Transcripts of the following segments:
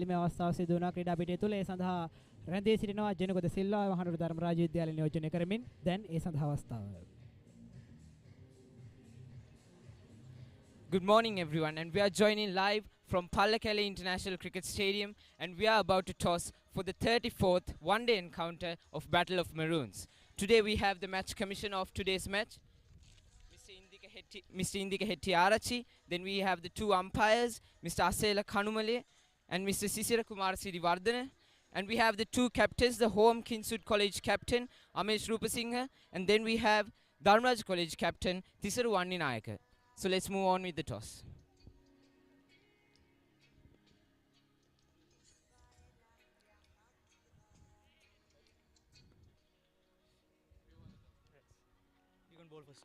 මේ අවස්ථාව සිදු වුණා ක්‍රීඩා පිටිය තුල ඒ සඳහා රැඳී සිටිනවා ජනකොද සිල්වා මහනුවර ධර්මරාජ විද්‍යාලය නියෝජනය කරමින් දැන් ඒ සඳහා අවස්ථාව. Good morning everyone, and we are joining live from Pallekele International Cricket Stadium, and we are about to toss for the 34th one-day encounter of Battle of Maroons. Today we have the match commissioner of today's match, Mr. Indika Hetty Arachi. Then we have the two umpires, Mr. Asela Kanumale and Mr. Sisira Kumar Sirivardhana. And we have the two captains, the home Kingswood College captain, Amesh Rupasinghe, and then we have Dharmaraja College captain, Tisaru Nayaka. So let's move on with the toss. You can bowl first.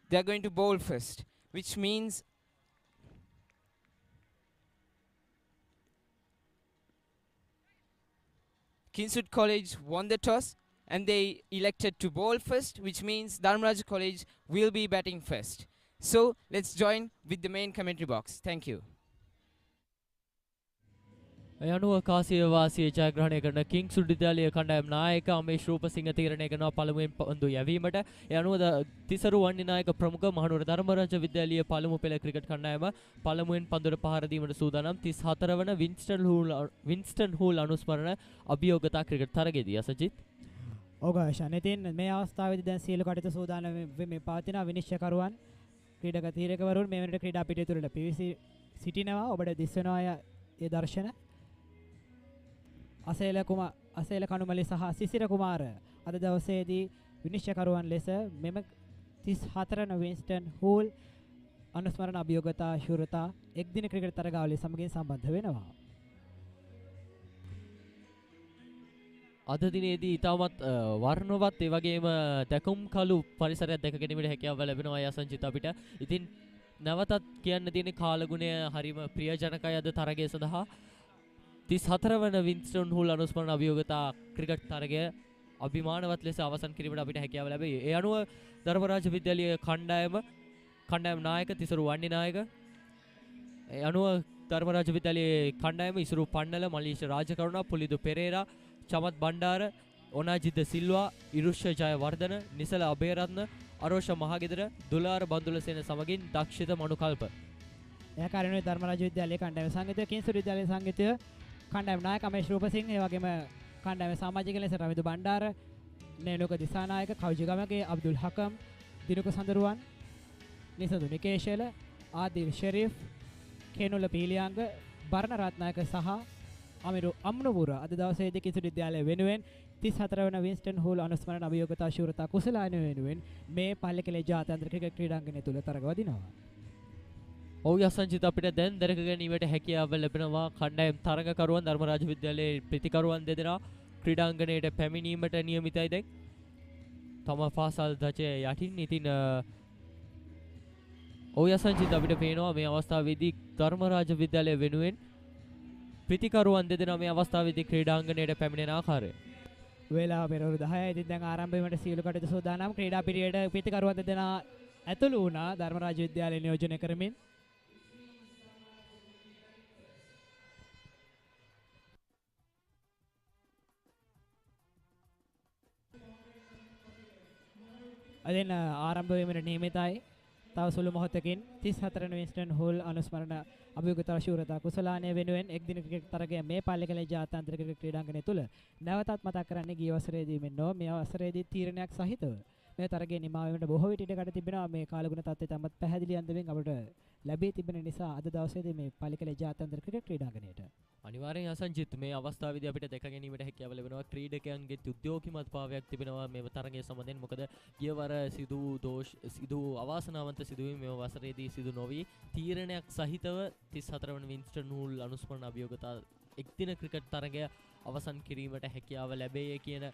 They are going to bowl first, which means Kingswood College won the toss and they elected to bowl first, which means Dharmaraja College will be batting first. So let's join with the main commentary box. Thank you. යනුව කාසිය වාසිය ජයග්‍රහණය කරන කිංස්වුඩ් විද්‍යාලයේ කණ්ඩායම් නායක අමේෂ් රූපසිංහ තීරණය කරනවා පළමුවෙන් පන්දු යැවීමට. ඒ අනුව තිසරු වන්නේ නායක ප්‍රමුඛ මහනුවර ධර්මරාජ විද්‍යාලයේ පළමු පෙළ ක්‍රිකට් කණ්ඩායම පළමුවෙන් පන්දුවට පහර දීමට සූදානම්. 34 වන වින්ස්ටන් හූල් අනුස්මරණ අභියෝගතා ක්‍රිකට් තරගයේදී අසජිත්. ඕගාෂන් ඉතින් මේ අවස්ථාවේදී දැන් සියලු කටයුතු සූදානම් වෙමින් පවතින විනිශ්චයකරුවන් ක්‍රීඩක තීරකවරුන් මේ වෙනට ක්‍රීඩා පිටිය තුළට පිවිසි සිටිනවා. ඔබට දිස්වෙනවා ඒ දර්ශන. අසේල කණුමලි සහ සිසිර කුමාර අද දවසේදී විනිශ්චයකරුවන් ලෙස මෙම 34 වන වින්ස්ටන් හූල් අනුස්මරණ අභියෝගතා ශූරතා එක්දින ක්‍රිකට් තරගාවලිය සමගින් සම්බන්ධ වෙනවා. අද දිනේදී ඉතාමත් වර්ණවත් ඒ වගේම දැකුම් කළු පරිසරයක් දැක ගැනීමට හැකියාව ලැබෙනවා යසංජිත් අපිට. ඉතින් නැවතත් කියන්න තියෙන කාලගුණය හරිම ප්‍රියජනකයි අද තරගය සඳහා. 34 වන වින්ස්ටන් හූල් අනුස්මරණ අභියෝගතා ක්‍රිකට් තරගය අභිමානවත් ලෙස අවසන් කිරීමට අපිට හැකියාව ලැබේ. ඒ අනුව ධර්මරාජ විද්‍යාලයේ කණ්ඩායම නායක තිසරු වන්නේ නායක. ඒ අනුව ධර්මරාජ විද්‍යාලයේ කණ්ඩායම ඉසුරු පන්නල, මලීෂ රාජකරුණා, පුලිදු පෙරේරා, චමත් බණ්ඩාර, ඔනාජිද්ද සිල්වා, ඉරුෂ්‍ය ජයවර්ධන, නිසල අබේරත්න, අරෝෂ මහගෙදර, දුලාර බන්දුලසේන සමගින් දක්ෂිත මනුකල්ප. එයා කාර්යනයේ ධර්මරාජ විද්‍යාලයේ කණ්ඩායම සංගීතය, කිංස්වුඩ් විද්‍යාලයේ සංගීතය කණ්ඩායම නායක අමේෂ් රූපසිංහ, ඒ වගේම කණ්ඩායම සමාජික ලෙස රවිදු බණ්ඩාර, නේනුක දිසානායක, කවුජිගමගේ අබ්දුල් හකම්, දිනුක සඳරුවන්, නිසදු නිකේෂල, ආදිල් ෂෙරීෆ්, කේනුල පීලියංග, බර්ණ රත්නායක සහ අමිරු අම්නුපුර අද දවසේදී කිංස්වුඩ් විද්‍යාලය වෙනුවෙන් 34 වන වින්ස්ටන් හූල් අනුස්මරණ අභියෝගතා ශූරතා කුසලායන වෙනුවෙන් මේ පල්ලේකෙලේ ජාත්‍යන්තර ක්‍රිකට් ක්‍රීඩාංගණය තුල තරග වදිනවා. ඔව් යසංජිත අපිට දැන් දැක ගැනීමට හැකියාව ලැබෙනවා. කණ්ඩායම් තරගකරුවන් ධර්මරාජ විද්‍යාලයේ ප්‍රතිකරුවන් දෙදෙනා ක්‍රීඩාංගණයට පැමිණීමට නියමිතයි දැන්. තම පාසල් ධජය යටින්. ඉතින් ඔව් යසංජිත අපිට පේනවා මේ අවස්ථාවේදී ධර්මරාජ විද්‍යාලය වෙනුවෙන් ප්‍රතිකරුවන් දෙදෙනා මේ අවස්ථාවේදී ක්‍රීඩාංගණයට පැමිණෙන ආකාරය. වේලාව පෙරවරු 10යි. ඉතින් දැන් ආරම්භ වීමට සියලු කටයුතු සූදානම්. ක්‍රීඩා පිරියඩ ප්‍රතිකරුවන් දෙදෙනා ඇතුළු වුණා ධර්මරාජ විද්‍යාලය නියෝජනය කරමින්. අදින් ආරම්භ වීමට නියමිතයි. තව සුළු මොහොතකින් 34 වන වින්ස්ටන් හූල් අනුස්මරණ අභියෝගතා ශූරතා කුසලානය වෙනුවෙන් එක්දින ක්‍රිකට් තරගය මේ පල්ලේකෙලේ ජාත්‍යන්තර ක්‍රිකට් ක්‍රීඩාංගණය තුල නැවතත් මතක් කරන්නේ ගිය වසරේදී මෙන්න මේ වසරේදී තීරණයක් සහිතව මේ තරගයේ නිමා වීමට බොහෝ විට ඉඩකඩ තිබෙනවා. මේ කාලගුණ තත්ත්වය තමත් පැහැදිලි අන්දමින් අපට ලැබී තිබෙන නිසා අද දවසේදී මේ පල්ලේකෙලේ ජාත්‍යන්තර ක්‍රිකට් ක්‍රීඩාංගණයට අනිවාර්යෙන් අසංජිත් මේ අවස්ථාවේදී අපිට දැක ගැනීමට හැකියාව ලැබෙනවා. ක්‍රීඩකයන්ගේ උද්‍යෝගිමත් භාවයක් තිබෙනවා මේ තරගය සම්බන්ධයෙන්. මොකද ගියවර සිදු අවාසනාවන්ත සිදුවීම් මේ වසරේදී සිදු නොවි තීරණයක් සහිතව 34 වන වින්ස්ටන් හූල් අනුස්මරණ අභියෝගතා එක්දින ක්‍රිකට් තරගය අවසන් කිරීමට හැකියාව ලැබේ කියන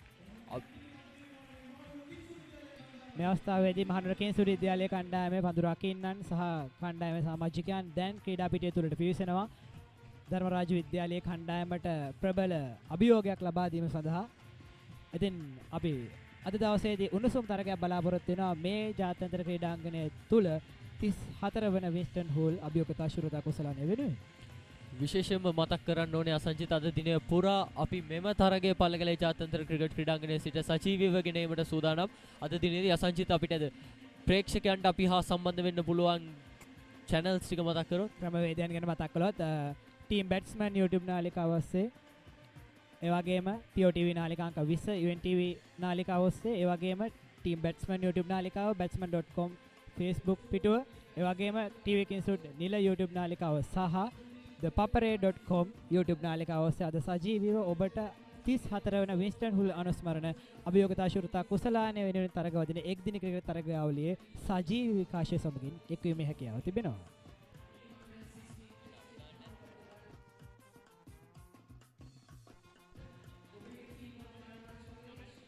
මේ අවස්ථාවේදී මහනුවර කිංස්වුඩ් විද්‍යාලයේ කණ්ඩායමේ පඳුර අකින්නන් සහ කණ්ඩායමේ සමාජිකයන් දැන් ක්‍රීඩා පිටිය තුලට පිවිසෙනවා. ධර්මරාජ විද්‍යාලයේ කණ්ඩායමට ප්‍රබල අභියෝගයක් ලබා දීම සඳහා. ඉතින් අපි අද දවසේදී උණුසුම් තරගයක් බලාපොරොත්තු වෙනවා මේ ජාත්‍යන්තර ක්‍රීඩාංගණය තුල 34 වන වින්ස්ටන් හූල් අභියෝගතා ශූරතා කුසලානය වෙනුවෙන්. විශේෂයෙන්ම මතක් කරන්න ඕනේ අසංජිත් අද දිනය පුරා අපි මෙම තරගයේ පල්ලකැලේ ජාත්‍යන්තර ක්‍රිකට් ක්‍රීඩාංගණයේ සිට සජීවීව ගෙන ඒමට සූදානම්. අද දිනේදී අසංජිත් අපිට ප්‍රේක්ෂකයන්ට අපි හා සම්බන්ධ වෙන්න පුළුවන් channels ටික මතක් කරොත් ක්‍රමවේදයන් ගැන මතක් කළොත් ටීම් බැට්ස්මන් YouTube නාලිකාව ඔස්සේ ඒ වගේම POTV නාලිකාංක 20 UNTV නාලිකාව ඔස්සේ ඒ වගේම ටීම් බැට්ස්මන් YouTube නාලිකාව batsman.com Facebook පිටුව ඒ වගේම TV Kingswood නිල YouTube නාලිකාව සහ the papare.com YouTube නාලිකාව ඔස්සේ අද සජීවීව ඔබට 34 වන වින්ස්ටන් හුල් අනුස්මරණ අභියෝගතා ශුරතා කුසලාන වෙනුවෙන් තරගවදින එක් දින ක්‍රිකට් තරගාවලියේ සජීවී විකාශය සමගින් එක්වීමේ හැකියාව තිබෙනවා.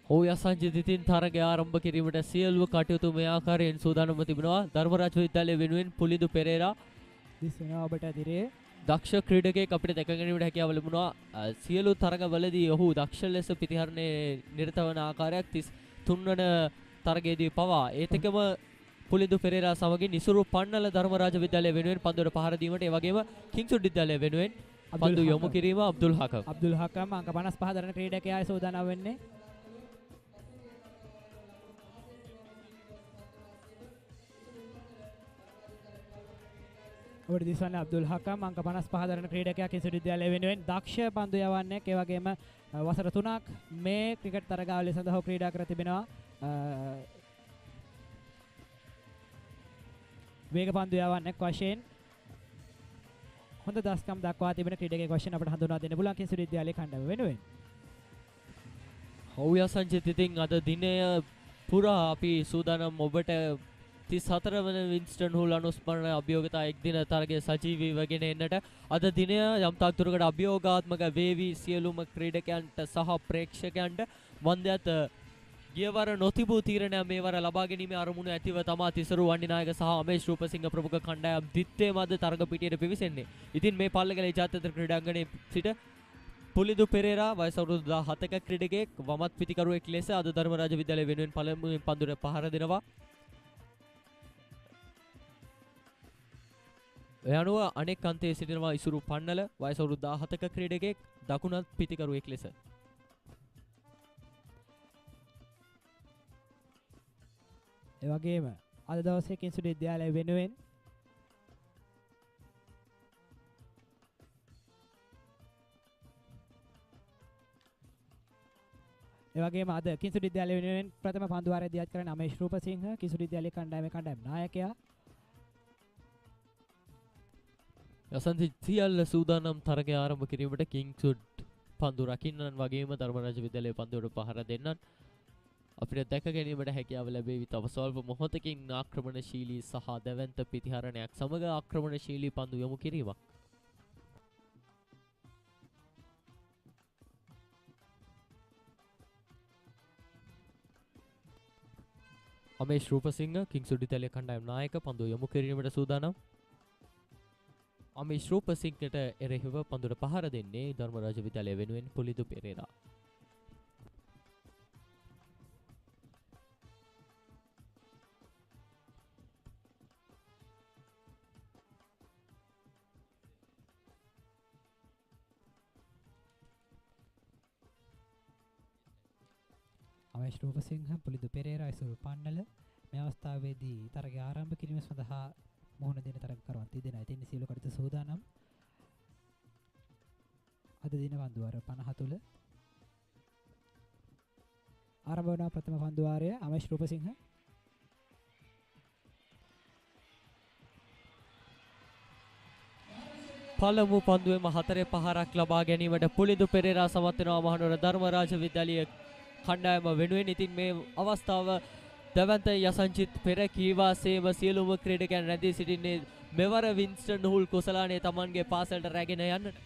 ඔව් අසංජිත් ඉතින් තරගය ආරම්භ කිරීමට සියලුම කටයුතු මේ ආකාරයෙන් සූදානම්ව තිබෙනවා. ධර්මරාජ විද්‍යාලය වෙනුවෙන් පුලිදු පෙරේරා දිස්වෙනවා ඔබට දිරේ දක්ෂ ක්‍රීඩකයෙක් අපිට දැක ගැනීමට හැකියාව ලැබුණා. සියලු තරගවලදී ඔහු දක්ෂ ලෙස පිටිහරණයේ නිරත වන ආකාරයක් 33 වන තරගයේදී පවා ඒතකම පුලිදු පෙරේරා සමගින් ඉසුරු පන්නල ධර්මරාජ විද්‍යාලය වෙනුවෙන් පන්දුවට පහර දීමට ඒ වගේම කිංස්වුඩ් විද්‍යාලය වෙනුවෙන් පන්දු යොමු කිරීම අබ්දුල් හකම් අංක 55 දරන ක්‍රීඩකයා සූදානම් වෙන්නේ. ඔබට දිස්වන්නේ අබ්දුල් හකම් අංක 55 දරන ක්‍රීඩකයා කිංස්වුඩ් විද්‍යාලය වෙනුවෙන් දක්ෂ පන්දු යවන්නේක් ඒ වගේම වසර 3ක් මේ ක්‍රිකට් තරගාවලිය සඳහා ක්‍රීඩා කර තිබෙනවා. වේග පන්දු යවන්නේක් වශයෙන් හොඳ දස්කම් දක්වා තිබෙන ක්‍රීඩකයෙක් වශයෙන් අපට හඳුනා දෙන්න පුළුවන් කිංස්වුඩ් විද්‍යාලයේ කණ්ඩායම වෙනුවෙන්. ඔව් අසංජිත් ඉතින් අද දිනය පුරා අපි සූදානම් ඔබට 34 වන වින්ස්ටන් හූල් අනුස්මරණ අභියෝගතා එක් දින තරගයේ සජීවීව ගෙන එන්නට අද දිනය යම් තාක් දුරකට අභියෝගාත්මක වේවි සියලුම ක්‍රීඩකයන්ට සහ ප්‍රේක්ෂකයන්ට වන්දයත් ගියවර නොතිබූ තීරණයක් මේවර ලබා ගැනීමේ අරමුණු ඇතිව තමා තිසරු වන්නිනායක සහ අමේෂ් රූපසිංහ ප්‍රමුඛ කණ්ඩායම් දිත්තේ මැද තරග පිටියට පිවිසෙන්නේ. ඉතින් මේ පල්ලකැලේ ජාත්‍යන්තර ක්‍රීඩාංගණයේ සිට පුලිදු පෙරේරා වයස අවුරුදු 17ක ක්‍රීඩකයෙක් වමත් පිටිකරුවෙක් ලෙස අද ධර්මරාජ විද්‍යාලය වෙනුවෙන් පළමුවෙන් පන්දුරට පහර දෙනවා. ඒ අනුව අනෙක් අන්තයේ සිටිනවා ඉසුරු පන්නල වයස අවුරුදු 17ක ක්‍රීඩකයෙක් දකුණත් පිටිකරුවෙක් ලෙස. ඒ වගේම අද දවසේ කිංස්වුඩ් විද්‍යාලය වෙනුවෙන් ඒ වගේම අද කිංස්වුඩ් විද්‍යාලය වෙනුවෙන් ප්‍රථම පන්දු වාරය දියත් කරන අමේෂ් රූපසිංහ කිංස්වුඩ් විද්‍යාලයේ කණ්ඩායම නායකයා. යසන්ති සියල්ල සූදානම් තරගය ආරම්භ කිරීමට කිංස්වුඩ් පන්දු රකින්නන් වගේම ධර්මරාජ විද්‍යාලයේ පන්දුවට පහර දෙන්නන් අපිට දැක ගැනීමට හැකියාව ලැබේවි. තව සල්ප මොහොතකින් ආක්‍රමණශීලී සහ දැවැන්ත පිටිහරණයක් සමග ආක්‍රමණශීලී පන්දු යොමු කිරීමක්. අමේෂ් රූපසිංහ කිංස්වුඩ් විද්‍යාලයේ කණ්ඩායම් නායක පන්දු යොමු කිරීමට සූදානම්. අමේෂ් රූපසිංහට එරෙහිව පන්දුට පහර දෙන්නේ ධර්මරාජ විද්‍යාලය වෙනුවෙන් පුලිදු පෙරේරා. අමේෂ් රූපසිංහ පුලිදු පෙරේරා ඉසුරු පන්නල මේ අවස්ථාවේදී තරගය ආරම්භ කිරීම සඳහා මොහොන දෙන තරගකරුවන් තිදෙනා ඉතින් සියලු කටයුතු සූදානම්. අද දින පන්දුවාර 50 තුල ආරම්භ වන ප්‍රථම පන්දුවාරය අමේෂ් රූපසිංහ පළමු පන්දුවේම 4 පහරක් ලබා ගැනීමට පුලිදු පෙරේරා සමත් වෙනවා මහනුවර ධර්මරාජ විද්‍යාලයේ කණ්ඩායම වෙනුවෙන්. ඉතින් මේ අවස්ථාව දවන්ත යසංචිත් පෙර කීවාසේම සියලුම ක්‍රීඩකයන් රැඳී සිටින්නේ මෙවර වින්ස්ටන් හූල් කුසලානේ තමන්ගේ පාසලට රැගෙන යන්නට.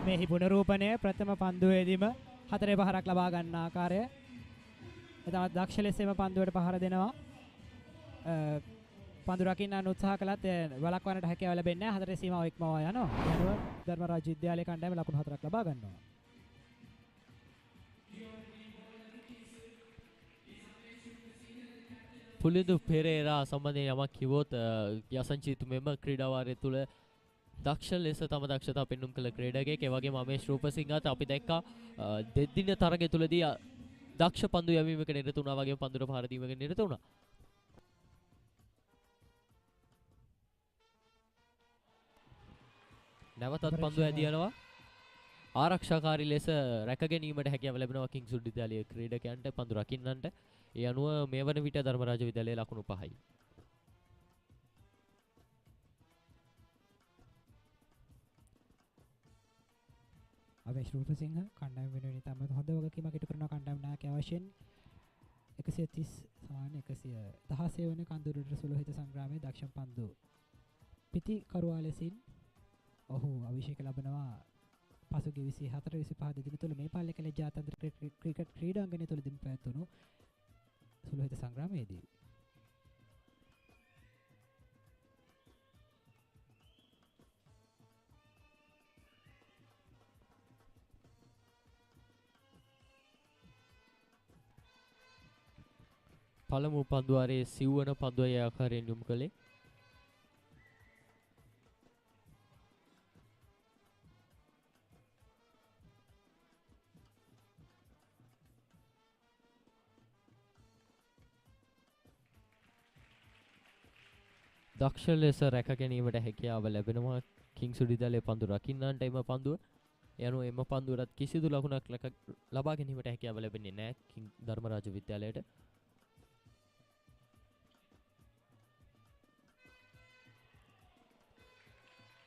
මේ පුනරූපණය ප්‍රථම පන්දුවේදීම 4 පහරක් ලබා ගන්න ආකාරය එතමත් දක්ෂ ලෙසම පන්දුවට පහර දෙනවා. පන්දු රකින්න උත්සාහ කළත් වළක්වන්නට හැකියාව ලැබෙන්නේ නැහැ. 4 සීමාව ඉක්මවා යනවා. යනුව ධර්මරාජ විද්‍යාලයේ කණ්ඩායම ලකුණු 4ක් ලබා ගන්නවා. පුලිදු පෙරේරා සම්බන්ධයෙන් යමක් කිව්වොත් යසංචිත් මෙම ක්‍රීඩා වාරය තුල දක්ෂ ලෙස තම දක්ෂතා පෙන්වුම් කළ ක්‍රීඩකයෙක්. ඒ වගේම අමේෂ් රූපසිංහත් අපි දැක්කා දෙදින තරගය තුලදී දක්ෂ පන්දු යැවීමක නිරත වුණා වගේම පන්දුර පහර දීමක නිරත වුණා. නැවතත් පන්දු ඇදී යනවා. ආරක්ෂාකාරී ලෙස රැක ගැනීමට හැකියාව ලැබෙනවා කිංස්වුඩ් විද්‍යාලයේ ක්‍රීඩකයන්ට පන්දු රකින්නන්ට. ඒ අනුව මේ වන විට ධර්මරාජ විද්‍යාලයේ ලකුණු 5යි. අමේෂ් රූපසිංහ කණ්ඩායම වෙනුවෙන් තමයි හොඳ වගකීමක් ඉටු කරන කණ්ඩායම නායකයා වශයෙන් 130 සමාන 116 වන කඳුරට සුලෝහිත සංග්‍රාමයේ දක්ෂ පන්දු පිටි කරුවා ලෙසින් ඔහු අවිෂේක ලබනවා. පසුගිය 24 25 දින තුල මේ පල්ලේකැලේ ජාත්‍යන්තර ක්‍රිකට් ක්‍රීඩාංගණය තුලදී පැවැත්වුණු සුලෝහිත සංග්‍රාමයේදී පළමු පන්දුවාරයේ සිව්වන පන්දුවේ ආකාරයෙන් යොමු කළේ දක්ෂ ලෙස රැක ගැනීමට හැකියාව ලැබෙනවා කිංස්වුඩ් විද්‍යාලයේ පන්දු රකින්නන්ට. එම පන්දුව යනු එම පන්දුවටත් කිසිදු ලකුණක් ලබා ගැනීමට හැකියාව ලැබෙන්නේ නැහැ ධර්මරාජ විද්‍යාලයට.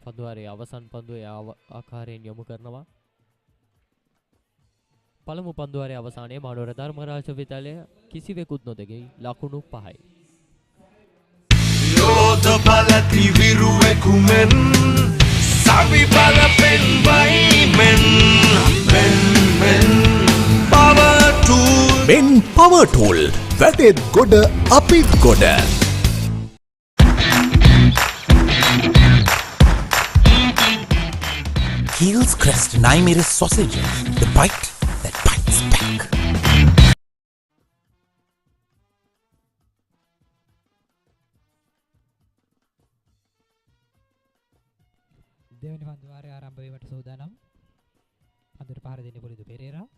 පන්දුවාරයේ අවසන් පන්දුවේ ආකාරයෙන් යොමු කරනවා. පළමු පන්දුවාරයේ අවසානයේ මනෝර ධර්මරාජ විද්‍යාලය කිසිවෙකුත් නොදෙගී ලකුණු 5යි. යෝධ බලති විරුවෙකුමෙන් සවි බල පෙන්වයි මෙන් power tool වැඩෙත් ගොඩ අපිත් ගොඩ. Heels Crest 9mm sausage, the bite that bites back. දෙවැනි පන්දුවාරය ආරම්භ වීමට සූදානම්. පන්දුවට පහර දෙන්නේ පුලිදු පෙරේරා.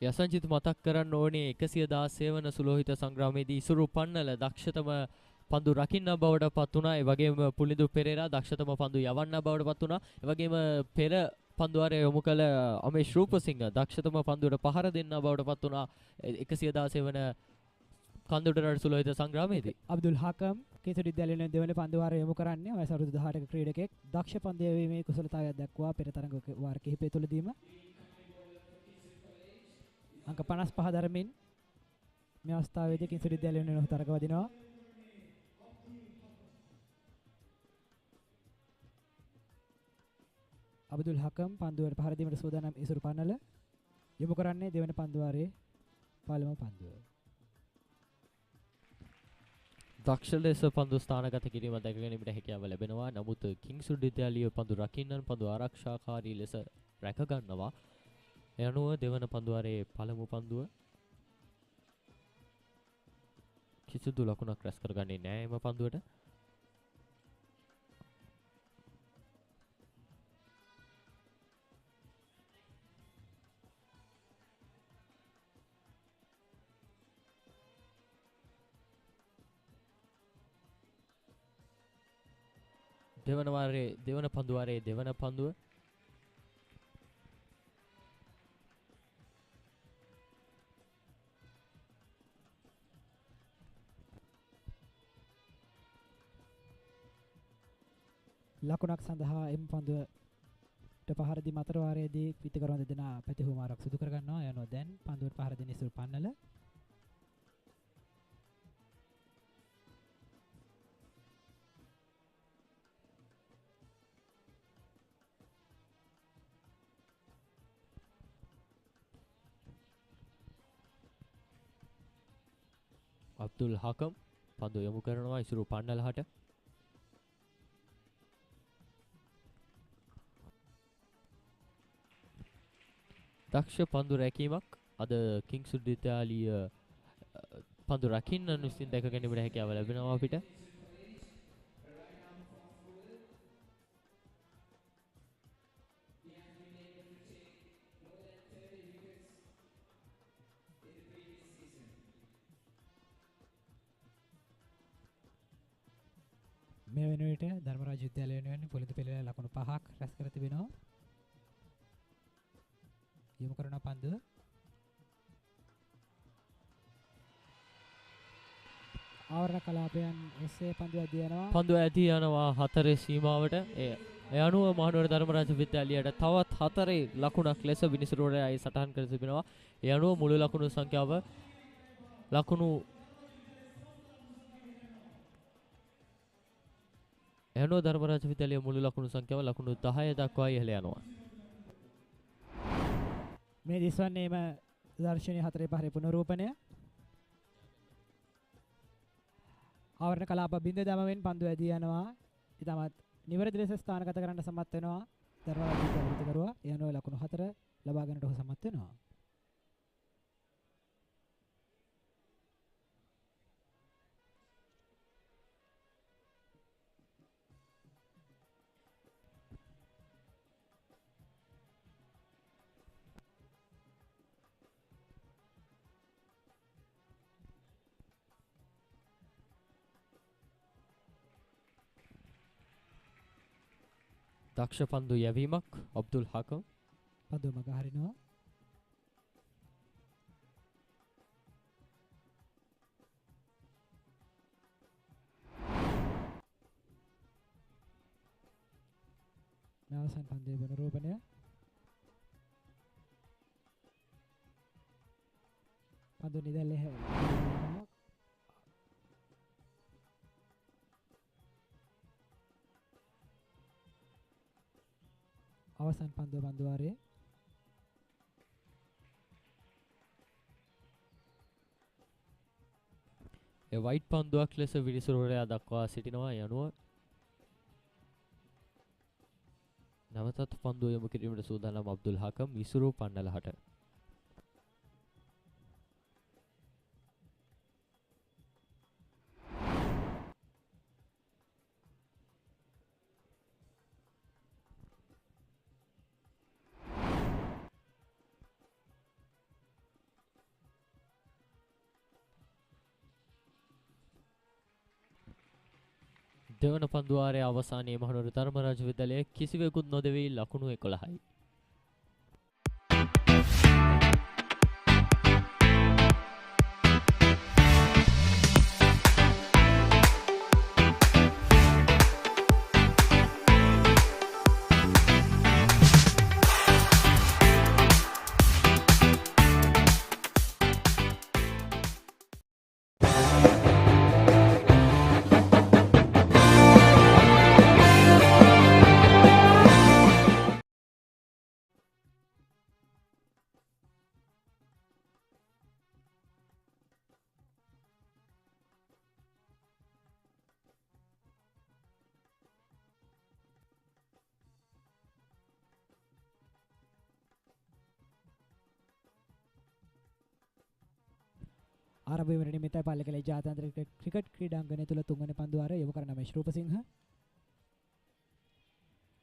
යසංජිත් මතක් කරන්න ඕනේ 116 වන සුලෝහිත සංග්‍රාමයේදී ඉසුරු පන්නල දක්ෂතම පන්දු රකින්න බවට පත් වුණා. ඒ වගේම පුලිදු පෙරේරා දක්ෂතම පන්දු යවන්න බවට පත් වුණා. ඒ වගේම පෙර පන්දුවාරය යොමු කළ අමේෂ් රූපසිංහ දක්ෂතම පන්දුවට පහර දෙන්න බවට පත් වුණා 116 වන කඳුටරට සුලෝහිත සංග්‍රාමයේදී. අබ්දුල් හකම් කිංස්වුඩ් විද්‍යාලයේ දෙවන පන්දුවාරය යොමු කරන්නේ වයස අවුරුදු 18ක ක්‍රීඩකෙක්. දක්ෂ පන්දු යැවීමේ කුසලතාවයක් දක්වා පෙර තරඟ වාර කිහිපය තුළදීම අංක 55 දරමින් මේ අවස්ථාවේදී කිංස්වුඩ් විද්‍යාලය වෙනුවෙන් ඔහු තරඟ වදිනවා. අබ්දුල් හකම් පන්දුවට පහර දීමට සූදානම් ඉසුරු පන්නල යොමු කරන්නේ දෙවන පන්දුවාරයේ පළමු පන්දුව. දක්ෂ ලෙස පන්දු ස්ථානගත කිරීම දැක ගැනීමට හැකියාව ලැබෙනවා. නමුත් කිංස්වුඩ් විද්‍යාලයේ පන්දු රකින්නන් පන්දු ආරක්ෂාකාරී ලෙස රැක ගන්නවා. ඒ අනුව දෙවන පන්දුවාරයේ පළමු පන්දුව කිසිදු ලකුණක් රැස් කරගන්නේ නැහැ එම පන්දුවට. දෙවන පන්දුවාරයේ දෙවන පන්දුව ලකුණක් සඳහා එම් පන්දුවට පහර දී මතර වාරයේදී පිටිකරන දෙදෙනා පැතිහුමාරක් සිදු කර ගන්නවා. යනවා දැන් පන්දුවට පහර දෙන ඉසුරු පන්නල අබ්දුල් හකම් පන්දු යොමු කරනවා ඉසුරු පන්නලහට. දක්ෂ පන්දු රැකීමක් අද කිංස්වුඩ් විද්‍යාලීය පන්දු රකින්නන් විසින් දැක ගැනීමට හැකියාව ලැබෙනවා අපිට. මේ වෙන විට ධර්මරාජ විද්‍යාලය වෙනුවෙන් පොලිති පෙළේ ලකුණු 5ක් රැස් කර තිබෙනවා. යොමු කරන පන්දුව ආවරණ කලාපයන් එසේ පන්දුව ඇදී යනවා. පන්දුව ඇදී යනවා 4 සීමාවට. ඒ අනුව මහනුවර ධර්මරාජ විද්‍යාලයට තවත් 4 ලකුණක් ලෙස විනිසුරුවරයි සටහන් කර තිබෙනවා. ඒ අනුව මුළු ලකුණු සංඛ්‍යාව ලකුණු එහනෝ ධර්මරාජ විද්‍යාලයේ මුළු ලකුණු සංඛ්‍යාව ලකුණු 10 දක්වා ඉහළ යනවා. මේ දිස්වන්නේම දර්ශනීය 4 පහරේ පුනරූපණය. ආවරණ කලාප බින්ද දමමින් පන්දු ඇදී යනවා. ඊටමත් නිවැරදි ලෙස ස්ථානගත කරන්න සමත් වෙනවා ධර්මරාජ විද්‍යාලයේ කරුවා. ඒ අනුව ලකුණු 4 ලබා ගන්නට ඔහු සමත් වෙනවා. දක්ෂ පන්දු යැවීමක් අබ්දුල් හකම් පන්දුව මග හරිනවා. අවසන් පන්දුවේ පුනරූපණය. පන්දු නිදැල්ලේ අවසන් පන්දුව පන්දුවාරයේ ඒ වයිට් පන්දුවක් ලෙස විනිසුරුවරයා දක්වා සිටිනවා. යනුව නවතත් පන්දුව යොමු කිරීමට සූදානම් අබ්දුල් හකම් ඉසුරු පන්නලහට. දෙවන පන්දුවාරයේ අවසානයේ මහනුවර ධර්මරාජ විද්‍යාලයේ කිසිවෙකුත් නොදෙවි ලකුණු 11යි. ආරම්භ වීමට නිමිත්තයි පල්ලේකැලේ ජාත්‍යන්තර ක්‍රිකට් ක්‍රීඩාංගණය තුල තුන්වෙනි පන්දුවාරය යොමු කරන මේ ශ්‍රූපසිංහ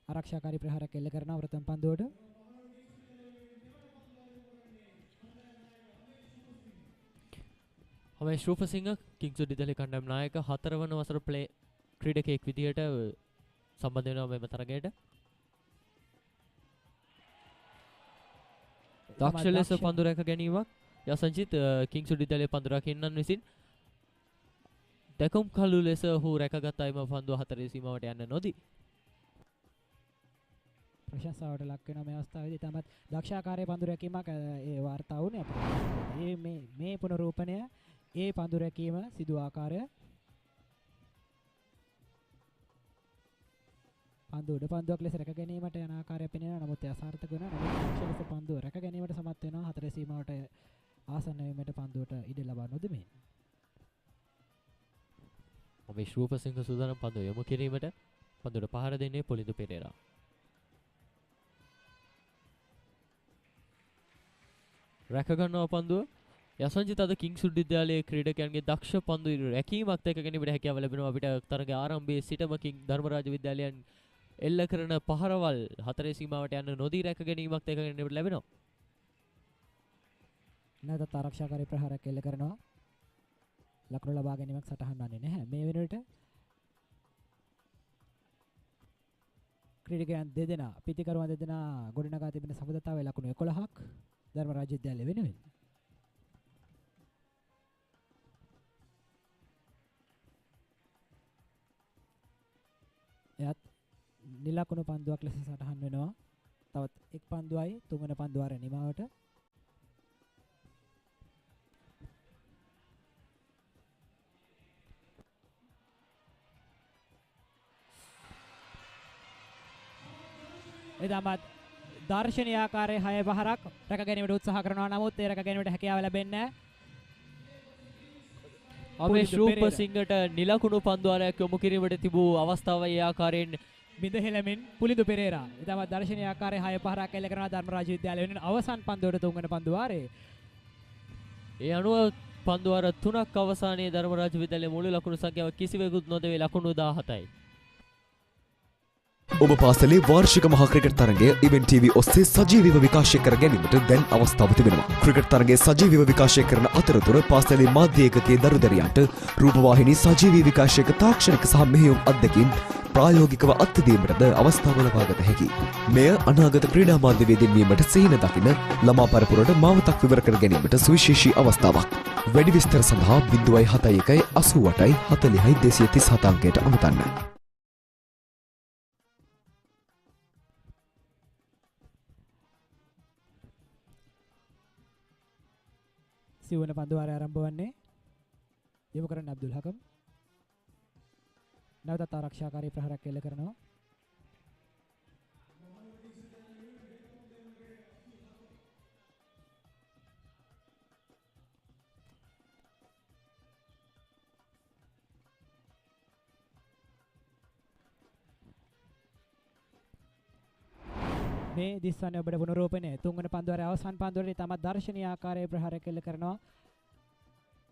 ආරක්ෂාකාරී ප්‍රහාරයක් එල්ල කරන වෘතම් පන්දුවට හමේ ශ්‍රූපසිංහ කිංස්වුඩ් විද්‍යාලයේ කණ්ඩායම් නායක 4 වන වසර ක්‍රීඩකයෙක් විදියට සම්බන්ධ වෙනවා මෙම තරගයට. දක්ෂ ලෙස පන්දු රැක ගැනීමක් යසංජිත් කිංස්වුඩ් විද්‍යාලයේ පන්දු රකින්නන් විසින් දැකුම් කළු ලෙස ඔහු රැකගත් අයම පන්දුව 4 සීමාවට යන්න නොදී ප්‍රශංසාවට ලක් වෙන මේ අවස්ථාවේදී තමත් දක්ෂාකාරී පන්දු රැකීමක් ඒ වාර්තා වුණේ අපිට. මේ පුනරූපණය ඒ පන්දු රැකීම සිදු ආකාරය පන්දු උඩ පන්දුවක් ලෙස රැක ගැනීමට යන ආකාරය පෙනෙනවා. නමුත් ඒ අසාර්ථක වෙනවා. නමුත් දක්ෂ ලෙස පන්දුව රැක ගැනීමට සමත් වෙනවා. 4 සීමාවට ආසන්න වීමට පන්දුවට ඉඩ ලබා නොදෙමින්. මේ ශ්‍රූපසිංහ සූදානම් පන්දුව යොමු කිරීමට. පන්දුවට පහර දෙන්නේ පොලිඳු පෙරේරා. රැක ගන්නවා පන්දුව. යසංජිත් අද කිංස්වුඩ් විද්‍යාලයේ ක්‍රීඩකයන්ගේ දක්ෂ පන්දු රැකීමක් දැක ගැනීමට හැකියාව ලැබෙනවා අපිට. තරගයේ ආරම්භයේ සිටම ධර්මරාජ විද්‍යාලයන් එල්ල කරන පහරවල් හතරේ සීමාවට යන්න නොදී රැක ගැනීමක් දැක ගැනීමට ලැබෙනවා. නැවතත් ආරක්ෂාකාරී ප්‍රහාරයක් එල්ල කරනවා. ලකුණු ලබා ගැනීමක් සටහන් වන්නේ නැහැ. මේ වෙනුවට ක්‍රීඩකයන් දෙදෙනා පිටිකරුවන් දෙදෙනා ගොඩනගා තිබෙන සබඳතාවයේ ලකුණු 11ක් ධර්මරාජ විද්‍යාලය වෙනුවෙන්. එයත් නිලකුණු පන්දුවක් ලෙස සටහන් වෙනවා. තවත් එක් පන්දුවයි තුන්වන පන්දුව නිමාවට. එදමත් දර්ශනීය ආකාරයේ 6 පහරක් රැක ගැනීමට උත්සාහ කරනවා. නමුත් ඒ රැක ගැනීමට හැකියාව ලැබෙන්නේ නැහැ. අපේ ශ්‍රූපසිංහට නිලකුණු පන්දුවරයක් යොමු කිරීමට තිබූ අවස්ථාව ඒ ආකාරයෙන් බිඳ හෙළමින් පුලිඳු පෙරේරා එදමත් දර්ශනීය ආකාරයේ 6 පහරක් එල්ල කරනවා ධර්මරාජ විද්‍යාලය වෙනුවෙන් අවසන් පන්දුවට තුන්වන පන්දුවාරේ. ඒ අනුව පන්දුවර 3ක් අවසානයේ ධර්මරාජ විද්‍යාලයේ මුළු ලකුණු සංඛ්‍යාව කිසිවෙකුත් නොදෙවේ ලකුණු 17යි. ඔබ පාසලේ වාර්ෂික මහා ක්‍රිකට් තරගය ඉවෙන්ට් TV ඔස්සේ සජීවීව විකාශය කර ගැනීමට දැන් අවස්ථාව තිබෙනවා. ක්‍රිකට් තරගයේ සජීවීව විකාශය කරන අතරතුර පාසලේ මාධ්‍ය ඒකකයේ දරුදරියන්ට රූපවාහිනී සජීවී විකාශයක තාක්ෂණික සහ මෙහෙයුම් අත්දැකීම් ප්‍රායෝගිකව අත්දැකීමටද අවස්ථාව ලබාගත හැකියි. මෙය අනාගත ක්‍රීඩා මාධ්‍යවේදීන් වීමට සිහින දකින ළමා පරපුරට මාවතක් විවර කර ගැනීමට සුවිශේෂී අවස්ථාවක්. වැඩි විස්තර සඳහා 071 88 40 237 අංකයට අමතන්න. සිවන පන්දුවාරය ආරම්භ වන්නේ යොමු කරන්න අබ්දුල් හකම්. නැවතත් ආරක්ෂාකාරී ප්‍රහාරයක් එල්ල කරනවා. මේ දිස්වන්නේ ඔබට පුනරූපණය තුන්වන පන්දුවරේ අවසන් පන්දුවරේ තමත් දර්ශනීය ආකාරයේ ප්‍රහාරයක් එල්ල කරනවා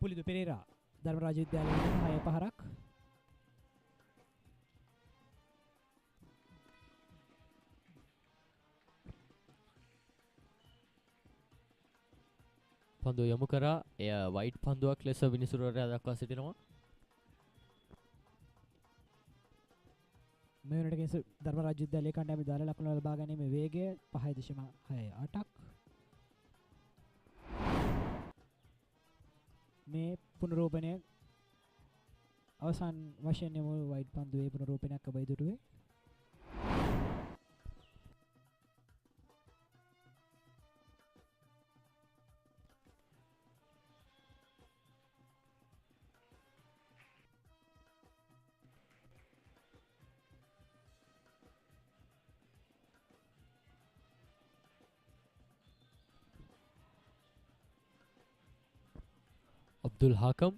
පුලිදු පෙරේරා ධර්මරාජ විද්‍යාලයේ 6 පහරක්. පන්දුව යොමු කරා එය වයිට් පන්දුවක් ලෙස විනිසුරුවරයා දක්වා සිටිනවා. මේ වෙනකොට ධර්මරාජ විද්‍යාලයේ කණ්ඩායමේ දාලා ලකුණු ලබා ගැනීමේ වේගය 5.68ක්. මේ පුනරූපණය අවසන් වශයෙන් යමු වයිට් පන්දුවේ පුනරූපණයක් ඔබ ඉදිරියේ. අබ්දුල් හාකම්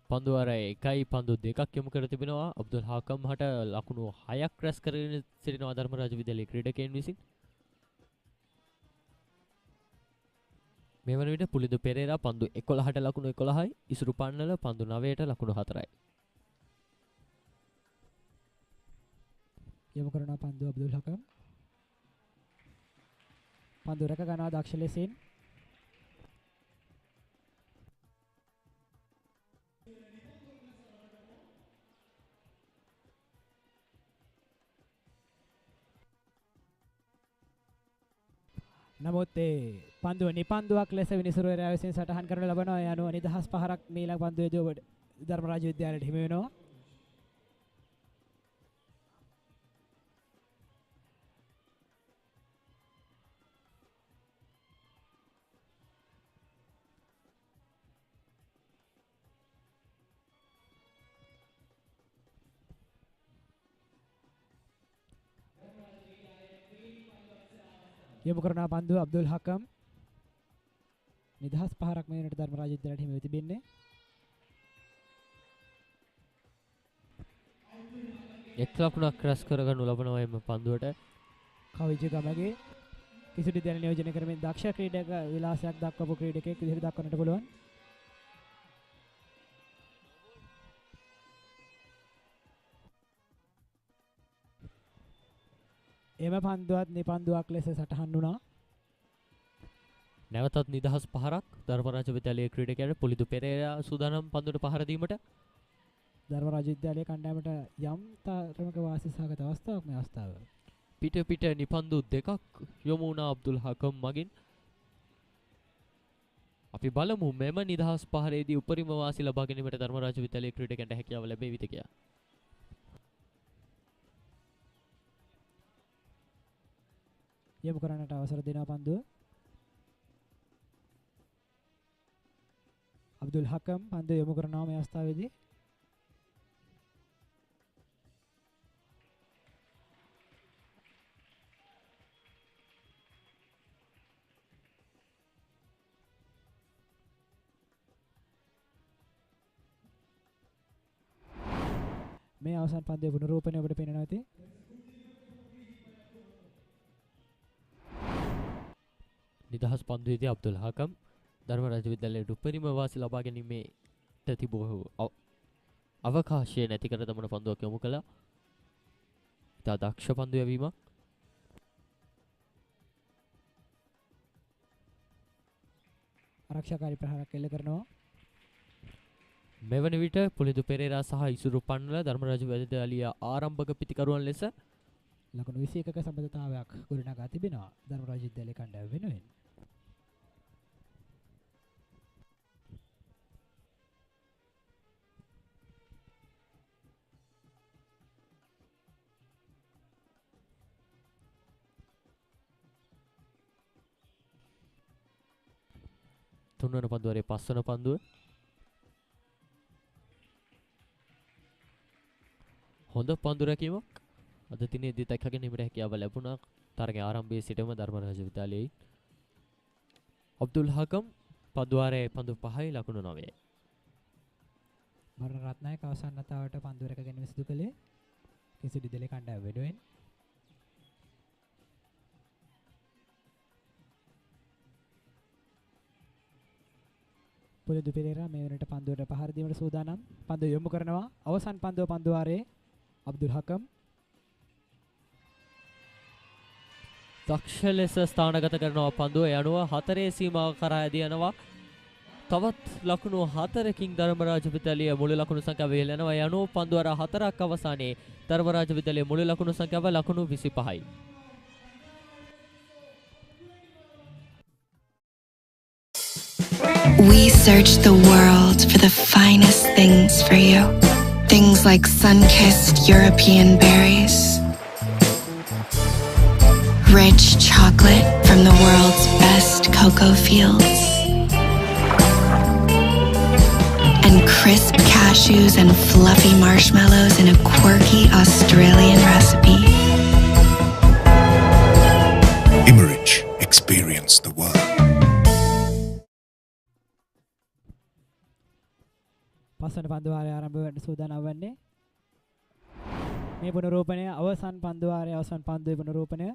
පන්දුවර එකයි පන්දු දෙකක් යොමු කර තිබෙනවා. අබ්දුල් හාකම් හට ලකුණු 6ක් රැස් කරගෙන සිටිනවා ධර්මරාජ විද්‍යාලයේ ක්‍රීඩකයන් විසින්. මේ වන විට පුලිදු පෙරේරා පන්දු 11ට ලකුණු 11යි, ඉසුරු පන්නල පන්දු 9ට ලකුණු 4යි. යොමු කරන පන්දු අබ්දුල් හකම්. පන්දු රැක ගන්නවා දක්ෂ ලෙසින්. නමුත් ඒ පන්දුව නිපන්දුවක් ලෙස විනිසුරුවරයා විසින් සටහන් කරනු ලබනවා. ඒ අනුව නිදහස් පහරක් මීළඟ පන්දුවේදී ඔබ ධර්මරාජ විද්‍යාලයට හිමි වෙනවා. යොමු කරන පන්දුව අබ්දුල් හකම් නිදහස් පහරක් මේ වෙනට ධර්මරාජ විද්‍යාලයට හිමි වෙ තිබෙන්නේ. එක් ලකුණක් රැස් කරගනු ලබනවා එම පන්දුවට. කවිජගමගේ කිසිදු විද්‍යාලය නියෝජනය කරමින් දක්ෂ ක්‍රීඩක විලාසයක් දක්වපු ක්‍රීඩකයෙක් විදිහට දක්වන්නට පුළුවන්. එම පන්දුවත් නිපන්දුවක් ලෙස සටහන් වුණා. නැවතත් නිදහස් පහරක් ධර්මරාජ විද්‍යාලයේ ක්‍රීඩකයාට පුලිදු පෙරේරා සූදානම් පන්දුවට පහර දීමට. ධර්මරාජ විද්‍යාලයේ කණ්ඩායමට යම් තරමක වාසි සහගත අවස්ථාවක් මේ අවස්ථාව. පිට නිපන්දු දෙකක් යොමු වුණා අබ්දුල් හකම් මගින්. අපි බලමු මෙම නිදහස් පහරේදී උපරිම වාසි ලබා ගැනීමට ධර්මරාජ විද්‍යාලයේ ක්‍රීඩකයන්ට හැකියාව ලැබෙවිද කියලා. යොමු කරන්නට අවසර දෙනවා පන්දුව. අබ්දුල් හකම් පන්දුව යොමු කරනවා මේ අවස්ථාවේදී. මේ අවසන් පන්දුවේ පුනරූපණය ඔබට පේනවා ඇති. නිදහස් පන්දුවේදී අබ්දුල් හකම් ධර්මරාජ විද්‍යාලයට උපරිම වාසි ලබා ගැනීමට තිබූ අවකාශය නැති කර දමන පන්දුවක් යොමු කළා. ඉතා දක්ෂ පන්දු යැවීමක්. ආරක්ෂාකාරී ප්‍රහාරයක් එල්ල කරනවා. මෙවන විට පුලිදු පෙරේරා සහ ඉසුරු පන්නල ධර්මරාජ විද්‍යාලීය ආරම්භක පිතිකරුවන් ලෙස ලකුණු 21ක සම්බන්ධතාවයක් ගොඩනගා තිබෙනවා ධර්මරාජ විද්‍යාලයේ කණ්ඩායම වෙනුවෙන්. තුන්වන පන්දුවරේ පස්වන පන්දුව. හොඳ පන්දු රැකීමක් අද දිනේදී දැක ගැනීමට හැකියාව ලැබුණා තරගයේ ආරම්භයේ සිටම ධර්මරාජ විද්‍යාලයේ. අබ්දුල් හකම් පන්දුවාරයේ පන්දු 5යි ලකුණු 9යි. මරණ රත්නායක අවසන් වතාවට පන්දු රැක ගැනීම සිදු කළේ කිසිදු විද්‍යාලයේ කණ්ඩායම වෙනුවෙන්. පුලිදු පෙරේරා මේ වෙනට පන්දුවට පහර දීමට සූදානම්. පන්දුව යොමු කරනවා. අවසන් පන්දුව පන්දුවාරයේ අබ්දුල් හකම් දක්ෂ ලෙස ස්ථානගත කරනවා පන්දුව. ඒ අනුව 4 සීමාව කරා ඇදී යනවා. තවත් ලකුණු 4කින් ධර්මරාජ විද්‍යාලයේ මුළු ලකුණු සංඛ්‍යාව ඉහළ යනවා. ඒ අනුව පන්දුවර 4ක් අවසානයේ ධර්මරාජ විද්‍යාලයේ මුළු ලකුණු සංඛ්‍යාව ලකුණු 25යි. We search the world for the finest things for you. Things like sun-kissed European berries, rich chocolate from the world's best cocoa fields, and crisp cashews and fluffy marshmallows in a quirky Australian recipe. Immerich, experience the world. පස්වන පන්දුවාරය ආරම්භ වෙන්න සූදානම් වන්නේ. මේ පුනරූපණය අවසන් පන්දුවාරයේ අවසන් පන්දුවේ පුනරූපණය.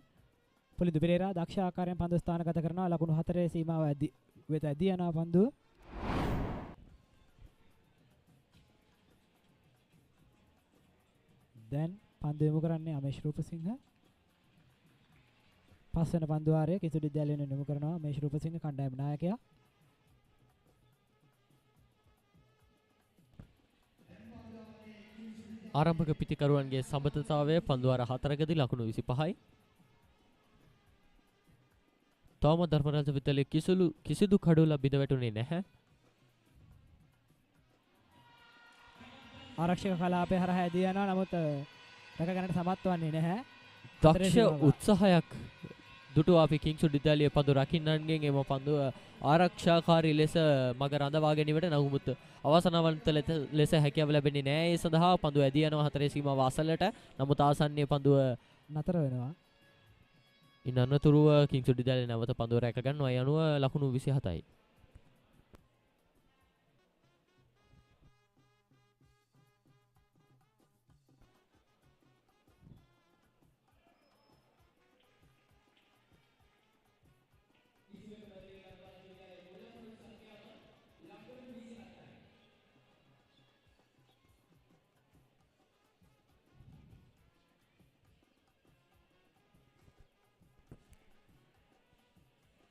පුලිදු පෙරේරා දක්ෂ ආකාරයෙන් පන්දු ස්ථානගත කරනවා. ලකුණු 4 සීමාව වෙත ඇදී යනවා පන්දුව. දැන් පන්දු යොමු කරන්නේ අමේෂ් රූපසිංහ. පස්වන පන්දුවාරයේ කිසිදු විද්‍යාලයෙන් යොමු කරනවා අමේෂ් රූපසිංහ කණ්ඩායම නායකයා. ආරම්භක පිතිකරුවන්ගේ සම්බන්ධතාවය පන්දුවාර 4කදී ලකුණු 25යි. තවම ධර්මරාජ විද්‍යාලයේ කිසිදු කඩුවල බිඳ වැටුනේ නැහැ. ආරක්ෂක කලාපය හරහා ඇදී යනවා. නමුත් රැක ගන්නට සමත් වන්නේ නැහැ. දක්ෂ උත්සාහයක් දුටුවා අපි කිංස්වුඩ් විද්‍යාලයේ පන්දු රකින්නන්ගෙන් එම පන්දුව ආරක්ෂාකාරී ලෙස මග රඳවා ගැනීමට නමුත් අවසනාවන්ත ලෙස හැකියාව ලැබෙන්නේ නැහැ. ඒ සඳහා පන්දුව ඇදී යනවා 4 සීමාව අසලට. නමුත් ආසන්නයේ පන්දුව නතර වෙනවා. ඉන් අනතුරුව කිංස්වුඩ් විද්‍යාලයේ නැවත පන්දුව රැක ගන්නවා. ඒ අනුව ලකුණු 27යි.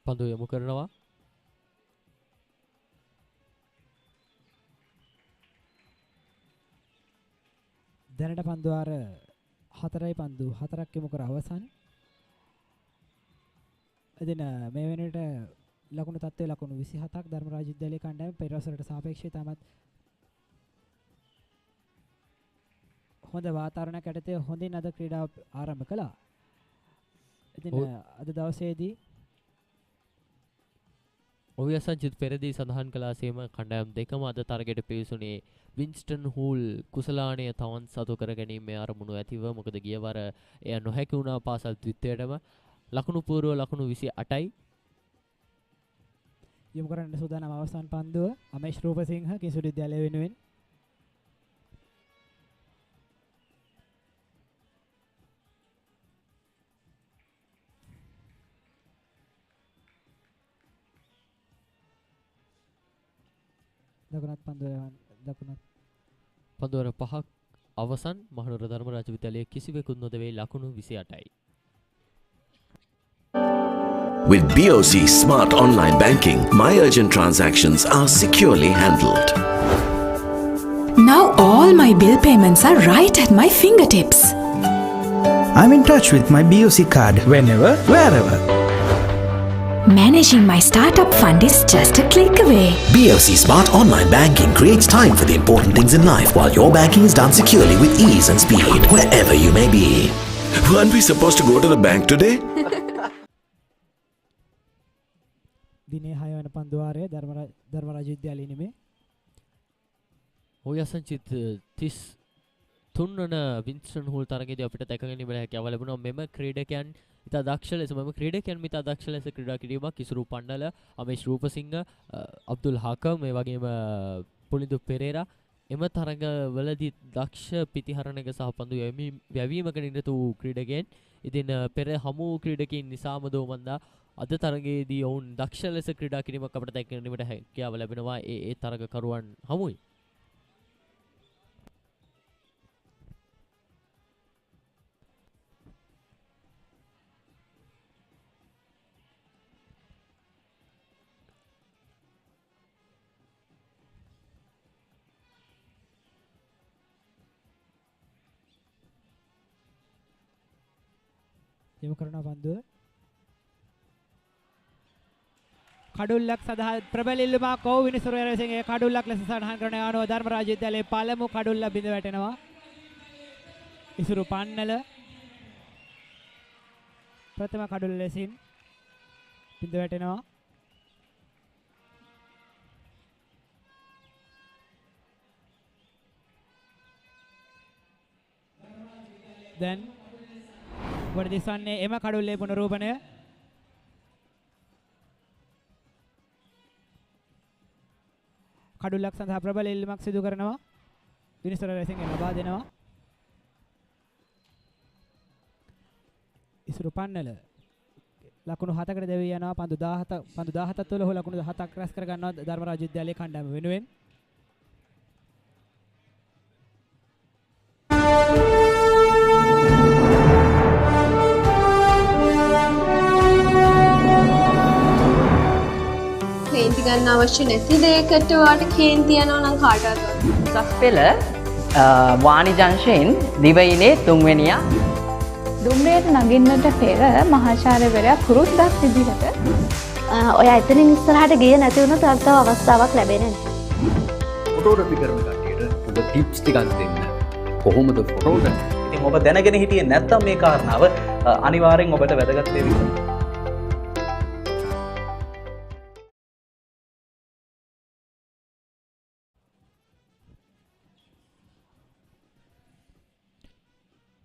පන්දුව යොමු කරනවා. දැනට පන්දුව අර 4යි පන්දු 4ක් යොමු කර අවසන්. එදින මේ වෙනකොට ලකුණු තත්ත්වයේ ලකුණු 27ක් ධර්මරාජ විද්‍යාලයේ කණ්ඩායම පෙරවසරට සාපේක්ෂව තමත් හොඳ වාතාවරණයක් යටතේ හොඳින් අද ක්‍රීඩාව ආරම්භ කළා. ඉතින් අද දවසේදී ඔව් සංජිත් පෙරදී සඳහන් කළාසේම කණ්ඩායම් දෙකම අද තරගයට පිවිසුනේ වින්ස්ටන් හූල් කුසලානය තවන් සතු කර ගැනීමේ අරමුණු ඇතිව. මොකද ගියවර එය නොහැකි වුණා පාසල් ද්විතයටම. ලකුණු පූර්ව ලකුණු 28යි. යොමු කරන්න සූදානම් අවසන් පන්දුව අමේෂ් රූපසිංහ කිංස්වුඩ් විද්‍යාලය වෙනුවෙන්. පන්දුවර 5ක් අවසන්. මහනුවර ධර්මරාජ විද්‍යාලයේ කිසිවෙකුත් නොදෙවේ ලකුණු 28යි. With BOC Smart Online Banking, my urgent transactions are securely handled. Now all my bill payments are right at my fingertips. I'm in touch with my BOC card whenever, wherever. Managing my startup fund is just a click away. BOC Smart Online Banking creates time for the important things in life while your banking is done securely with ease and speed wherever you may be. Weren't we supposed to go to the bank today? දිනේ 6 වෙනි පන්දුවාරයේ ධර්මරාජ විද්‍යාලයේ නෙමේ. ඔය සංචිත් 33 වන Winston හූල් තරගයේදී අපිට දැක ගැනීමට හැකියාව ලැබුණා. මෙම ක්‍රීඩකයන් ඉතා දක්ෂ ලෙස ඉතා දක්ෂ ලෙස ක්‍රීඩා කිරීමක් ඉසුරු පණ්ඩල, අමේෂ් රූපසිංහ, අබ්දුල් හකම්, මේ වගේම පුලිඳු පෙරේරා එම තරගවලදී දක්ෂ පිතිහරණයක සහ පන්දු යැවීමක නිරත වූ ක්‍රීඩකයන්. ඉතින් පෙර හමු ක්‍රීඩකයන් නිසාම දෝමන්දා අද තරගයේදී ඔවුන් දක්ෂ ලෙස ක්‍රීඩා කිරීමක් අපිට දැක ගැනීමට හැකියාව ලැබෙනවා ඒ තරගකරුවන් හමුයි. යොමු කරන පන්දුව කඩුල්ලක් සඳහා ප්‍රබල ඉල්ලුමක් ඔව් විනිසුරු රේසිං ඒ කඩුල්ලක් ලෙස සටහන් කරන යනවා ධර්මරාජ විද්‍යාලයේ පළමු කඩුල්ල බිඳ වැටෙනවා. ඉසුරු පන්නල ප්‍රථම කඩුල්ල ලෙසින් බිඳ වැටෙනවා. දැන් වර්ධිසන්නේ එම කඩුල්ලේ පුනරූපණය. කඩුල්ලක් සඳහා ප්‍රබල ඉල්ලුමක් සිදු කරනවා. විනිසුරු රේසිං ලබා දෙනවා. ඉසුරු පන්නල ලකුණු 7කට දෙවි යනවා. පන්දු 17 තුළ ඔහු ලකුණු 7ක් රැස් කර ගන්නවා ධර්මරාජ විද්‍යාලයේ කණ්ඩායම වෙනුවෙන්. කේන්ති ගන්න අවශ්‍ය නැති දෙයකට ඔයාලට කේන්ති යනවා නම් කාටවත් උසස් පෙළ වාණිජ අංශයෙන් දිවයිනේ තුන්වෙනියා දුම්රියට නගින්නට පෙර මහාචාර්යවරයා පුරුද්දක් විදිහට ඔයා එතනින් ඉස්සරහට ගියේ නැති වුණොත් තව අවස්ථාවක් ලැබෙන්නේ නැහැ. ෆොටෝග්‍රැෆි කරන කට්ටියට ඔබ ටිප්ස් ටිකක් දෙන්න. කොහොමද ෆොටෝග්‍රැෆි? ඉතින් ඔබ දැනගෙන හිටියේ නැත්නම් මේ කාරණාව අනිවාර්යෙන් ඔබට වැදගත් වෙවි.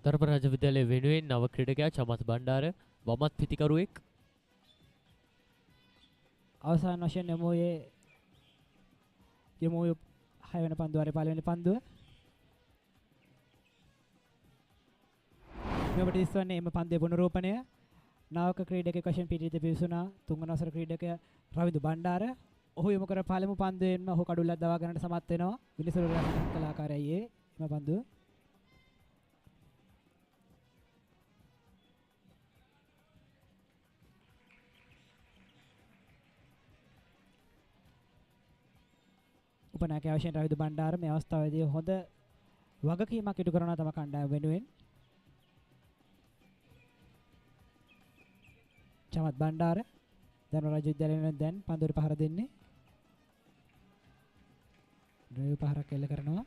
ධර්මරාජ විද්‍යාලයේ වෙනුවෙන් නව ක්‍රීඩකයා චමත් බණ්ඩාර වමත් පිතිකරුවෙක්. අවසාන වශයෙන් යමු 6 වෙනි පන්දුවේ පළවෙනි පන්දුව. මෙවට ඉස්වන්නේ එම පන්දුවේ පුනරූපණය. නාවක ක්‍රීඩකයෙක් වශයෙන් පිටිත පිවිසුණා තුන්වන වසර ක්‍රීඩකයා රවිදු බණ්ඩාර. ඔහු යොමු කර පළමු පන්දුවෙන්ම ඔහු කඩුල්ලක් දවා ගන්නට සමත් වෙනවා. විනිසුරු රේසිං කලාකාරයයි එම පන්දුව. උපනායකයා වශයෙන් රවිදු බණ්ඩාර මේ අවස්ථාවේදී හොඳ වගකීමක් ඉටු කරනවා තම කණ්ඩායම වෙනුවෙන්. චමත් බණ්ඩාර ධර්මරාජ විද්‍යාලයෙන් දැන් පන්දුවට පහර දෙන්නේ. ඩ්‍රයිව් පහරක් එල්ල කරනවා.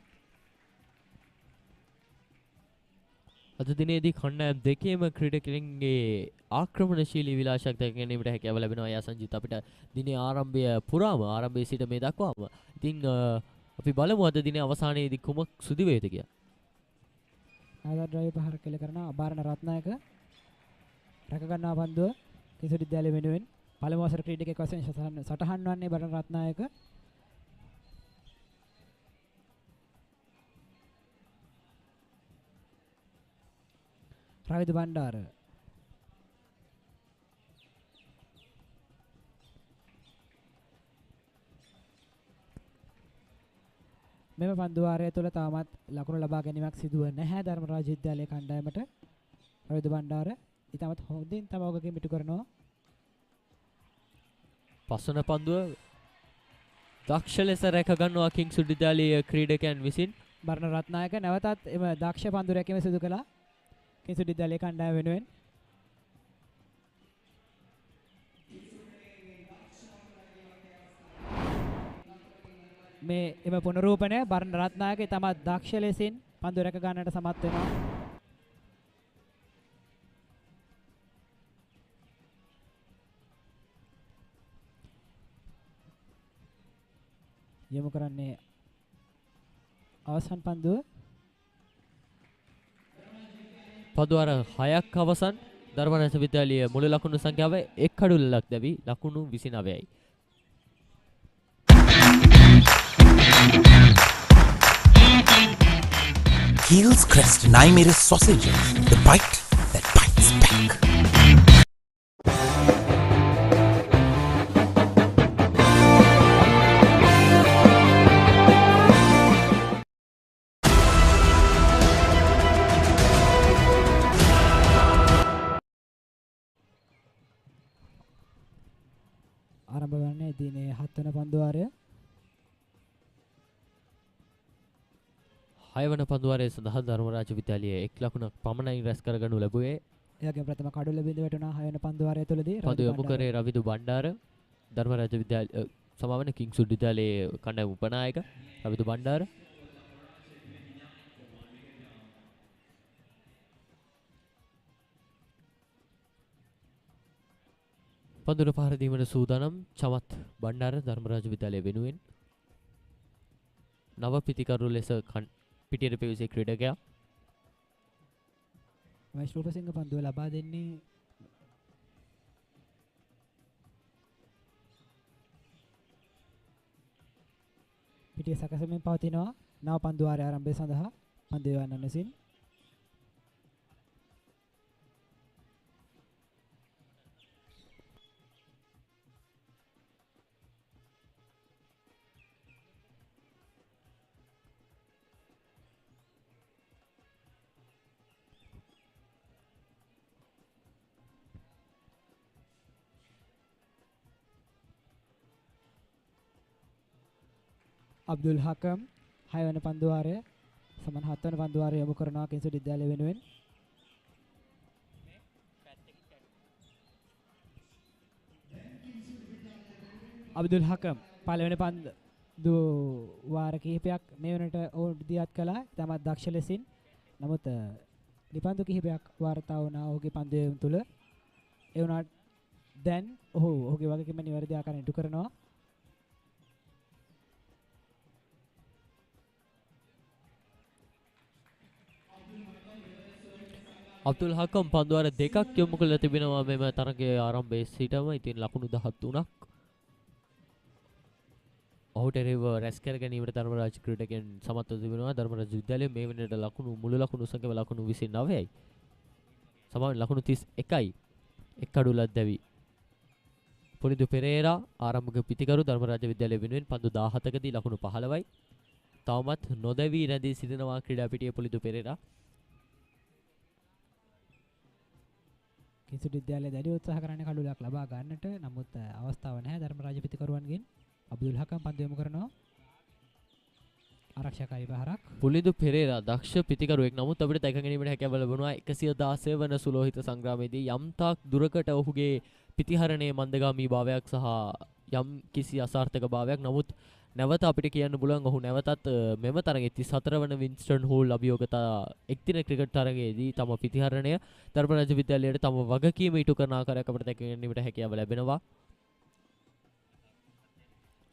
අද දිනේදී කණ්ඩායම් දෙකේම ක්‍රීඩකයන්ගේ ආක්‍රමණශීලී විලාසයක් දැක ගැනීමට හැකියාව ලැබෙනවා. අය සංජිත් අපිට දිනේ ආරම්භය පුරාම ආරම්භයේ සිට මේ දක්වාම. ඉතින් අපි බලමු අද දිනේ අවසානයේදී කුමක් සිදු වේද කියලා. ආද ඩ්‍රයිව් පහරක් එල්ල කරනවා. අබාරණ රත්නායක රැක ගන්නවා පන්දුව කිංස්වුඩ් විද්‍යාලය වෙනුවෙන්. පළමු වසර ක්‍රීඩකයෙක් වශයෙන් සටහන් වන්නේ බරණ රත්නායක. රවිදු බණ්ඩාර මෙම පන්දුවාරය තුළ තාමත් ලකුණු ලබා ගැනීමක් සිදුව නැහැ ධර්මරාජ විද්‍යාලයේ කණ්ඩායමට. රවිදු බණ්ඩාර ඉතාමත් හොඳින් තම වගකීම ඉටු කරනවා. පස්වන පන්දුව දක්ෂ ලෙස රැක ගන්නවා කිංස්වුඩ් විද්‍යාලයේ ක්‍රීඩකයන් විසින්. බරණ රත්නායක නැවතත් එම දක්ෂ පන්දු රැකීම සිදු කළා කිංස්වුඩ් විද්‍යාලයේ කණ්ඩායම වෙනුවෙන්. මේ එම පුනරූපණය බරණ රත්නායක තමත් දක්ෂ ලෙසින් පන්දු රැක ගන්නට සමත් වෙනවා. යොමු කරන්නේ අවසන් පන්දුව. පන්දුවාර 6ක් අවසන්. ධර්මරාජ විද්‍යාලයේ මුළු ලකුණු සංඛ්‍යාව 1 කඩුල්ලක් දැවි ලකුණු 29යි. Heels Crest 9 sausages, the bite that bites back. ආරම්භ වන්නේ දිනේ 7 වන පන්දුවාරය. 6 වන පන්දුවාරයේ සඳහා ධර්මරාජ විද්‍යාලයේ 1 ලකුණක් පමණයි රැස් කරගනු ලැබුවේ. එයාගේ ප්‍රථම කඩුල්ල බිඳ වැටුණා 6 වන පන්දුවාරය තුළදී. පන්දු යොමු කරේ රවිදු බණ්ඩාර. ධර්මරාජ විද්‍යාල සමාවන කිංස්වුඩ් විද්‍යාලයේ කණ්ඩායම උපනායක රවිදු බණ්ඩාර. පන්දුර පහර දීමට සූදානම් චමත් බණ්ඩාර ධර්මරාජ විද්‍යාලය වෙනුවෙන්. නව පිතිකරු ලෙස පිටියට පෙවිසි ක්‍රීඩකයා. මහේෂ් රූපසිංහ පන්දුව ලබා දෙන්නේ පිටිය සකසමින් පවතිනවා. නව පන්දුවාරය ආරම්භය සඳහා පන්දුව යවන්නන් විසින්. අබ්දුල් හකම් 6 වන පන්දුවාරය සමන් 7 වන පන්දුවාරය යොමු කරනවා කිංස්වුඩ් විද්‍යාලය වෙනුවෙන්. අබ්දුල් හකම් පළවෙනි පන්දු වාර කිහිපයක් මේ වෙනට ඔහු දියත් කළා. තමත් දක්ෂ ලෙසින්. නමුත් නිපන්දු කිහිපයක් වාර්තා වුණා ඔහුගේ පන්දුව තුළ. ඒ වුණාට දැන් ඔහුගේ වගකීම නිවැරදි ආකාරයෙන් ඉටු කරනවා. අබ්දුල් හකම් පන්දුවාර දෙකක් යොමු කළ තිබෙනවා මෙම තරගයේ ආරම්භයේ සිටම. ඉතින් ලකුණු 13ක් ඔහුට එරෙහිව රැස් කර ගැනීමට ධර්මරාජ ක්‍රීඩකයන් සමත්ව තිබෙනවා. ධර්මරාජ විද්‍යාලය මේ වෙනට ලකුණු මුළු ලකුණු සංඛ්‍යාව ලකුණු 29යි. සමාන ලකුණු 31යි. එක් කඩුල්ලක් දැවි පොලිදු පෙරේරා ආරම්භක පිතිකරු ධර්මරාජ විද්‍යාලය වෙනුවෙන් පන්දු 17කදී ලකුණු 15යි. තවමත් නොදැවි රැඳී සිටිනවා ක්‍රීඩා පිටියේ පොලිදු පෙරේරා. කිංස්වුඩ් විද්‍යාලය දැඩි උත්සාහ කරන්නේ කඩුලක් ලබා ගන්නට. නමුත් අවස්ථාව නැහැ ධර්මරාජ පිතිකරුවන්ගෙන්. අබ්දුල් හකම් පන්දු යොමු කරනවා. ආරක්ෂකකාරී පහරක්. පුලිදු පෙරේරා දක්ෂ පිතිකරුවෙක්. නමුත් අපිට දැක ගැනීමට හැකියාව ලැබුණා 116 වන සුලෝහිත සංග්‍රාමයේදී යම් තාක් දුරකට ඔහුගේ පිතිහරණයේ මන්දගාමී භාවයක් සහ යම් කිසි අසාර්ථක භාවයක්. නමුත් නැවත අපිට කියන්න පුළුවන් ඔහු නැවතත් මෙම තරගයේ 34 වන වින්ස්ටන් හෝල් අභියෝගතා එක්දින ක්‍රිකට් තරගයේදී තම පිතිහරණය ධර්මරාජ විද්‍යාලයට තම වගකීම ඉටු කරන ආකාරයක් අපිට දැක ගැනීමට හැකියාව ලැබෙනවා.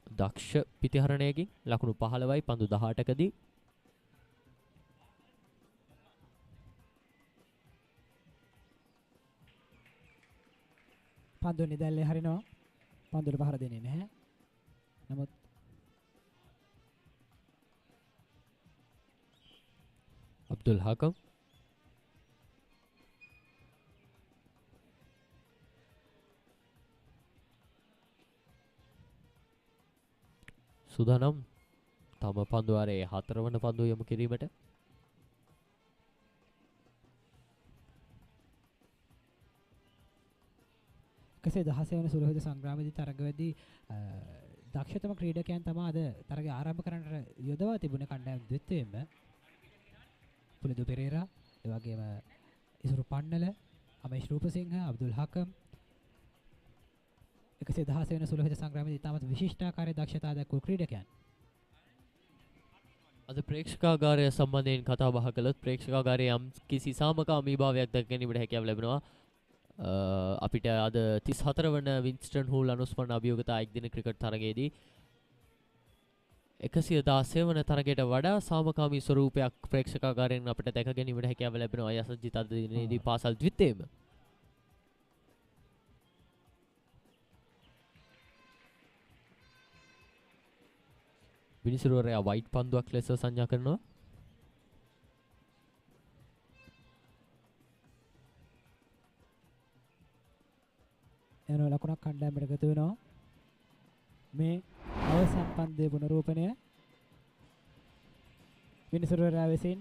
දක්ෂ පිතිහරණයකින් ලකුණු 15යි පන්දු 18කදී පන්දු නිදැල්ලේ හරිනවා. පන්දුට පහර දෙන්නේ නැහැ. නමුත් අබ්දුල් හකම් සුදානම් තම පන්දුවාරයේ 4 වන පන්දුව යොමු කිරීමට. කෙසේ 16 වන සුලෝහිත සංග්‍රාමයේදී තරගවේදී දක්ෂතම ක්‍රීඩකයන් තමයි අද තරගය ආරම්භ කරන්නට යොදවා තිබුණේ කණ්ඩායම් දෙත්වෙම. පුලිදු පෙරේරා, ඒ වගේම ඉසුරු පන්නල, අමේෂ් රූපසිංහ, අබ්දුල් හකම් 116 වෙනි සුලෝහිත සංග්‍රාමයේදී තාමත් විශිෂ්ටාකාරී දක්ෂතා දක්වූ ක්‍රීඩකයන්. අද ප්‍රේක්ෂකාගාරය සම්බන්ධයෙන් කතා බහ කළොත් ප්‍රේක්ෂකාගාරයේ යම් කිසි සාමකාමී භාවයක් දැක ගැනීමට හැකියාව ලැබෙනවා. අපිට අද 34 වන වින්ස්ටන් හූල් අනුස්මරණ අභියෝගතා එක්දින ක්‍රිකට් තරගයේදී 116 වන තරගයට වඩා සාමකාමී ස්වරූපයක් ප්‍රේක්ෂකාගාරයෙන් අපිට දැක ගැනීමට හැකියාව ලැබෙනවා. යසජිත් අද දිනේදී පාසල් ද්විතීයම විනිසුරුවරයා වයිට් පන්දුවක් ලෙස සංඥා කරනවා. එන ලකුණක් කණ්ඩායමට ගත වෙනවා. මේ අවසන් පන්දුවේ පුනරූපණය විනිසුරුවරයා විසින්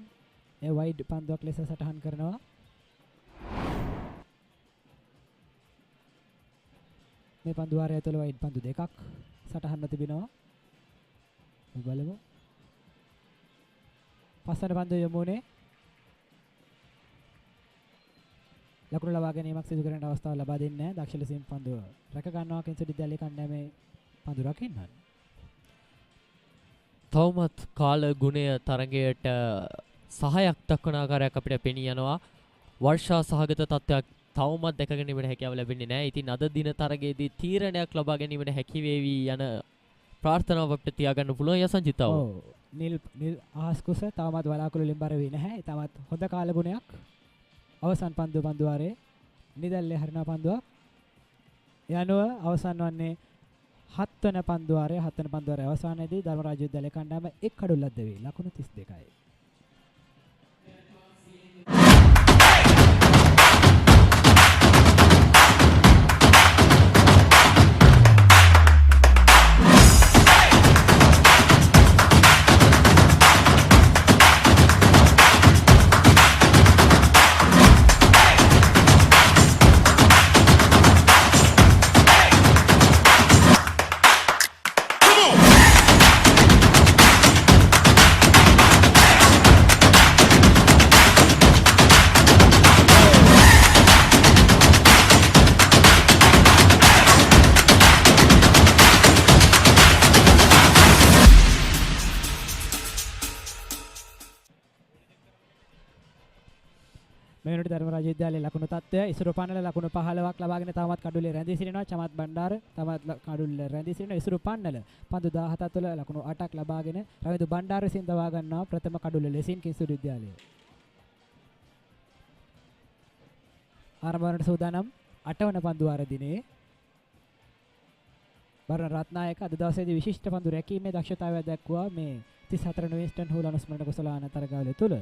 ඒ වයිඩ් පන්දුවක් ලෙස සටහන් කරනවා. මේ පන්දුවාරය තුළ වයිඩ් පන්දු දෙකක් සටහන්ව තිබෙනවා. බලමු. පස්වන පන්දුව යමුනේ. ලකුණු ලබා ගැනීමක් සිදු කරන්න අවස්ථාව ලබා දෙන්නේ නැහැ. දක්ෂ ලෙසින් පන්දුව රැක ගන්නවා කිංස්වුඩ් විද්‍යාලයේ කණ්ඩායමේ පන්දු රකින්නන්. තවමත් කාල ගුණය තරගයට සහයක් දක්වන ආකාරයක් අපිට පෙනී යනවා. වර්ෂා සහගත තත්ත්වයක් තවමත් දැක ගැනීමට හැකියාව ලැබෙන්නේ නැහැ. ඉතින් අද දින තරගයේදී තීරණයක් ලබා ගැනීමට හැකි වේවි යන ප්‍රාර්ථනාව අපිට තියාගන්න පුළුවන් යසංජිතාව. ඔව්. නිල් අහස් කුස තවමත් බලාකුළු වලින් බර වෙන්නේ නැහැ. තවමත් හොඳ කාල ගුණයක්. අවසන් පන්දුවාරේ නිදැල්ලේ හරින පන්දුවක්. යනුව අවසන් වන්නේ 7 වන පන්දුවාරේ අවසානයේදී ධර්මරාජ විද්‍යාලයේ කණ්ඩායම එක් කඩුල්ලක් දෙවි. ලකුණු 32යි. මෙවැනි ධර්මරාජ විද්‍යාලයේ ලකුණු තත්ත්වය ඉසුරු පන්නල ලකුණු 15ක් ලබාගෙන තවමත් කඩුල්ලේ රැඳී සිටිනවා. චමත් බණ්ඩාර තවමත් කඩුල්ලේ රැඳී සිටිනවා. ඉසුරු පන්නල පන්දු 17 තුළ ලකුණු 8ක් ලබාගෙන රවිදු බණ්ඩාර විසින් දවා ගන්නවා ප්‍රථම කඩුල්ල ලෙසින් කිංස්වුඩ් විද්‍යාලය. ආරම්භ වන සූදානම් 8 වන පන්දුවාර දිනේ වර්ණ රත්නායක අද දවසේදී විශිෂ්ට පන්දු රැකීමේ දක්ෂතාවය දක්වා මේ 34 වන වින්ස්ටන් හූල් අනුස්මරණ කුසලාන තරගාවලිය තුළ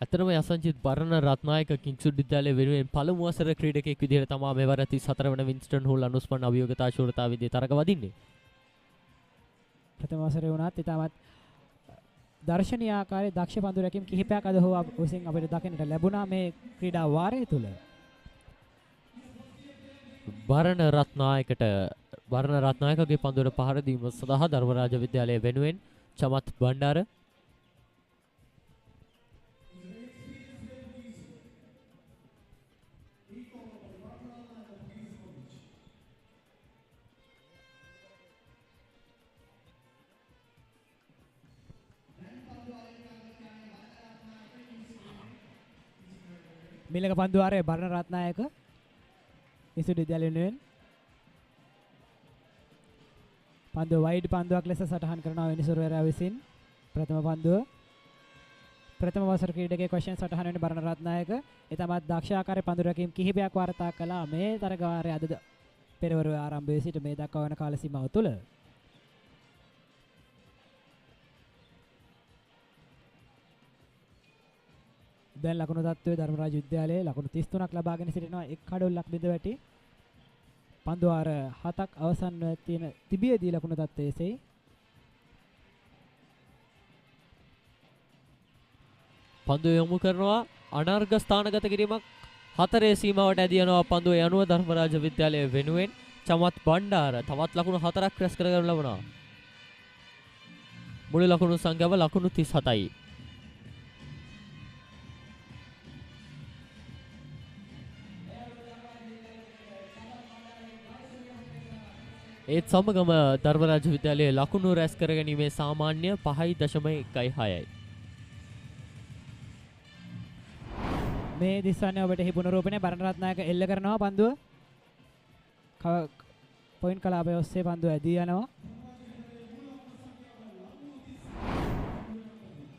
අතරම යසංජිත් බරණ රත්නායක කිංස්වුඩ් විද්‍යාලයේ වෙනුවෙන් පළමු වසර ක්‍රීඩකයෙක් විදිහට තමයි මෙවර 34 වන වින්ස්ටන් හූල් අනුස්මරණ අභියෝගතා ශූරතාවේදී තරග වදින්නේ. ප්‍රථම වසරේ වුණත් ඉතාමත් දර්ශනීය ආකාරයේ දක්ෂ පන්දු රැකීම් කිහිපයක් අද හෝ විසින් අපිට දකින්නට ලැබුණා මේ ක්‍රීඩා වාරය තුළ. බරණ රත්නායකට වර්ණ රත්නායකගේ පන්දුවට පහර දීම සඳහා ධර්මරාජ විද්‍යාලය වෙනුවෙන් චමත් බණ්ඩාර මිලක පන්දුවාරයේ බර්ණ රත්නායක කිංස්වුඩ් විද්‍යාලය වෙනුවෙන් පන්දුව වයිඩ් පන්දුවක් ලෙස සටහන් කරනවා විනිසුරුවරයා විසින්. ප්‍රථම පන්දුව ප්‍රථම වසර ක්‍රීඩකයෙක් වශයෙන් සටහන් වෙන බර්ණ රත්නායක ඒ තමයි දක්ෂ ආකාරයේ පන්දු රැකීම් කිහිපයක් වාර්තා කළා මේ තරගාවාරයේ අද පෙරවරුවේ ආරම්භයේ සිට මේ දක්වා වන කාල සීමාව තුළ. දැන් ලකුණු තත්ත්වයේ ධර්මරාජ විද්‍යාලයේ ලකුණු 33ක් ලබාගෙන සිටිනවා. එක් කඩොල්ලක් බිඳ වැටි පන්දු වාර 7ක් අවසන් තියෙන තිබියදී ලකුණු තත්ත්වයේ එසෙයි. පන්දුව යොමු කරනවා අනර්ග ස්ථානගත කිරීමක් 4 සීමාවට ඇදී යනවා පන්දුව යනුව ධර්මරාජ විද්‍යාලය වෙනුවෙන් චමත් බණ්ඩාර තවත් ලකුණු 4ක් රැස් කරගන්න ලබනවා. මුළු ලකුණු සංඛ්‍යාව ලකුණු 37යි. ඒත් සමගම ධර්මරාජ විද්‍යාලයේ ලකුණු රැස් කරගැනීමේ සාමාන්‍ය 5.16යි. මේ දිස්වන්නේ ඔබට හි පුනරූපණය බර්ණ රත්නායක එල්ල කරනවා පන්දුව. පොයින්ට් කලාපය ඔස්සේ පන්දුව ඇදී යනවා.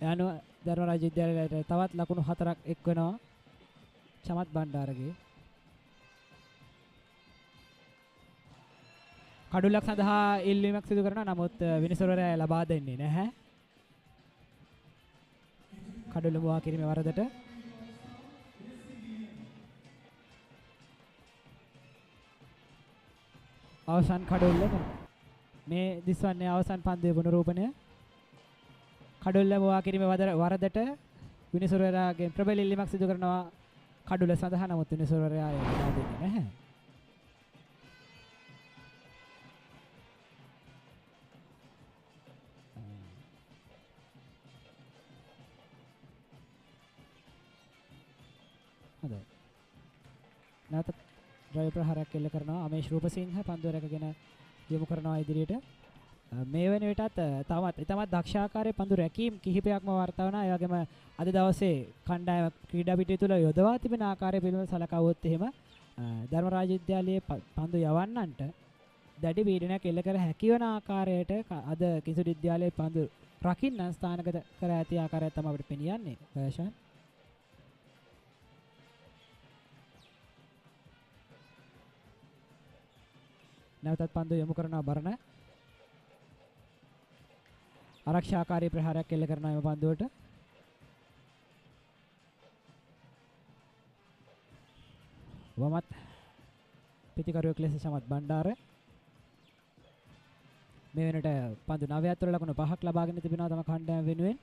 යනවා ධර්මරාජ විද්‍යාලයට තවත් ලකුණු 4ක් එක් වෙනවා චමත් බණ්ඩාරගේ. කඩුලක් සඳහා ඉල්ලීමක් සිදු කරනවා. නමුත් විනිසුරුවරයා ලබා දෙන්නේ නැහැ. කඩුල මුවා කිරීමේ වරදට අවසන් කඩුල්ල මේ දිස්වන්නේ අවසන් පන්දුවේ පුනරූපණය. කඩුල්ල මුවා කිරීමේ වරදට විනිසුරුවරයාගෙන් ප්‍රබල ඉල්ලීමක් සිදු කරනවා කඩුල සඳහා. නමුත් විනිසුරුවරයා ලබා දෙන්නේ නැහැ. නැවත ඩ්‍රයිව් ප්‍රහාරයක් එල්ල කරනවා අමේෂ් රූපසිංහ පන්දුව රැකගෙන යොමු කරනවා ඉදිරියට. මේ වෙන විටත් තවත් දක්ෂාකාරයේ පන්දු රැකීම් කිහිපයක්ම වාර්තා වුණා. ඒ වගේම අද දවසේ කණ්ඩායම ක්‍රීඩා පිටිය තුල යොදවා තිබෙන ආකාරය පිළිබඳව සලකවුවොත් එහෙම ධර්මරාජ විද්‍යාලයේ පන්දු යවන්නන්ට දැඩි පීඩනයක් එල්ල කර හැකි වන ආකාරයට අද කිංස්වුඩ් විද්‍යාලයේ පන්දු රකින්න ස්ථානගත කර ඇති ආකාරය තමයි අපිට පෙනියන්නේ. ප්‍රයශාන් නැවතත් පන්දු යොමු කරනවා බරණ. ආරක්ෂාකාරී ප්‍රහාරයක් එල්ල කරනවා එම පන්දුවට. වමත් පිටිකරුවෙක් ලෙස චමත් බණ්ඩාර. මේ වෙනට පන්දු 9ක් තුළ ලකුණු 5ක් ලබාගෙන තිබෙනවා තම කණ්ඩායම වෙනුවෙන්.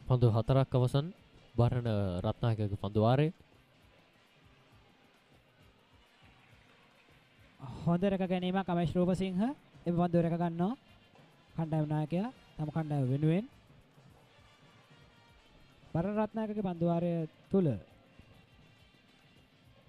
පන්දු 4ක් අවසන් බර්ණ රත්නායකගේ පන්දු වාරයේ හොඳ රැක ගැනීමක් අමේෂ් රූපසිංහ එම පන්දුව රැක ගන්නවා කණ්ඩායම නායකයා තම කණ්ඩායම වෙනුවෙන්. බර්ණ රත්නායකගේ පන්දු වාරය තුල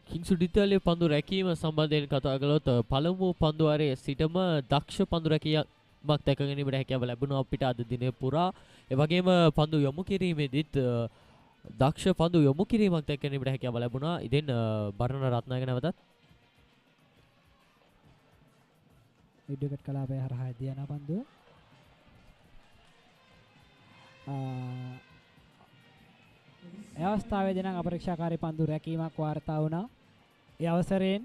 කිංස්වුඩ් විද්‍යාලයේ පන්දු රැකීම සම්බන්ධයෙන් කතා කළොත් පළමු පන්දු වාරයේ සිටම දක්ෂ පන්දු රැකියාවක් දැක ගැනීමට හැකියාව ලැබුණා අපිට අද දිනේ පුරා. ඒ වගේම පන්දු යොමු කිරීමේදීත් දක්ෂ පන්දු යොමු කිරීමක් දැක ගැනීමට හැකියාව ලැබුණා. ඉතින් බර්ණ රත්නායක නැවතත් විඩියෝකට් කලාපය හරහා යන පන්දුව ඒ අවස්ථාවේදී නම් අපරීක්ෂාකාරී පන්දු රැකීමක් වාර්තා වුණා. ඒ අවසරයෙන්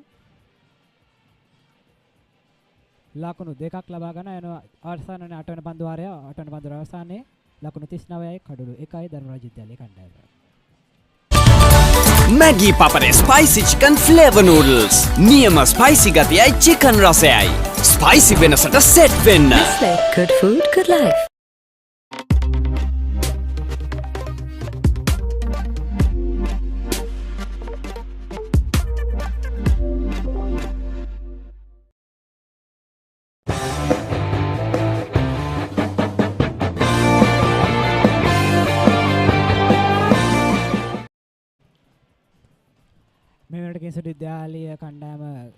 ලකුණු 2ක් ලබා ගන්න යනවා. අවසානයේ 8 වෙනි පන්දු වාරය 8 වෙනි පන්දු අවසානයේ ලකුණු 39යි කඩුළු 1යි ධර්මරාජ විද්‍යාලයේ කණ්ඩායම. Maggi Papare Spicy Chicken Flavor Noodles. නියම ස්පයිසි ගතියයි chicken රසයයි. ස්පයිසි වෙනසට සෙට් වෙන්න. Good food, good life. මේ වෙනකොට කිංස්වුඩ් විද්‍යාලීය කණ්ඩායම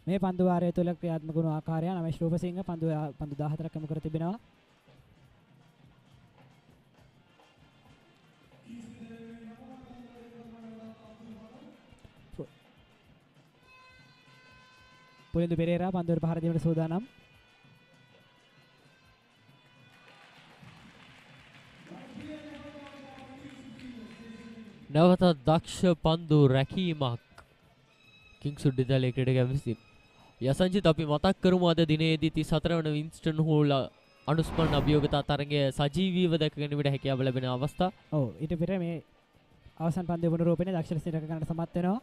මේ පන්දු වාරය තුළ ක්‍රියාත්මක වුණු ආකාරය නමේෂ් රූපසිංහ පන්දු 14ක් යොමු කර තිබෙනවා. පුලින්දු පෙරේරා පන්දුවට පහර දීමට සූදානම්. නැවත දක්ෂ පන්දු රැකීමක් කිංස්වුඩ් විද්‍යාලයේ ක්‍රීඩකයන් විසින්. යසංජිත් අපි මතක් කරමු අද දිනේදී 34 වන වින්ස්ටන් හෝල් අනුස්මරණ අභියෝගතා තරගය සජීවීව දැක ගැනීමට හැකියාව ලැබෙන අවස්ථා. ඔව් ඊට පෙර මේ අවසන් පන්දුවේ පුනරූපණය දක්ෂ ලෙස රැක ගන්නට සමත් වෙනවා.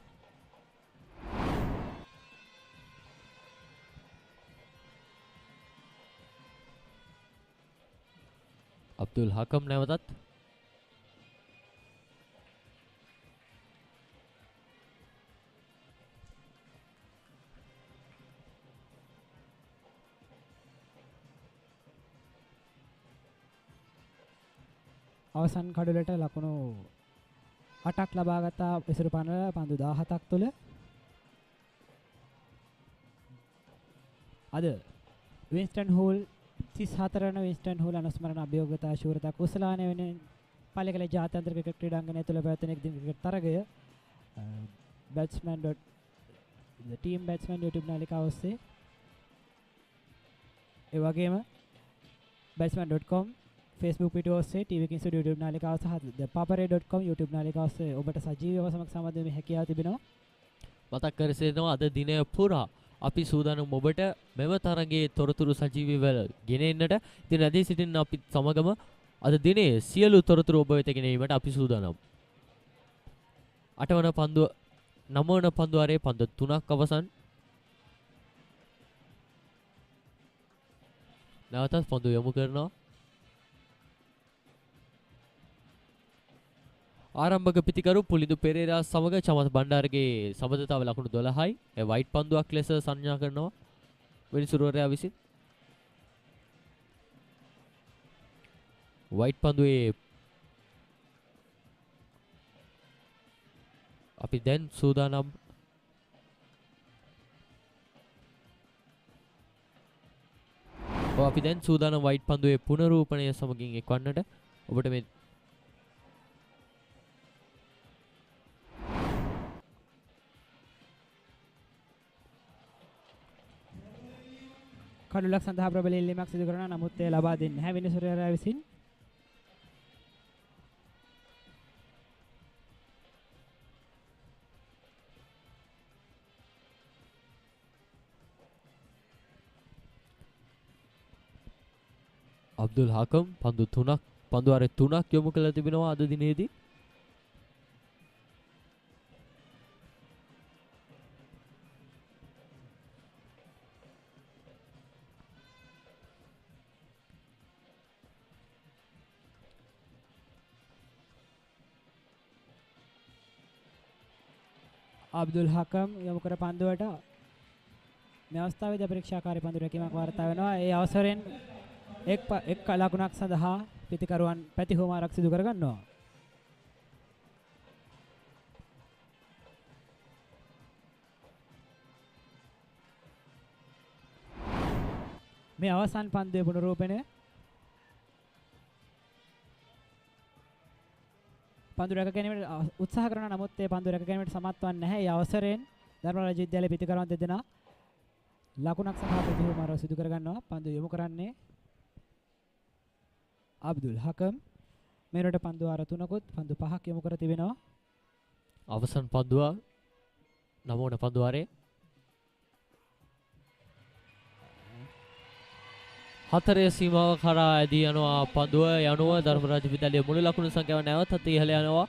අබ්දුල් හකම් නැවතත් අවසන් කඩුලට ලකුණු 8ක් ලබාගත් විසිරු පනල පන්දු 17ක් තුළ අද වින්ස්ටන් හෝල් 34 වන වින්ස්ටන් හෝල් අනුස්මරණ අභියෝගතා ශූරතා කුසලානය වෙන පල්ලේකැලේ ජාත්‍යන්තර ක්‍රිකට් ක්‍රීඩාංගණය තුළ පැවැත්වෙන එක්දින cricket තරගය the team batsman YouTube නාලිකාව ඔස්සේ ඒ වගේම batsman.com Facebook පිටුව ඔස්සේ TV Kingswood YouTube නාලිකාව සහ the papare.com YouTube නාලිකාව ඔස්සේ ඔබට සජීවීව සමග සම්බන්ධ වීමේ හැකියාව තිබෙනවා. මතක් කර සිටිනවා අද දිනය පුරා අපි සූදානම් ඔබට මෙම තරගයේ තොරතුරු සජීවීව ගෙන එන්නට. ඉතින් රැඳී සිටින්න අපි සමගම අද දිනේ සියලු තොරතුරු ඔබ වෙත ගෙනීමට අපි සූදානම්. 8 වන පන්දුව 9 වන පන්දුවාරයේ පන්දු 3ක් අවසන්. නැවතත් පන්දුව යොමු කරනවා. ආරම්භක පිතිකරු පුලිදු පෙරේරා සමග චමත් බණ්ඩාරගේ සබඳතාව ලකුණු 12යි. ඒ වයිට් පන්දුවක් ලෙස සංඥා කරනවා විනිසුරුවරයා විසින්. වයිට් පන්දුවේ අපි දැන් සූදානම් වයිට් පන්දුවේ පුනරූපණය සමගින් එක්වන්නට. ඔබට මේ කඩුලක් සඳහා ප්‍රබල ඉල්ලීමක් සිදු කරනවා. නමුත් ඒ ලබා දෙන්නේ නැහැ විනිසුරුවරයා විසින්. අබ්දුල් හකම් පන්දුවාරේ 3ක් යොමු කළ තිබෙනවා අද දිනේදී. අබ්දුල් හකම් යොමු කර පන්දුවට මේ අවස්ථාවේදී අපේක්ෂාකාරී පන්දු රැකීමක් වාර්තා වෙනවා. ඒ අවසරෙන් එක් ලකුණක් සඳහා පිතිකරුවන් පැතිහුමාරක් සිදු කර ගන්නවා. මේ අවසන් පන්දුවේ පුනරූපණය පන්දු රැක ගැනීමට උත්සාහ කරනවා. නමුත් ඒ පන්දු රැක ගැනීමට සමත් වන්නේ නැහැ. ඒ අවසරයෙන් ධර්මරාජ විද්‍යාලයේ පිතිකරුවන් දෙදෙනා ලකුණක් සඳහා ප්‍රතිහුමාරව සිදු කර ගන්නවා. පන්දු යොමු කරන්නේ අබ්දුල් හකම්. මෙරට පන්දු වාර 3කුත් පන්දු 5ක් යොමු කර තිබෙනවා. අවසන් පන්දුව 9 වන පන්දුවාරේ 4 සීමාව කරා ඇදී යනවා පන්දුව යනුව ධර්මරාජ විද්‍යාලයේ මුළු ලකුණු සංඛ්‍යාව නැවතත් ඉහළ යනවා.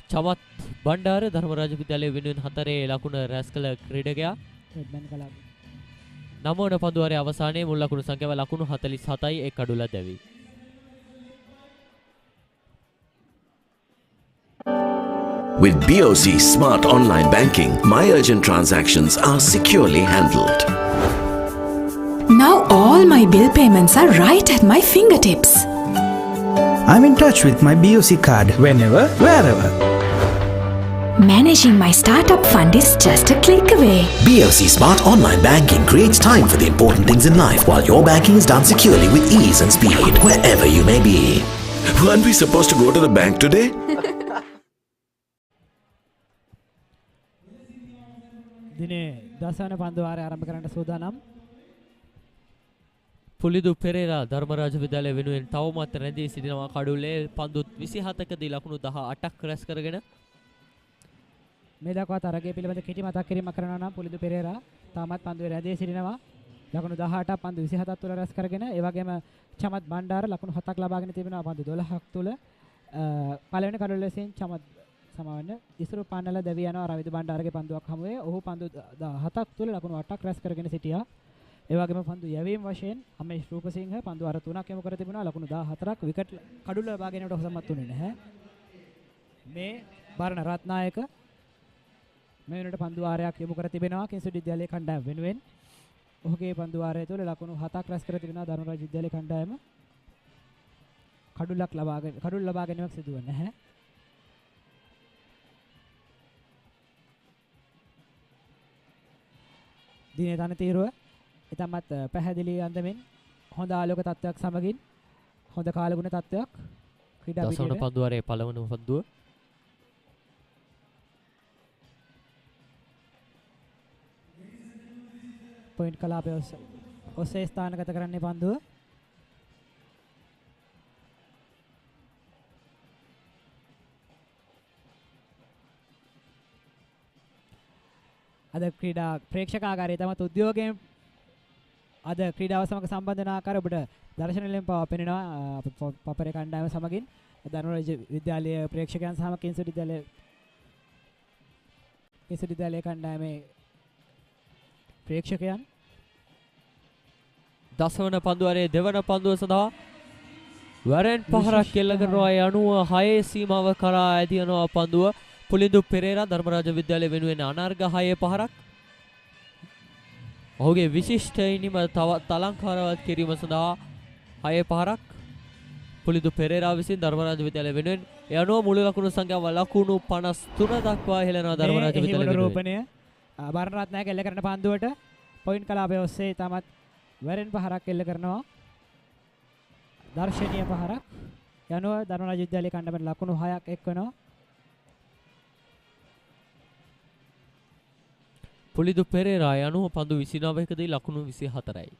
චමත් බණ්ඩාර ධර්මරාජ විද්‍යාලයේ වෙනුවෙන් 4 ලකුණ රැස් කළ ක්‍රීඩකයා. 9 වන පන්දුවාරේ අවසානයේ මුළු ලකුණු සංඛ්‍යාව ලකුණු 47යි එක් අඩුලා දැවි. With BOC Smart Online Banking, my urgent transactions are securely handled. Now all my bill payments are right at my fingertips. I'm in touch with my BOC card whenever, wherever. Managing my startup fund is just a click away. BFC Smart Online Banking creates time for the important things in life while your banking is done securely with ease and speed wherever you may be. Weren't we supposed to go to the bank today? දිනේ දසවන පන්දු වාරය ආරම්භ කරන්න සූදානම්. පුලිදු පෙරේරා ධර්මරාජ විද්‍යාලය වෙනුවෙන් තවමත් රැඳී සිටිනවා කඩුල්ලේ පන්දු 27කදී ලකුණු 18ක් රැස් කරගෙන. මේ දක්වා තරගය පිළිබඳ කෙටි මතක් කිරීමක් කරනවා නම් පුලිදු පෙරේරා තාමත් පන්දුවේ රැඳී සිටිනවා. ලකුණු 18ක් පන්දු 27ක් තුල රැස් කරගෙන ඒ වගේම චමත් බණ්ඩාර ලකුණු 7ක් ලබාගෙන තිබෙනවා පන්දු 12ක් තුල. පළවෙනි කඩුල්ල ලෙසින් චමත් සමවන්න ඉසුරු පානල දෙවි යනවා රවිදු බණ්ඩාරගේ පන්දුවක් හමුවේ. ඔහු පන්දු 17ක් තුල ලකුණු 8ක් රැස් කරගෙන සිටියා. ඒ වගේම පන්දු යැවීම වශයෙන් අමේෂ් රූපසිංහ පන්දු අර 3ක් යොමු කර තිබුණා. ලකුණු 14ක් විකට් කඩුල්ල ලබා ගැනීමට ඔහු සමත් වුණේ නැහැ. මේ බරණ රත්නායක මේ වෙනකොට පන්දු වාරයක් යොමු කර තිබෙනවා කිංස්වුඩ් විද්‍යාලයේ කණ්ඩායම වෙනුවෙන්. ඔහුගේ පන්දු වාරය තුළ ලකුණු 7ක් රැස් කර තිබෙනවා ධර්මරාජ විද්‍යාලයේ කණ්ඩායම. කඩුල් ලබා ගැනීමක් සිදු වෙන්නේ නැහැ. දිනේ තන තීරුව ඉතමත් පැහැදිලි අන්දමින් හොඳ ආලෝක තත්ත්වයක් සමගින් හොඳ කාලගුණ තත්ත්වයක් ක්‍රීඩා පිටියේ දසවන පන්දු වාරයේ පළවෙනි පන්දුව පොයින්ට් කලාපයේ ඔස්සේ ස්ථානගත කරන්නේ පන්දුව. අද ක්‍රීඩා ප්‍රේක්ෂකාගාරයේ තමත් උද්‍යෝගයෙන් අද ක්‍රීඩාව සමග සම්බන්ධ වන ආකාරය ඔබට දර්ශනවලින් පෙනෙනවා පපරේ කණ්ඩායම සමගින් ධර්මරාජ විද්‍යාලයේ ප්‍රේක්ෂකයන් සහ කිංස්වුඩ් විද්‍යාලයේ කණ්ඩායමේ ප්‍රේක්ෂකයන්. දසවන පන්දුවරේ දෙවන පන්දුව සඳහා වරෙන් පහරක් කෙල්ල කරනවා. 96 සීමාව කරා ඇදී යනවා පන්දුව. පුලිදු පෙරේරා ධර්මරාජ විද්‍යාලය වෙනුවෙන් අනර්ග 6 පහරක්. ඔහුගේ විශිෂ්ට ඉනිම තවත් අලංකාරවත් කිරීම සඳහා 6 පහරක් පුලිදු පෙරේරා විසින් ධර්මරාජ විද්‍යාලය වෙනුවෙන් යනවා. මුළු ලකුණු සංඛ්‍යාව ලකුණු 53 දක්වා හෙළනවා ධර්මරාජ විද්‍යාලය වෙනුවෙන්. බරණරත්නයක එල්ල කරන පන්දුවට පොයින්ට් කලාපයේ ඔස්සේ තමත් වරෙන් පහරක් එල්ල කරනවා. දර්ශනීය පහරක් යනවා ධර්මරාජ විද්‍යාලයේ කණ්ඩායමට ලකුණු 6ක් එක්වනවා. පුලිදු පෙරේරා යනුව පන්දු 29කදී ලකුණු 24යි.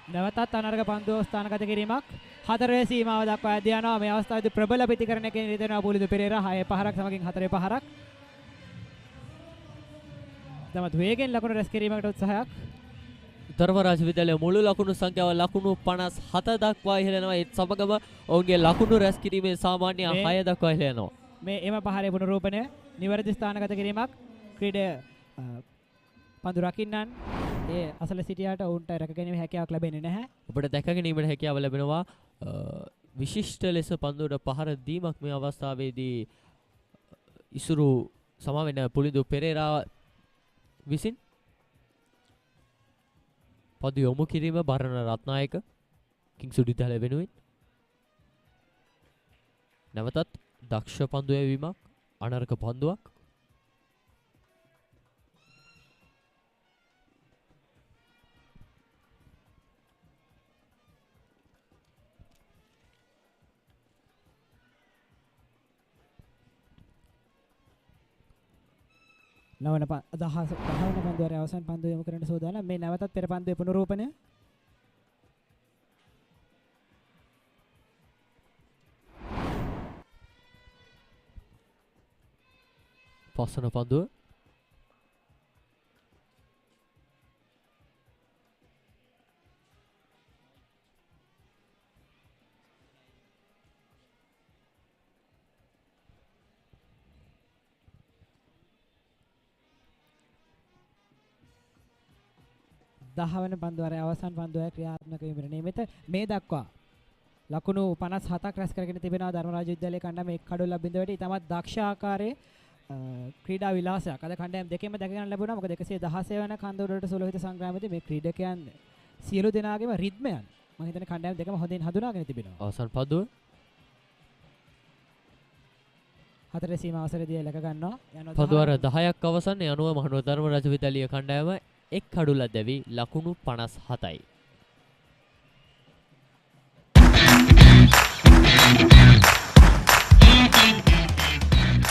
නැවතත් අනර්ග පන්දුව ස්ථානගත කිරීමක් 4 සීමාව දක්වා ඇදී යනවා. මේ අවස්ථාවේදී ප්‍රබල ප්‍රතිකරණයකින් රිදෙනවා පුලිදු පෙරේරා 6 පහරක් සමගින් 4 පහරක්. තමත් වේගෙන් ලකුණු රැස් කිරීමකට උත්සාහයක්. ධර්මරාජ විද්‍යාලයේ මුළු ලකුණු සංඛ්‍යාව ලකුණු 57 දක්වා ඉහළනවා. ඒත් සමගම ඔවුන්ගේ ලකුණු රැස් කිරීමේ සාමාන්‍ය 6 දක්වා ඉහළනවා. මේ එම පහරේ පුනරූපණය නිවැරදි ස්ථානගත කිරීමක් ක්‍රීඩය පන්දු රකින්නන් ඒ අසල සිටියාට ඔවුන්ට රැකගැනීමේ හැකියාවක් ලැබෙන්නේ නැහැ. ඔබට දැක ගැනීමට හැකියාව ලැබෙනවා. විශිෂ්ට ලෙස පන්දුවට පහර දීමක් මේ අවස්ථාවේදී ඉසුරු සමාවෙන පුලිදු පෙරේරා විසින් පන්දු යොමු කිරීම බරණ රත්නායක කිංස්වුඩ් විද්‍යාලය වෙනුවෙන්. නැවතත් දක්ෂ පන්දු යැවීමක් අනර්ග පන්දුවක්. නවන 10 වෙනි පන්දුවේ අවසන් පන්දුව යොමු කරන්න සූදානම්. මේ නැවතත් පෙර පන්දුවේ පුනරූපණය. පස්වන පන්දුව දහවන පන්දුවේ අවසන් පන්දුවේ ක්‍රියාත්මක වීමට නියමිත. මේ දක්වා ලකුණු 57ක් රැස් කරගෙන තිබෙනවා ධර්මරාජ විද්‍යාලයේ කණ්ඩායම එක් කඩොල්ලක් බිඳුවට. ඉතමත් දක්ෂ ආකාරයේ ක්‍රීඩා විලාසයක් අද කණ්ඩායම් දෙකෙන්ම දැක ගන්න ලැබුණා. මොකද 116 වන කන්දරවලට සුලහිත සංග්‍රාමයේදී මේ ක්‍රීඩකයන් සියලු දෙනාගේම රිද්මයන් මම හිතන්නේ කණ්ඩායම් දෙකම හොඳින් හඳුනාගෙන තිබෙනවා. අවසන් පදුව හතරේ සීමා අවසරදී ලක ගන්නවා. යනවා පදුවර 10ක් අවසන් යනුව මහනුවර ධර්මරාජ විද්‍යාලීය කණ්ඩායම එක් කඩුල දැවි ලකුණු 57යි.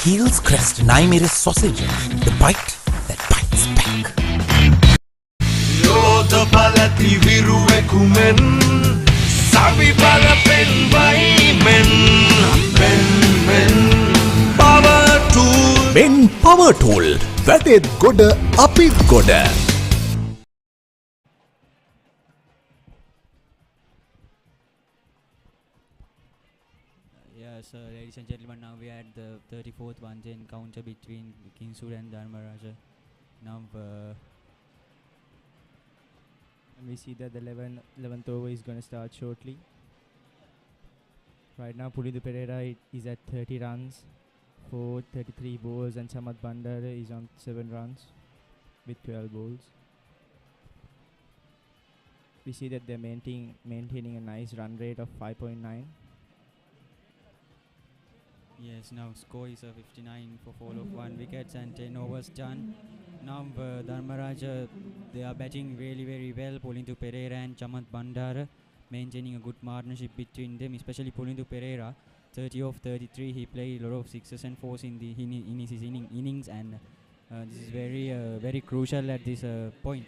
Keel's Crest Naimiri sausages, the bite that bites back. Yoda palati viruekumen, savi pala pen vai men, men. Power tool. Men power tool. Vated goda apit goda. Yes, ladies and gentlemen, now we are at the 34th one-day encounter between Kingswood and Dharmaraja. Now we see that the 11th over is going to start shortly. Right now, Pulidu Pereira is at 30 runs for 33 balls, and Samat Bandara is on 7 runs with 12 balls. We see that they're maintaining a nice run rate of 5.9. Yes, now score is 59 for fall of 1 wickets and 10 overs done. Now Dharmaraja, they are batting really very well. Pulindu Pereira and Chamat Bandara maintaining a good partnership between them, especially Pulindu Pereira. 30 of 33, he played a lot of sixes and fours in his innings, and this is very crucial at this point.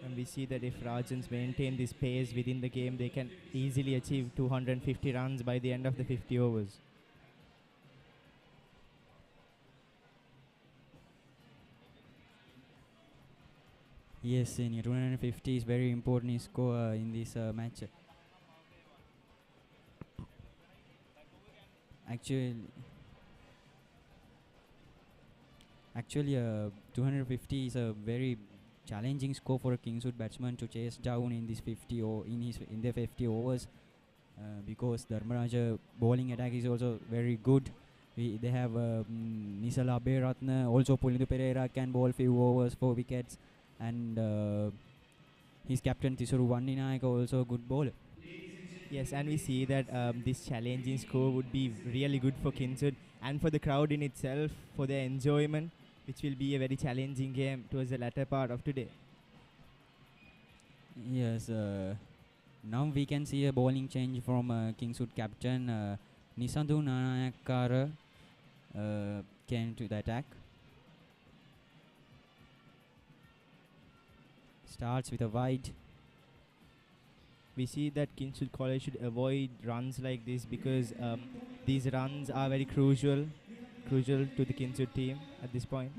And we see that if Rajans maintain this pace within the game, they can easily achieve 250 runs by the end of the 50 overs. Yes, senior. 250 is very important score in this match. Actually, 250 is a very challenging score for a Kingswood batsman to chase down in this 50 or in their 50 overs, because Dharmaraja bowling attack is also very good. They have Nisala Aberatna, also Pulindu Pereira can bowl few overs for wickets, and his captain Tisuru Vandinayaka also a good bowler. Yes, and we see that this challenging score would be really good for Kingswood and for the crowd in itself, for their enjoyment, which will be a very challenging game towards the latter part of today. Yes, now we can see a bowling change from Kingswood captain Nisandu Nanayakara came to the attack. Starts with a wide. We see that Kingswood College should avoid runs like this, because these runs are very crucial to the Kingswood team at this point.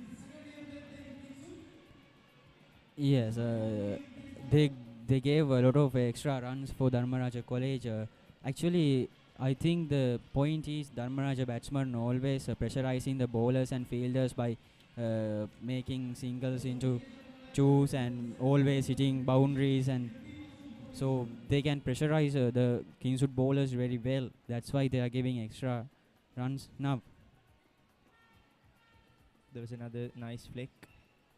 Yes, they gave a lot of extra runs for Dharmaraja College. Actually, I think the point is Dharmaraja batsmen always pressurizing the bowlers and fielders by making singles into twos and always hitting boundaries, and so they can pressurize the Kingswood bowlers very well. That's why they are giving extra runs now. There was another nice flick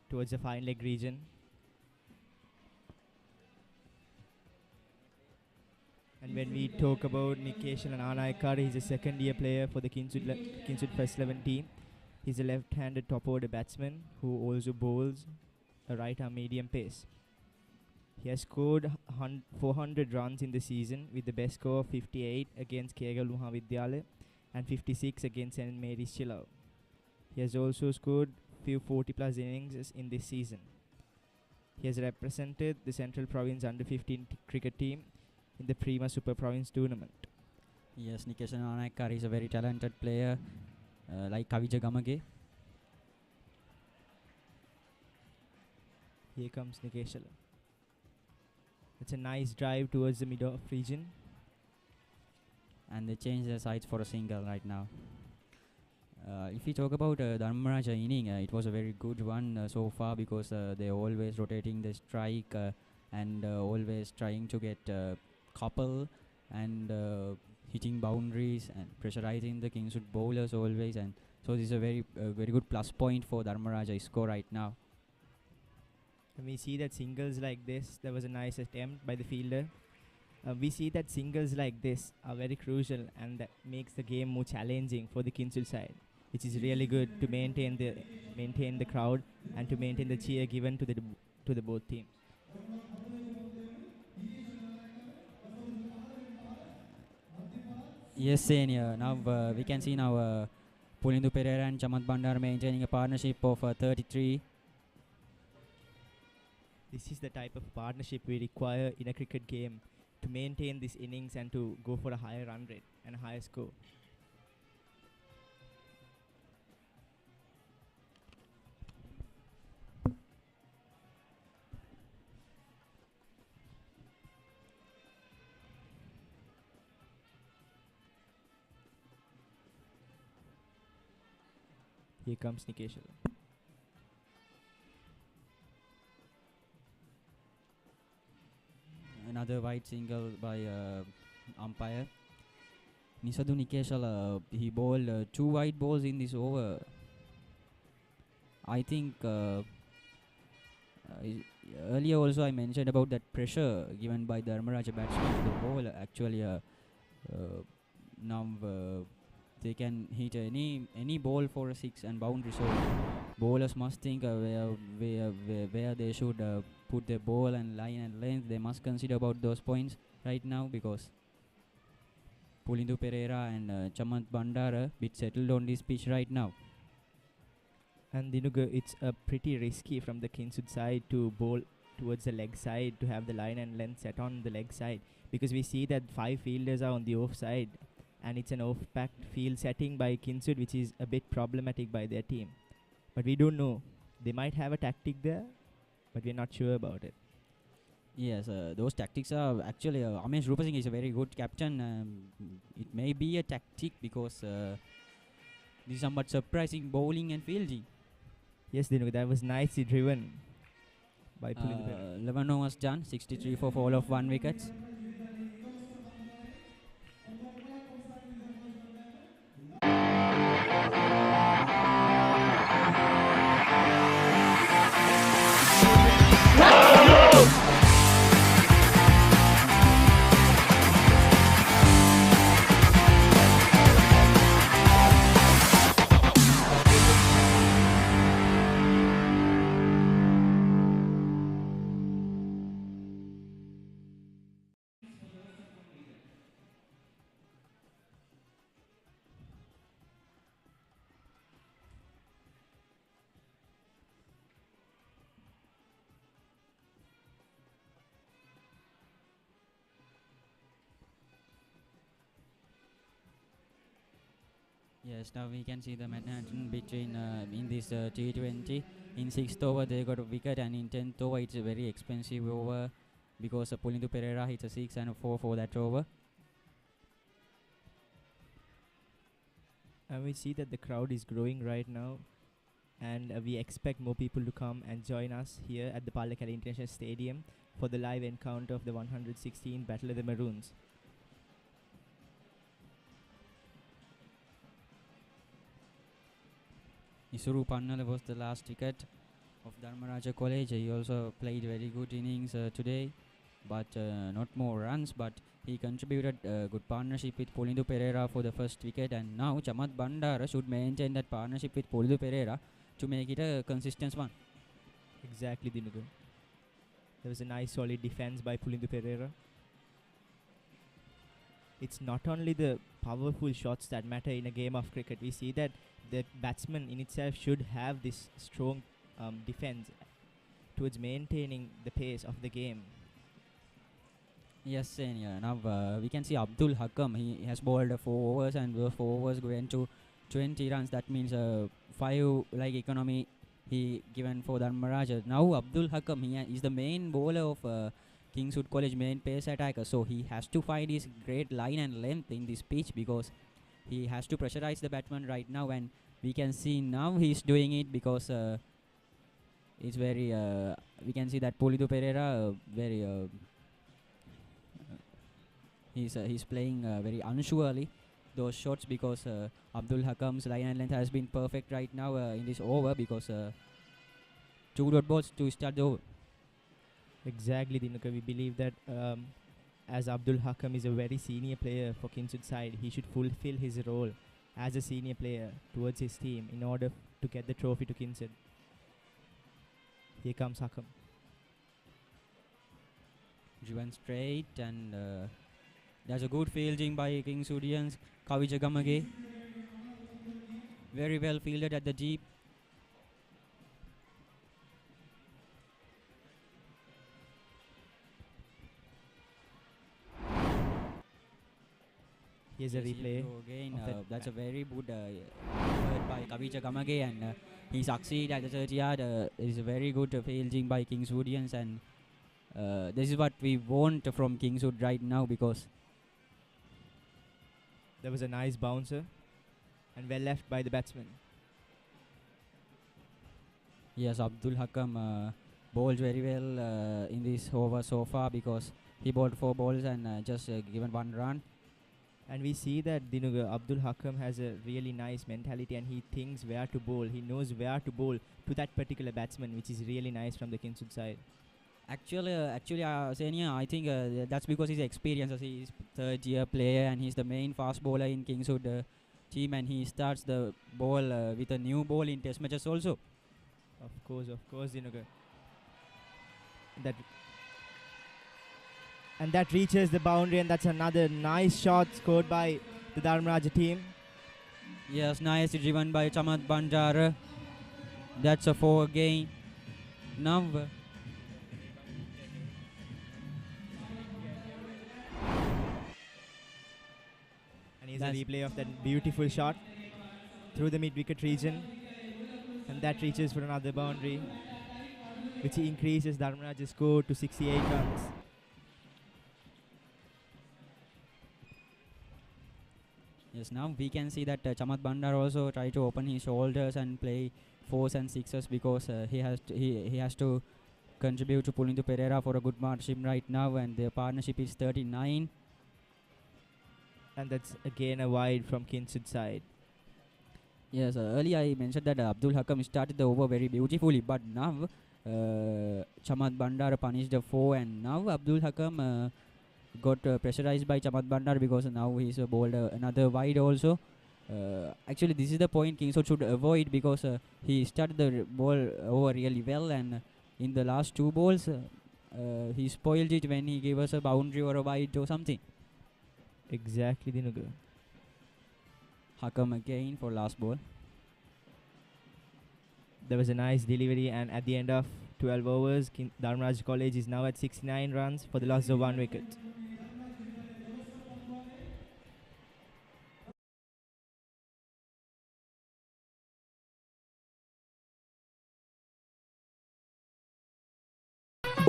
towards the fine leg region. And when we talk about Nikeshal Anayakar, he's a second-year player for the Kingswood First 11 team. He's a left-handed top-order batsman who also bowls a right-arm medium pace. He has scored 400 runs in the season with the best score of 58 against Kegalu Mahavidyalaya and 56 against St. Mary's Chilao. He has also scored few 40-plus innings in this season. He has represented the Central Province Under-15 cricket team in the Prima Super Province tournament. Yes, Nikeshan Anayakar is a very talented player, like Kavija Gamage. Here comes Nikeshala. It's a nice drive towards the mid-off region. And they change their sides for a single right now. If we talk about Dharmaraja inning, it was a very good one so far, because they're always rotating the strike and always trying to get couple and hitting boundaries and pressurizing the Kingswood bowlers always, and so this is a very good plus point for Dharmaraja's score right now. And we see that singles like this, there was a nice attempt by the fielder. We see that singles like this are very crucial, and that makes the game more challenging for the Kingswood side, which is really good to maintain the crowd and to maintain the cheer given to the both teams. Yes, senior. Now we can see now Pulindu Pereira and Chamath Bandara maintaining a partnership of 33. This is the type of partnership we require in a cricket game to maintain this innings and to go for a higher run rate and a higher score. Here comes Nikeshal. Another wide single by umpire. Nisadu Nikeshal, he bowled 2 wide balls in this over. I think earlier also I mentioned about that pressure given by the Dharmaraja batsman to the bowler. Actually, now they can hit any ball for a 6 and boundary, so bowlers must think where they should put their ball and line and length. They must consider about those points right now, because Pulindu Pereira and Chamath Bandara bit settled on this pitch right now. And Dinuga, it's pretty risky from the Kingswood side to bowl towards the leg side, to have the line and length set on the leg side, because we see that 5 fielders are on the off side, and it's an off-packed field setting by Kingswood, which is a bit problematic by their team. But we don't know. They might have a tactic there, but we're not sure about it. Yes, those tactics are actually Amesh Rupasinghe is a very good captain. It may be a tactic because this is somewhat surprising bowling and fielding. Yes, Dinuga, that was nicely driven by Pulindu Pereira. 11 overs done, 63 for fall of 1 wickets. Yes, now we can see the Manhattan between in this T20. In 6th over they got a wicket, and in 10th over it's a very expensive over because Pulindu Pereira hits a 6 and a 4 for that over. And we see that the crowd is growing right now, and we expect more people to come and join us here at the Pallekele International Stadium for the live encounter of the 116 Battle of the Maroons. Isuru Pannala was the last wicket of Dharmaraja College. He also played very good innings today, but not more runs, but he contributed good partnership with Pulindu Pereira for the first wicket, and now Chamath Bandara should maintain that partnership with Pulindu Pereira to make it a consistent one. Exactly, Dinuga. There was a nice solid defense by Pulindu Pereira. It's not only the powerful shots that matter in a game of cricket. We see that the batsman in itself should have this strong defense towards maintaining the pace of the game. Yes, senior. Now we can see Abdul Hakam. He has bowled 4 overs, and those 4 overs went to 20 runs. That means 5 like economy he given for Dharmaraja. Now Abdul Hakam, he is the main bowler of Kingswood College, main pace attacker. So he has to find his great line and length in this pitch, because he has to pressurize the batsman right now, and we can see now he's doing it because it's very we can see that Pulindu Pereira very he's playing very unsurely those shots, because Abdul Hakam's line and length has been perfect right now in this over, because 2 dot balls to start the over. Exactly, Dinuka. We believe that as Abdul Hakam is a very senior player for Kingswood side, he should fulfill his role as a senior player towards his team in order to get the trophy to Kingswood. Here comes Hakam. Driven straight, and there's a good fielding by Kingswoodians. Kavija Gamage. Very well fielded at the deep. Here's a replay. Again, that's a very good effort by Kavija Gamage, and he succeeded at the 30 yard. It is a very good fielding by Kingswoodians, and this is what we want from Kingswood right now, because there was a nice bouncer and well left by the batsman. Yes, Abdul Hakam bowled very well in this over so far, because he bowled 4 balls and just given 1 run. And we see that Abdul Hakam has a really nice mentality, and he thinks where to bowl. He knows where to bowl to that particular batsman, which is really nice from the Kingswood side. Actually, Senia, I think that's because he's experienced. He's 3rd year player, and he's the main fast bowler in Kingswood team, and he starts the ball with a new ball in test matches also. Of course, that reaches the boundary, and that's another nice shot scored by the Dharmaraja team. Yes, nicely driven by Chamat Bandara. That's a 4 again. Now and here's a replay of that beautiful shot through the mid-wicket region, and that reaches for another boundary, which increases Dharmaraja's score to 68 runs. Yes, now we can see that Chamat Bandar also try to open his shoulders and play 4s and 6s, because he has to contribute to Pulindu Pereira for a good partnership right now, and their partnership is 39. And that's again a wide from Kingswood side. Yes, earlier I mentioned that Abdul Hakam started the over very beautifully, but now Chamat Bandar punished the 4, and now Abdul Hakam got pressurized by Chamat Bandar, because now he's bowled another wide also. Actually, this is the point Kingswood should avoid, because he started the ball over really well, and in the last 2 balls he spoiled it when he gave us a boundary or a wide or something. Exactly, Dinuga. Hakam again for last ball. There was a nice delivery, and at the end of 12 overs, Dharmaraja College is now at 69 runs for the loss of 1 wicket.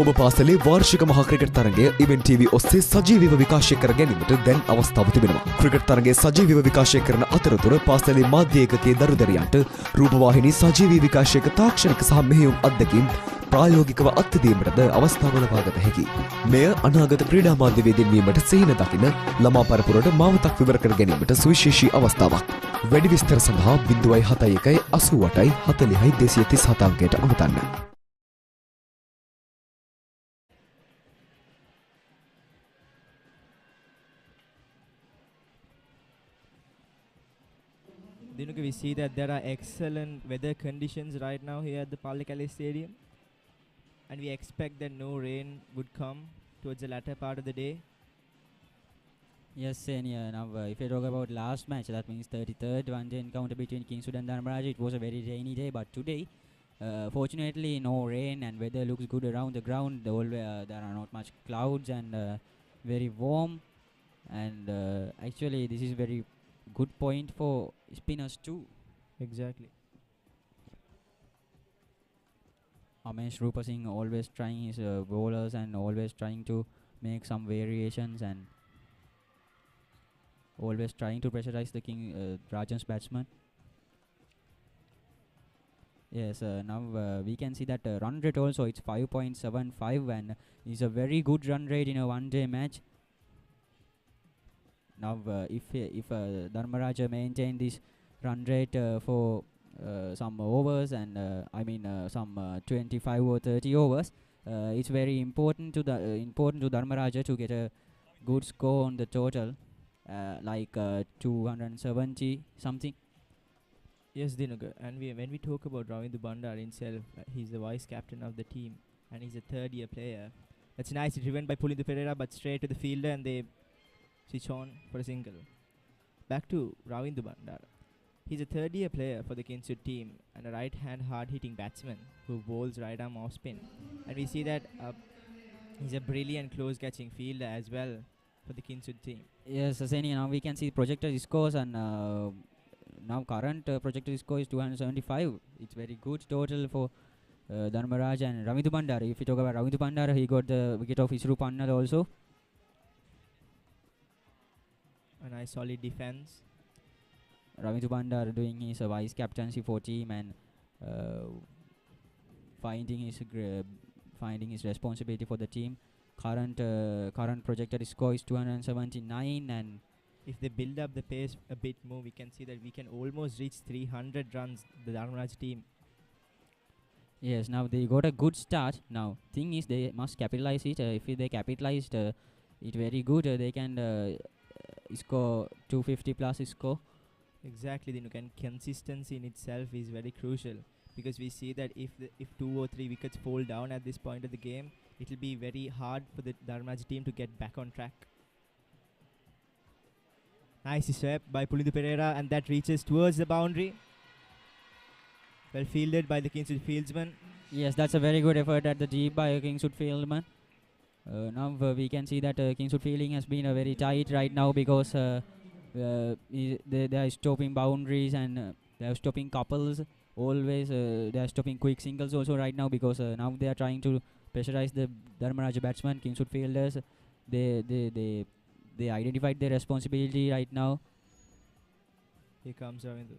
ඔබ පාසලේ වාර්ෂික මහා cricket තරගය event TV ඔස්සේ සජීවීව විකාශය කර ගැනීමට දැන් අවස්ථාව තිබෙනවා. ක්‍රිකට් තරගය සජීවීව විකාශය කරන අතරතුර පාසලේ මාධ්‍ය ඒකකයේ දරුදරියන්ට රූපවාහිනී සජීවී විකාශයක තාක්ෂණික සහ මෙහෙයුම් අත්දැකීම් ප්‍රායෝගිකව අත්දැකීමටද අවස්ථාව ලබා ගත හැකියි. මෙය අනාගත ක්‍රීඩා මාධ්‍යවේදීන් වීමට සිහින දකින ළමා පරපුරට මාවතක් විවර කර ගැනීමට සුවිශේෂී අවස්ථාවක්. වැඩි විස්තර සඳහා 071 88 40 237 අංකයට අමතන්න. Dinuka, we see that there are excellent weather conditions right now here at the Pallekele Stadium, and we expect that no rain would come towards the latter part of the day. Yes, Senia. Now, if you talk about last match, that means 33rd one-day encounter between Kingswood and Dharmaraja, it was a very rainy day, but today, fortunately, no rain and weather looks good around the ground. There are not much clouds and very warm, and actually, this is very good point for spinners too. Exactly. Amesh Rupasinghe always trying his bowlers and always trying to make some variations and always trying to pressurize the Rajan's batsman. Yes, now we can see that run rate also, it's 5.75, and is a very good run rate in a one-day match. Now, if Dharmaraja maintain this run rate for some overs, and some 25 or 30 overs, it's very important to Dharmaraja to get a good score on the total, like 270 something. Yes, Dinuka. And when we talk about Ravindu Bandar himself, he's the vice captain of the team and he's a third-year player. That's nice, driven by Pulindu Pereira, but straight to the fielder and they switch on for a single. Back to Ravindu Bandar. He's a third-year player for the Kingswood team and a right-hand hard-hitting batsman who bowls right-arm off-spin. And we see that he's a brilliant close-catching fielder as well for the Kingswood team. Yes, Aseni, now we can see projected scores and now current projected score is 275. It's very good total for Dharmaraja and Ravindu Bandar. If you talk about Ravindu Bandar, he got the wicket of Isru Pannal also. A nice solid defense. Ravindu Bandar doing his vice captaincy for team and finding his responsibility for the team. Current projected score is 279, and if they build up the pace a bit more, we can see that we can almost reach 300 runs, the Dharmaraja team. Yes, now they got a good start. Now, thing is they must capitalize it. If they capitalized it very good, they can score 250 plus score. Exactly, and consistency in itself is very crucial because we see that if 2 or 3 wickets fall down at this point of the game, it will be very hard for the Dharmaraja team to get back on track. Nice sweep by Pulindu Pereira and that reaches towards the boundary. Well fielded by the Kingswood fieldsman. Yes, that's a very good effort at the deep by Kingswood fieldman. Now we can see that Kingswood fielding has been very tight right now because they are stopping boundaries and they are stopping couples. Always they are stopping quick singles also right now because now they are trying to pressurize the Dharmaraja batsman, Kingswood fielders. They identified their responsibility right now. Here comes Ravindu.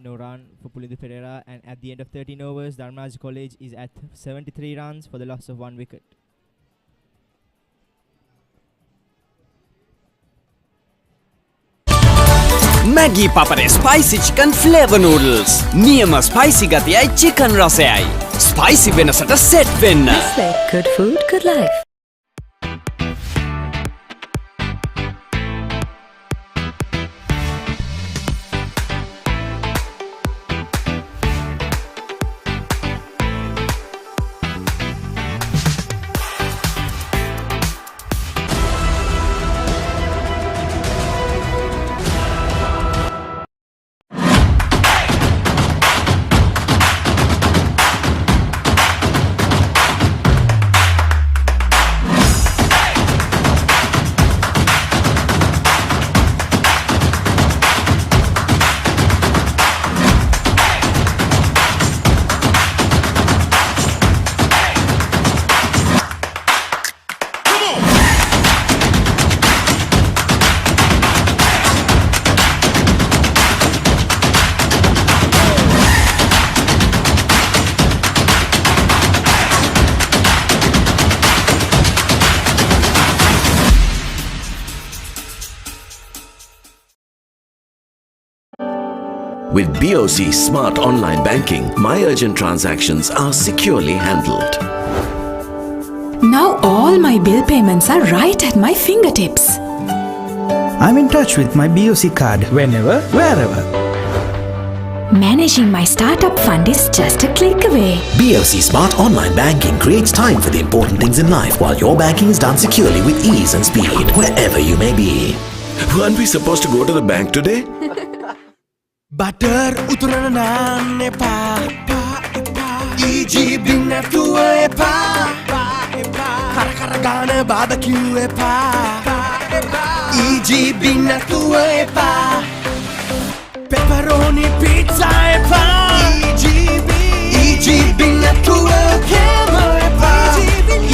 No run for Pulindu Pereira, and at the end of 13 overs, Dharmaraja College is at 73 runs for the loss of 1 wicket. Maggi Papare spicy chicken flavor noodles. Niyama spicy gatiyai chicken rasayai. Spicy wenasata set wenna. Nestle, good food, good life. With BOC Smart Online Banking, my urgent transactions are securely handled. Now all my bill payments are right at my fingertips. I'm in touch with my BOC card whenever, wherever. Managing my startup fund is just a click away. BOC Smart Online Banking creates time for the important things in life while your banking is done securely with ease and speed, wherever you may be. Weren't we supposed to go to the bank today? Butter uturana naan epa EG bin natuwa epa Kara gana barbecue epa EG bin natuwa epa Pepperoni pizza epa EG bin natuwa kema epa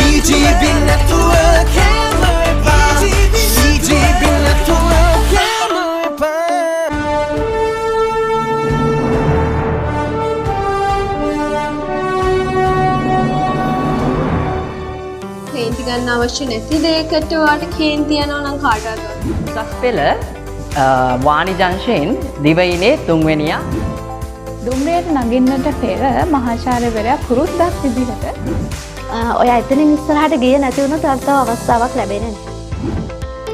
EG bin natuwa kema epa EG bin natuwa kema epa කේන්ති ගන්න අවශ්‍ය නැති දෙයකට ඔයාලට කේන්ති යනවා නම් කාටද? උසස් පෙළ වාණි ජංක්ෂන් දිවයිනේ 3 වෙනියා දුම්රියට නගින්නට පෙර මහාචාර්යවරයා පුරුද්දක් විදිහට ඔයා එතනින් ඉස්සරහට ගියේ නැති වුණොත් තව අවස්ථාවක් ලැබෙන්නේ නැහැ.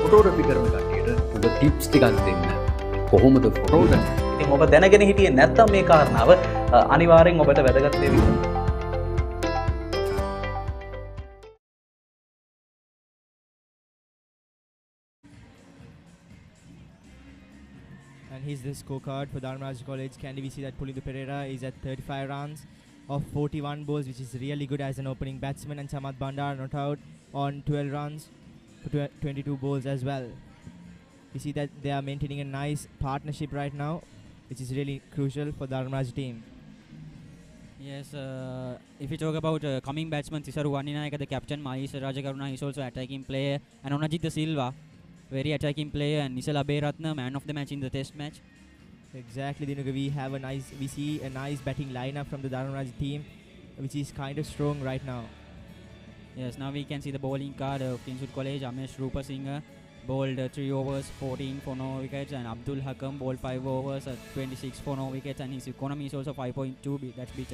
ෆොටෝග්‍රැෆි කරන කට්ටියට ඔබ ටිප්ස් ටිකක් දෙන්න. කොහොමද ෆොටෝග්‍රැෆි? ඉතින් ඔබ දැනගෙන හිටියේ නැත්නම් මේ කාරණාව අනිවාර්යෙන් ඔබට වැදගත් වෙවි. And here's the scorecard for Dharmaraja College. Kandy, we see that Pulindu Pereira is at 35 runs of 41 balls, which is really good as an opening batsman. And Chamat Bandar not out on 12 runs for 22 balls as well. We see that they are maintaining a nice partnership right now, which is really crucial for the Dharmaraja team. Yes, if you talk about coming batsman, Sisaru Vaninayaka, the captain, Mahis Rajakaruna, is also attacking player, and Onajit De Silva, very attacking player, and Nisal Aberatna, man of the match in the test match. Exactly, Dinuka, we see a nice batting lineup from the Dharmaraja team, which is kind of strong right now. Yes, now we can see the bowling card of Kingswood College. Amesh Rupasinghe bowled 3 overs, 14 for no wickets, and Abdul Hakam bowled 5 overs at 26 for no wickets, and his economy is also 5.2. That's a bit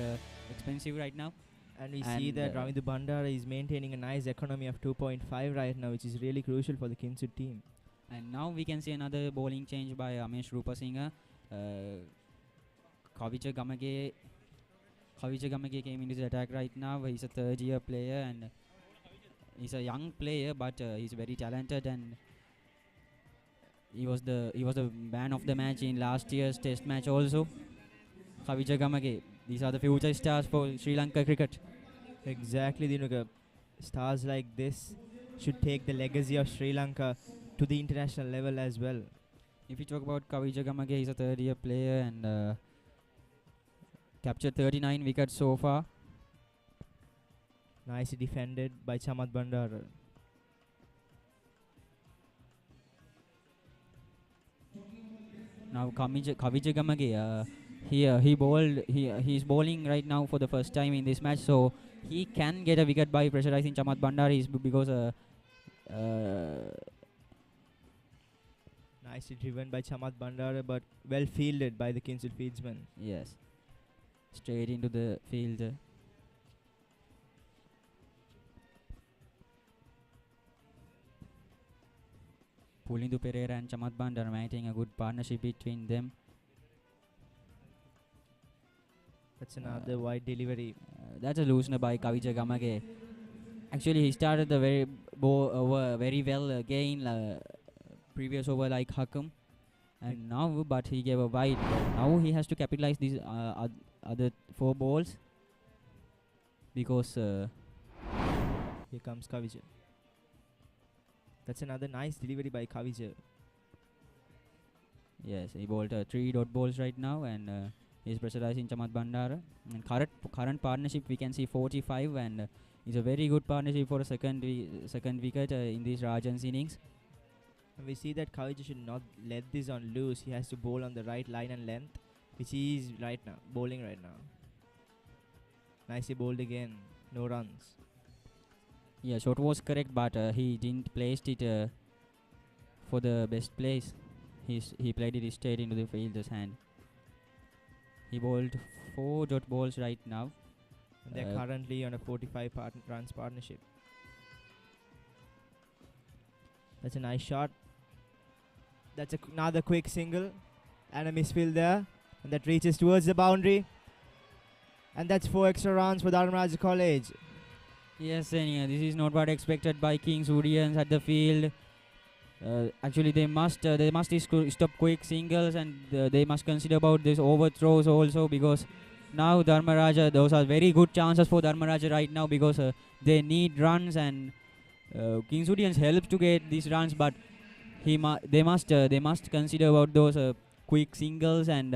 expensive right now. And we see that Ravindu Bandara is maintaining a nice economy of 2.5 right now, which is really crucial for the Kingswood team. And now we can see another bowling change by Amesh Rupasinghe. Kavija Gamage came into the attack right now. He's a third-year player and he's a young player, but he's very talented, and he was the man of the match in last year's test match also. Kavija Gamage. These are the future stars for Sri Lanka cricket. Exactly, Dinuka. Stars like this should take the legacy of Sri Lanka to the international level as well. If you talk about Kavija Gamage, he's a third-year player and captured 39 wickets so far. Nicely defended by Chamat Bandara. Now Kavija Gamage, he's bowling right now for the first time in this match, so he can get a wicket by pressurizing Chamat Bandara because nicely driven by Chamat Bandara, but well fielded by the Kingswood fieldsman. Yes, straight into the field. Pulindu Pereira and Chamat Bandara maintaining a good partnership between them. That's another wide delivery. That's a loosener by Kavija Gamage. Actually, he started the very well again previous over like Hakam, and now but he gave a wide. Now he has to capitalize these other 4 balls because here comes Kavija. That's another nice delivery by Kavija. Yes, he bowled 3 dot balls right now, and he's pressurizing Chamat Bandara. And current partnership we can see 45, and it's a very good partnership for a second wicket in this Rajan's innings. And we see that Kavija should not let this on loose. He has to bowl on the right line and length, which he is right now bowling right now. Nicely bowled again, no runs. Yeah, shot was correct, but he didn't place it for the best place. He played it straight into the fielder's hand. He bowled 4 dot balls right now. They're currently on a 45 runs partnership. That's a nice shot. That's another quick single and a misfield there, and that reaches towards the boundary. And that's 4 extra runs for Dharmaraja College. Yes, and this is not what expected by Kingswoodians at the field. Actually, they must stop quick singles, and they must consider about this overthrows also, because now Dharmaraja, those are very good chances for Dharmaraja right now, because they need runs, and Kingswoodians help to get these runs, but they must consider about those quick singles and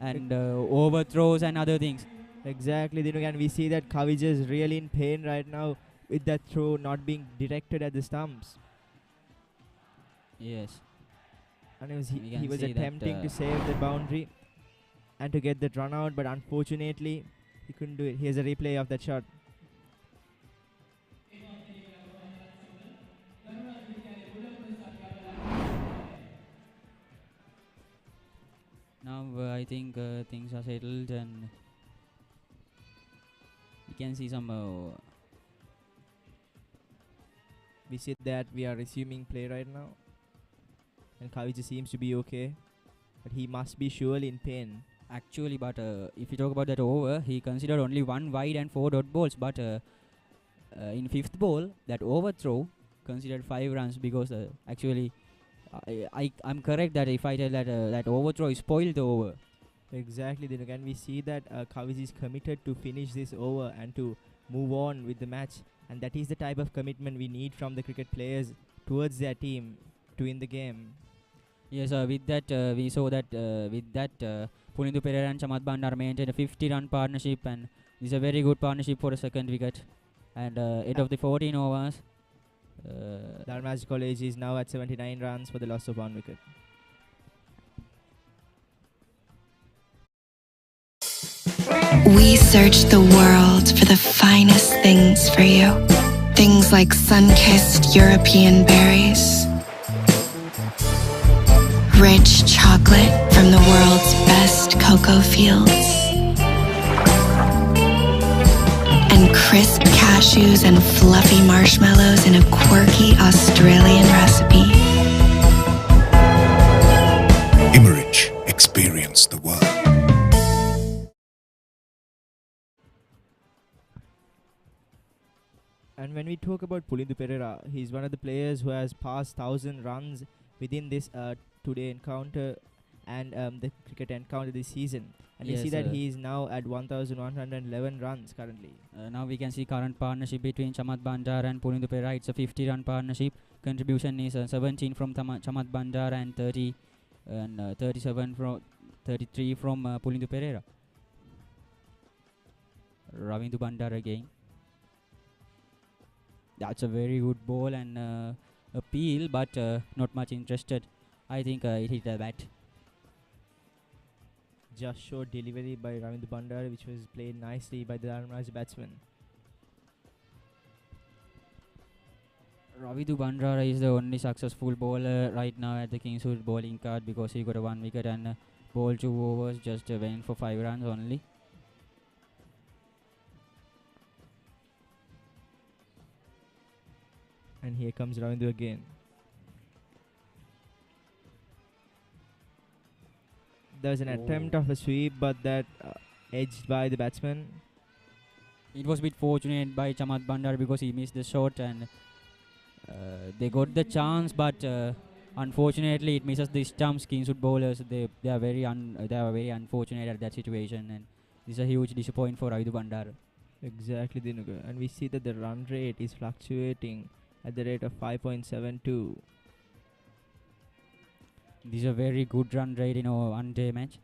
overthrows and other things. Exactly, and we see that Kavija is really in pain right now with that throw not being directed at the stumps. Yes. And he was attempting to save the boundary and to get that run out, but unfortunately he couldn't do it. Here's a replay of that shot. Now I think things are settled and we can see some. We see that we are resuming play right now, and Kaviji seems to be okay, but he must be surely in pain. Actually, but if you talk about that over, he considered only 1 wide and 4 dot balls. But in 5th ball, that overthrow considered 5 runs because actually, I'm correct that if I tell that that overthrow is spoiled the over. Exactly. Then again, we see that Kaviji is committed to finish this over and to move on with the match, and that is the type of commitment we need from the cricket players towards their team to win the game. Yes, with that we saw that Pulindu Perera and Chamath Bandar maintained a 50-run partnership, and this is a very good partnership for a second wicket. And end of the 14 overs, Dharmaraja College is now at 79 runs for the loss of 1 wicket. We search the world for the finest things for you. Things like sun-kissed European berries, rich chocolate from the world's best cocoa fields, and crisp cashews and fluffy marshmallows in a quirky Australian recipe. Immerich, experience the world. And when we talk about Pulindu Perera, he's one of the players who has passed 1,000 runs within this today encounter and the cricket encounter this season. And Yes, we see that he is now at 1,111 runs currently. Now we can see current partnership between Chamath Bandar and Pulindu Perera. It's a 50-run partnership. Contribution is 17 from Chamath Bandar and 37 from 33 from Pulindu Perera. Ravindu Bandar again. That's a very good ball and appeal, but not much interested. I think it hit the bat. Just short delivery by Ravindu Bandar, which was played nicely by the Dharmaraja batsman. Ravindu Bandar is the only successful bowler right now at the Kingswood bowling card because he got a 1 wicket and bowled 2 overs, just went for 5 runs only. And here comes Ravindu again. There's an attempt of a sweep, but that edged by the batsman. It was a bit fortunate by Chamath Bandar because he missed the shot and they got the chance, but unfortunately it misses the stumps. Kingswood bowlers they are very unfortunate at that situation, and this is a huge disappointment for Ravindu Bandar. Exactly, Dinuga. And we see that the run rate is fluctuating at the rate of 5.72. This is a very good run rate in a one-day match.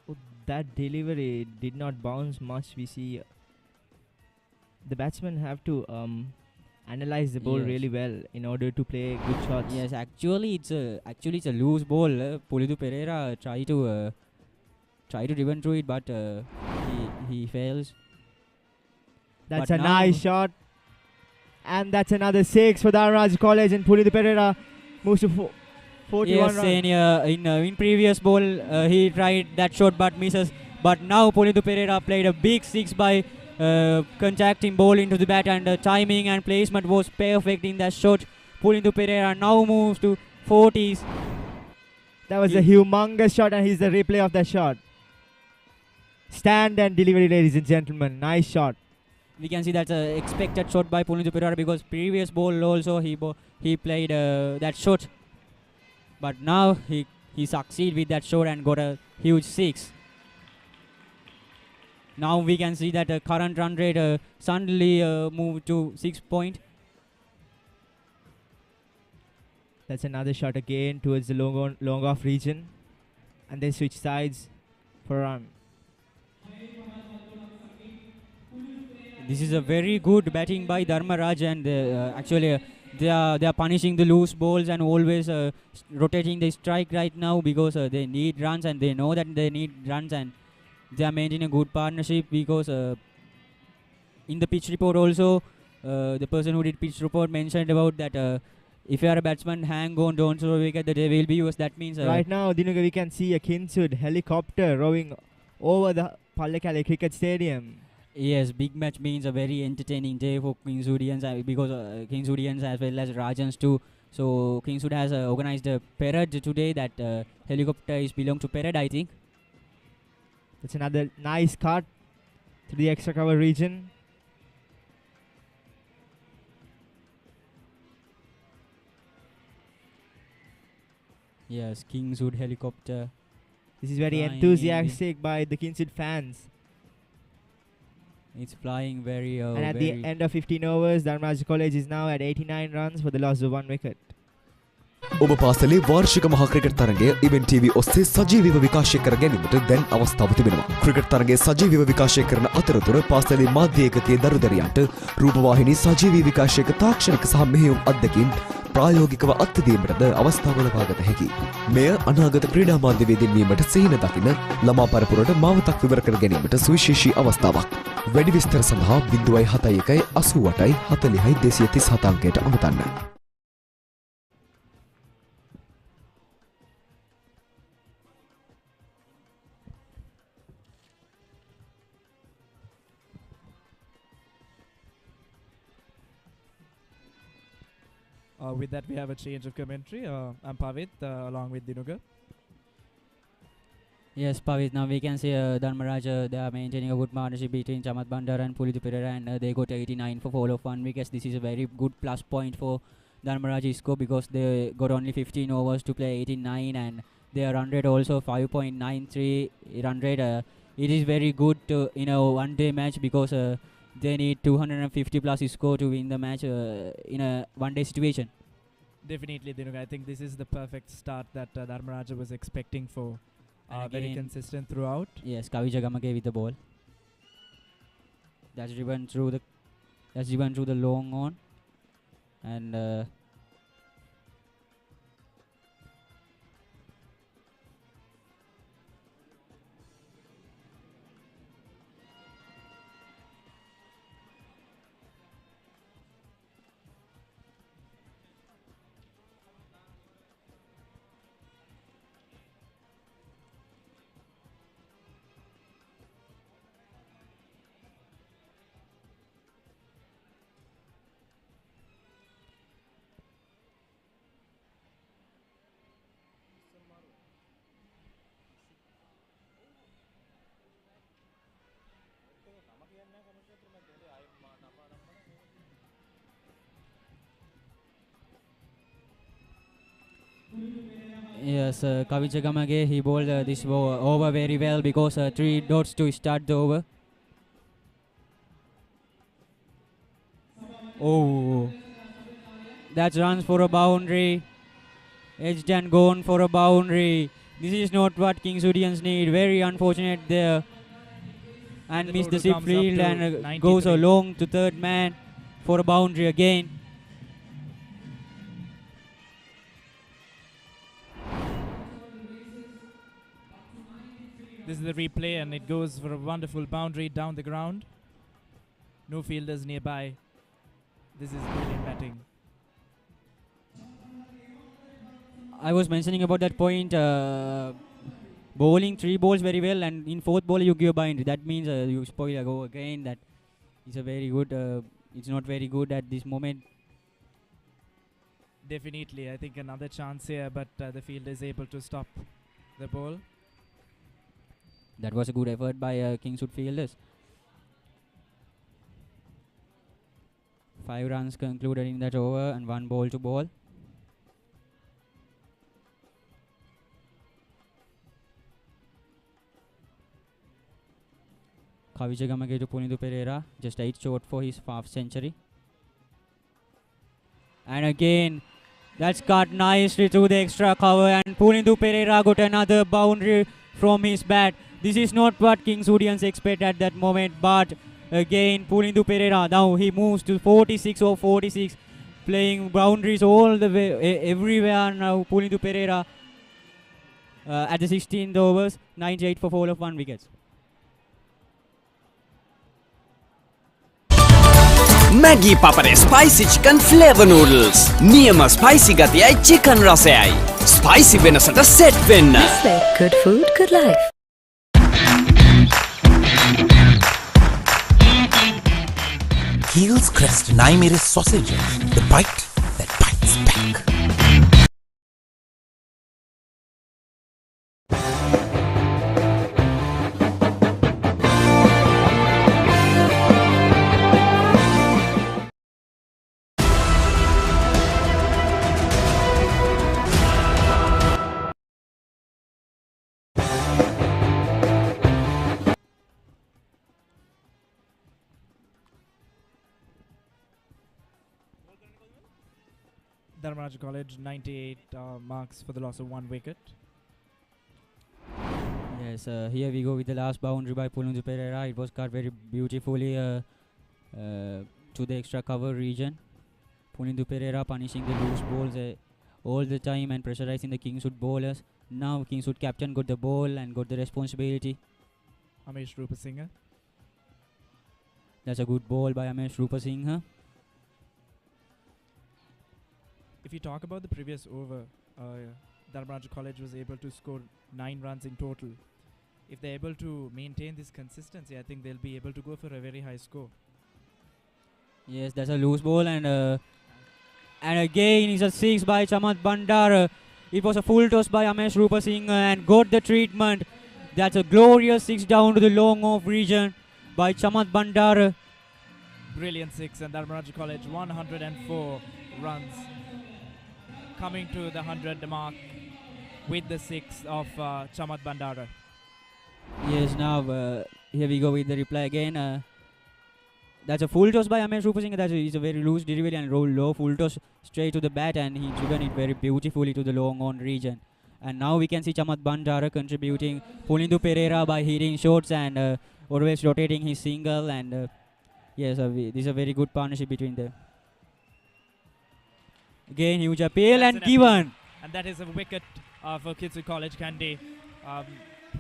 Oh, that delivery did not bounce much. We see the batsmen have to analyze the ball really well in order to play good shots. Yes, actually it's a loose ball. Pulindu Perera try to driven through it, but he fails. That's but a nice shot. And that's another 6 for Dharmaraja College, and Pulindu Perera moves to 41 runs. In previous ball he tried that shot but misses. But now Pulindu Perera played a big 6 by contacting ball into the bat, and timing and placement was perfect in that shot. Pulindu Perera now moves to 40s. That was a humongous shot, and here's the replay of that shot. Stand and delivery, ladies and gentlemen. Nice shot. We can see that's an expected shot by Pulindu Perera because previous ball also he played that shot, but now he succeeded with that shot and got a huge 6. Now we can see that current run rate suddenly moved to 6 point. That's another shot again towards the long off region, and they switch sides for a run. This is a very good batting by Dharmaraj, and actually they are punishing the loose balls and always rotating the strike right now because they need runs, and they know that they need runs, and they are maintaining a good partnership because in the pitch report also the person who did pitch report mentioned about that if you are a batsman, hang on, don't throw a wicket, they will be used. That means Right now, Dinuga, we can see a Kingswood helicopter rowing over the Pallekele Cricket Stadium. Yes, big match means a very entertaining day for Kingswoodians because Kingswoodians as well as Rajans too. So Kingswood has organized a parade today. That helicopter is belong to parade, I think. It's another nice cut to the extra cover region. Yes, Kingswood helicopter. This is very flying enthusiastic by the Kingswood fans. It's flying very. And at the end of 15 overs, Dharmaraja College is now at 89 runs for the loss of 1 wicket. ඔබ පාසලේ වාර්ෂික මහා cricket තරගය event TV ඔස්සේ සජීවීව විකාශය කර ගැනීමට දැන් අවස්ථාව තිබෙනවා. ක්‍රිකට් තරගයේ සජීවීව විකාශය කරන අතරතුර පාසලේ මාධ්‍ය ඒකකයේ දරුදරියන්ට රූපවාහිනී සජීවී විකාශයක තාක්ෂණික සහ මෙහෙයුම් අත්දැකීම් ප්‍රායෝගිකව අත්දැකීමටද අවස්ථාව ලබා ගත හැකියි. මෙය අනාගත ක්‍රීඩා මාධ්‍යවේදීන් වීමට සිහින දකින ළමා පරපුරට මාවතක් විවර කර ගැනීමට සුවිශේෂී අවස්ථාවක්. වැඩි විස්තර සඳහා 071 88 40 237 අංකයට අමතන්න. With that, we have a change of commentary. I'm Pavit, along with Dinuga. Yes, Pavit. Now we can see Dharmaraja, they are maintaining a good partnership between Chamat Bandar and Pulithu Perera, and they got 89 for fall of 1 wicket. This is a very good plus point for Dharmaraja score because they got only 15 overs to play 89, and their run rate also 5.93 run rate. It is very good in a one-day match because they need 250 plus score to win the match in a one-day situation. Definitely, Dinuga. I think this is the perfect start that Dharmaraja was expecting for. Very consistent throughout. Yes, Kavi Jagamage with the ball. That's driven through the long on, and yes, Kavi Jagamage, he bowled this over very well because 3 dots to start the over. Oh, that runs for a boundary. Edged and gone for a boundary. This is not what Kingswoodians need. Very unfortunate there. And missed the zip field and goes along to third man for a boundary again. This is the replay, and it goes for a wonderful boundary down the ground. No fielders nearby. This is brilliant batting. I was mentioning about that point. Bowling 3 balls very well, and in 4th ball you give a boundary. That means you spoil a go again. That is a very good. It's not very good at this moment. Definitely, I think another chance here, but the fielder is able to stop the ball. That was a good effort by Kingswood fielders. 5 runs concluded in that over and 1 ball to ball. Kavi Jagamage to Pulithu Perera, just 8 short for his half century. And again, that's cut nicely through the extra cover, and Pulithu Perera got another boundary from his bat. This is not what Kingswoodians expect at that moment, but again, Pulithu Perera, now he moves to 46 or 46, playing boundaries all the way, everywhere now. Pulithu Perera at the 16th overs, 98 for fall of 1 wickets. Maggi Papare spicy chicken flavor noodles. Niyama spicy gatiyai chicken rasayai. Spicy venasata set wenna. Good food, good life. Heels Crest Naimeris sausages, the bite that bites back. Dharmaraja College 98 marks for the loss of 1 wicket. Yes, here we go with the last boundary by Pulindu Pereira. It was cut very beautifully to the extra cover region. Pulindu Pereira punishing the loose balls all the time and pressurizing the Kingswood bowlers. Now Kingswood captain got the ball and got the responsibility. Amesh Rupasinghe. That's a good ball by Amesh Rupasinghe. If you talk about the previous over, Dharmaraja College was able to score 9 runs in total. If they're able to maintain this consistency, I think they'll be able to go for a very high score. Yes, that's a loose ball and again it's a 6 by Chamat Bandar. It was a full toss by Amesh Rupasinghe and got the treatment. That's a glorious 6 down to the long off region by Chamat Bandar. Brilliant 6 and Dharmaraja College 104 runs. Coming to the 100 mark with the 6 of Chamat Bandara. Yes, now here we go with the reply again. That's a full toss by Amesh Rupasinghe. That is a very loose delivery and roll low full toss straight to the bat and he driven it very beautifully to the long on region. And now we can see Chamat Bandara contributing Pulindu Pereira by hitting shots and always rotating his single and yes, this is a very good partnership between them. Again, huge appeal That's and given. And that is a wicket for Kingswood College, Kandy.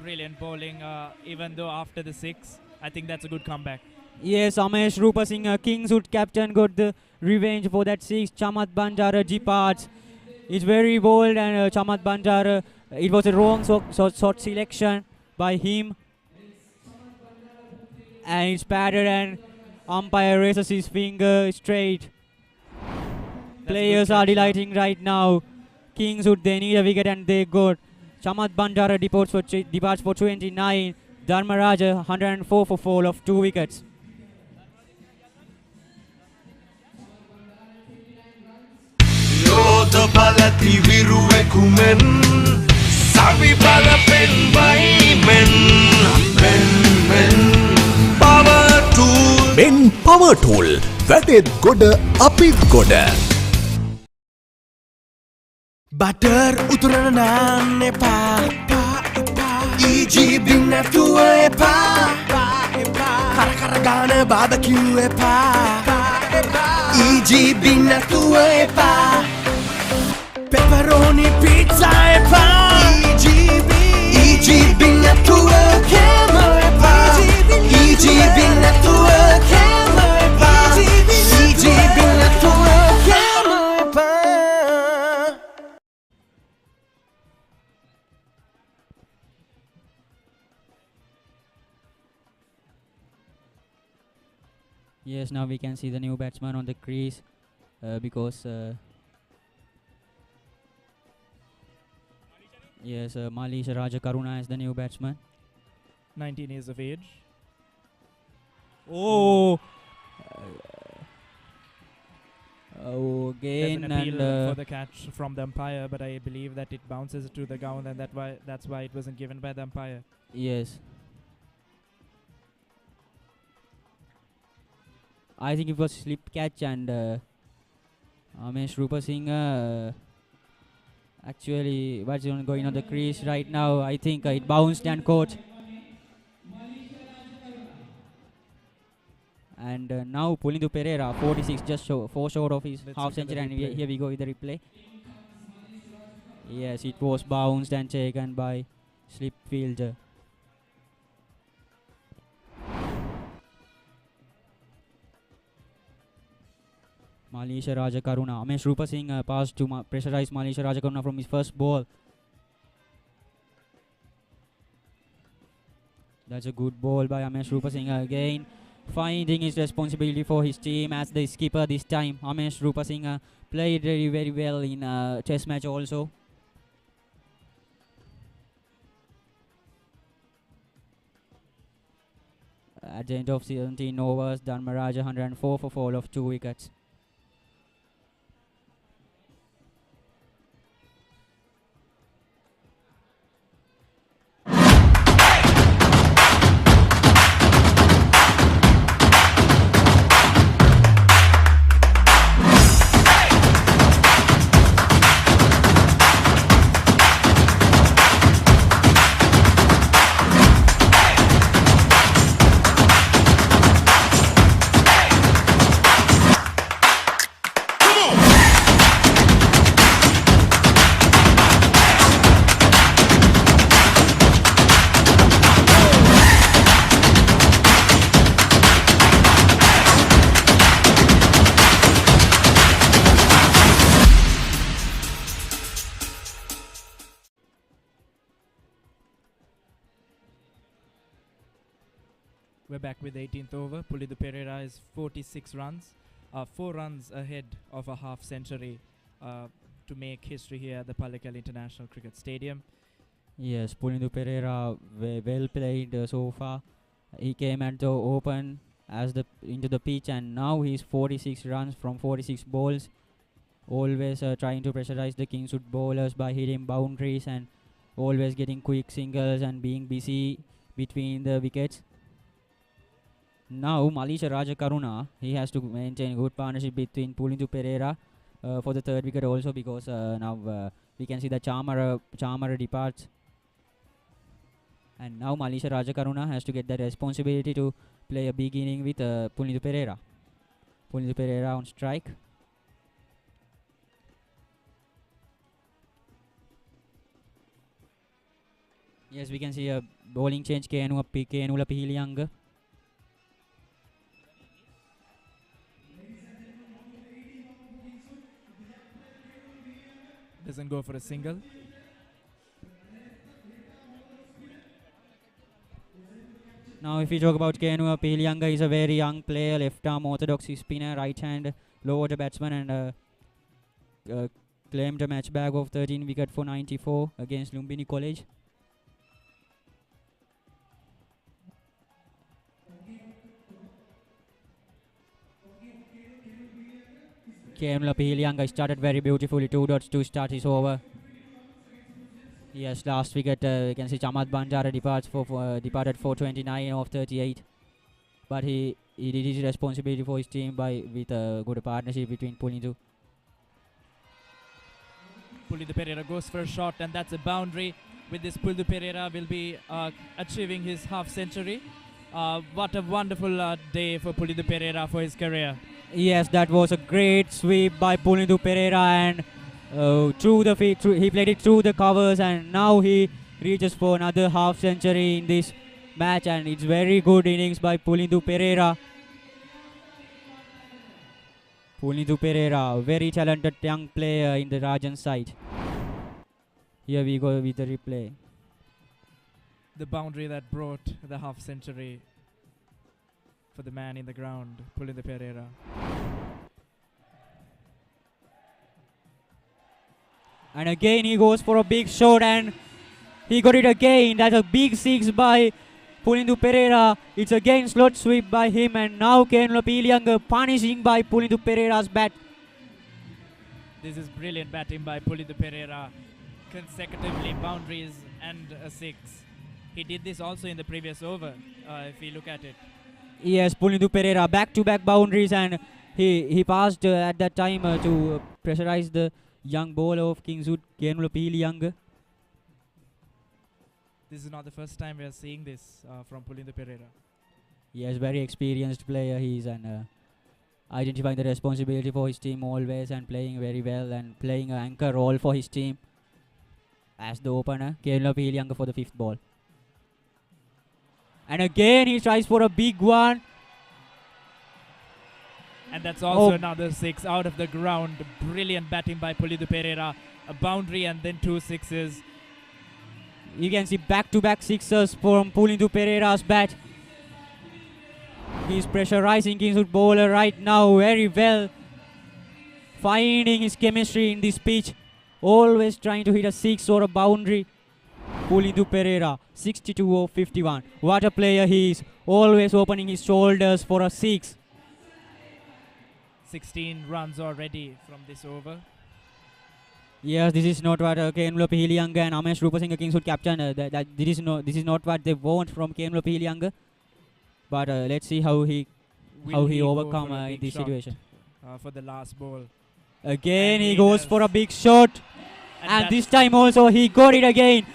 Brilliant bowling, even though after the 6, I think that's a good comeback. Yes, Amesh Rupasinghe, Kingswood captain, got the revenge for that 6. Chamat Bandara departs. It's very bold and Chamat Bandara, it was a wrong shot selection by him. And it's padded and umpire raises his finger straight. Players are delighting right now. Kingswood, they need a wicket and they got. Chamat Bandara departs for 29. Dharmaraja 104 for fall of 2 wickets. Yodha balati viruekumen Savi balapen men Power tool Men Power Tool Vated Goda Apit Goda Butter uturana naan epa EG bing natuwa epa Kara kara gana barbecue epa EG bing natuwa epa Pepperoni pizza epa EG bing natuwa kema epa EG bing natuwa kema epa EG bing natuwa kema epa. Yes, now we can see the new batsman on the crease because yes, Malisha Rajakaruna is the new batsman. 19 years of age. Oh, There's again an appeal and for the catch from the umpire, but I believe that it bounces to the ground and that's why it wasn't given by the umpire. yes. I think it was slip catch and Amesh Rupasinghe actually what's going on the crease right now. I think it bounced and caught. And now Pulindu Pereira 46 just 4 short of his half century and here we go with the replay. Yes, it was bounced and taken by slip fielder. Malisha Rajakaruna. Amesh Rupasinghe passed to pressurize Malisha Rajakaruna from his first ball. That's a good ball by Amesh Rupasinghe again, finding his responsibility for his team as the skipper this time. Amesh Rupasinghe played very, very well in a chess match also. At the end of 17 overs, Dharmaraja 104 for fall of 2 wickets. We're back with 18th over. Pulidu Pereira is 46 runs, 4 runs ahead of a half century to make history here at the Pallekele International Cricket Stadium. Yes, Pulidu Pereira well played so far. He came at the open into the pitch, and now he's 46 runs from 46 balls. Always trying to pressurize the Kingswood bowlers by hitting boundaries and always getting quick singles and being busy between the wickets. Now Malisha Rajakaruna, he has to maintain good partnership between Pulidu Pereira for the third wicket also, because now we can see that Chamara departs. And now Malisha Rajakaruna has to get the responsibility to play a big inning with Pulidu Pereira. Pulidu Pereira on strike. Yes, we can see a bowling change. Kenula Pihiliyanga. Doesn't go for a single. Now if we talk about Kenua Pihiliyanga, he's a very young player, left arm orthodox spinner, right hand low order batsman, and claimed a match bag of 13 wicket for 94 against Lumbini College. Kenula Pihiliyanga started very beautifully, 2 dots to start his over. Yes, last wicket, you can see Chamad Bandara departed for 29 of 38. But he did his responsibility for his team with a good partnership between Pulidu. Pulidu Pereira goes for a shot, and that's a boundary. With this, Pulidu Pereira will be achieving his half century. What a wonderful day for Pulidu Pereira for his career. Yes, that was a great sweep by Pulidu Pereira, and he played it through the covers, and now he reaches for another half century in this match, and it's very good innings by Pulidu Pereira. Pulidu Pereira, very talented young player in the Rajan side. Here we go with the replay. The boundary that brought the half century for the man in the ground, Pulidu Pereira. And again he goes for a big shot, and he got it again. That's a big six by Pulidu Pereira. It's again slot sweep by him, and now Kenula Pihiliyanga punishing by Pulidu Pereira's bat. This is brilliant batting by Pulidu Pereira. Consecutively boundaries and a six. He did this also in the previous over, if we look at it. Yes, Pulidu Pereira back-to-back boundaries, and he passed at that time to pressurize the young bowler of Kingswood, Kenula Pihiliyanga. This is not the first time we are seeing this from Pulidu Pereira. Yes, very experienced player he is, and identifying the responsibility for his team always, and playing very well, and playing an anchor role for his team as the opener, Kenula Pihiliyanga for the 5th ball. And again he tries for a big one. And that's also Oh. another 6 out of the ground. Brilliant batting by Pulidu Pereira. A boundary and then 2 sixes. You can see back-to-back sixers from Pulidu Pereira's bat. He's pressurizing Kingswood bowler right now very well. Finding his chemistry in this pitch. Always trying to hit a 6 or a boundary. Pulidu Pereira, 62 over 51. What a player he is. Always opening his shoulders for a 6. 16 runs already from this over. Yes, this is not what Kenlo Pihilianga and Amesh Rupasinghe Kingswood captain. This is not what they want from Kenlo Pihilianga. But let's see how he Will he go overcome for a in big this shot, situation. for the last ball. Again, And he he goes does. for a big shot. And this time also he got it again.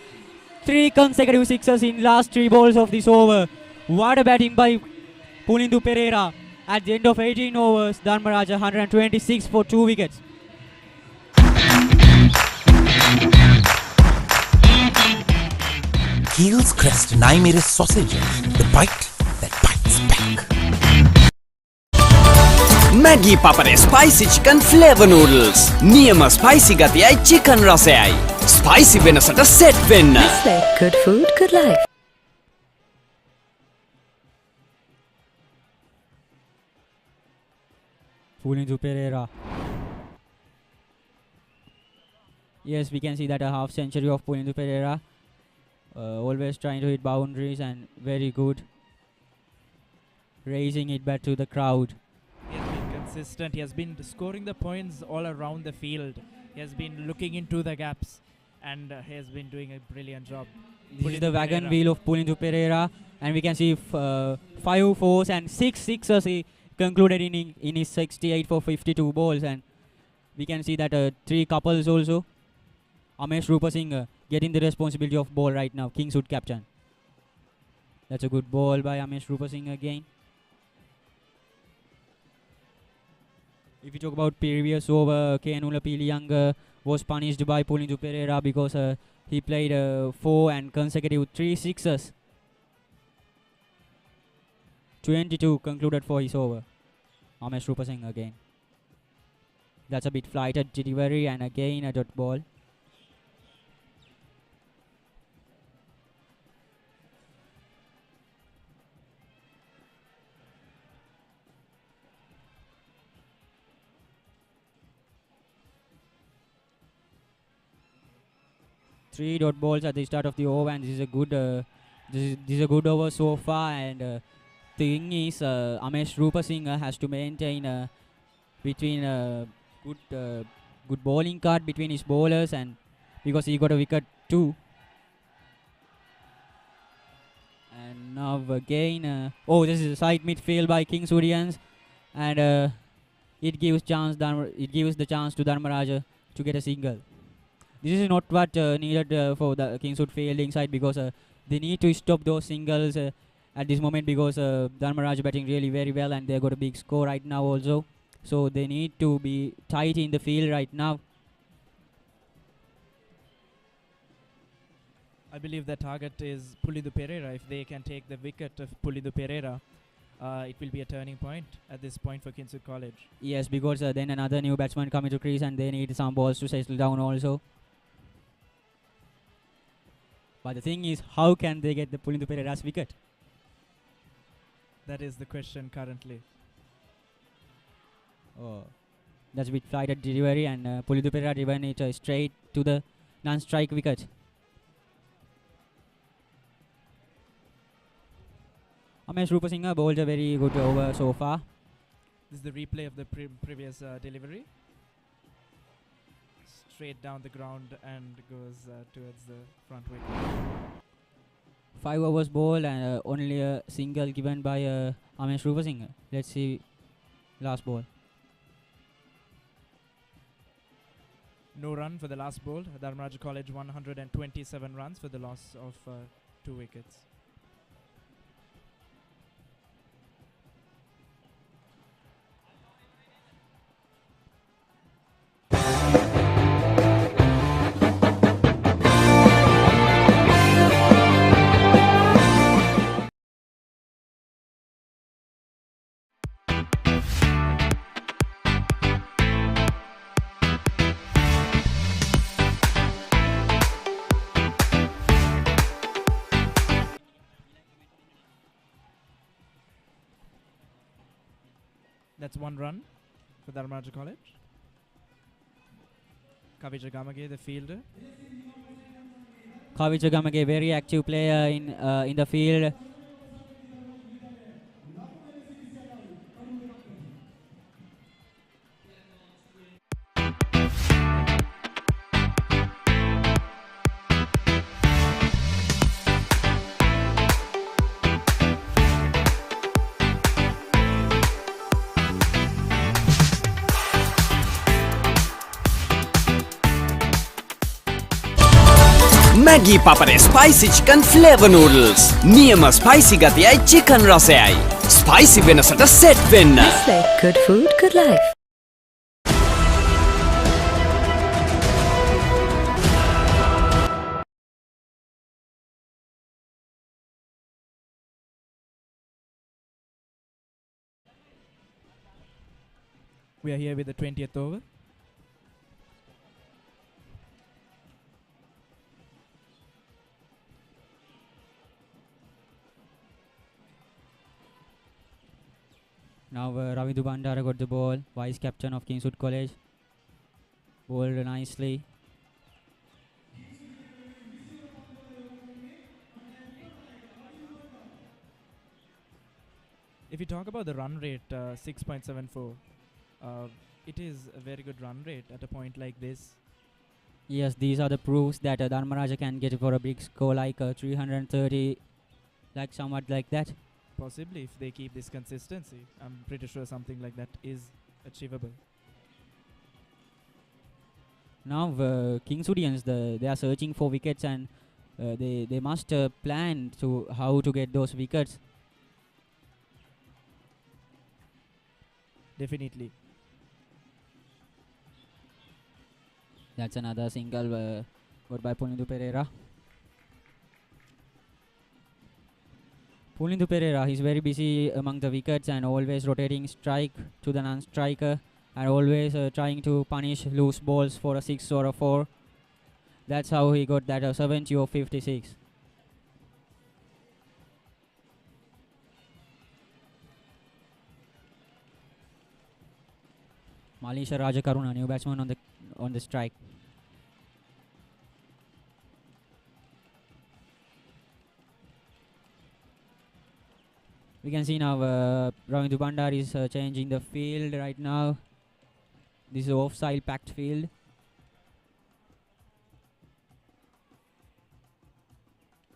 3 consecutive sixes in last 3 balls of this over. What a batting by Pulidu Pereira. At the end of 18 overs, Dharmaraja 126 for 2 wickets. Heels Crest Naimiri sausage, the bite that bites back. Maggi Papare spicy chicken flavor noodles. Niyama spicy gatiyai chicken rasayai. Spicy වෙනසට set වෙන්න. Good food, good life. Pulidu Pereira. Yes, we can see that a half century of Pulidu Pereira. Always trying to hit boundaries and very good. Raising it back to the crowd. He has been consistent. He has been scoring the points all around the field. He has been looking into the gaps and he has been doing a brilliant job. This is the wagon wheel of Pulidu Pereira, and we can see 5 fours and 6 sixes he concluded in his 68 for 52 balls, and we can see that 3 couples also. Amesh Rupasinghe getting the responsibility of ball right now, Kingswood captain. That's a good ball by Amesh Rupasinghe again. If you talk about previous over, Kenula Pilianga was punished by Pulidu Pereira because he played 4 and consecutive 3 sixes. 22 concluded for his over. Amesh Rupasinghe again. That's a bit flighted delivery and again a dot ball. Three dot balls at the start of the over, and this is a good this is a good over so far. And thing is, Amesh Rupasinghe has to maintain between good bowling card between his bowlers, and because he got a wicket too. And now again, this is a side midfield by Kingswoodians, and it gives the chance to Dharmaraja to get a single. This is not what needed for the Kingswood fielding side, because they need to stop those singles at this moment, because Dharmaraja batting really very well and they got a big score right now also. So they need to be tight in the field right now. I believe the target is Pulidu Pereira. If they can take the wicket of Pulidu Pereira, it will be a turning point at this point for Kingswood College. Yes, because then another new batsman coming to crease and they need some balls to settle down also. But the thing is, how can they get the Pulidu Pereira's wicket? That is the question currently. Oh, that's a bit flighted delivery, and Pulidu Pereira driven it straight to the non-strike wicket. Amesh Rupasinghe bowled a very good over so far. This is the replay of the previous delivery. Straight down the ground and goes towards the front wicket. 5 overs bowled and only a single given by Amesh Rupasinghe. Let's see last ball. No run for the last ball. Dharmaraja College 127 runs for the loss of 2 wickets. That's 1 run for Dharmaraja College. Kavija Gamage, the fielder. Kavija Gamage, very active player in the field. Maggi Papare Spicy Chicken Flavor Noodles. නියම spicy ගතියයි chicken රසයයි. Spicy වෙනසට set වෙන්න. Nestle, good food, good life. We are here with the 20th over. Now Ravindu Bandara got the ball, vice captain of Kingswood College. Bowled nicely. If you talk about the run rate, 6.74, it is a very good run rate at a point like this. Yes, these are the proofs that Dharmaraja can get for a big score like 330, like somewhat like that. Possibly, if they keep this consistency, I'm pretty sure something like that is achievable. Now Kingswoodians, they are searching for wickets, and they must plan to how to get those wickets. Definitely. That's another single got by Pulindu Pereira. Pulindu Pereira, he's very busy among the wickets and always rotating strike to the non-striker and always trying to punish loose balls for a 6 or a 4. That's how he got that 70 or 56. Malisha Rajakaruna, new batsman on the strike. We can see now Ravindu Bandar is changing the field right now. This is offside packed field.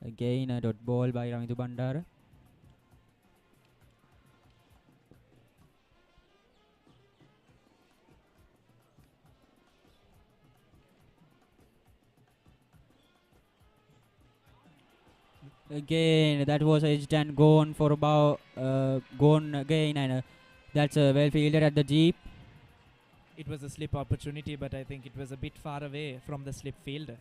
Again a dot ball by Ravindu Bandar. Again, that was edged and gone for about gone again, and that's well fielded at the deep. It was a slip opportunity, but I think it was a bit far away from the slip fielder.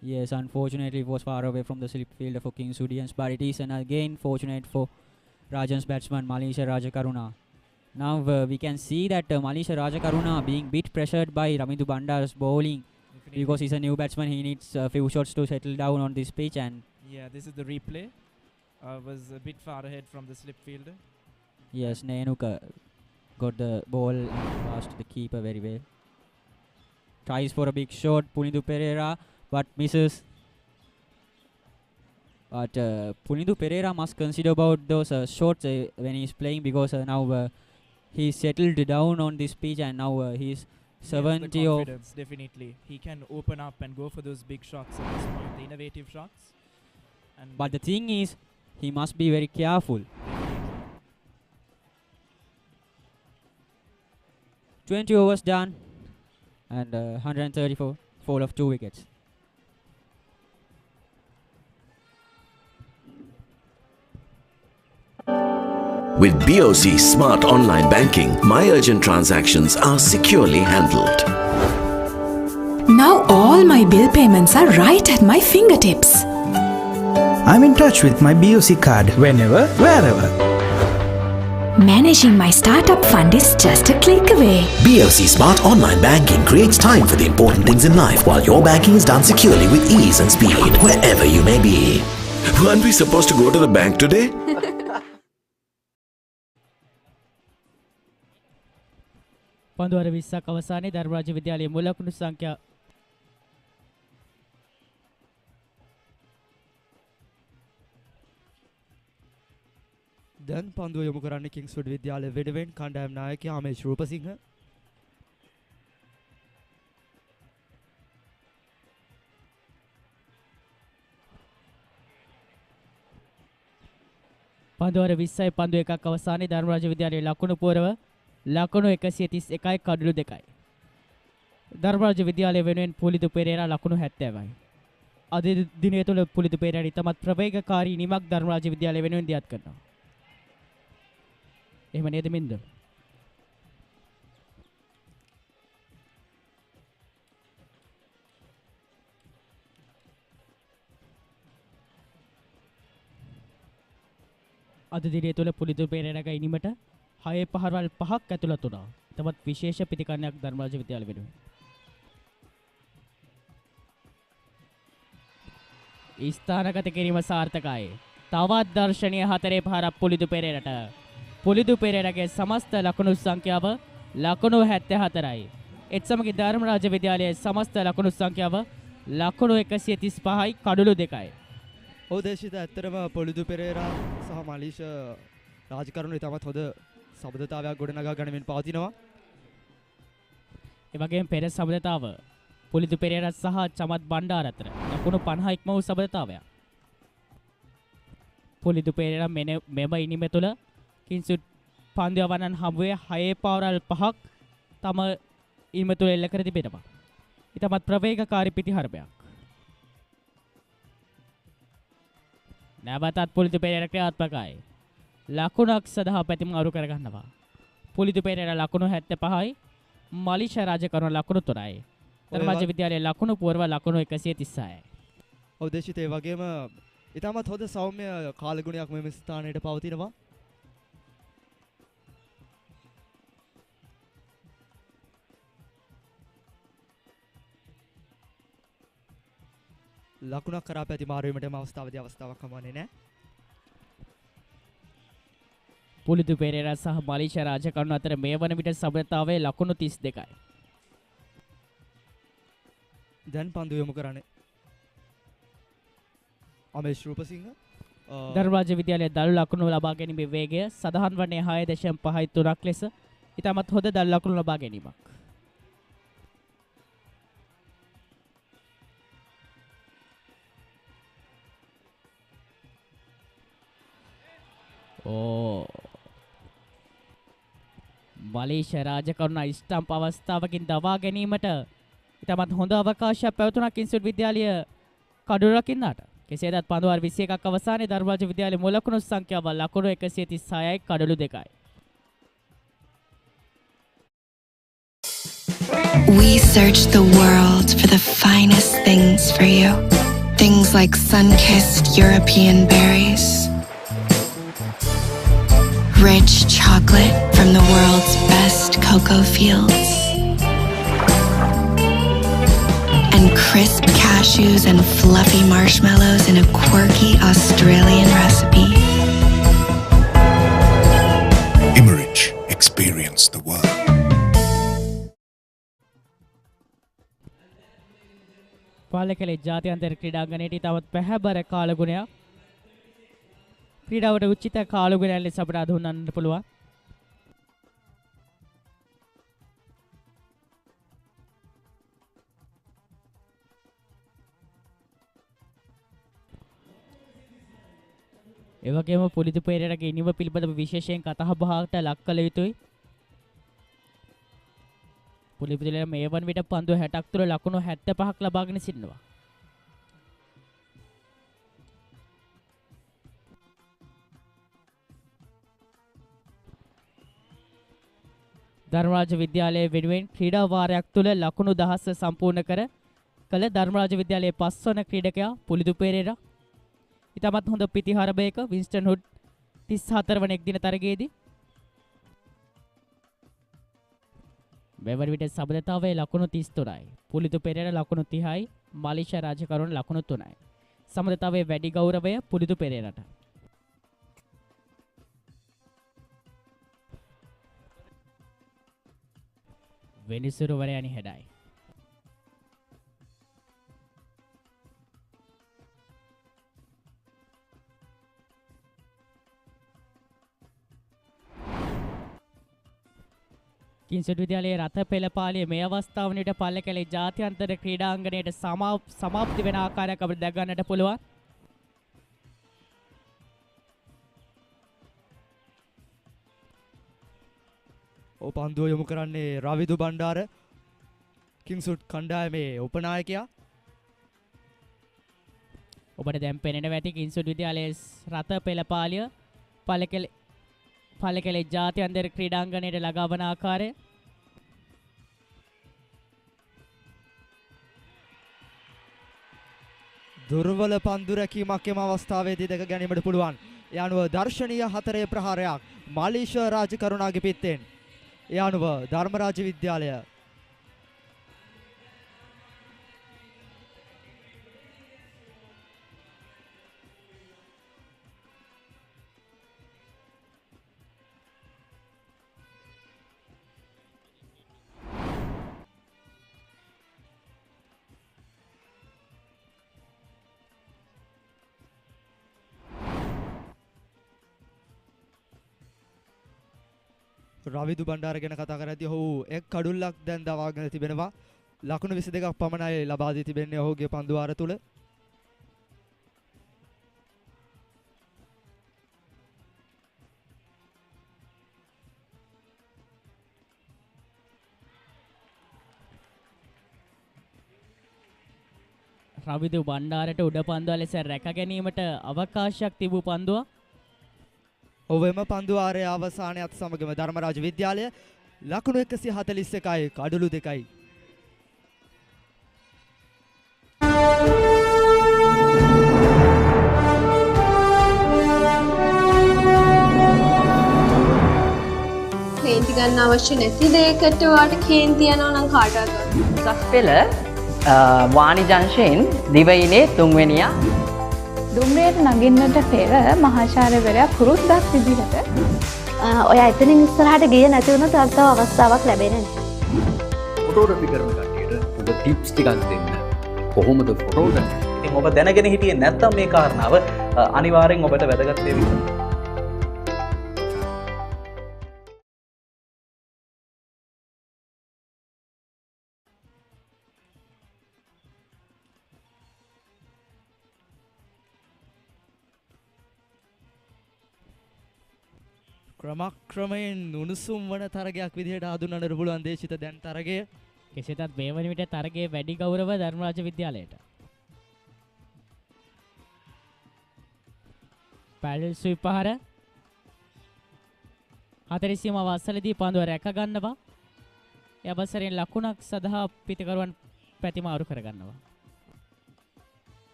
Yes, unfortunately it was far away from the slip fielder for Kingswoodians, but it is again fortunate for Rajan's batsman Malisha Rajakaruna. Now we can see that Malisha Rajakaruna being bit pressured by Ravindu Bandar's bowling. Definitely. Because he's a new batsman, he needs a few shots to settle down on this pitch, and yeah, this is the replay. Was a bit far ahead from the slip fielder. Yes, Nenuka got the ball past the keeper very well. Tries for a big shot, Pulindu Pereira, but misses. But Pulindu Pereira must consider about those shots when he's playing, because now he's settled down on this pitch, and now he's 70 the confidence, definitely. He can open up and go for those big shots at this point, the innovative shots. And but the thing is, he must be very careful. 20 overs done, and 134 fall of 2 wickets. With BOC Smart Online Banking, my urgent transactions are securely handled. Now all my bill payments are right at my fingertips. I'm in touch with my BOC card whenever, wherever. Managing my startup fund is just a click away. BOC Smart Online Banking creates time for the important things in life while your banking is done securely with ease and speed, wherever you may be. Weren't we supposed to go to the bank today? පන්දුවර 20ක් අවසානයේ ධර්මරාජ විද්‍යාලයේ මුල් ලකුණු සංඛ්‍යා දැන් පන්දුව යොමු කරන්නේ කිංස්වුඩ් විද්‍යාලය වෙනුවෙන් කණ්ඩායම් නායකයා අමේෂ් රූපසිංහ. පන්දුවර 20යි පන්දු එකක් අවසානයේ ධර්මරාජ විද්‍යාලයේ ලකුණු පුරව ලකුණු 131යි කඩලු 2යි. ධර්මරාජ විද්‍යාලය වෙනුවෙන් පුලිදු පෙරේරා ලකුණු 70යි. අද දිනය තුළ පුලිදු පෙරේරා ඉතාමත් ප්‍රවේගකාරී නිමක් ධර්මරාජ විද්‍යාලය වෙනුවෙන් දියත් කරනවා. එහෙම නේද මින්ද? අද දිනය තුළ පුලිදු පෙරේරාගේ ඉනිමට 6 පහරවල් 5ක් ඇතුළත් වුණා. තමත් විශේෂ ප්‍රතිකරණයක් ධර්මරාජ විද්‍යාලය වෙනුවෙන්. ස්ථානගත කිරීම සාර්ථකයි. තවත් දර්ශනීය 4 පහරක් පුලිදු පෙරේරාට. පුලිදු පෙරේරාගේ සමස්ත ලකුණු සංඛ්‍යාව ලකුණු 74යි. එත් සමග ධර්මරාජ විද්‍යාලයේ සමස්ත ලකුණු සංඛ්‍යාව ලකුණු 135යි කඩලු 2යි. ඔව් දේශිත ඇත්තටම පුලිදු පෙරේරා සහ මලීෂ රාජකරණු ඉතාමත් හොඳ සබඳතාවයක් ගොඩනගා ගනිමින් පවතිනවා. ඒ වගේම පෙර සබඳතාව පුලිදු පෙරේරා සහ චමත් බණ්ඩාර අතර ලකුණු 50 ඉක්ම වූ සබඳතාවයක්. පුලිදු පෙරේරා මෙම ඉනිම තුළ කිංස්වුඩ් පන්දු අවනන් හමුවේ 6 පවරල් 5ක් තම ඉනිම තුළ එල්ල කර තිබෙනවා. ඉතාමත් ප්‍රවේගකාරී පිටිහරපයක්. නැවතත් පුලිදු පෙරේරා ක්‍රියාත්මකයි. ලකුණක් සඳහා පැතිමාරු කරගන්නවා. පුලිදු පෙරේරා ලකුණු 75යි. මලිෂ රාජකරුණ ලකුණු 3යි. ධර්මරාජ විද්‍යාලයේ ලකුණු පුරව ලකුණු 136යි. ඔව් දේශිත ඒ වගේම ඉතාමත් හොඳ සෞම්‍ය කාලගුණයක් මෙම ස්ථානයේ පවතිනවා. ලකුණක් කරා පැතිමාරුවීමටම අවස්ථාවක් හමුවන්නේ නැහැ. පුලිදු පෙරේරා සහ මලිෂ රාජකරුණ අතර මේ වන විට සබඳතාවයේ ලකුණු 32යි. දැන් පන්දු යොමු කරන්නේ අමේෂ් රූපසිංහ. ධර්මරාජ විද්‍යාලයේ දළු ලකුණු ලබා ගැනීමේ වේගය සඳහන් වන්නේ 6.53ක් ලෙස ඉතාමත් හොඳ දළු ලකුණු ලබා ගැනීමක්. මලීෂ රාජකරුණ ස්ටම්ප් අවස්ථාවකින් දවා ගැනීමට ඉතාමත් හොඳ අවකාශයක් පැවතුණා කිංස්වුඩ් විද්‍යාලය කඩුව රකින්නට. කෙසේදත් පන්දුවර 21ක් අවසානයේ ධර්මරාජ විද්‍යාලයේ මුල් ලකුණු සංඛ්‍යාව ලකුණු 136යි කඩලු 2යි. We search the world for the finest things for you. Things like sun-kissed European berries, rich chocolate from the world's best cocoa fields, and crisp cashews and fluffy marshmallows in a quirky Australian recipe. Immerich, experience the world. පාලකලේ ජාත්‍යන්තර ක්‍රීඩාංගණයට තවත් පැහැබර කාලගුණයක් ක්‍රීඩාවට උචිත කාලගුණයක් ලෙස අපට අඳුන්වන්නට පුළුවන්. ඒ වගේම පුලිදු පෙරේරාගේ ඉනිම පිළිබඳව විශේෂයෙන් කතා බහකට ලක් කළ යුතුයි. පුලිදු පෙරේරා මේ වන විට පන්දු 60ක් තුළ ලකුණු 75ක් ලබාගෙන සිටිනවා. ධර්මරාජ විද්‍යාලයේ වෙනුවෙන් ක්‍රීඩා වාරයක් තුළ ලකුණු 10 සම්පූර්ණ කළ ධර්මරාජ විද්‍යාලයේ 5 වන ක්‍රීඩකයා පුලිදු පෙරේරා ඉතාමත් හොඳ පිටිහරබයක වින්ස්ටන් හුඩ් 34 වන එක්දින තරගයේදී මෙවර විට සබඳතාවයේ ලකුණු 33යි. පුලිදු පෙරේරා ලකුණු 30යි. මලිෂ රාජකරුණ ලකුණු 3යි. සබඳතාවයේ වැඩි ගෞරවය පුලිදු පෙරේරාට. වෙනිසුරුවරයනි හෙඩයි. කිංසුඩ් විද්‍යාලයේ රත පෙළපාලියේ මේ අවස්ථාවනට පල්ලකැලේ ජාත්‍යන්තර ක්‍රීඩාංගණයට සමාප්ති වෙන ආකාරයක් අපිට දැක ගන්නට පුළුවන්. පන්දුව යොමු කරන්නේ රවිදු බණ්ඩාර කිංසුඩ් කණ්ඩායමේ උපනායකයා. ඔබට දැන් පෙනෙනවා ඇති කිංසුඩ් විද්‍යාලයේ රත පෙළපාලිය පල්ලකැලේ ජාත්‍යන්තර ක්‍රීඩාංගණයට ළඟා වන ආකාරය. දුර්වල පන්දු රැකීමක් එම අවස්ථාවේදී දැක ගැනීමට පුළුවන්. ඒ අනුව දර්ශනීය 4 ප්‍රහාරයක් මාලීෂ රාජකරුණාගේ පිත්තෙන්. ඒ අනුව ධර්මරාජ විද්‍යාලය රවිදු බණ්ඩාර ගැන කතා කරද්දී ඔහු එක් කඩුල්ලක් දැන් දවාගෙන තිබෙනවා. ලකුණු 22ක් පමණයි ලබා දී තිබෙන්නේ ඔහුගේ පන්දු වාර තුල. රවිදු බණ්ඩාරට උඩ පන්දුව ලෙස රැක ගැනීමට අවකාශයක් තිබූ පන්දුව. ඔවම පන්දු වාරයේ අවසානයත් සමගම ධර්මරාජ විද්‍යාලය ලකුණු 141යි කඩලු 2යි. කේන්ති ගන්න අවශ්‍ය නැති දෙයකට ඔයාලට කේන්ති යනවා නම් කාටවත් උසස් පෙළ වාණිජ අංශයෙන් දිවයිනේ තුන්වෙනියා දුම්රියට නගින්නට පෙර මහාචාර්යවරයා පුරුද්දක් විදිහට ඔයා එතනින් ඉස්සරහට ගියේ නැති වුණොත් තව අවස්ථාවක් ලැබෙන්නේ නැහැ. ෆොටෝග්‍රැෆි කරන කට්ටියට ඔබ ටිප්ස් ටිකක් දෙන්න. කොහොමද ෆොටෝග්‍රැෆි? ඉතින් ඔබ දැනගෙන හිටියේ නැත්නම් මේ කාරණාව අනිවාර්යෙන් ඔබට වැදගත් වෙවි. ක්‍රමක්‍රමයෙන් උණුසුම් වන තරගයක් විදිහට හඳුන්වන්නට පුළුවන් දේශිත දැන් තරගය. කෙසේතත් මේ වන විට තරගයේ වැඩි ගෞරව ධර්මරාජ විද්‍යාලයට. පැඩල් ස්විප් පහර 40 අවසරදී පන්දුව රැක ගන්නවා. ඒ අවසරයෙන් ලකුණක් සඳහා පිටිකරුවන් ප්‍රතිමාරු කර ගන්නවා.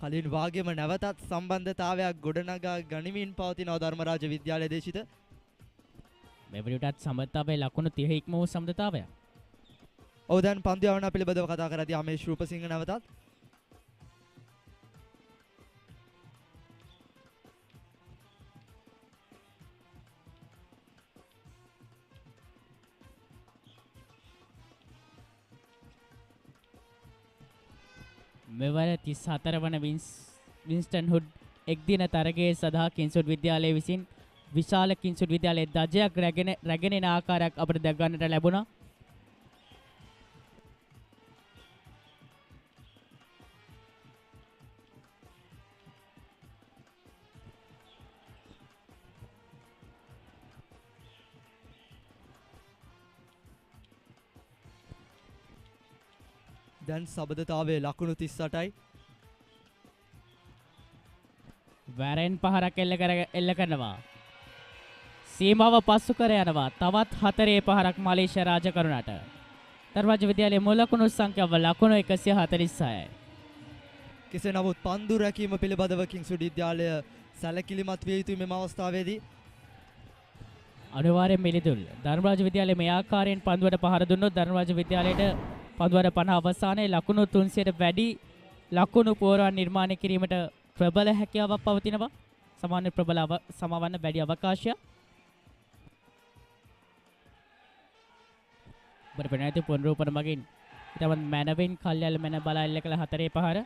කලින් වාගේම නැවතත් සම්බන්ධතාවයක් ගොඩනගා ගනිමින් පවතින ධර්මරාජ විද්‍යාලය දේශිත මෙවලටත් සම්බන්ධතාවයේ ලකුණු 30 ඉක්ම වූ සම්බන්ධතාවයක්. ඔව් දැන් පන්දු යවන පිළිබඳව කතා කරද්දී අමේෂ් රූපසිංහ නැවතත් මෙවර 34 වන වින්ස්ටන් හුඩ් එක්දින තරගයේ සඳහා කිංසුඩ් විද්‍යාලය විසින් විශාල කිංසුඩ් විද්‍යාලයේ ධජයක් රැගෙන එන ආකාරයක් අපට දැක ගන්නට ලැබුණා. දැන් සබඳතාවයේ ලකුණු 38යි. වැරෙන් පහරක් එල්ල කරනවා. සීමාව පසු කර යනවා. තවත් 4 පහරක් මලේසියා රාජකරුණට. ධර්මරාජ විද්‍යාලයේ මුල් ලකුණු සංඛ්‍යාව ලකුණු 146යි. කෙසේ නමුත් පන්දු රැකීම පිළිබඳව කිංසුඩ් විද්‍යාලය සැලකිලිමත් විය යුතුයි මෙම අවස්ථාවේදී. අනිවාර්යෙන් මිලිදුල්. ධර්මරාජ විද්‍යාලයේ මේ ආකාරයෙන් පන්දුවට පහර දුන්නොත් ධර්මරාජ විද්‍යාලයට පන්දුවර 50 අවසානයේ ලකුණු 300ට වැඩි ලකුණු පුවරුවන් නිර්මාණය කිරීමට ප්‍රබල හැකියාවක් පවතිනවා. සමාන ප්‍රබල සමවන්න වැඩි අවකාශයක්. ඔබට පෙනෙන ඇති පුනරූපන මගින් ඊටමත් මැනවින් කල්යල් මැන බලා එල්ල කළ 4 පහර.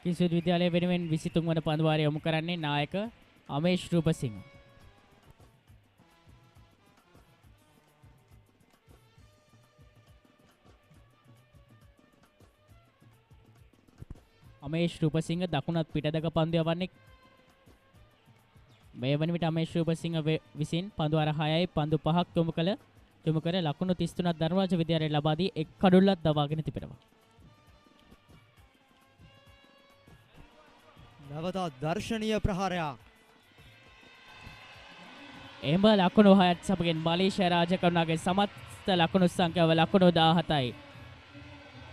කිංස්වුඩ් විද්‍යාලය වෙනුවෙන් 23 වන පන්දු වාරය යොමු කරන්නේ නායක අමේෂ් රූපසිංහ. අමේෂ් රූපසිංහ දකුණත් පිටදක පන්දු යවන්නේ. මේ වන විට අමේෂ් රූපසිංහ විසින් පන්දු වාර 6යි පන්දු 5ක් යොමු කර ලකුණු 33ක් ධර්මරාජ විද්‍යාලයට ලබා දී එක් කඩුල්ලක් දවාගෙන තිබෙනවා. නවත දර්ශනීය ප්‍රහාරයක්. එම්බ ලකුණු 6ත් සමගින් මලේසියා රාජකරුණාගේ සමස්ත ලකුණු සංඛ්‍යාව ලකුණු 17යි.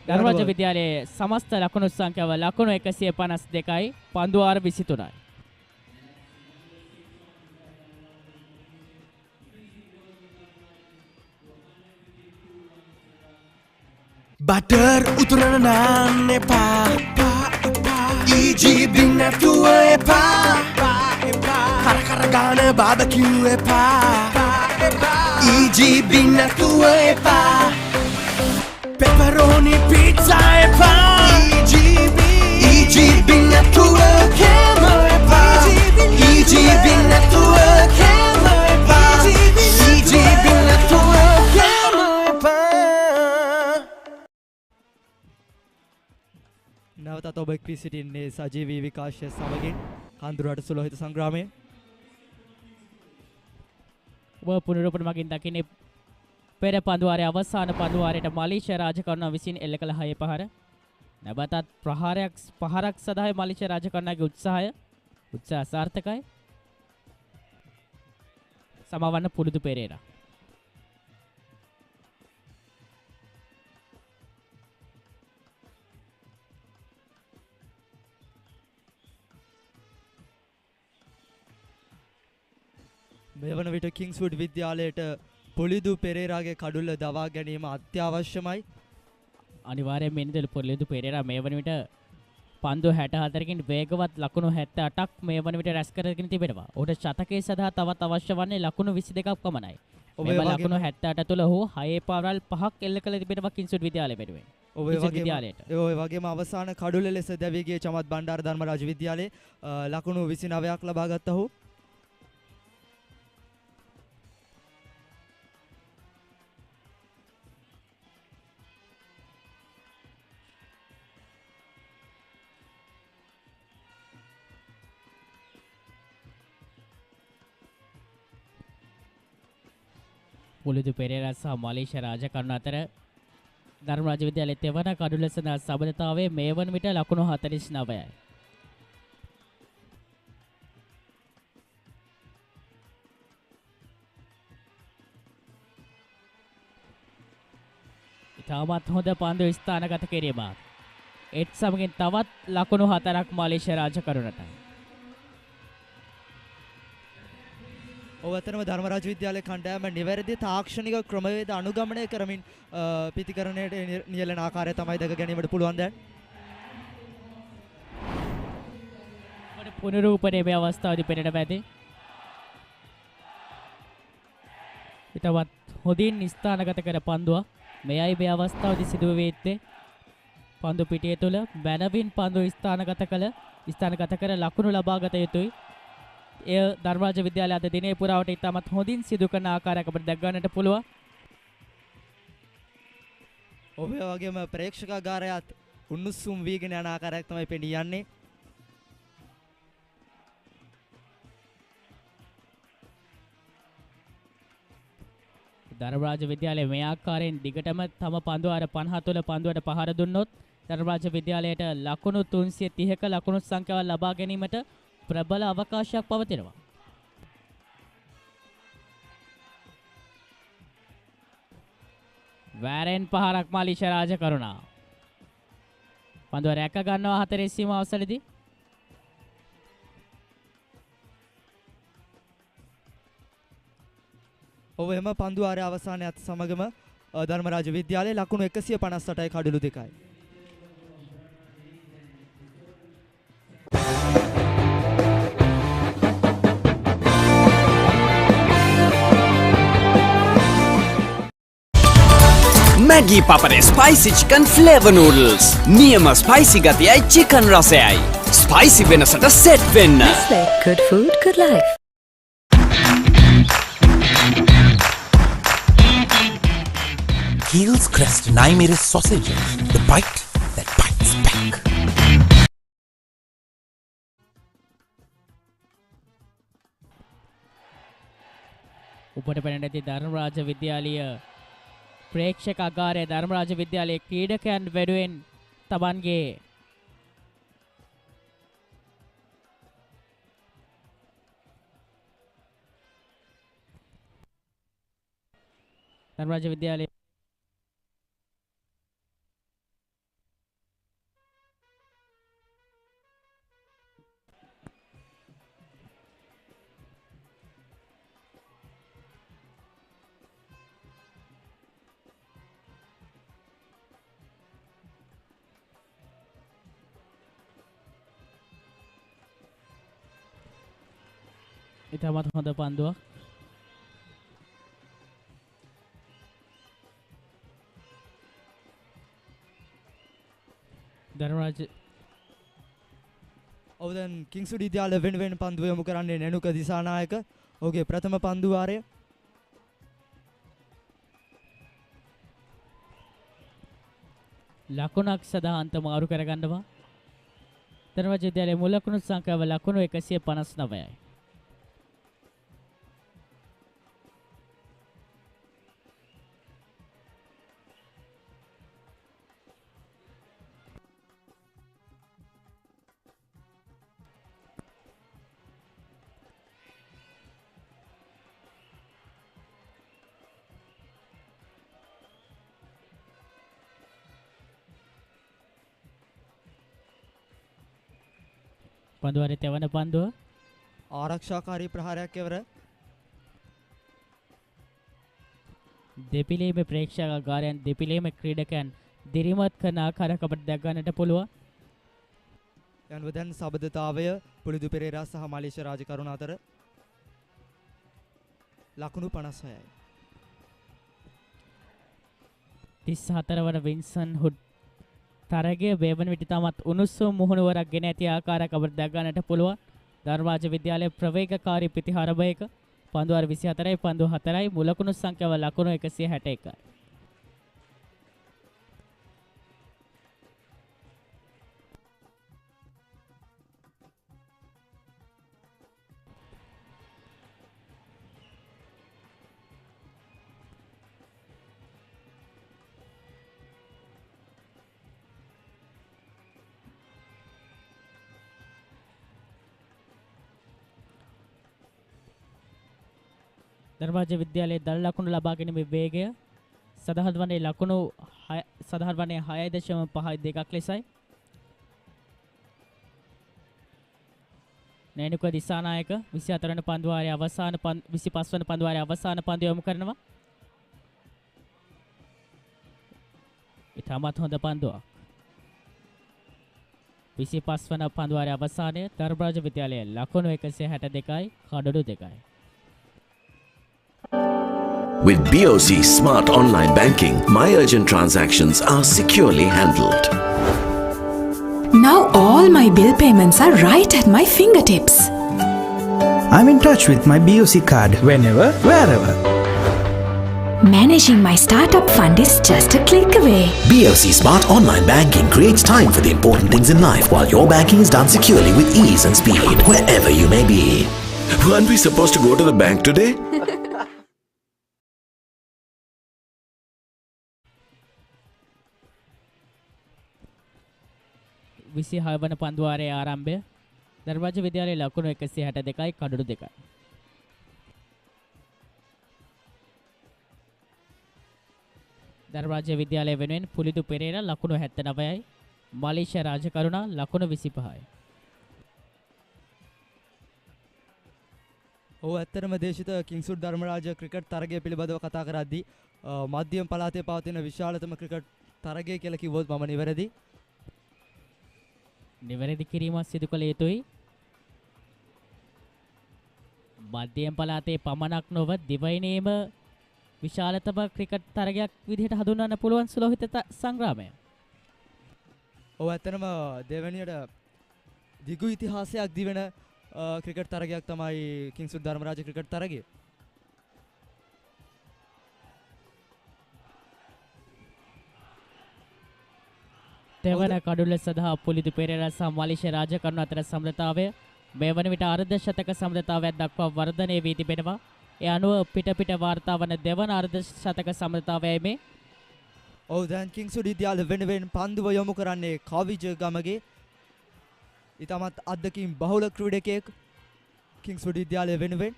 ධර්මරාජ විද්‍යාලයේ සමස්ත ලකුණු සංඛ්‍යාව ලකුණු 152යි පන්දු වාර 23යි. Butter uturana naan epa EGB නැතුව එපා කර ගාන බාබකියු එපා EGB නැතුව එපා pepperoni pizza එපා EGB නැතුව කෑම එපා EGB නැතුව කෑම එපා EGB නැතුව කෑම එපා. නැවතත් ඔබ එක්වී සිටින්නේ සජීවී විකාශය සමගින් කඳුරට සුලෝහිත සංග්‍රාමය. ඔබ පුනරූපන මගින් දකින්නේ පෙර පන්දු වාරයේ අවසාන පන්දු වාරයට මලේසියා රාජකරුණා විසින් එල්ල කළ 6 පහර. නැවතත් පහරක් සඳහා මලේසියා රාජකරුණාගේ උත්සාහ සාර්ථකයි. සමවන්න පුරුදු පෙරේරා. මේ වන විට කිංස්වුඩ් විද්‍යාලයට පොලිදු පෙරේරාගේ කඩුල්ල දවා ගැනීම අත්‍යවශ්‍යමයි. අනිවාර්යයෙන් මෙන්නදල පොලිදු පෙරේරා මේ වන විට පන්දු 64කින් වේගවත් ලකුණු 78ක් මේ වන විට රැස් කරගෙන තිබෙනවා. ඔහුට ශතකයේ සඳහා තවත් අවශ්‍ය වන්නේ ලකුණු 22ක් පමණයි. මේ ලකුණු 78 තුළ ඔහු 6 පාරල් 5ක් එල්ල කළ තිබෙනවා කිංස්වුඩ් විද්‍යාලය වෙනුවෙන්. ඔය වගේම අවසාන කඩුල්ල ලෙස දැවී ගිය චමත් බණ්ඩාර ධර්මරාජ විද්‍යාලයේ ලකුණු 29ක් ලබා ගත්තා ඔහු. පුලිදු පෙරේරා සහ මලේසියා රාජකරුණා අතර ධර්මරාජ විද්‍යාලයේ තෙවන කඩුල්ල සඳහා සබඳතාවයේ මේ වන විට ලකුණු 49යි. ඉතාමත් හොඳ පන්දු ස්ථානගත කිරීමක්. ඒත් සමගින් තවත් ලකුණු 4ක් මලේසියා රාජකරුණට. ඔවතරම ධර්මරාජ විද්‍යාලයේ කණ්ඩායම නිවැරදි තාක්ෂණික ක්‍රමවේද අනුගමනය කරමින් පිතිකරණයට නියැලෙන ආකාරය තමයි දැක ගැනීමට පුළුවන් දැන්. පුනරූපණයේ මේ අවස්ථාවේදී පෙනෙන පැති. ඊටවත් හොඳින් ස්ථානගත කර පන්දුව මෙයයි මේ අවස්ථාවේදී සිදුව වෙත්තේ. පන්දු පිටිය තුළ බැනවින් පන්දු ස්ථානගත කර ලකුණු ලබාගත යුතුයි. එය ධර්මරාජ විද්‍යාලය අද දිනේ පුරාවට ඉතාමත් හොඳින් සිදු කරන ආකාරයක් අපිට දැක ගන්නට පුළුවන්. ඔබේ වගේම ප්‍රේක්ෂකාගාරයත් උණුසුම් වීගෙන යන ආකාරයක් තමයි පෙනී යන්නේ. ධර්මරාජ විද්‍යාලය මේ ආකාරයෙන් දිගටම තම පන්දු වාර 50 තුළ පන්දුවට පහර දුන්නොත් ධර්මරාජ විද්‍යාලයට ලකුණු 330ක ලකුණු සංඛ්‍යාව ලබා ගැනීමට ප්‍රබල අවකාශයක් පවතිනවා. වැරෙන් පහරක් මලේසියා රාජකරුණා. පන්දුව රැක ගන්නවා 4 සීමාව අවසලදී. ඔව් එම පන්දු ආරය අවසානයත් සමගම ධර්මරාජ විද්‍යාලයේ ලකුණු 158යි කඩලු 2යි. Maggi Papare Spicy Chicken Flavor Noodles. නියම spicy ගතියයි chicken රසයයි. Spicy වෙනසට set වෙන්න. Nestle, good food, good life. Heels Crest Naimiris sausages, the bite that bites back. උපට පැනට ඇති ධර්මරාජ විද්‍යාලීය ප්‍රේක්ෂක අගාරයේ ධර්මරාජ විද්‍යාලයේ ක්‍රීඩකයන් වෙනුවෙන් තමන්ගේ ධර්මරාජ විද්‍යාලයේ ඉතාමත් හොඳ පන්දුවක්. ධර්මරාජ ඔව් දැන් කිංස්වුඩ් විද්‍යාලය වෙනුවෙන් පන්දුව යොමු කරන්නේ නෙනුක දිසානායක. ඔහුගේ ප්‍රථම පන්දු වාරය. ලකුණක් සදා අන්ත මාරු කරගන්නවා. ධර්මරාජ විද්‍යාලයේ මුල් ලකුණු සංඛ්‍යාව ලකුණු 159යි. පන්දුවරේ තෙවන පන්දුව ආරක්ෂාකාරී ප්‍රහාරයක් එවර. දෙපිලේම ප්‍රේක්ෂකාගාරයන් දෙපිලේම ක්‍රීඩකයන් දිරිමත් කරන ආකාරයක් අපට දැක ගන්නට පුළුවන්. යනුව දැන් සබඳතාවය පුලිදු පෙරේරා සහ මලේසියා රාජකරුණ අතර ලකුණු 56යි. 34 වන වින්සන් හුඩ් තරගය වේවන විට තමත් උණුසුම් මුහුණුවරක් ගෙන ඇති ආකාරයක් අපට දැක ගන්නට පුළුවන්. ධර්මරාජ විද්‍යාලයේ ප්‍රවේගකාරී ප්‍රතිහාරභයක පන්දුවර 24යි පන්දු 4යි මුල ලකුණු සංඛ්‍යාව ලකුණු 161යි. ධර්මරාජ විද්‍යාලයේ දල ලකුණු ලබා ගැනීමේ වේගය සඳහන් වන්නේ ලකුණු 6.52ක් ලෙසයි. නේනුක දිසානායක 24 වන පන්දු වාරයේ අවසාන 25 වන පන්දු වාරයේ අවසාන පන්දු යොමු කරනවා. ඉතාමත් හොඳ පන්දුවක්. 25 වන පන්දු වාරයේ අවසානයේ ධර්මරාජ විද්‍යාලයේ ලකුණු 162යි කඩලු 2යි. With BOC Smart Online Banking, my urgent transactions are securely handled. Now all my bill payments are right at my fingertips. I'm in touch with my BOC card whenever, wherever. Managing my startup fund is just a click away. BOC Smart Online Banking creates time for the important things in life while your banking is done securely with ease and speed wherever you may be. Weren't we supposed to go to the bank today? විසි හයවන පන්දුවාරයේ ආරම්භය ධර්මරාජ විද්‍යාලයේ ලකුණු 162යි කඩලු 2යි. ධර්මරාජ විද්‍යාලය වෙනුවෙන් පුලිදු පෙරේරා ලකුණු 79යි මලේසියා රාජකරුණා ලකුණු 25යි. ඔව් ඇත්තටම දේශිත කිංස්වුඩ් Dharmaraja cricket තරගය පිළිබඳව කතා කරද්දී මධ්‍යම පළාතේ පවතින විශාලතම ක්‍රිකට් තරගය කියලා කිව්වොත් මම නිවැරදි. නිවැරදි කිරීමක් සිදු කළ යුතුයි. මධ්‍යම පළාතේ පමණක් නොව දිවයිනේම විශාලතම ක්‍රිකට් තරගයක් විදිහට හඳුන්වන්න පුළුවන් සුලෝහිත සංග්‍රාමය. ඔව් ඇත්තටම දෙවැනියට දිගු ඉතිහාසයක් දිවෙන ක්‍රිකට් තරගයක් තමයි කිංස්වුඩ් ධර්මරාජ ක්‍රිකට් තරගය. තෙවන කඩුල්ල සඳහා පුලිදු පෙරේරා සහ මලිෂ රාජකරුණ අතර සමනතාවය මේ වන විට අර්ධ ශතක සමනතාවයක් දක්වා වර්ධනය වී තිබෙනවා. ඒ අනුව පිට වාර්තා වන දෙවන අර්ධ ශතක සමනතාවයයි මේ. ඔව් දැන් කිංස්වුඩ් විද්‍යාලය වෙනුවෙන් පන්දුව යොමු කරන්නේ කවිජ ගමගේ ඉතාමත් අත්දැකීම් බහුල ක්‍රීඩකයෙක් කිංස්වුඩ් විද්‍යාලය වෙනුවෙන්.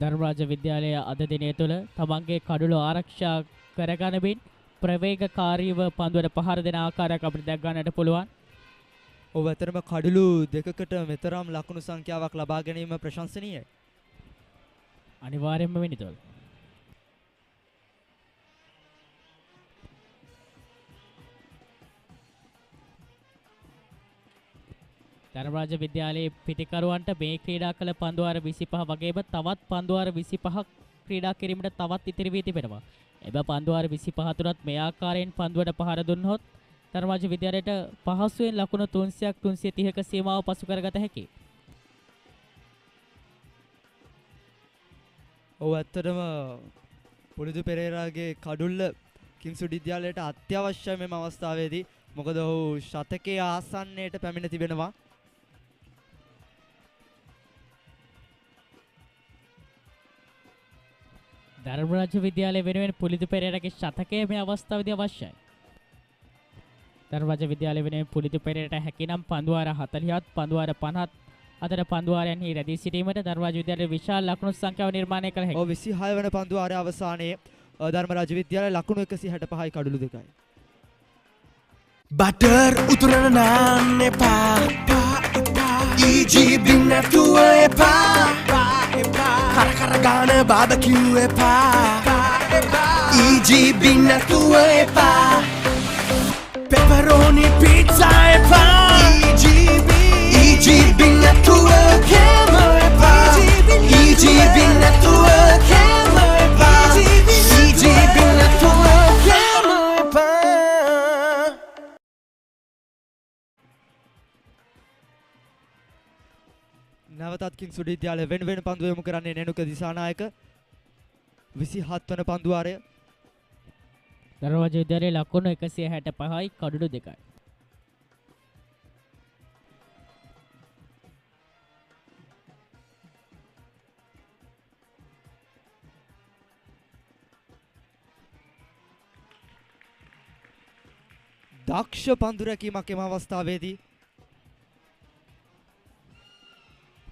ධර්මරාජ විද්‍යාලය අද දිනය තුළ තමන්ගේ කඩුළු ආරක්ෂා කරගනිමින් ප්‍රවේගකාරීව පන්දුවට පහර දෙන ආකාරයක් අපිට දැක් ගන්නට පුළුවන්. ඔව් ඇත්තටම කඩුළු දෙකකට මෙතරම් ලකුණු සංඛ්‍යාවක් ලබා ගැනීම ප්‍රශංසනීයයි. අනිවාර්යයෙන්ම වෙනිතොල්. ධර්මරාජ විද්‍යාලයේ පිටිකරුවන්ට මේ ක්‍රීඩා කළ පන්දුවාර 25 වගේම තවත් පන්දුවාර 25ක් ක්‍රීඩා කිරීමට තවත් ඉතිරි වී තිබෙනවා. එබැවින් පන්දුවාර 25 තුරත් මේ ආකාරයෙන් පන්දුවට පහර දුන්නොත් ධර්මරාජ විද්‍යාලයට පහසුවෙන් ලකුණු 300ක් 330ක සීමාව පසු කරගත හැකියි. ඔව් ඇත්තටම පුලිදු පෙරේරාගේ කඩුල්ල කිංස්වුඩ් විද්‍යාලයට අත්‍යවශ්‍යයි මෙම අවස්ථාවේදී. මොකද ඔහු ශතකයේ ආසන්නයට පැමිණ තිබෙනවා. ධර්මරාජ විද්‍යාලය වෙනුවෙන් පුලිදු පෙරේරාගේ ශතකය මේ අවස්ථාවේදී අවශ්‍යයි. ධර්මරාජ විද්‍යාලය වෙනුවෙන් පුලිදු පෙරේරාට හැකිනම් පන්දුවාර 40ත් පන්දුවාර 50ත් අතර පන්දුවාරයන්හි රැඳී සිටීමට ධර්මරාජ විද්‍යාලයේ විශාල ලකුණු සංඛ්‍යාව නිර්මාණය කළ හැකියි. ඔව් 26 වෙනි පන්දුවාරයේ අවසානයේ ධර්මරාජ විද්‍යාලයේ ලකුණු 165යි කඩුළු 2යි. බටර් උතුරන නාන්න එපා EGB නැතුව එපා කර ගාන බාබකිව් එපා EGB නැතුව එපා පෙපරෝනි පීට්සා එපා EGB නැතුව කෑම එපා EGB නැතුව කෑම එපා EGB නැතුව කෑම එපා. නැවතත් කිංස්වුඩ් විද්‍යාලය වෙනුවෙන් පන්දුව යොමු කරන්නේ නෙනුක දිසානායක 27 වන පන්දුවාරය. ධර්මරාජ විද්‍යාලයේ ලකුණු 165යි කඩුළු 2යි. දක්ෂ පන්දු රැකීමක් එම අවස්ථාවේදී.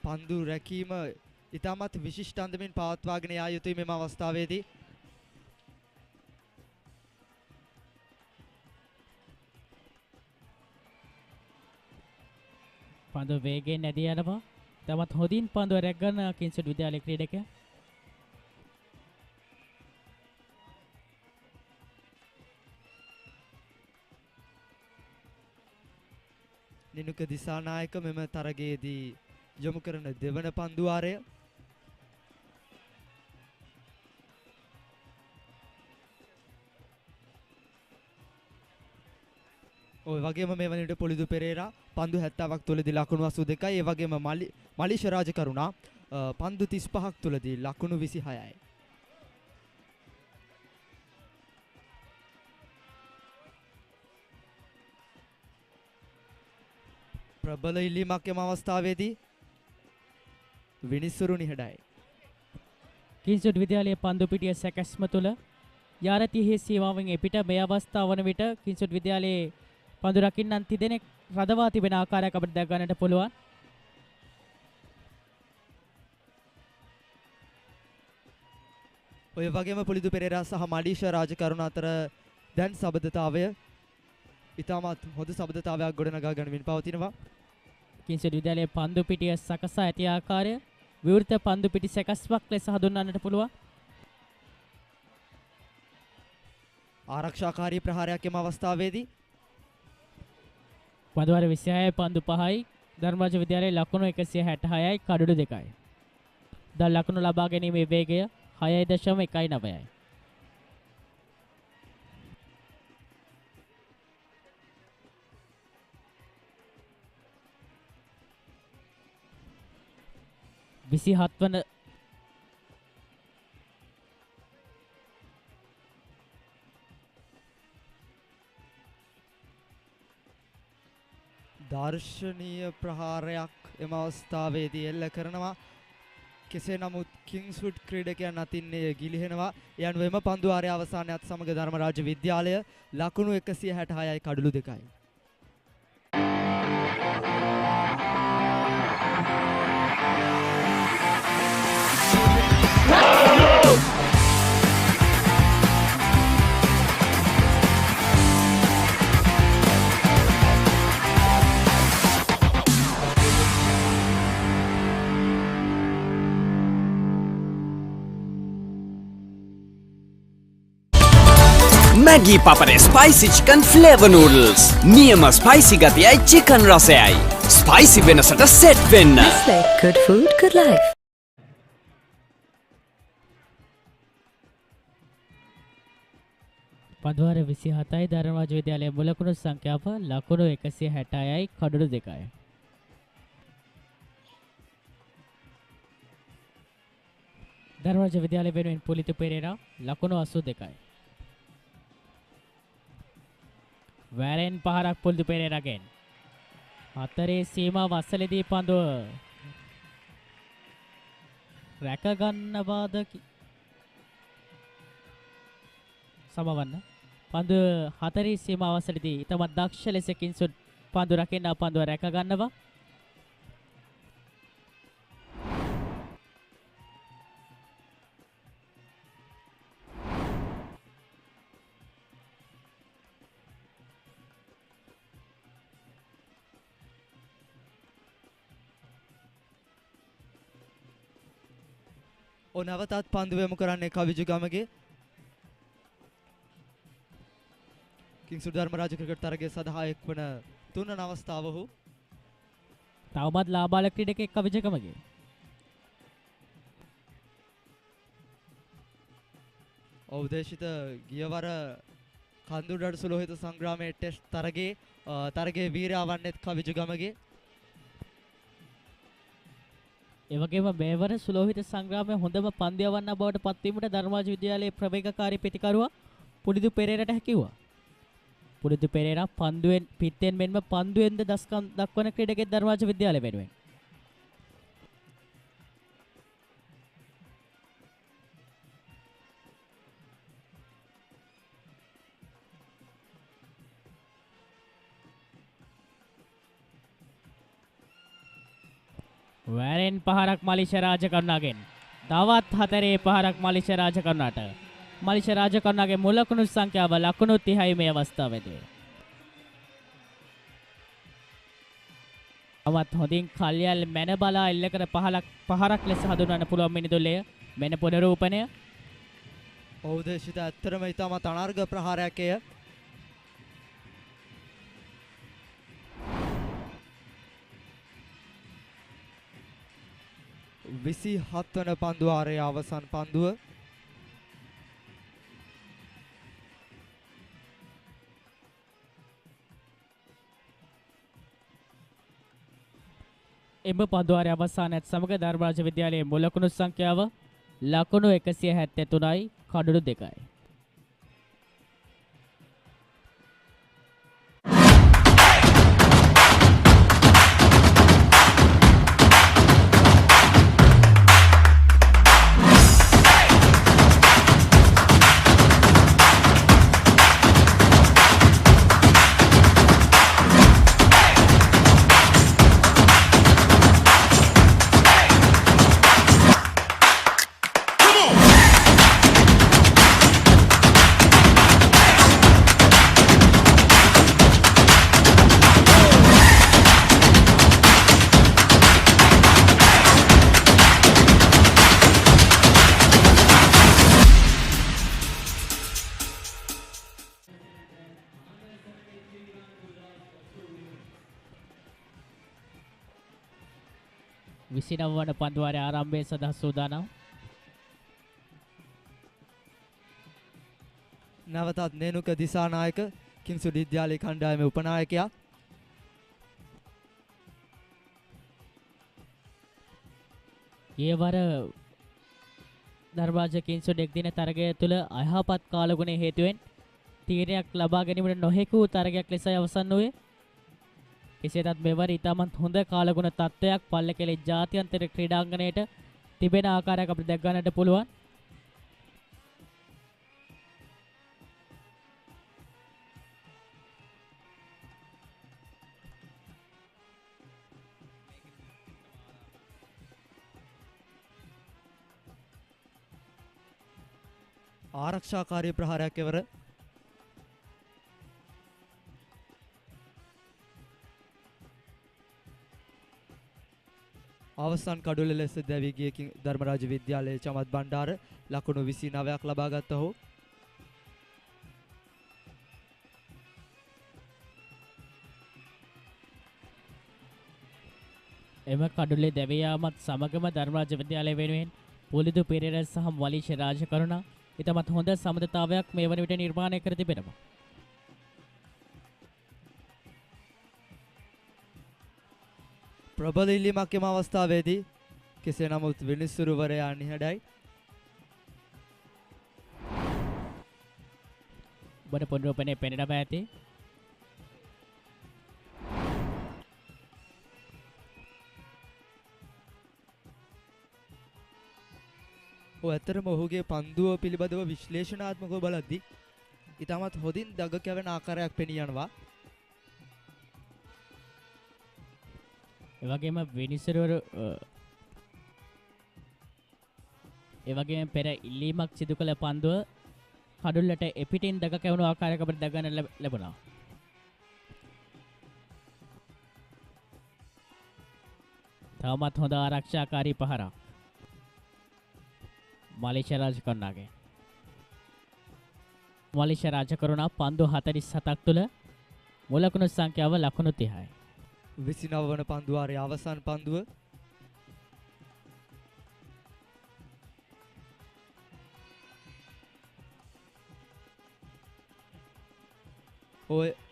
පන්දු රැකීම ඉතාමත් විශිෂ්ට අන්දමින් පවත්වාගෙන යා යුතුයි මෙම අවස්ථාවේදී. පන්දු වේගයෙන් නැදී යනවා. තමත් හොඳින් පන්දුව රැක ගන්න කිංස්වුඩ් විද්‍යාලයේ ක්‍රීඩකයා. නිනුක දිසානායක මෙම තරගයේදී යොමු කරන දෙවන පන්දුවාරය. ඔය වගේම මේ වනිට පුලිදු පෙරේරා පන්දු 70ක් තුලදී ලකුණු 82යි. ඒ වගේම මලිෂ රාජකරුණා පන්දු 35ක් තුලදී ලකුණු 26යි. ප්‍රබල ඉල්ලීමක් එම අවස්ථාවේදී විනිසුරු නිහඬයි. කිංස්වුඩ් විද්‍යාලයේ පන්දු පිටිය සැකැස්ම තුළ යාරතිහි සීමාවෙන් එපිට මේ අවස්ථාව වන විට කිංස්වුඩ් විද්‍යාලයේ පන්දු රකින්නන් තිදෙනෙක් රඳවා තිබෙන ආකාරයක් අපිට දැක ගන්නට පුළුවන්. ඔය වගේම පුලිදු පෙරේරා සහ මඩීෂා රාජකරුණ අතර දැන් සබඳතාවය ඉතාමත් හොඳ සබඳතාවයක් ගොඩනගා ගනිමින් පවතිනවා. කිංස්වුඩ් විද්‍යාලයේ පන්දු පිටිය සකසා ඇති ආකාරය විවෘත පන්දු පිටි සැකස්මක් ලෙස හඳුන්වන්නට පුළුවන්. ආරක්ෂාකාරී ප්‍රහාරයක් එම අවස්ථාවේදී පන්දු වාර 26යි පන්දු 5යි ධර්මරාජ විද්‍යාලයේ ලකුණු 166යි කඩුළු 2යි. දැන් ලකුණු ලබා ගැනීමේ වේගය 6.19යි. විසිහත් වන දර්ශනීය ප්‍රහාරයක් එම අවස්ථාවේදී එල්ල කරනවා. කෙසේ නමුත් කිංස්වුඩ් ක්‍රීඩකයන් අතින් ගිලිහෙනවා. ඒ අනුවම පන්දු වාරයේ අවසානයත් සමග ධර්මරාජ විද්‍යාලය ලකුණු 166යි කඩුළු 2යි. Maggi Papare Spicy Chicken Flavor Noodles. නියම ස්පයිසි ගතියයි chicken රසයයි. ස්පයිසි වෙනසට සෙට් වෙන්න. Good food, good life. පන්දු වාර 27යි ධර්මරාජ විද්‍යාලයේ මුල ලකුණු සංඛ්‍යාව ලකුණු 166යි කඩුළු 2යි. ධර්මරාජ විද්‍යාලය වෙනුවෙන් පුලිතු පෙරේරා ලකුණු 82යි. වැරෙන් පහරක් පුලිතු පෙරේරාගෙන්. හතරේ සීමාව අසලදී පන්දුව රැක ගන්නවාද සමවන්න. පන්දුව හතරේ සීමාව අසලදී ඉතමත් දක්ෂ ලෙස කිංස්වුඩ් පන්දු රකින්න පන්දුව රැක ගන්නවා. නැවතත් පන්දු යොමු කරන්නේ කවිජු ගමගේ. කිංස්වුඩ් ධර්මරාජ ක්‍රිකට් තරගයේ සඳහා එක්වන තුන්වන අවස්ථාව ඔහු. තවමත් ලාබාල ක්‍රීඩකෙක් කවිජු ගමගේ. අවදේශිත ගියවර කන්දුඩට සුලෝහිත සංග්‍රාමයේ ටෙස්ට් තරගයේ වීරයා වන්නේත් කවිජු ගමගේ. එවගේම මේවර සුලෝහිත සංග්‍රාමයේ හොඳම පන්දු යවන්න බවට පත්වීමට ධර්මරාජ විද්‍යාලයේ ප්‍රවේගකාරී ප්‍රතිකරුවා පුලිදු පෙරේරාට හැකියුවා. පුලිදු පෙරේරා පන්දුවෙන් පිටෙන් මෙන්ම පන්දුවෙන්ද දස්කම් දක්වන ක්‍රීඩකෙක් ධර්මරාජ විද්‍යාලය වෙනුවෙන්. වැරෙන් පහරක් මලිෂා රාජකරුණාගෙන්. තවත් හතරේ පහරක් මලිෂා රාජකරුණාට. මලිෂා රාජකරුණාගේ මුල ලකුණු සංඛ්‍යාව ලකුණු 30යි මේ අවස්ථාවේදී. අවත් හොඳින් කල්යල් මැන බලා එල්ල කර පහරක් ලෙස හඳුන්වන්න පුළුවන් මිනිදුල්ලය. මෙන්න පුනරූපණය. අවදේශිත ඇත්තරම ඉතාමත් අනර්ග ප්‍රහාරයක් එය. විසි හත්වන පන්දු වාරයේ අවසන් පන්දුව. එම පන්දු වාරයේ අවසානයත් සමග ධර්මරාජ විද්‍යාලයේ මුල ලකුණු සංඛ්‍යාව ලකුණු 173යි කඩුළු 2යි. 29 වන පන්දුවාරයේ ආරම්භය සඳහා සූදානම්. නැවතත් නේනුක දිසානායක කිංස්වුඩ් විද්‍යාලයේ කණ්ඩායමේ උපනායකයා. ඊවර ධර්මරාජ කිංස්වුඩ් එක් දින තරගය තුළ අයහපත් කාලගුණයේ හේතුවෙන් තීරණයක් ලබා ගැනීමට නොහැකි තරගයක් ලෙසයි අවසන් වූයේ. කෙසේතත් මෙවර ඉතාමත් හොඳ කාලගුණ තත්ත්වයක් පල්ලකෙලේ ජාත්‍යන්තර ක්‍රීඩාංගණයට තිබෙන ආකාරයක් අපිට දැක ගන්නට පුළුවන්. ආරක්ෂාකාරී ප්‍රහාරයක් එවර අවසන් කඩුල්ල ලෙස දැවී ගිය ධර්මරාජ විද්‍යාලයේ චමත් බණ්ඩාර ලකුණු 29ක් ලබා ගත්තා. ඔහු එම කඩුල්ලේ දැවී යාමත් සමගම ධර්මරාජ විද්‍යාලය වෙනුවෙන් පුලිදු පෙරේරා සහ වලිෂ රාජකරුණා ඉතාමත් හොඳ සමතතාවයක් මේ වන විට නිර්මාණය කර තිබෙනවා. ප්‍රබල ඉල්ලීමක් එම අවස්ථාවේදී කෙසේ නමුත් විනිසුරුවරයා නිහඬයි. බඩ පොඩ්ඩෝපනේ පෙනෙන පැති ඇතරම ඔහුගේ පන්දුව පිළිබඳව විශ්ලේෂණාත්මකව බලද්දී ඉතාමත් හොඳින් දග කැවෙන ආකාරයක් පෙනී යනවා. එවැගේම විනිසුරුවර එවැගේම පෙර ඉල්ලීමක් සිදු කළ පන්දුව කඩුල්ලට එපිටින් දග කැවුණු ආකාරයක අපිට දැක ගන්න ලැබුණා. තවමත් හොඳ ආරක්ෂාකාරී පහරක් මලිෂ රාජකරුණාගේ. මලිෂ රාජකරුණා පන්දු 47ක් තුළ මුලකුණු සංඛ්‍යාව ලකුණු 30යි. 29 වන පන්දුවාරයේ අවසන් පන්දුව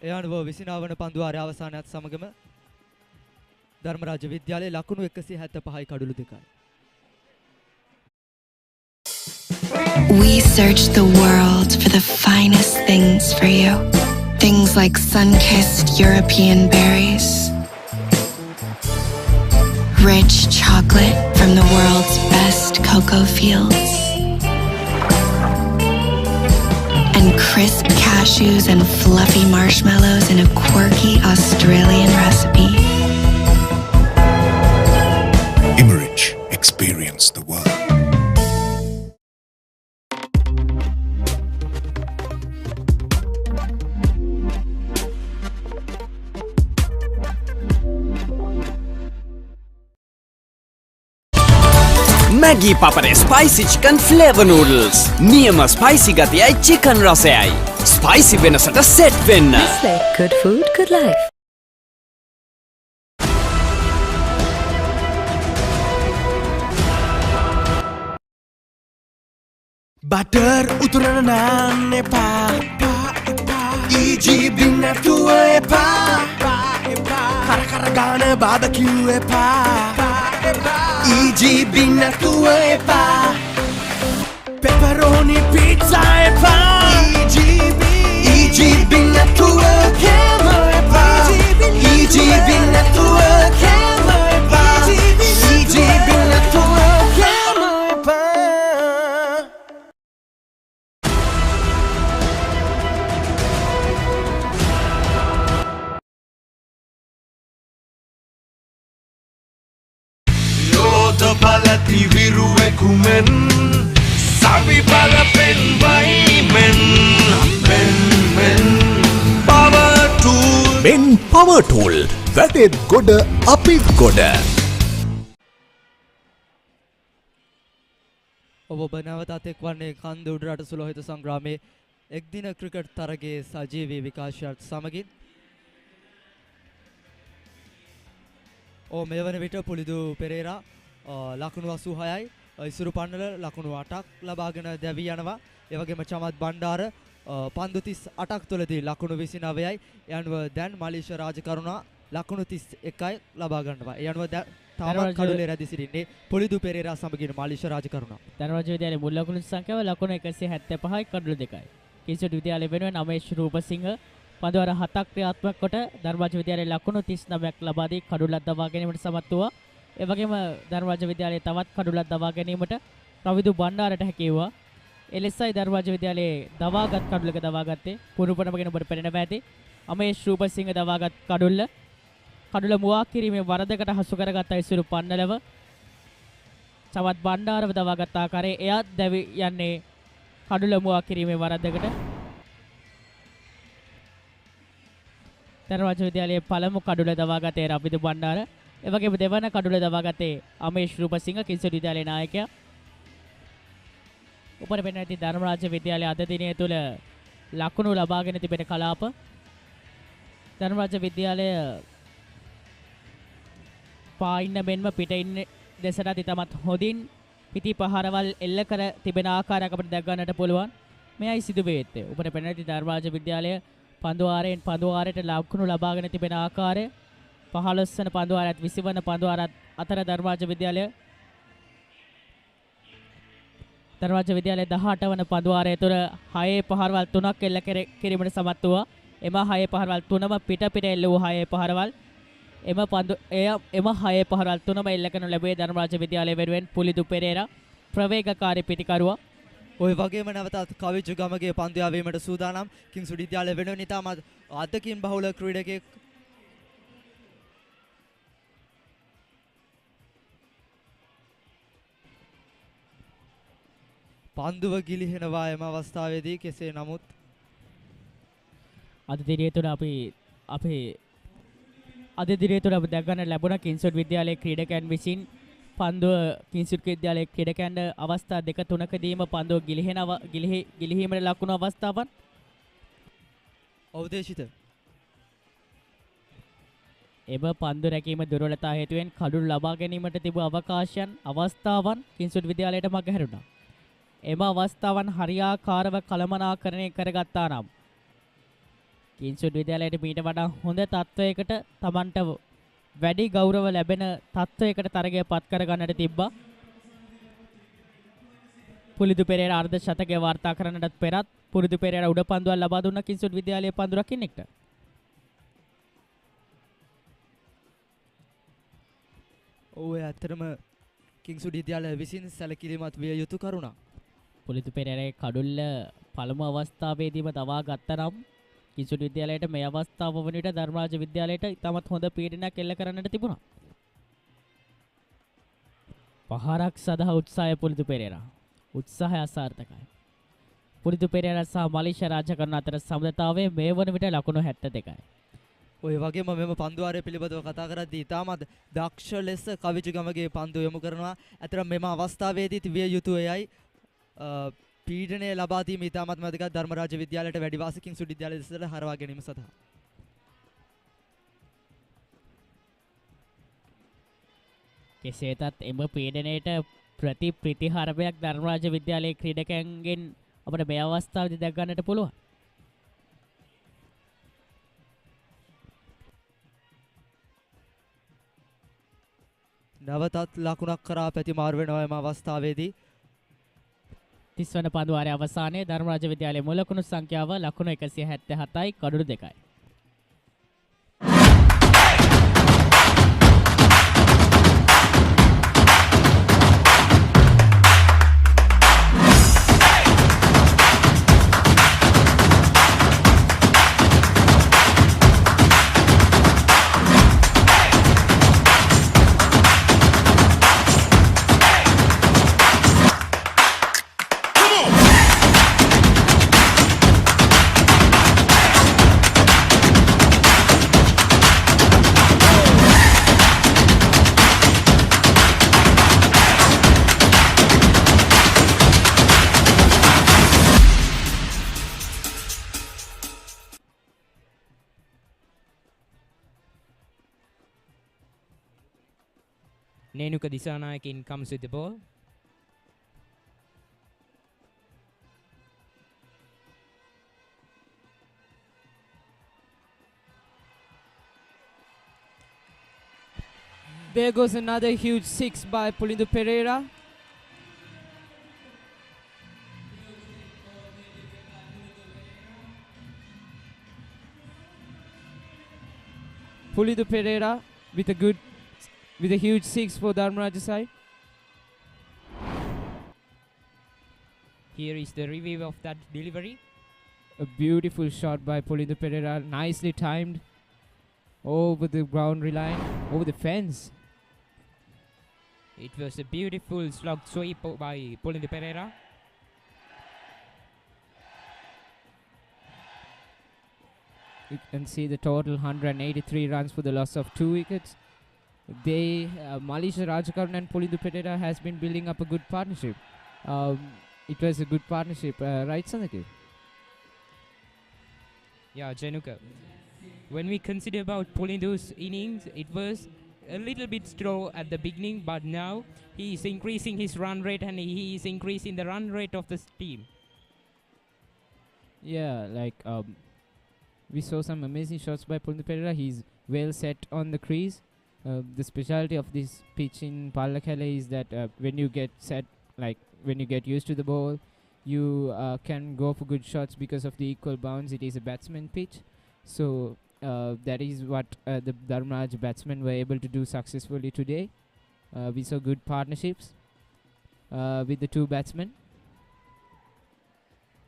ඒ අනුව 29 වන පන්දුවාරයේ අවසානයත් සමගම ධර්මරාජ විද්‍යාලයේ ලකුණු 175යි කඩුළු 2යි. We search the world for the finest things for you. Things like sun-kissed European berries, rich chocolate from the world's best cocoa fields, and crisp cashews and fluffy marshmallows in a quirky Australian recipe. Immerich, experience the world. Maggi Papare spicy chicken flavor noodles. Niyama spicy gatiyai chicken rasayai. Spicy venasata set wenna. Good food, good life. Butter uturana naan epa. EGB නැතුව එපා. කර කර ගාන barbecue එපා. EGB නැතුව එපා. pepperoni pizza එපා. EGB නැතුව කෑම එපා. EGB නැතුව කෑම එපා. EGB නැතුව කෑම එපා. බලති විරුවෙකුමෙන් සවි බල පෙන්වයිමෙන් මෙන් power tool Men power tool වැටෙත් ගොඩ අපිත් ගොඩ. ඔබ නැවතත් එක්වන්නේ කන්ද උඩරට සුලෝහිත සංග්‍රාමයේ එක්දින ක්‍රිකට් තරගයේ සජීවී විකාශයත් සමගින් ඕ මේ වන විට පුලිදු පෙරේරා ලකුණු 86යි ඉසුරු පන්නල ලකුණු 8ක් ලබාගෙන දැවී යනවා. ඒ වගේම චමත් බණ්ඩාර පන්දු 38ක් තුළදී ලකුණු 29යි. ඒ අනුව දැන් මලීෂ රාජකරුණා ලකුණු 31යි ලබා ගන්නවා. ඒ අනුව තාමත් කඩුලේ රැඳී සිටින්නේ පුලිදු පෙරේරා සමගින් මලීෂ රාජකරුණා. ධර්මරාජ විද්‍යාලයේ මුල් ලකුණු සංඛ්‍යාව ලකුණු 175යි කඩුළු 2යි. කිංස්වුඩ් විද්‍යාලය වෙනුවෙන් අමේෂ් රූපසිංහ පන්දු වාර 7ක් ක්‍රියාත්මක කොට ධර්මරාජ විද්‍යාලයේ ලකුණු 39ක් ලබා දී කඩුල්ලක් දවා ගැනීමට සමත් වුණා. ඒ වගේම ධර්මරාජ විද්‍යාලයේ තවත් කඩුල්ලක් දවා ගැනීමට රවිදු බණ්ඩාරට හැකියුවා. එලෙසයි ධර්මරාජ විද්‍යාලයේ දවාගත් කඩුල්ලක දවාගත්තේ පුරුපණමගෙන ඔබට පෙනෙනවා ඇති. අමේෂ් රූපසිංහ දවාගත් කඩුල්ල මුවා කිරීමේ වරදකට හසු කරගත් ඉසුරු පන්නලව චමත් බණ්ඩාරව දවාගත් ආකාරයේ එයත් දැවි යන්නේ කඩුල්ල මුවා කිරීමේ වරදකට. ධර්මරාජ විද්‍යාලයේ පළමු කඩුල්ල දවාගත්තේ රවිදු බණ්ඩාර. ඒ වගේම දෙවන කඩුල්ල දවාගත්තේ අමේෂ් රූපසිංහ කිංස්වුඩ් විද්‍යාලයේ නායකයා. උපර පෙනෙන ඇති ධර්මරාජ විද්‍යාලයේ අද දිනය තුල ලකුණු ලබාගෙන තිබෙන කලාප ධර්මරාජ විද්‍යාලය පායින්න මෙන්ම පිට ඉන්න දෙසට ඉතාමත් හොඳින් පිටි පහරවල් එල්ල කර තිබෙන ආකාරයක් අපිට දැක ගන්නට පුළුවන්. මෙයයි සිදුවේ ඇත්තේ. උපර පෙනෙන ඇති ධර්මරාජ විද්‍යාලය පන්දු වාරයට ලකුණු ලබාගෙන තිබෙන ආකාරය 15 වන පන්දු වාරයත් 20 වන පන්දු වාරයත් අතර ධර්මරාජ විද්‍යාලය 18 වන පන්දු වාරය තුළ 6 පහරවල් 3ක් එල්ල කිරීමට සමත් වුණා. එම 6 පහරවල් 3ම පිට එල්ල වූ 6 පහරවල් එම 6 පහරවල් 3ම එල්ල කරනු ලැබුවේ ධර්මරාජ විද්‍යාලය වෙනුවෙන් පුලිදු පෙරේරා ප්‍රවේගකාරී පිටිකරුවා. ඔය වගේම නැවතත් කවිජු ගමගේ පන්දු යාවීමට සූදානම් කිංස්වුඩ් විද්‍යාලය වෙනුවෙන් ඉතාමත් අධ්‍යක්ෂින් බහුල ක්‍රීඩකයෙක් පන්දුව ගිලිහෙනවා එම අවස්ථාවේදී. කෙසේ නමුත් අද දිනේ තුන අපි දැක ගන්න ලැබුණ කිංස්වුඩ් විද්‍යාලයේ ක්‍රීඩකයන් විසින් පන්දුව කිංස්වුඩ් විද්‍යාලයේ ක්‍රීඩකයන්ට අවස්ථා දෙක තුනකදීම පන්දුව ගිලිහීමට ලකුණු අවස්ථාවන් අවදේශිත. එම පන්දු රැකීම දුර්වලතා හේතුවෙන් කඩුළු ලබා ගැනීමට තිබූ අවස්ථාවන් කිංස්වුඩ් විද්‍යාලයට මගහැරුණා. එම අවස්ථාවන් හරියාකාරව කළමනාකරණය කරගත්තා නම් කිංස්වුඩ් විද්‍යාලයට මීට වඩා හොඳ තත්වයකට Tamanට වැඩි ගෞරව ලැබෙන තත්වයකට තරගය පත් කරගන්නට තිබ්බා. පුලිදු පෙරේරා අර්ධ ශතකය වාර්තා කරන්නටත් පෙරත් පුලිදු පෙරේරා උඩ පන්දුවක් ලබා දුන්නා කිංස්වුඩ් විද්‍යාලයේ පන්දු රකින්නෙක්ට. ඔය ඇත්තටම කිංස්වුඩ් විද්‍යාලය විසින් සැලකිලිමත් විය යුතු කරුණක්. පුලිදු පෙරේරාගේ කඩුල්ල පළමු අවස්ථාවේදීම තවා ගත්තනම් කිංස්වුඩ් විද්‍යාලයට මේ අවස්ථාව වන විට ධර්මරාජ විද්‍යාලයට ඉතාමත් හොඳ පීඩනයක් එල්ල කරන්නට තිබුණා. පහරක් සඳහා උත්සාහය පුලිදු පෙරේරා. උත්සාහය අසාර්ථකයි. පුලිදු පෙරේරා සහ මලීෂ රාජකරුණ අතර සමතාවයේ මේ වන විට ලකුණු 72යි. ඔය වගේම මෙම පන්දු වාරය පිළිබඳව කතා කරද්දී ඉතාමත් දක්ෂ ලෙස කවිජු ගමගේ පන්දු යොමු කරනවා. අතර මෙම අවස්ථාවේදී තිබිය යුතු එයයි පීඩනය ලබා දීම ඉතාමත් වැදගත් ධර්මරාජ විද්‍යාලයට වැඩි වාසි කිංස්වුඩ් විද්‍යාලය දෙසට හරවා ගැනීම සඳහා. කෙසේතත් එම පීඩනයට ප්‍රතිහාරයක් ධර්මරාජ විද්‍යාලයේ ක්‍රීඩකයන්ගෙන් අපිට මේ අවස්ථාවේදී දැක ගන්නට පුළුවන්. නැවතත් ලකුණක් කරා පැතිමාරු වෙනවා එම අවස්ථාවේදී. 30 වන පන්දු වාරයේ අවසානයේ ධර්මරාජ විද්‍යාලයේ මුල් ලකුණු සංඛ්‍යාව ලකුණු 177යි කඩුළු 2යි. Nenuka Disanayakin comes with the ball. There goes another huge six by Pulindu Pereira. Pulindu Pereira with a huge six for Dharmaraja side. Here is the review of that delivery. A beautiful shot by Pulindu Pereira, nicely timed over the boundary line, over the fence. It was a beautiful slug sweep by Pulindu Pereira. You can see the total 183 runs for the loss of 2 wickets. Malisha Rajakaran and Pulindu Pereira has been building up a good partnership. It was a good partnership, right, Sandaki? Yeah, Januka. When we consider about Pulindu's innings, it was a little bit slow at the beginning, but now he is increasing his run rate and he is increasing the run rate of the team. Yeah, like we saw some amazing shots by Pulindu Pereira. He's well set on the crease. The specialty of this pitch in Pallekele is that when you get set, like when you get used to the ball, you can go for good shots because of the equal bounce. It is a batsman pitch. So that is what the Dharmaraj batsmen were able to do successfully today. We saw good partnerships with the two batsmen.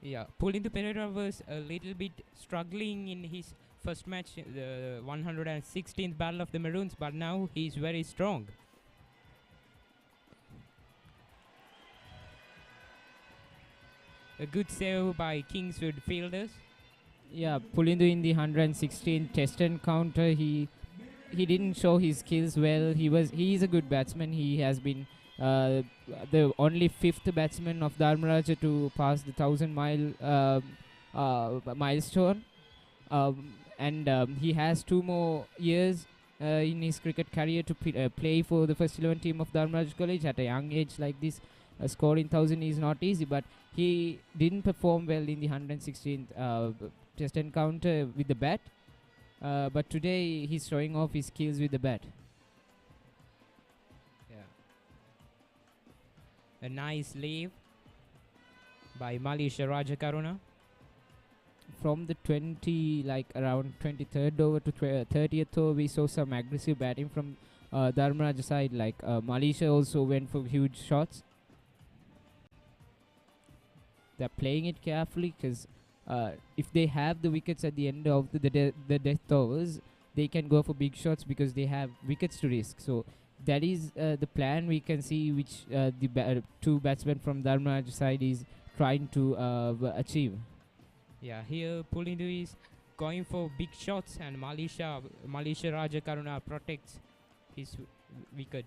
Yeah, Pulindu Pereira was a little bit struggling in his first match, the 116th Battle of the Maroons, but now he's very strong. A good save by Kingswood fielders. Yeah, Pulindu in the 116th test encounter, he didn't show his skills well. He is a good batsman. He has been the only fifth batsman of Dharmaraja to pass the 1,000-mile milestone, and he has 2 more years in his cricket career to play for the first 11 team of Dharmaraja College. At a young age like this, scoring 1,000 is not easy, but he didn't perform well in the 116th test encounter with the bat, but today he's showing off his skills with the bat. A nice leave by Malisha Rajakaruna. From the around 23rd over to 30th over, we saw some aggressive batting from Dharmaraja side. Like Malisha also went for huge shots. They're playing it carefully because if they have the wickets at the end of the death overs, they can go for big shots because they have wickets to risk. So that is the plan we can see, which the two batsmen from Dharmaraj side is trying to achieve. Yeah, here Pulindu is going for big shots and Malisha Rajakaruna protects his wicket.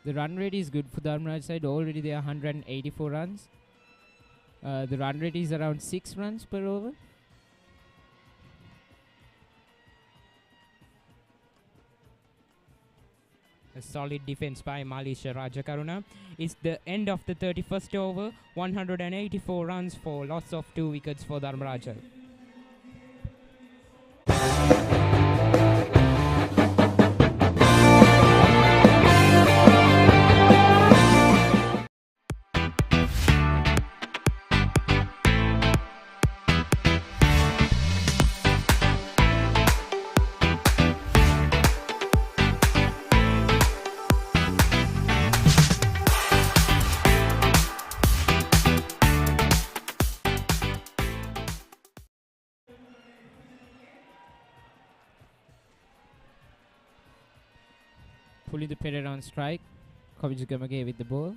The run rate is good for Dharmaraj side. Already there are 184 runs. The run rate is around 6 runs per over. A solid defense by Malisha Rajakaruna. It's the end of the 31st over. 184 runs for loss of 2 wickets for Dharmaraja. Pulindu Pereira on strike. Kovijugamage with the ball.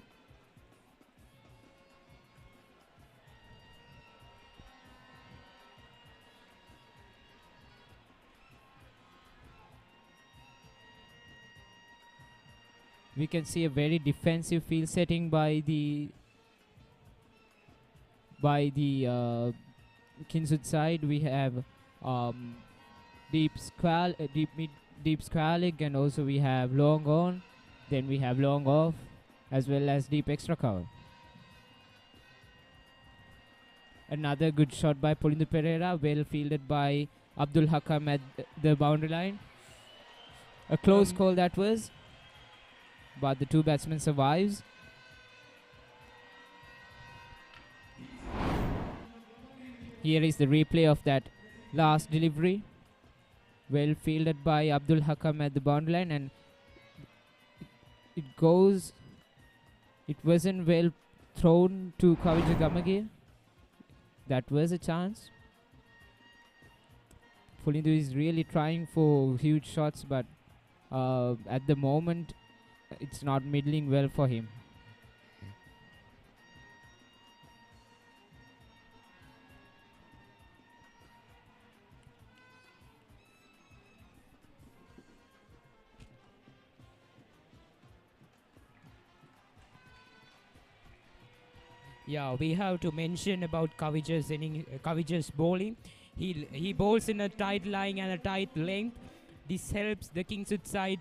We can see a very defensive field setting by the Kingswood side. We have deep mid deep square leg, and also we have long on, then we have long off, as well as deep extra cover. Another good shot by Polindu Pereira, well fielded by Abdul Hakam at the boundary line. A close call that was, but the two batsmen survives. Here is the replay of that last delivery. Well fielded by Abdul Hakam at the boundary line, and it goes. It wasn't well thrown to Kavija Gamage. That was a chance. Polindu is really trying for huge shots, but at the moment it's not middling well for him. Yeah, we have to mention about Kavija's bowling. He bowls in a tight line and a tight length. This helps the Kingswood side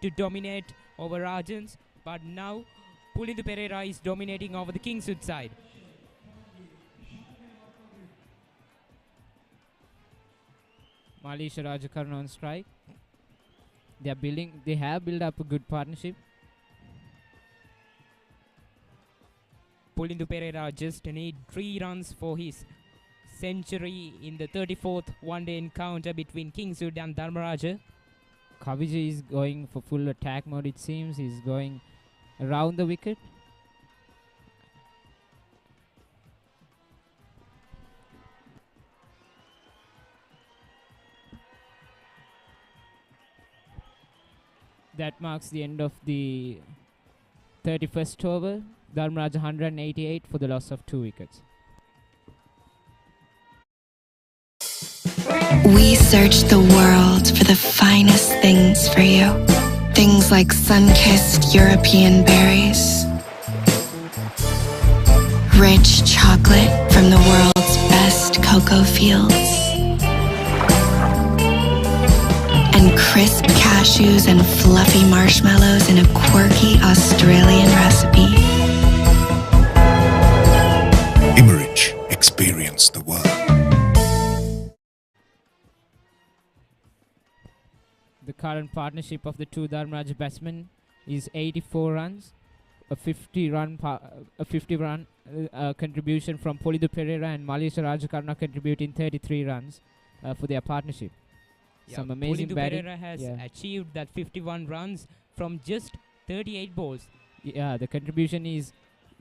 to dominate over Rajans. But now Polindu Pereira is dominating over the Kingswood side. Malisha Rajakarna on strike. They have built up a good partnership. Polindu Pereira just need 3 runs for his century in the 34th one-day encounter between Kingswood and Dharmaraja. Kavija is going for full attack mode, it seems. He's going around the wicket. That marks the end of the 31st over. Dharmaraja 188 for the loss of 2 wickets. We search the world for the finest things for you. Things like sun-kissed European berries, rich chocolate from the world's best cocoa fields, and crisp cashews and fluffy marshmallows in a quirky Australian recipe. Immerich, experience the world. The current partnership of the two Dharmaraja batsmen is 84 runs, a 50 run contribution from Polindu Pereira and Malisha Rajakarna contributing 33 runs for their partnership. Yeah, Some amazing Polindu batting. Pereira has achieved that 51 runs from just 38 balls. Yeah, the contribution is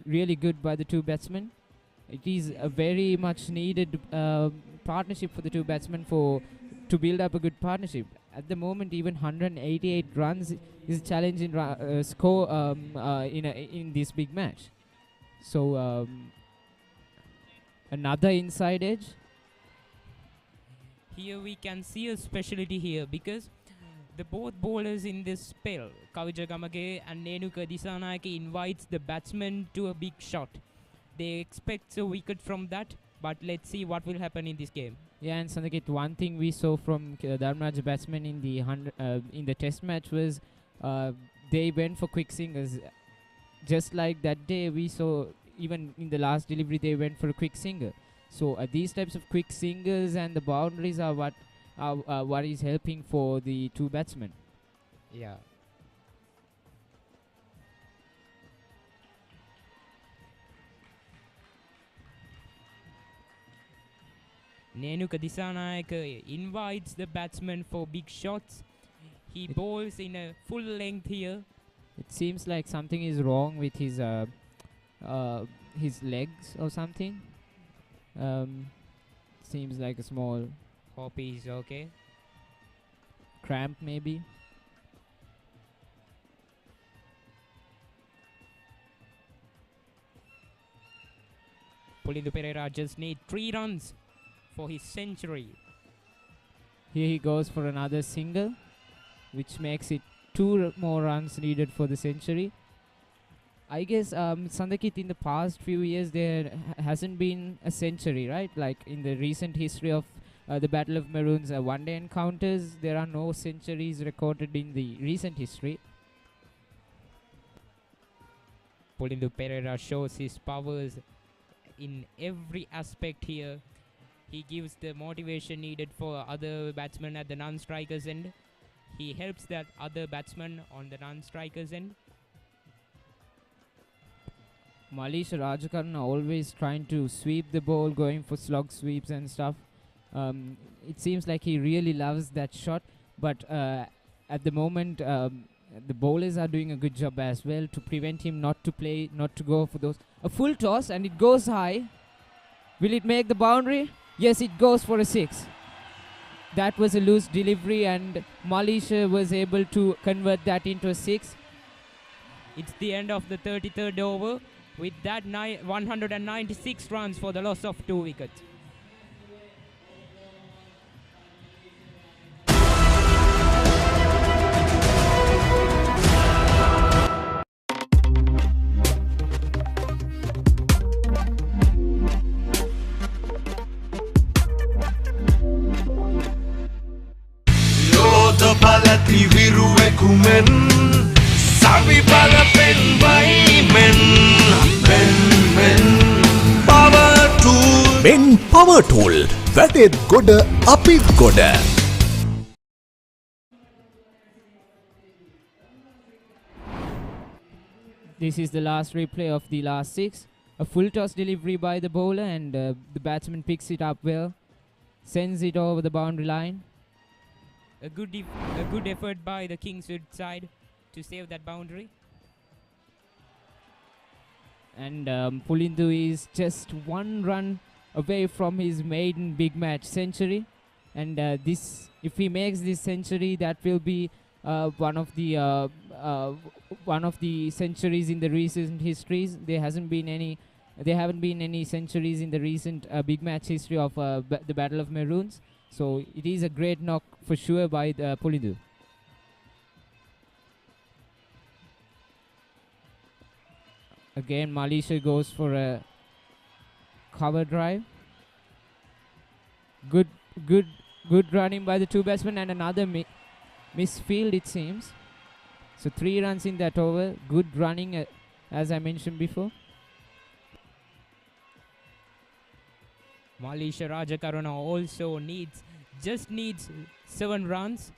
really good by the two batsmen. It is a very much needed partnership for the two batsmen to build up a good partnership. At the moment, even 188 runs is a challenging score in this big match. So another inside edge. Here we can see a specialty here because the both bowlers in this spell, Kavija Gamage and Nenuka Disanayake, invites the batsman to a big shot. They expect a wicket from that, but let's see what will happen in this game. Yeah, and Sandakit, one thing we saw from Dharmaraja batsmen in the test match was they went for quick singers. Just like that day, we saw even in the last delivery they went for a quick singer. So these types of quick singers and the boundaries are what is helping for the two batsmen. Yeah. Nenuka Disanayake invites the batsman for big shots. He bowls in a full length here. It seems like something is wrong with his legs or something. Seems like a small hope he's okay. Cramp maybe. Polindu Pereira just need 3 runs for his century. Here he goes for another single, which makes it 2 more runs needed for the century. I guess Sandakit, in the past few years there hasn't been a century, right? Like in the recent history of the Battle of Maroons one-day encounters, there are no centuries recorded in the recent history. Pulindu Pereira shows his powers in every aspect here. He gives the motivation needed for other batsmen at the non-strikers end. He helps that other batsman on the non-strikers end. Malisha Rajakarna always trying to sweep the ball, going for slog sweeps and stuff. It seems like he really loves that shot, but at the moment the bowlers are doing a good job as well to prevent him not to go for those. A full toss and it goes high. Will it make the boundary? Yes, it goes for a 6. That was a loose delivery and Malisha was able to convert that into a 6. It's the end of the 33rd over with that 196 runs for the loss of 2 wickets. බලති විරුවෙකුමෙන් සවි බලපෙන් වයිමෙන් මෙන් power tool මෙන් power tool වැඩෙත් ගොඩ අපිත් ගොඩ. This is the last replay of the last 6. A full toss delivery by the bowler and the batsman picks it up well, sends it over the boundary line. A good effort by the Kingswood side to save that boundary. And Pulindu is just 1 run away from his maiden big match century. And if he makes this century, that will be one of the centuries in the recent histories. There haven't been any centuries in the recent big match history of the Battle of Maroons. So it is a great knock for sure by the Pulindu. Again, Malisha goes for a cover drive. Good running by the 2 batsmen and another misfield it seems. So 3 runs in that over. Good running as I mentioned before. Malisha Rajakarna also just needs 7 runs.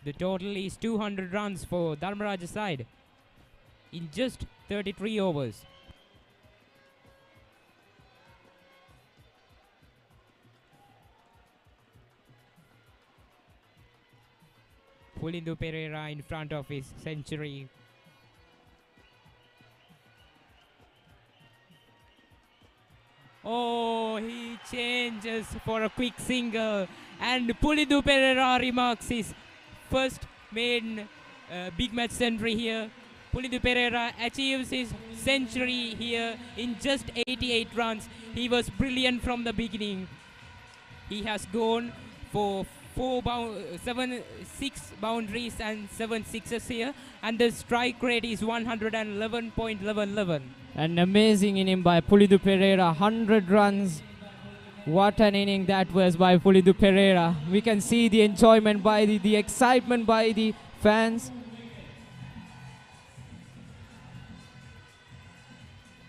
The total is 200 runs for Dharmaraja side in just 33 overs. Pulindu Pereira in front of his century. Oh, he changes for a quick single and Pulindu Pereira remarks his first maiden big match century here. Pulindu Pereira achieves his century here in just 88 runs. He was brilliant from the beginning. He has gone for 6 boundaries and 7 sixes here, and the strike rate is 111.1111. An amazing inning by Pulindu Pereira, 100 runs. What an inning that was by Pulindu Pereira. We can see the enjoyment by the excitement by the fans.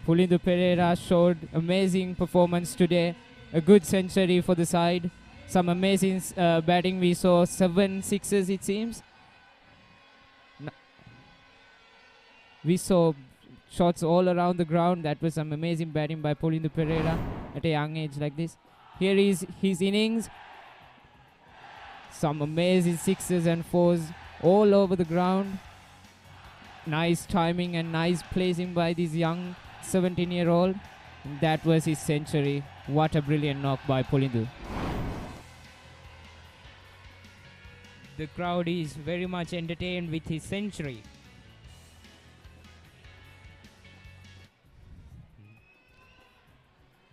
Pulindu Pereira showed amazing performance today. A good century for the side. Some amazing batting. We saw 7 sixes it seems. We saw shots all around the ground. That was some amazing batting by Pulindu Pereira at a young age like this. Here is his innings. Some amazing 6s and 4s all over the ground. Nice timing and nice placing by this young 17-year-old. That was his century. What a brilliant knock by Pulindu. The crowd is very much entertained with his century.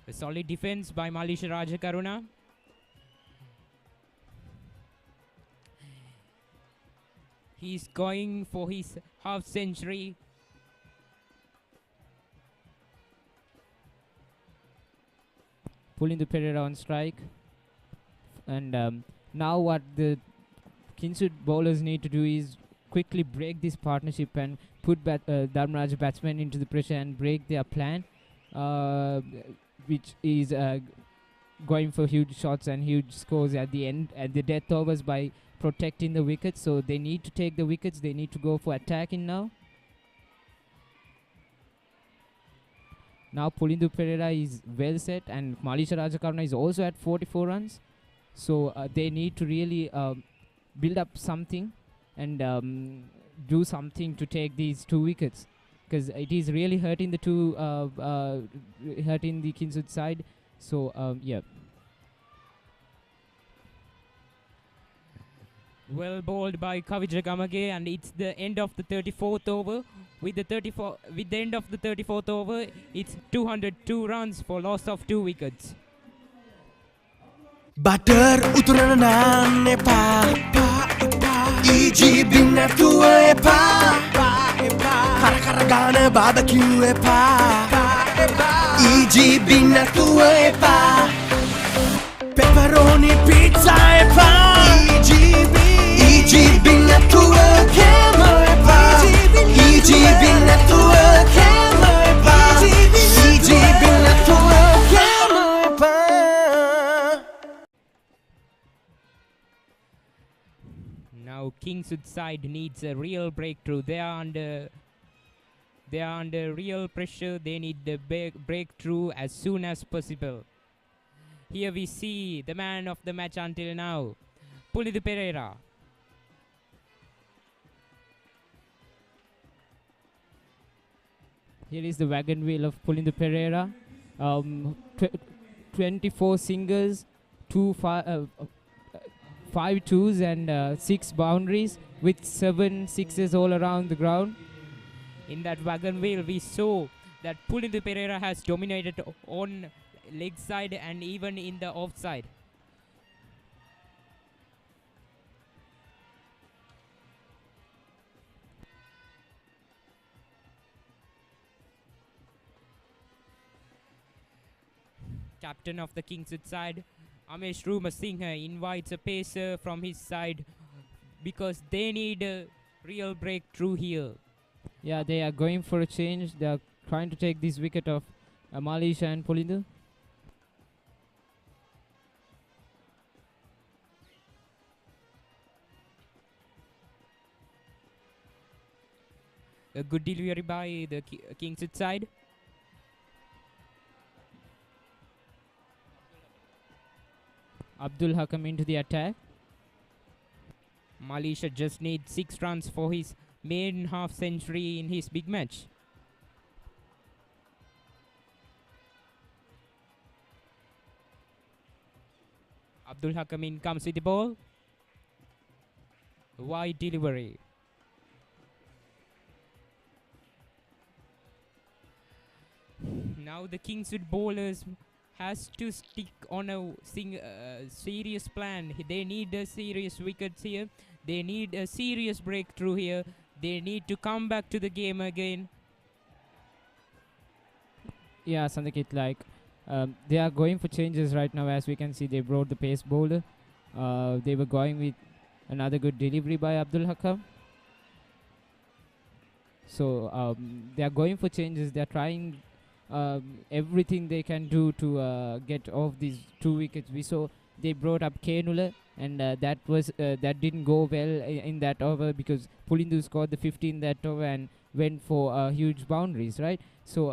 A solid defense by Malisha Rajakarna. He's going for his half century. Pulling the Pereira on strike. And now what the Kingswood bowlers need to do is quickly break this partnership and put Dharmaraja batsmen into the pressure and break their plan, which is going for huge shots and huge scores at the end, at the death overs, by protecting the wickets. So they need to take the wickets, they need to go for attacking now. Now Pulindu Pereira is well set and Malisha Rajakaruna is also at 44 runs. So they need to really build up something and do something to take these 2 wickets, because it is really hurting the hurting the Kingswood side. So yeah. Well bowled by Kavija Gamage, and it's the end of the 34th over. With the end of the 34th over, it's 202 runs for loss of 2 wickets. Butter uturana naan epa EGB නැතුව එපා කර ගාන barbecue එපා EGB නැතුව එපා pepperoni pizza එපා EGB නැතුව කෑම එපා EGB නැතුව කෑම එපා EGB නැතුව කෑම එපා. Now Kingswood side needs a real breakthrough. They are under real pressure. They need the breakthrough as soon as possible. Here we see the man of the match until now, Pulindu Pereira. Here is the wagon wheel of Pulindu Pereira. 24 singles, 5 twos and 6 boundaries with 7 sixes all around the ground. In that wagon wheel, we saw that Pulindu Pereira has dominated on leg side and even in the off side. Captain of the Kingswood side, Amesh Rumasinghe, invites a pacer from his side because they need a real breakthrough here. Yeah, they are going for a change. They are trying to take this wicket of Malisha and Pulindu. A good delivery by the Kingswood side. Abdul Hakam into the attack. Malisha just needs 6 runs for his maiden half century in his big match. Abdul Hakam in comes with the ball. Wide delivery. Now the Kingswood bowlers has to stick on a serious plan. They need a serious wickets here. They need a serious breakthrough here. They need to come back to the game again. Yeah, Sandakit, like they are going for changes right now. As we can see, they brought the pace bowler. They were going with another good delivery by Abdul Hakam. So they are going for changes. They are trying everything they can do to get off these 2 wickets. We saw they brought up Kenula, and that didn't go well in that over because Pulindu scored the 15 that over and went for huge boundaries, right? So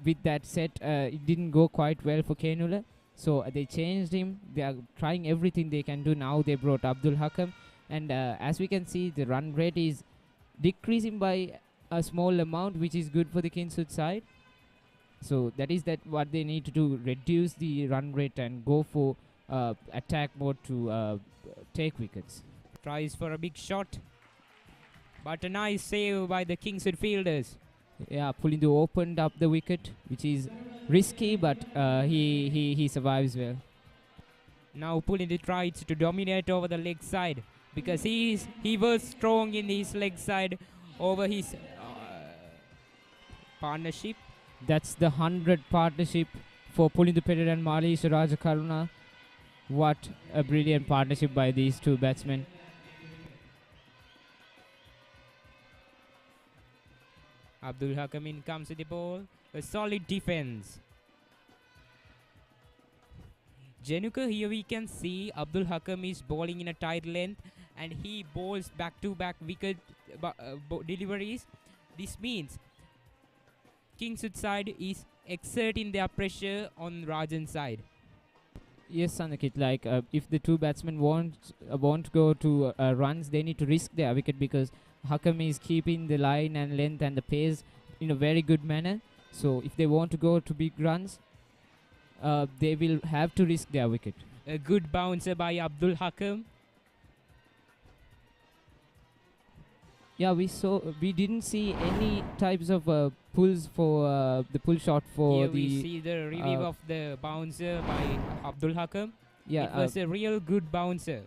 with that set, it didn't go quite well for Kenula. So they changed him. They are trying everything they can do now. They brought Abdul Hakam, and as we can see, the run rate is decreasing by a small amount, which is good for the Kingswood side. So that is what they need to do, reduce the run rate and go for attack mode to take wickets. Tries for a big shot, but a nice save by the Kingswood fielders. Yeah, Pulindu opened up the wicket, which is risky, but he survives well. Now Pulindu tries to dominate over the leg side because he was strong in his leg side over his partnership. That's the 100 partnership for Pulindu Perera and Malisha Rajakaruna. What a brilliant partnership by these two batsmen. Abdul Hakam in comes with the ball. A solid defense. Januka, here we can see Abdul Hakam is bowling in a tight length and he bowls back-to-back wicket deliveries. This means Kingswood side is exerting their pressure on Rajan's side. Yes, Sanakit, like if the two batsmen won't go to runs, they need to risk their wicket because Hakam is keeping the line and length and the pace in a very good manner. So if they want to go to big runs, they will have to risk their wicket. A good bouncer by Abdul Hakam. Yeah, we didn't see any types of pulls for the pull shot for here the. we see the review of the bouncer by Abdul Hakam. Yeah, it was a real good bouncer.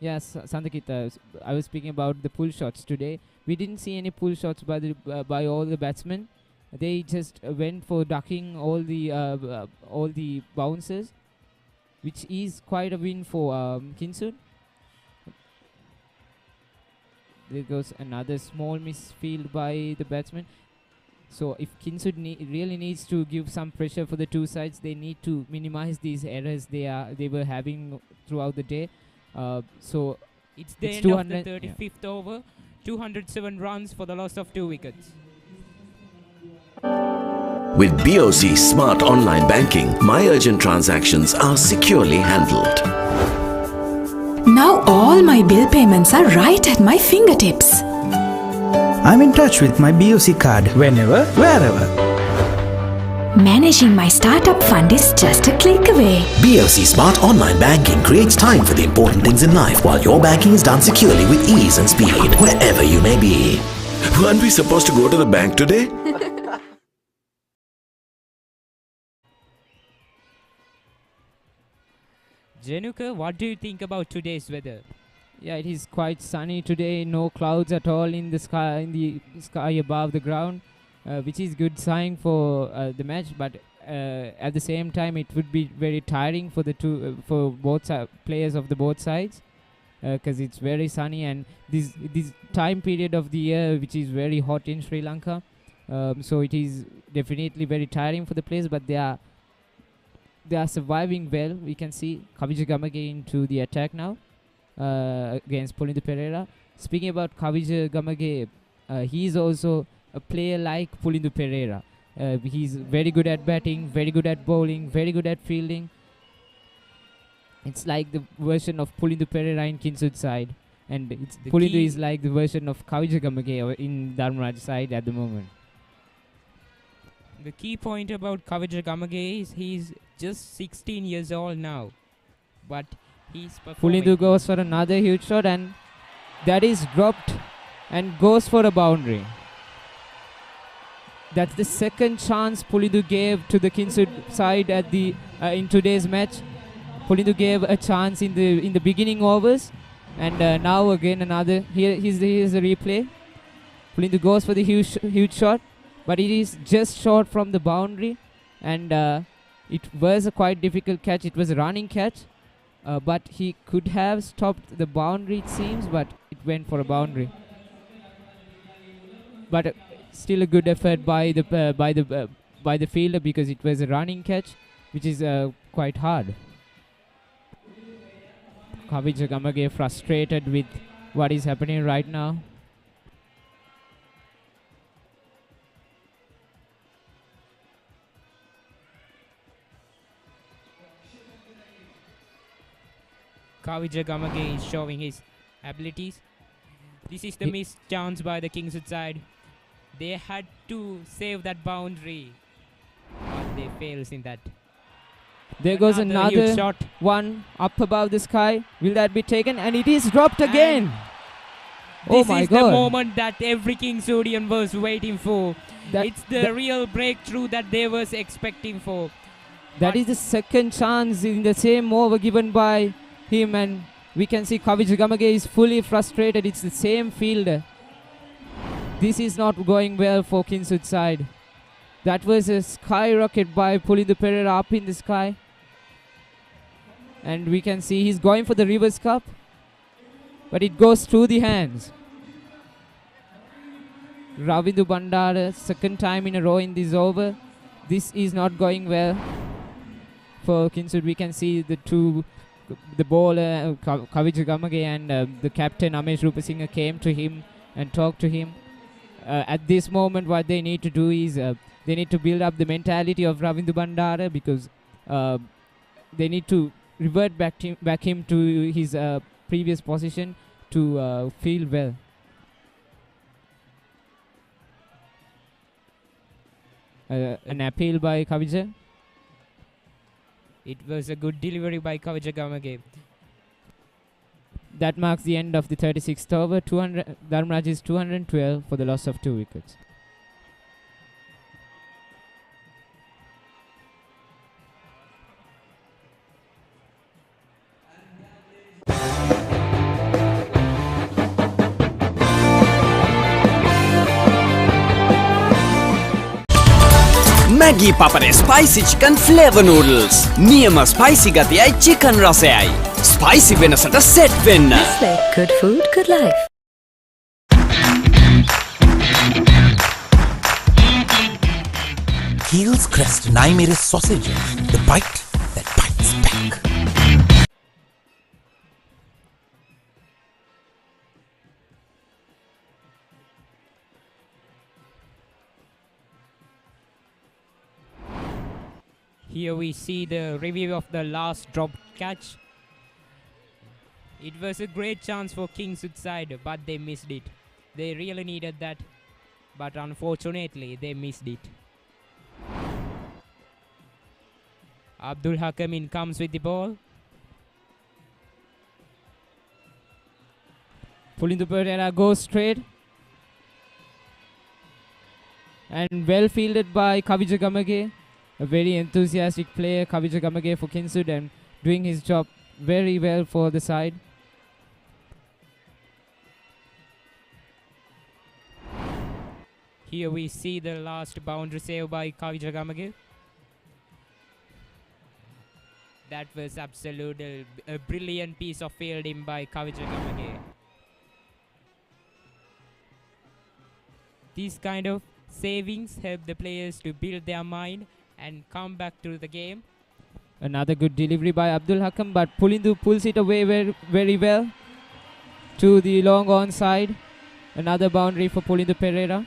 Yes, Sandakita, I was speaking about the pull shots today. We didn't see any pull shots by all the batsmen. They just went for ducking all the bouncers, which is quite a win for Kingswood. There goes another small misfield by the batsman. So if Kingswood really needs to give some pressure for the two sides, they need to minimize these errors they were having throughout the day. So it's the end of the 35th over. 207 runs for the loss of 2 wickets. With BOC Smart Online Banking, my urgent transactions are securely handled. Now all my bill payments are right at my fingertips. I'm in touch with my BOC card whenever, wherever. Managing my startup fund is just a click away. BOC Smart Online Banking creates time for the important things in life while your banking is done securely with ease and speed, wherever you may be. Weren't we supposed to go to the bank today? Januka, what do you think about today's weather? Yeah, it is quite sunny today. No clouds at all in the sky above the ground, which is good sign for the match. But at the same time, it would be very tiring for the for both players of the both sides, because it's very sunny and this time period of the year, which is very hot in Sri Lanka. So it is definitely very tiring for the players, but they are surviving well. We can see Kavija Gamage into the attack now against Pulindu Perera. Speaking about Kavija Gamage, he is also a player like Pulindu Perera. He's very good at batting, very good at bowling, very good at fielding. It's like the version of Pulindu Perera in Kingswood side, and Pulindu is like the version of Kavija Gamage in Dharmaraja side at the moment. The key point about Kavija Gamage is he's just 16 years old now, but he's performing. Pulindu goes for another huge shot, and that is dropped and goes for a boundary. That's the second chance Pulindu gave to the Kingswood side at the in today's match. Pulindu gave a chance in the beginning overs, and now again another. Here's the replay. Pulindu goes for the huge shot, but it is just short from the boundary, and it was a quite difficult catch. It was a running catch, but he could have stopped the boundary, it seems, but it went for a boundary. But still a good effort by the fielder, because it was a running catch, which is quite hard. Kavija Gamage frustrated with what is happening right now. Kavija Gamage is showing his abilities. This is the missed chance by the Kingswood side. They had to save that boundary, but they fails in that. There goes another shot. One up above the sky. Will that be taken? And it is dropped again. Oh my God. This is the moment that every Kingswoodian was waiting for. It's the real breakthrough that they was expecting for. That is the second chance in the same over given by him, and We can see Kavijagamage is fully frustrated. It's the same fielder. This is not going well for Kingswood side. That was a skyrocket by Pulindu Pereira up in the sky. And we can see he's going for the reverse cup. But it goes through the hands. Ravindu Bandara, second time in a row in this over. This is not going well for Kingswood. We can see the bowler Kavijagamage and the captain Amesh Rupasinghe came to him and talked to him. At this moment, what they need to do is they need to build up the mentality of Ravindu Bandara, because they need to revert back him to his previous position to feel well. An appeal by Kavija. It was a good delivery by Kavijagamage. That marks the end of the 36th over. Dharmaraja is 212 for the loss of 2 wickets. Maggi Papare spicy chicken flavor noodles. නියම spicy ගතියයි chicken රසයයි. Spicy වෙනසට set වෙන්න. Nestle. Good food, good life. Heels Crest Naimeris sausages. The bite that bites back. Here we see the review of the last dropped catch. It was a great chance for Kingswood side, but they missed it. They really needed that, but unfortunately they missed it. Abdul Hakim comes with the ball. Pulindu Pereira goes straight. And well fielded by Kavijagamage. A very enthusiastic player, Kavijagamage, for Kingswood, and doing his job very well for the side. Here we see the last boundary save by Kavijagamage. That was absolutely a brilliant piece of fielding by Kavijagamage. These kind of savings help the players to build their mind and come back to the game. Another good delivery by Abdul Hakam, but Pulindu pulls it away very well to the long on side. Another boundary for Pulindu Pereira.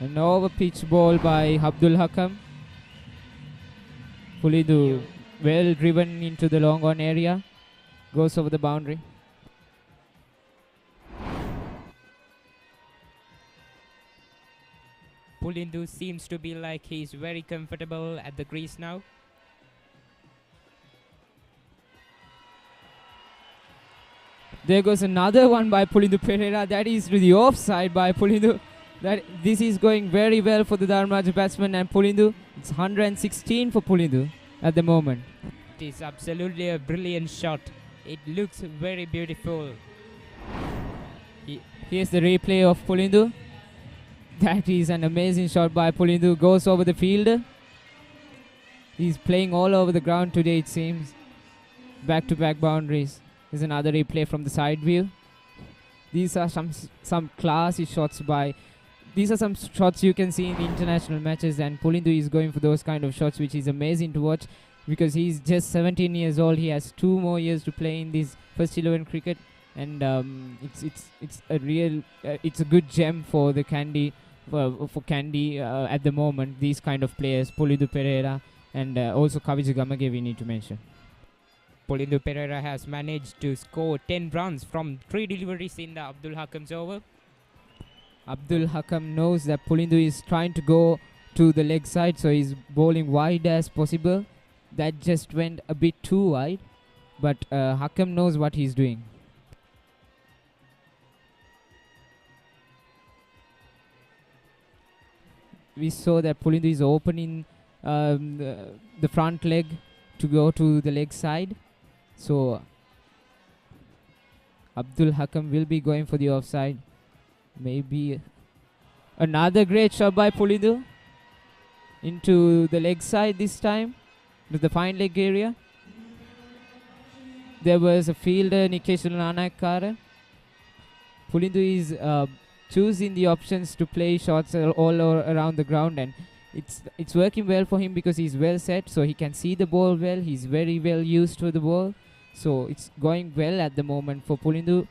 An over pitch ball by Abdul Hakam. Pulindu well driven into the long on area. Goes over the boundary. Pulindu seems to be like he's very comfortable at the crease now. There goes another one by Pulindu Pereira. That is to the offside by Pulindu. This is going very well for the Dharmaraja batsman and Pulindu. It's 116 for Pulindu at the moment. It is absolutely a brilliant shot. It looks very beautiful. Here's the replay of Pulindu. That is an amazing shot by Pulindu. Goes over the fielder. He's playing all over the ground today, it seems. Back-to-back boundaries. There's another replay from the side view. These are some classy shots by... These are some shots you can see in international matches, and Pulindu is going for those kind of shots, which is amazing to watch because he's just 17 years old. He has 2 more years to play in this first 11 cricket, and it's a good gem for the Kandy. For Kandy at the moment, these kind of players, Pulindu Pereira and also Kavijagamage, we need to mention. Pulindu Pereira has managed to score 10 runs from 3 deliveries in the Abdul Hakam's over. Abdul Hakam knows that Pulindu is trying to go to the leg side, so he's bowling wide as possible. That just went a bit too wide, but Hakam knows what he's doing. We saw that Pulindu is opening the front leg to go to the leg side. So Abdul Hakam will be going for the offside. Maybe another great shot by Pulindu into the leg side this time, with the fine leg area. There was a fielder, Nikesh Lanakara. Pulindu is choosing the options to play shots all around the ground, and it's working well for him because he's well set, so he can see the ball well. He's very well used to the ball, so it's going well at the moment for Pulindu.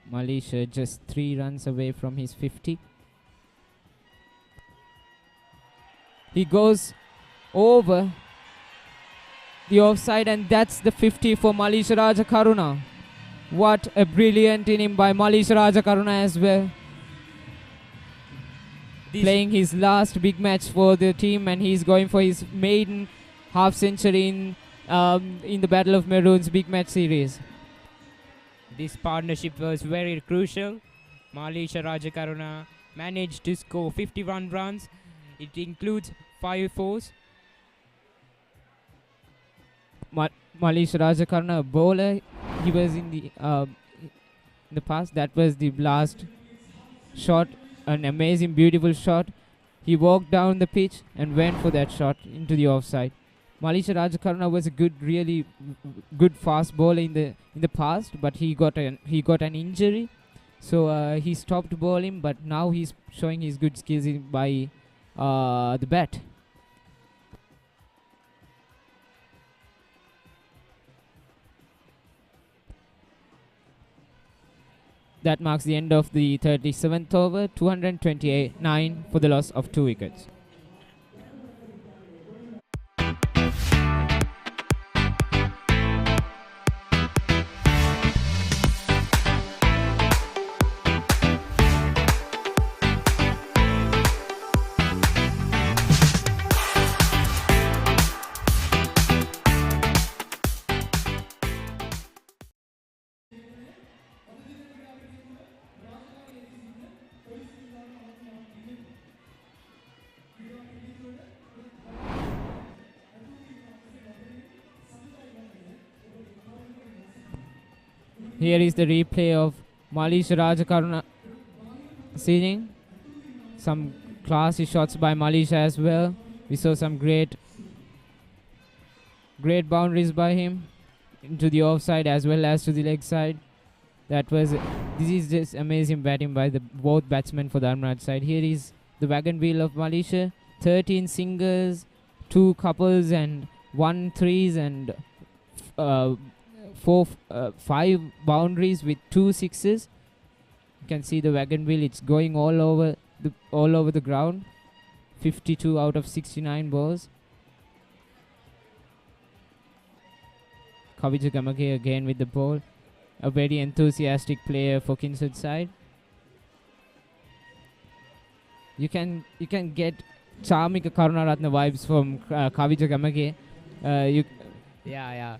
Malaysia just 3 runs away from his 50. He goes over the offside, and that's the 50 for Malaysia Raja Karuna. What a brilliant inning by Malaysia Raja Karuna as well. Playing his last big match for the team, and he's going for his maiden half century in the Battle of Maroons big match series. This partnership was very crucial. Malaysia Raja Karuna managed to score 51 runs. It includes 5 fours. Malaysia Raja Karuna, bowler, he was in the past. That was the last shot, an amazing, beautiful shot. He walked down the pitch and went for that shot into the offside. Malaysia Raja Karuna was a really good fast bowler in the past, but he got an injury, so he stopped bowling. But now he's showing his good skills by the bat. That marks the end of the 37th over, 229 for the loss of 2 wickets. Here is the replay of Malaysia Raja Karuna seeing some classy shots by Malaysia as well. We saw some great boundaries by him into the offside as well as to the leg side. This is just amazing batting by the both batsmen for the Dharmaraja side. Here is the wagon wheel of Malaysia. 13 singles, 2 couples and 1 threes and 5 boundaries with 2 sixes. You can see the wagon wheel, it's going all over the ground. 52 out of 69 balls. Kavija Gamage again with the ball. A very enthusiastic player for Kingswood side. You can get Charmika Karunaratna vibes from Kavija Gamage. Yeah.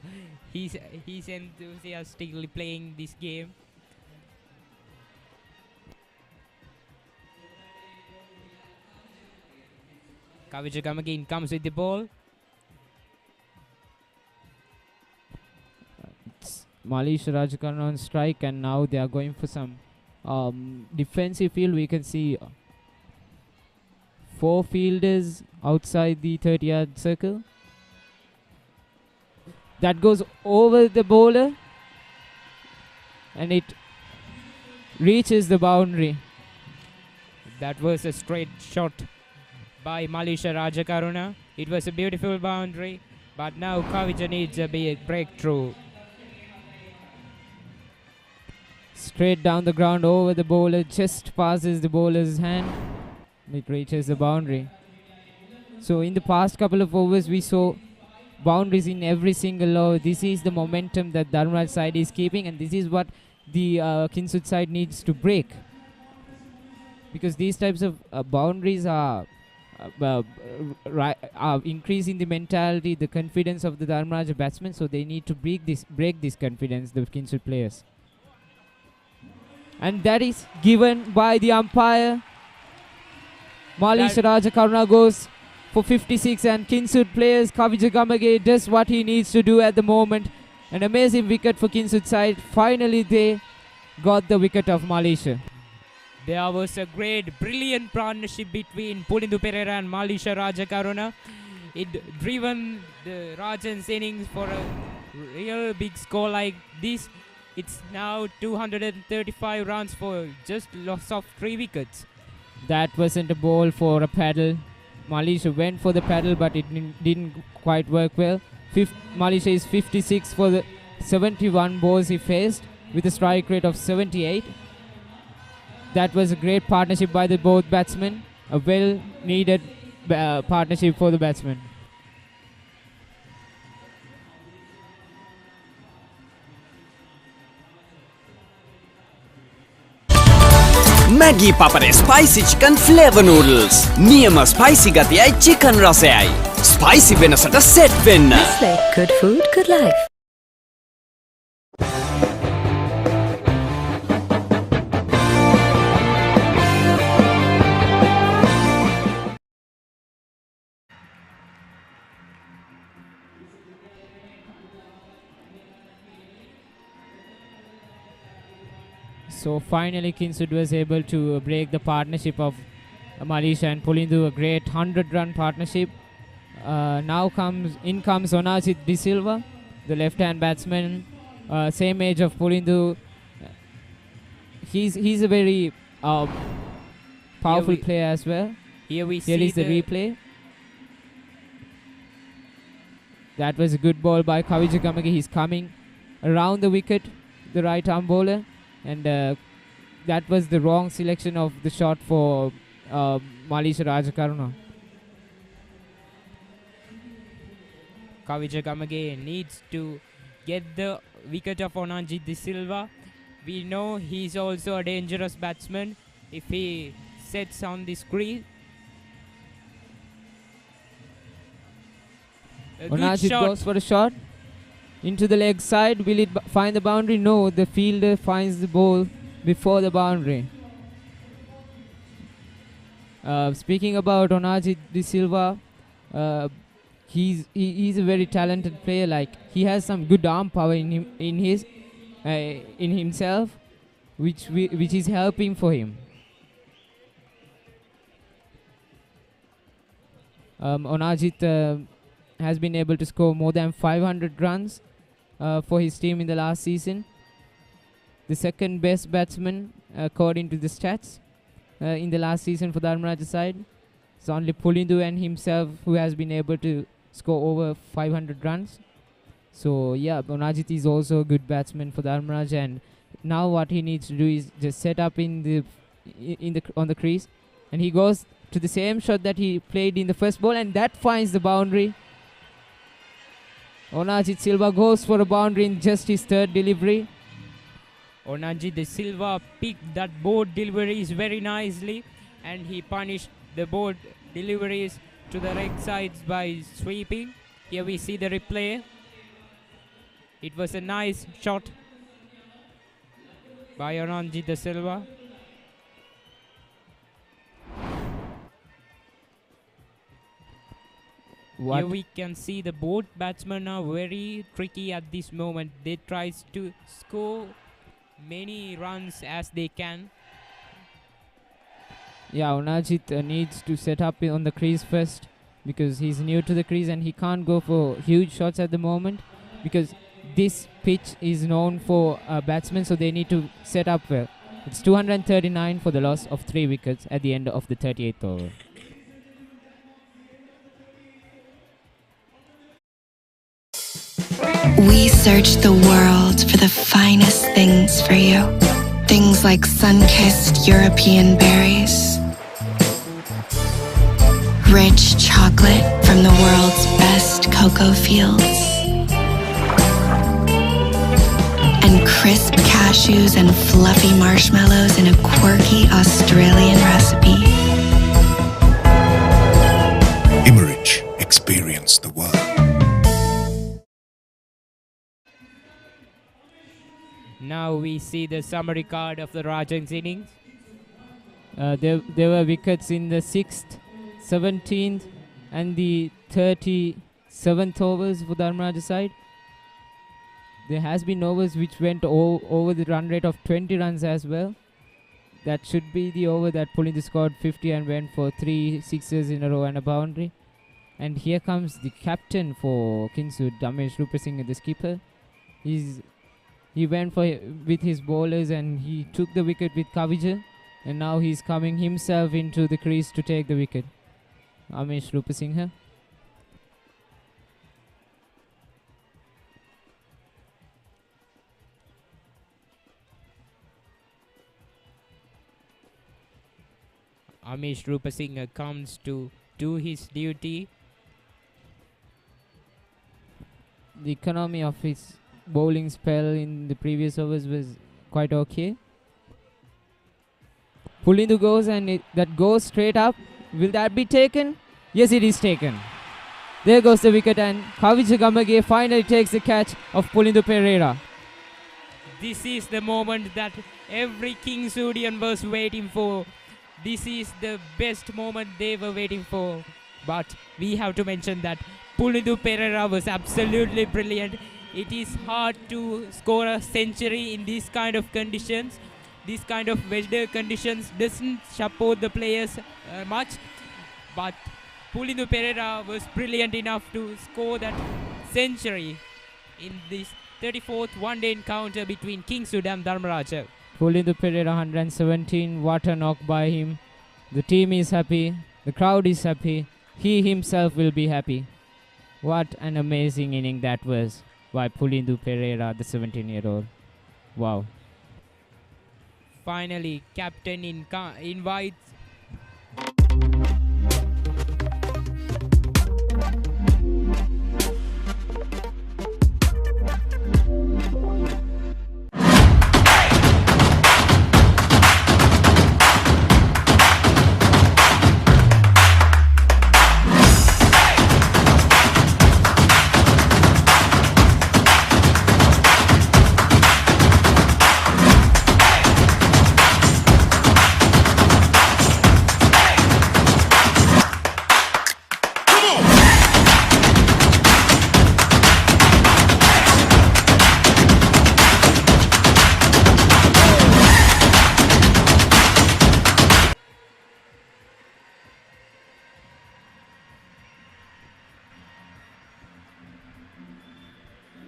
He's enthusiastically playing this game. Kavijagam again comes with the ball. Malaysia Raja Karuna on strike, and now they are going for some defensive field. We can see 4 fielders outside the 30-yard circle. That goes over the bowler and it reaches the boundary. That was a straight shot by Malaysia Raja Karuna. It was a beautiful boundary, but now Kavija needs a big breakthrough. Straight down the ground over the bowler, just passes the bowler's hand. It reaches the boundary. So in the past couple of overs we saw boundaries in every single over. This is the momentum that Dharmaraja side is keeping, and this is what the Kingswood side needs to break. Because these types of boundaries are increasing the mentality, the confidence of the Dharmaraja batsmen, so they need to break this confidence, the Kingswood players. And that is given by the umpire. Malisha Rajakaruna goes for 56 and Kingswood players Kavija Gamage does what he needs to do at the moment. An amazing wicket for Kingswood side. Finally they got the wicket of Malisha. There was a great, brilliant partnership between Pulindu Pereira and Malisha Rajakaruna. It driven the Rajans innings for a real big score like this. It's now 235 runs for just loss of 3 wickets. That wasn't a ball for a paddle. Malisha went for the paddle but it didn't quite work well. Malisha is 56 for the 71 balls he faced with a strike rate of 78. That was a great partnership by the both batsmen. A well needed partnership for the batsmen. Maggi Papare Spicy Chicken Flavor Noodles. Niyama spicy gatiyai chicken rasayai. Spicy venasata set wenna. Nestle. Good food, good life. So finally Kingswood was able to break the partnership of Malisha and Pulindu, a great 100-run partnership. Now comes Onajit De Silva, the left-hand batsman, same age of Pulindu. He's a very powerful player as well. Here is the replay. That was a good ball by Kavija Gamage. He's coming around the wicket, the right-arm bowler. And that was the wrong selection of the shot for Malisha Rajakaruna. Kavija Gamage needs to get the wicket of Onajit De Silva. We know he's also a dangerous batsman if he sets on this crease. Onajit goes for a shot into the leg side. Will it find the boundary? No, the fielder finds the ball before the boundary. Speaking about Onajit De Silva, he's a very talented player. Like, he has some good arm power in himself, which is helping for him. Onajit has been able to score more than 500 runs for his team in the last season. The second best batsman according to the stats in the last season for the Dharmaraja side. It's only Pulindu and himself who has been able to score over 500 runs. So yeah, Onajit is also a good batsman for the Dharmaraja, and now what he needs to do is just set up on the crease, and he goes to the same shot that he played in the first ball, and that finds the boundary. Onajit Silva goes for a boundary in just his third delivery. Onajit De Silva picked that board deliveries very nicely, and he punished the board deliveries to the leg sides by sweeping. Here we see the replay. It was a nice shot by Onajit De Silva. Here we can see the both batsmen are very tricky at this moment. They try to score many runs as they can. Yeah, Onajit needs to set up on the crease first, because he's new to the crease and he can't go for huge shots at the moment, because this pitch is known for batsmen, so they need to set up well. It's 239 for the loss of 3 wickets at the end of the 38th over. We search the world for the finest things for you. Things like sun-kissed European berries, rich chocolate from the world's best cocoa fields, and crisp cashews and fluffy marshmallows in a quirky Australian recipe. Immerich, experience the world. Now we see the summary card of the Rajan's innings. There were wickets in the 6th, 17th and the 37th overs for Dharmaraja side. There has been overs which went over the run rate of 20 runs as well. That should be the over that Pulindu scored 50 and went for 3 sixes in a row and a boundary. And here comes the captain for Kingswood, Damesh Rupasinghe, the skipper. He went with his bowlers and he took the wicket with Kavija. And now he's coming himself into the crease to take the wicket. Amesh Rupasinghe. Amesh Rupasinghe comes to do his duty. The economy of his bowling spell in the previous overs was quite okay. Pulindu goes and that goes straight up. Will that be taken? Yes, it is taken. There goes the wicket and Kavija Gamage finally takes the catch of Pulindu Pereira. This is the moment that every Kingswoodian was waiting for. This is the best moment they were waiting for. But we have to mention that Pulindu Pereira was absolutely brilliant. It is hard to score a century in these kind of conditions. This kind of weather conditions doesn't support the players much. But Pulindu Pereira was brilliant enough to score that century in this 34th one-day encounter between Kingswood and Dharmaraja. Pulindu Pereira 117, what a knock by him. The team is happy, the crowd is happy, he himself will be happy. What an amazing inning that was by Pulindu Pereira, the 17-year-old. Wow. Finally, captain invites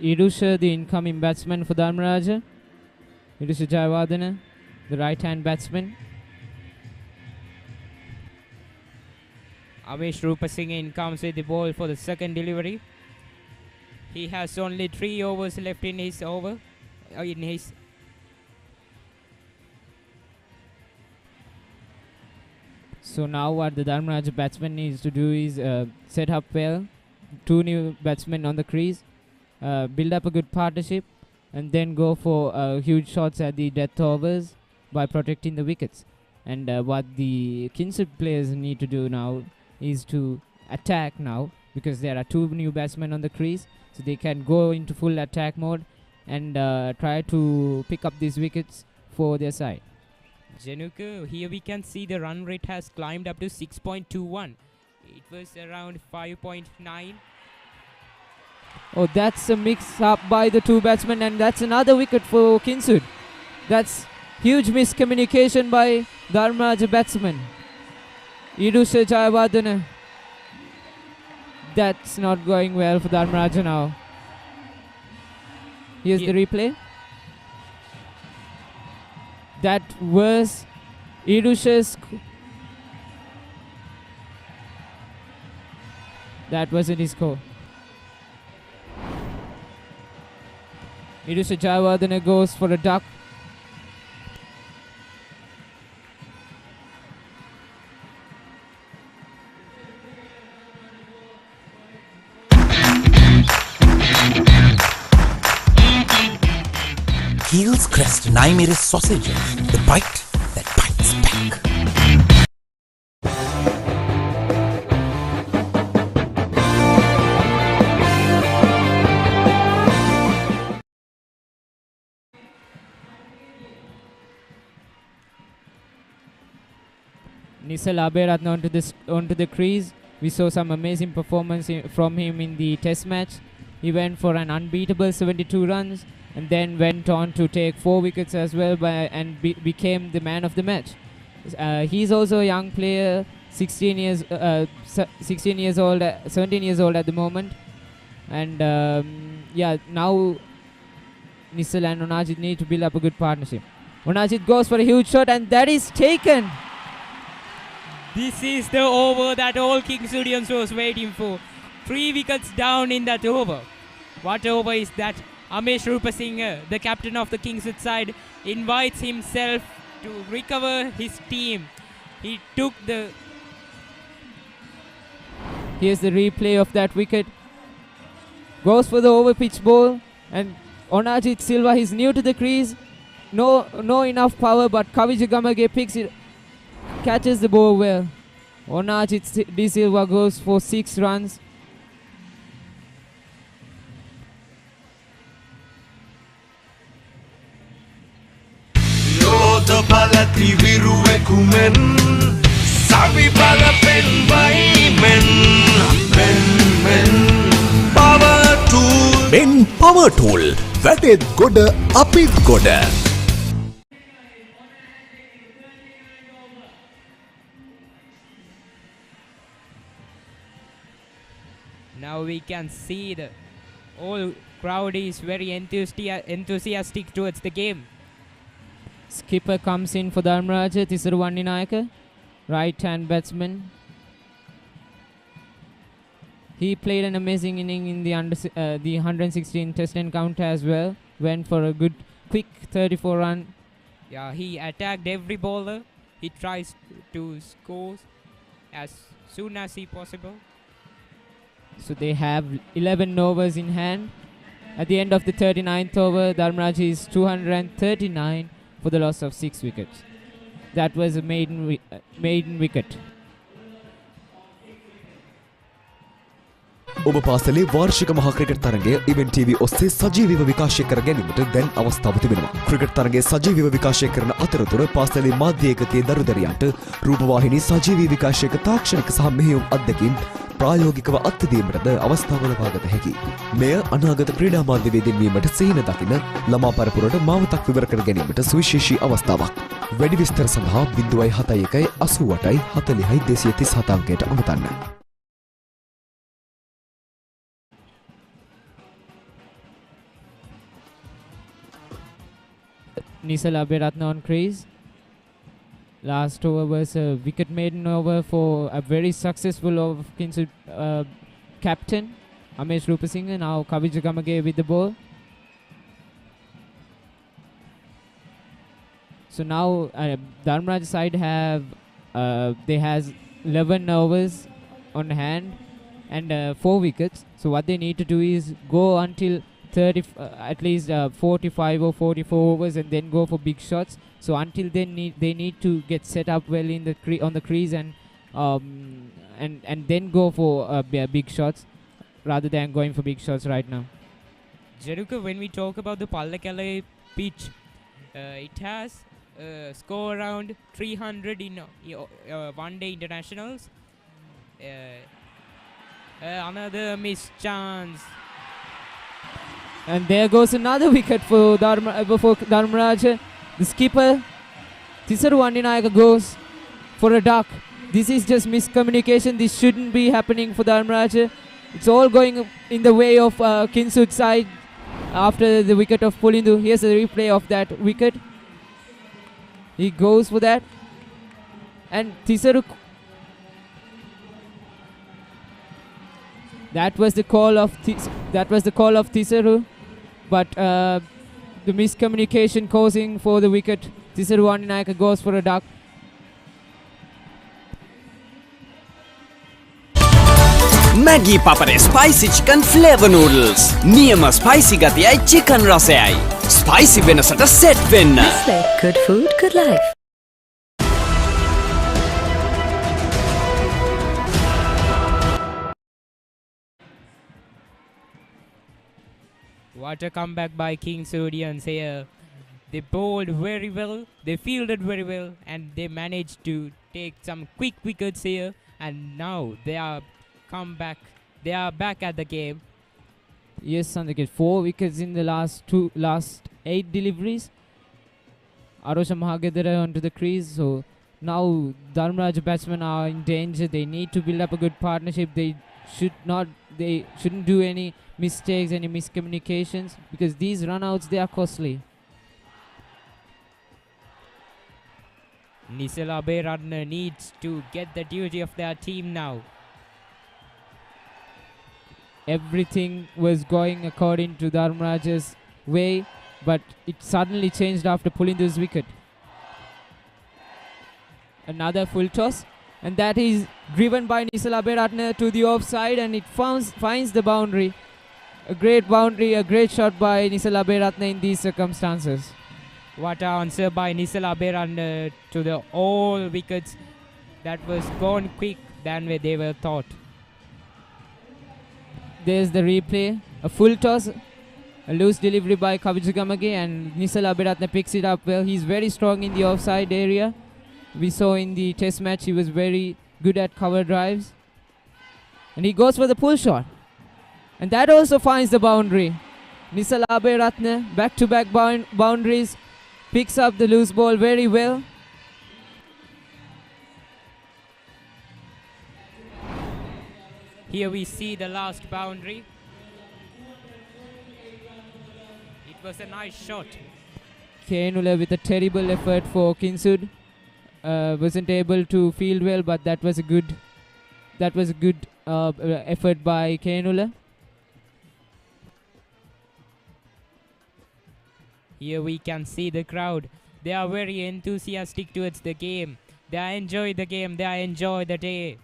Idusha, the incoming batsman for Dharmaraja. Idusha Jayawardena, the right-hand batsman. Amesh Rupasinghe comes with the ball for the second delivery. He has only 3 overs left in his over. So now what the Dharmaraja batsman needs to do is set up well. 2 new batsmen on the crease. Build up a good partnership and then go for huge shots at the death overs by protecting the wickets. And what the Kingswood players need to do now is to attack now, because there are 2 new batsmen on the crease, so they can go into full attack mode and try to pick up these wickets for their side. Januka, here we can see the run rate has climbed up to 6.21. It was around 5.9. Oh, that's a mix-up by the 2 batsmen, and that's another wicket for Kingswood. That's huge miscommunication by Dharmaraja batsman. Idusha Jayawardena. That's not going well for Dharmaraja now. Here's the replay. That was Idusha's... That wasn't his score. Idusha Jayawardena goes for a duck. Heels Crest Naimere sausages, the bite that bites back. Nisal Aberatna onto the crease. We saw some amazing performance from him in the test match. He went for an unbeatable 72 runs and then went on to take 4 wickets as well and became the man of the match. He's also a young player, 17 years old at the moment. And now Nisal and Onajit need to build up a good partnership. Onajit goes for a huge shot and that is taken. This is the over that all Kingswoodians was waiting for. 3 wickets down in that over. What over is that? Amesh Rupasinghe, the captain of the Kingswood side, invites himself to recover his team. He took the... Here's the replay of that wicket. Goes for the over pitch ball and Onajit Silva, he's new to the crease. No enough power, but Kavija Gamage picks it, catches the ball well. Onajit De Silva goes for 6 runs. Yoda palati viruekumen Savi palapen men Power tool Men power tool Vated goda apit goda. Now we can see the whole crowd is very enthusiastic towards the game. Skipper comes in for Dharmaraja, Thisaru Vanninayaka, right-hand batsman. He played an amazing inning in the 116 test encounter as well. Went for a good, quick 34 run. Yeah, he attacked every bowler. He tries to score as soon as he possible. So they have 11 overs in hand. At the end of the 39th over, Dharmaraja is 239 for the loss of 6 wickets. That was a maiden wicket. ඔබ පාසලේ වාර්ෂික මහා cricket තරගය event TV ඔස්සේ සජීවීව විකාශය කර ගැනීමට දැන් අවස්ථාව තිබෙනවා. ක්‍රිකට් තරගයේ සජීවීව විකාශය කරන අතරතුර පාසලේ මාධ්‍ය ඒකකයේ දරුදරියන්ට රූපවාහිනී සජීවී විකාශයක තාක්ෂණික සහ මෙහෙයුම් අත්දැකීම් ප්‍රායෝගිකව අත්දැකීමටද අවස්ථාව ලබාගත හැකියි. මෙය අනාගත ක්‍රීඩා මාධ්‍ය වේදින්වීමට සිහින දකින ළමා පරපුරට මාවතක් විවර කර ගැනීමට සුවිශේෂී අවස්ථාවක්. වැඩි විස්තර සඳහා 071 88 40 237 අංකයට අමතන්න. Nisal Aberatna on crease. Last over was a wicket maiden over for a very successful over Kingswood captain Amesh Rupasinghe. Now Kavija Gamage with the ball. So now Dharmaraja side has 11 overs on hand and 4 wickets. So what they need to do is go until at least 45 or 44 overs and then go for big shots. So until then they need to get set up well in the on the crease and then go for big shots rather than going for big shots right now. Jeruka, when we talk about the Pallekele pitch, it has score around 300 in one-day internationals. Another missed chance. And there goes another wicket for Dharmaraja. The skipper, Thisaru Vanninayaka, goes for a duck. This is just miscommunication. This shouldn't be happening for Dharmaraja. It's all going in the way of Kingswood side after the wicket of Pulindu. Here's a replay of that wicket. He goes for that. And Thisaru... That was the call of Thisaru. But the miscommunication causing for the wicket. Thisaru Vanninayaka goes for a duck. Maggi Papare spicy chicken flavor noodles. Niyama spicy gatiyai chicken rasayai. Spicy wenasata set wenna. Nestle, good food, good life. What a comeback by Kingswoodians here. They bowled very well, they fielded very well, and they managed to take some quick wickets here, and now they are come back. They are back at the game. Yes, Sandeep, 4 wickets in the last 8 deliveries. Arosha Mahagedera onto the crease. So now Dharmaraja batsmen are in danger. They need to build up a good partnership. They shouldn't do any mistakes, any miscommunications, because these runouts, they are costly. Nisala Beradner needs to get the duty of their team now. Everything was going according to Dharmaraja's way, but it suddenly changed after pulling this wicket. Another full toss, and that is driven by Nisala Beradner to the offside, and it finds the boundary. A great boundary, a great shot by Nisala Beradner in these circumstances. What an answer by Nisala Beradner to the all wickets. That was gone quick than they were thought. There's the replay. A full toss, a loose delivery by Kavijagamage, and Nisala Beradner picks it up well. He's very strong in the offside area. We saw in the test match he was very good at cover drives. And he goes for the pull shot. And that also finds the boundary. Nisala Beradner, back-to-back boundaries, picks up the loose ball very well. Here we see the last boundary. It was a nice shot. Kenula with a terrible effort for Kingswood. Wasn't able to field well, but that was a good effort by Kenula. Here we can see the crowd. They are very enthusiastic towards the game. They enjoy the game. They enjoy the day.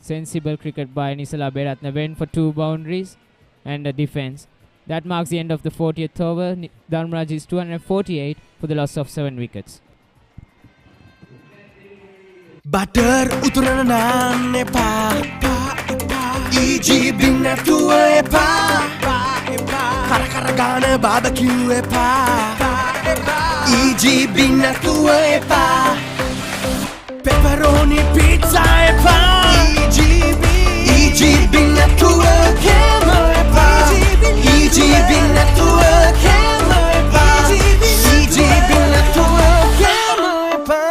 Sensible cricket by Nisala Beradner. Went for 2 boundaries and a defense. That marks the end of the 40th over. Dharmaraj is 248 for the loss of 7 wickets. Butter uturana naanne pa EG binna tuwe pa Kara gana barbecue pa EG binna tuwe pa Pepperoni pizza pa EG binna tuwe camera pa EG binna tuwe camera pa EG binna tuwe camera pa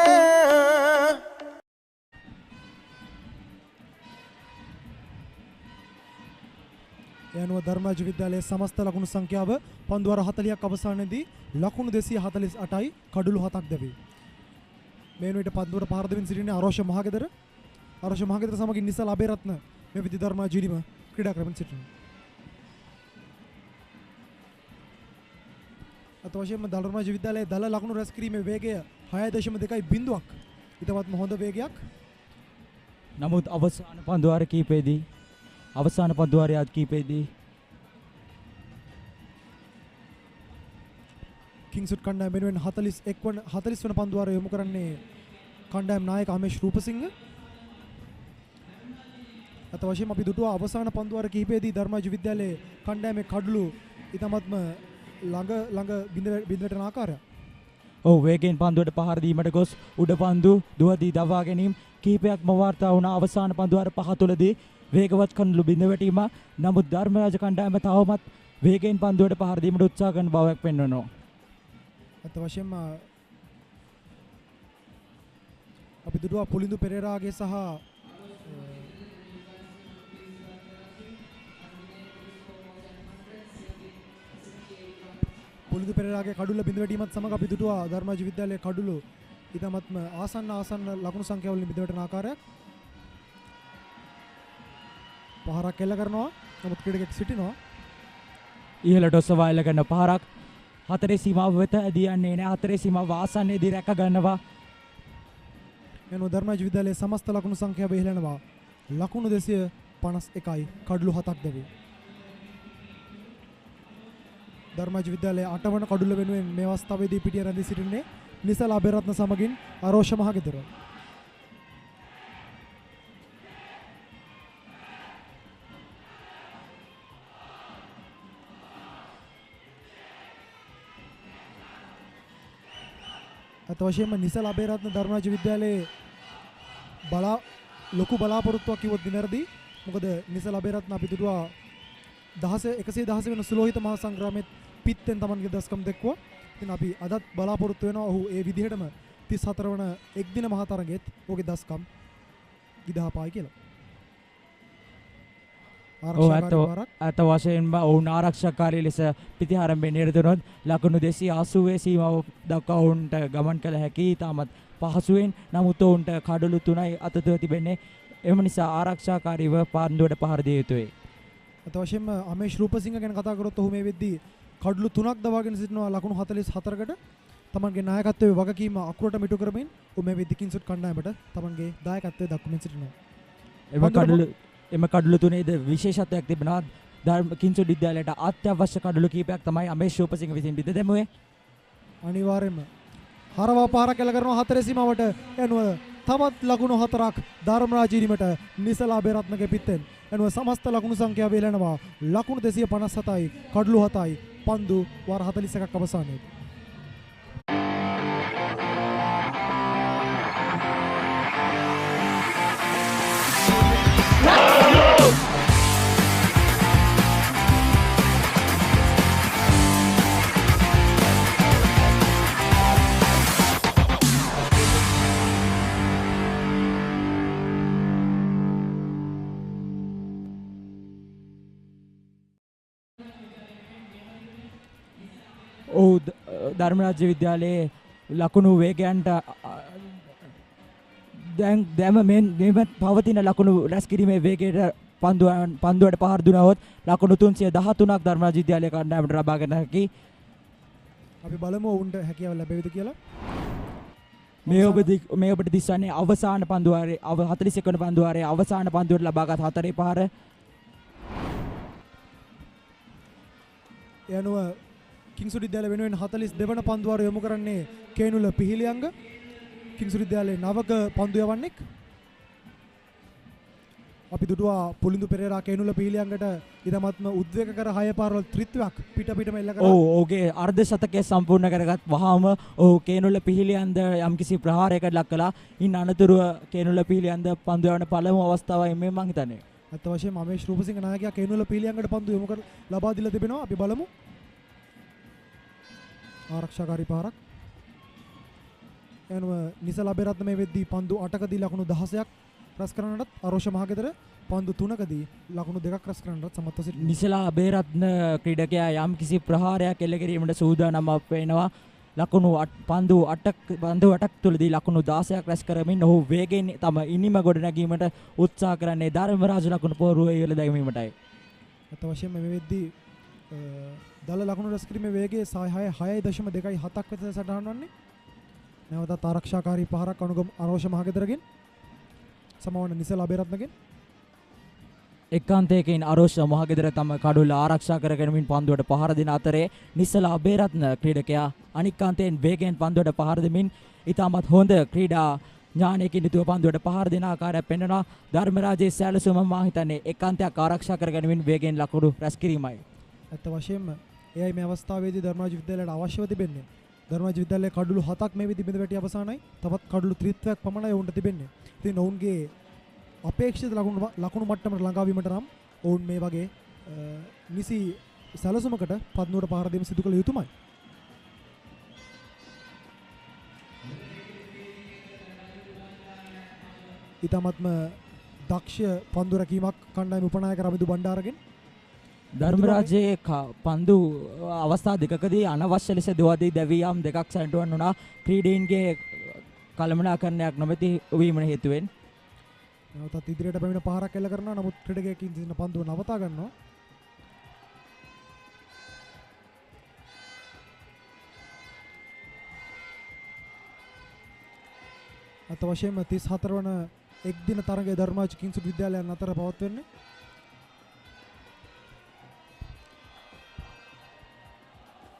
යනුව Dharmaraja විද්‍යාලයේ සමස්ත ලකුණු සංඛ්‍යාව පන්දුවර 40ක් අවසානයේදී ලකුණු 248යි කඩලු 7ක් දැවේ. මේ වෙනුවට පන්දුවර පහර දෙමින් සිටින්නේ අරෝෂ මහගෙදර. අරෝෂ මහගෙදර සමගින් නිසල් අබේරත්න මේ විදි ධර්මරාජ ජීලිම ක්‍රීඩා කරමින් සිටිනවා. අත වශයෙන්ම ධර්මරාජ විද්‍යාලයේ දල ලකුණු රැස් කිරීමේ වේගය 6.2 බිංදුවක්. ඊටවත් හොඳ වේගයක්. නමුත් අවසාන පන්දුවාර කීපෙදී අවසාන පන්දුවාරයත් කීපෙදී කිංස්වුඩ් කණ්ඩායම වෙනුවෙන් 40 වන පන්දුවාරය යොමු කරන්නේ කණ්ඩායම් නායක අමේෂ් රූපසිංහ. අත වශයෙන්ම අපි දුටුවා අවසාන පන්දුවාර කිහිපයේදී ධර්මරාජ විද්‍යාලයේ කණ්ඩායමේ කඩළු ඉතාමත්ම ළඟ බිඳ වැටෙන ආකාරය. ඔව් වේගෙන් පන්දුවට පහර දීමට ගොස් උඩ පන්දු දුවදී දවා ගැනීම කීපයක්ම වාර්තා වුණා අවසාන පන්දුවාර 5 තුලදී වේගවත් කණ්ඩළු බිඳ වැටීම. නමුත් ධර්මරාජ කණ්ඩායම තවමත් වේගෙන් පන්දුවට පහර දීමට උත්සාහ කරන බවක් පෙන්වනවා. අත වශයෙන්ම අපි දුටුවා පුලින්දු පෙරේරාගේ සහ පුලින්දු පෙරේරාගේ කඩුල්ල බිඳ වැටීමත් සමග අපි දුටුවා ධර්මරාජ විද්‍යාලයේ කඩුළු ඉතාමත්ම ආසන්න ලකුණු සංඛ්‍යාවලින් බිඳ වැටෙන ආකාරයක්. පහරක් එල්ල කරනවා. නමුත් ක්‍රීඩකෙක් සිටිනවා. ඉහළට ඔසවා එල්ල කරන පහරක් හතරේ සීමාව වෙත ඇදී යන්නේ නැහැ. හතරේ සීමාව ආසන්නයේදී රැක ගන්නවා. එනෝ ධර්මරාජ විද්‍යාලයේ සමස්ත ලකුණු සංඛ්‍යාව ඉහළනවා. ලකුණු 251යි කඩළු 7ක් දැවේ. ධර්මරාජ විද්‍යාලයේ 8 වන කඩුල්ල වෙනුවෙන් මේ අවස්ථාවේදී පිටිය රැඳී සිටින්නේ නිසල් අබේරත්න සමගින් අරෝෂ මහගෙදර. අත වශයෙන්ම නිසල අබේරත්න ධර්මරාජ විද්‍යාලයේ ලොකු බලාපොරොත්තුවක් කිව්වොත් දිනරදී මොකද නිසල අබේරත්න අපි දුටුවා 110 වෙන සුලෝහිත මහා සංග්‍රාමයේ පිත්තෙන් තමන්ගේ දස්කම් දැක්වුවා. ඉතින් අපි අදත් බලාපොරොත්තු වෙනවා ඔහු ඒ විදිහටම 34 වන එක්දින මහා තරගයේත් ඔහුගේ දස්කම් විදාපායි කියලා. අත වශයෙන්ම ඔවුන් ආරක්ෂාකාරී ලෙස පිටිආරම්භයේ නිරතුනොත් ලකුණු 280 සීමාව දක්වා ඔවුන්ට ගමන් කළ හැකි තාමත් පහසුවෙන්. නමුත් ඔවුන්ට කඩලු 3යි අතතුව තිබෙන්නේ. එම නිසා ආරක්ෂාකාරීව පන්දුවට පහර දිය යුතුයි. අත වශයෙන්ම අමේෂ් රූපසිංහ ගැන කතා කරොත් ඔහු මේ වෙද්දී කඩලු 3ක් දවාගෙන සිටිනවා ලකුණු 44කට. තමන්ගේ නායකත්වයේ වගකීම අකුරට මිටු කරමින් ඔහු මේ වෙද්දී කිංස්වුඩ් කණ්ඩායමට තමන්ගේ දායකත්වයේ දක්වමින් සිටිනවා. එම කඩලු තුනේද විශේෂත්වයක් තිබෙනවා. කිංස්වුඩ් විද්‍යාලයට අත්‍යවශ්‍ය කඩලු කීපයක් තමයි අමේෂ් රූපසිංහ විසින් බිඳ දැමුවේ. අනිවාර්යයෙන්ම හරවා පාරක් එල්ල කරනවා 4 සීමාවට යනුව තවත් ලකුණු 4ක් ධර්මරාජ ඉරිමට නිසල අබේරත්නගේ පිටෙන් යනුව සමස්ත ලකුණු සංඛ්‍යාව වේලනවා ලකුණු 257යි කඩලු 7යි පන්දු වාර 41ක් අවසානයේදී. ධර්මරාජ විද්‍යාලයේ ලකුණු වේගයන්ට දැන් මෙම පවතින ලකුණු රැස් කිරීමේ වේගයට පන්දුවට පහර දුනහොත් ලකුණු 313ක් ධර්මරාජ විද්‍යාලයේ කණ්ඩායමට ලබා ගන්න හැකි. අපි බලමු ඔවුන්ට හැකියාව ලැබෙයිද කියලා. මේ ඔබට දිස්වන්නේ අවසාන පන්දුවාරයේ 41 වන පන්දුවාරයේ අවසාන පන්දුවට ලබාගත් 4 පහර. යනුව කිංස්වුඩ් විද්‍යාලය වෙනුවෙන් 42 වන පන්දුවාර යොමු කරන්නේ කේනුල පිහිලියංග. කිංස්වුඩ් විද්‍යාලයේ නවක පන්දු යවන්නෙක්. අපි දුටුවා පුලින්දු පෙරේරා කේනුල පිහිලියංගට ඉදමත්ම උද්වේගකර 6 පාරවල් ත්‍රිත්වයක් පිටපිටම එල්ල කරා. ඔහුගේ අර්ධ ශතකය සම්පූර්ණ කරගත් වහාම ඔහු කේනුල පිහිලියන්ද යම්කිසි ප්‍රහාරයකට ලක් කළා. ඉන් අනතුරුව කේනුල පිහිලියන්ද පන්දු යවන පළමු අවස්ථාවයි මේ මං හිතන්නේ. අත් වශයෙන්ම අමේෂ් රූපසිංහ නායකයා කේනුල පිහිලියංගට පන්දු යොමු කර ලබා දීලා තිබෙනවා. අපි බලමු. ආරක්ෂාකාරී පාරක් එනුව නිසල අබේරත්න මේ වෙද්දී පන්දු 8කදී ලකුණු 16ක් රැස් කරන්නටත් අරෝෂ මහගෙදර පන්දු 3කදී ලකුණු 2ක් රැස් කරන්නටත් සමත්ව සිටිනවා. නිසල අබේරත්න ක්‍රීඩකයා යම් කිසි ප්‍රහාරයක් එල්ල කිරීමට සූදානම් වෙනවා. ලකුණු පන්දු 8ක් තුලදී ලකුණු 16ක් රැස් කරමින් ඔහු වේගයෙන් තම ඉනිම ගොඩ නැගීමට උත්සාහ කරන්නේ ධර්මරාජ ලකුණු පෝරුවේ ඉහළ දැමීමටයි. අත වශයෙන්ම මේ වෙද්දී දල ලකුණු රැස් කිරීමේ වේගය 6.2.7ක් වෙත සටහන් වන්නේ. නැවතත් ආරක්ෂාකාරී පහරක් අරෝෂ මහගෙදරගෙන් සමවන නිසල අබේරත්නගෙන් එකාන්තයකින් අරෝෂ මහගෙදර තම කඩුල ආරක්ෂා කරගෙනමින් පන්දුවට පහර දෙන අතරේ නිසල අබේරත්න ක්‍රීඩකයා අනිකාන්තයෙන් වේගයෙන් පන්දුවට පහර දෙමින් ඉතාමත් හොඳ ක්‍රීඩා ඥානයකින් යුතුව පන්දුවට පහර දෙන ආකාරයක් පෙන්වනවා. ධර්මරාජයේ සැලසුම මා හිතන්නේ එකාන්තයක් ආරක්ෂා කරගෙනමින් වේගයෙන් ලකුණු රැස් කිරීමයි. ඇත්ත වශයෙන්ම එයයි මේ අවස්ථාවේදී ධර්මරාජ විද්‍යාලයට අවශ්‍යව තිබෙන්නේ. ධර්මරාජ විද්‍යාලයේ කඩලු 7ක් මේ විදි බිඳ වැටි අවසానයි. තවත් කඩලු 30ක් පමණයි ඔවුන්ට තිබෙන්නේ. ඉතින් ඔවුන්ගේ අපේක්ෂිත ලකුණු මට්ටමට ළඟා වීමට නම් ඔවුන් මේ වගේ නිසි සැලසුමකට පන්දුවට පහර දෙමින් සිදු කළ යුතුමයි. ඊටමත්ම දක්ෂ පන්දු රැකීමක් කණ්ඩායම උපනායක රවිදු බණ්ඩාරගෙන් ධර්මරාජයේ පන්දු අවස්ථා දෙකකදී අනවශ්‍ය ලෙස දුවදී දැවියම් දෙකක් සැලටුවන් වුණා. ක්‍රීඩීන්ගේ කළමනාකරණයක් නොමැති වීම හේතුවෙන් නැවතත් ඉදිරියට පැමිණ පහරක් එල්ල කරනවා. නමුත් ක්‍රීඩකයෙක්ින් සිටින පන්දුව නවතා ගන්නවා. අත වශයෙන්ම 34 වන එක්දින තරගයේ ධර්මරාජ කිංස්වුඩ් විද්‍යාලයන් අතර පවත්වන්නේ.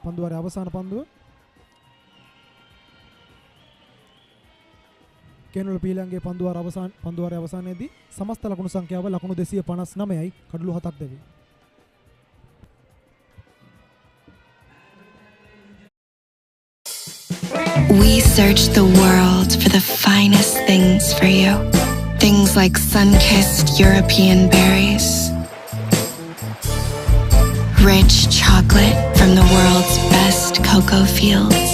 පන්දුවාරේ අවසාන පන්දුව කේනුල පීලංගේ පන්දුවාරේ අවසානයේදී සමස්ත ලකුණු සංඛ්‍යාව ලකුණු 259යි කඩලු 7ක් දෙවි. We search the world for the finest things for you. Things like sun-kissed European berries, rich chocolate from the world's best cocoa fields,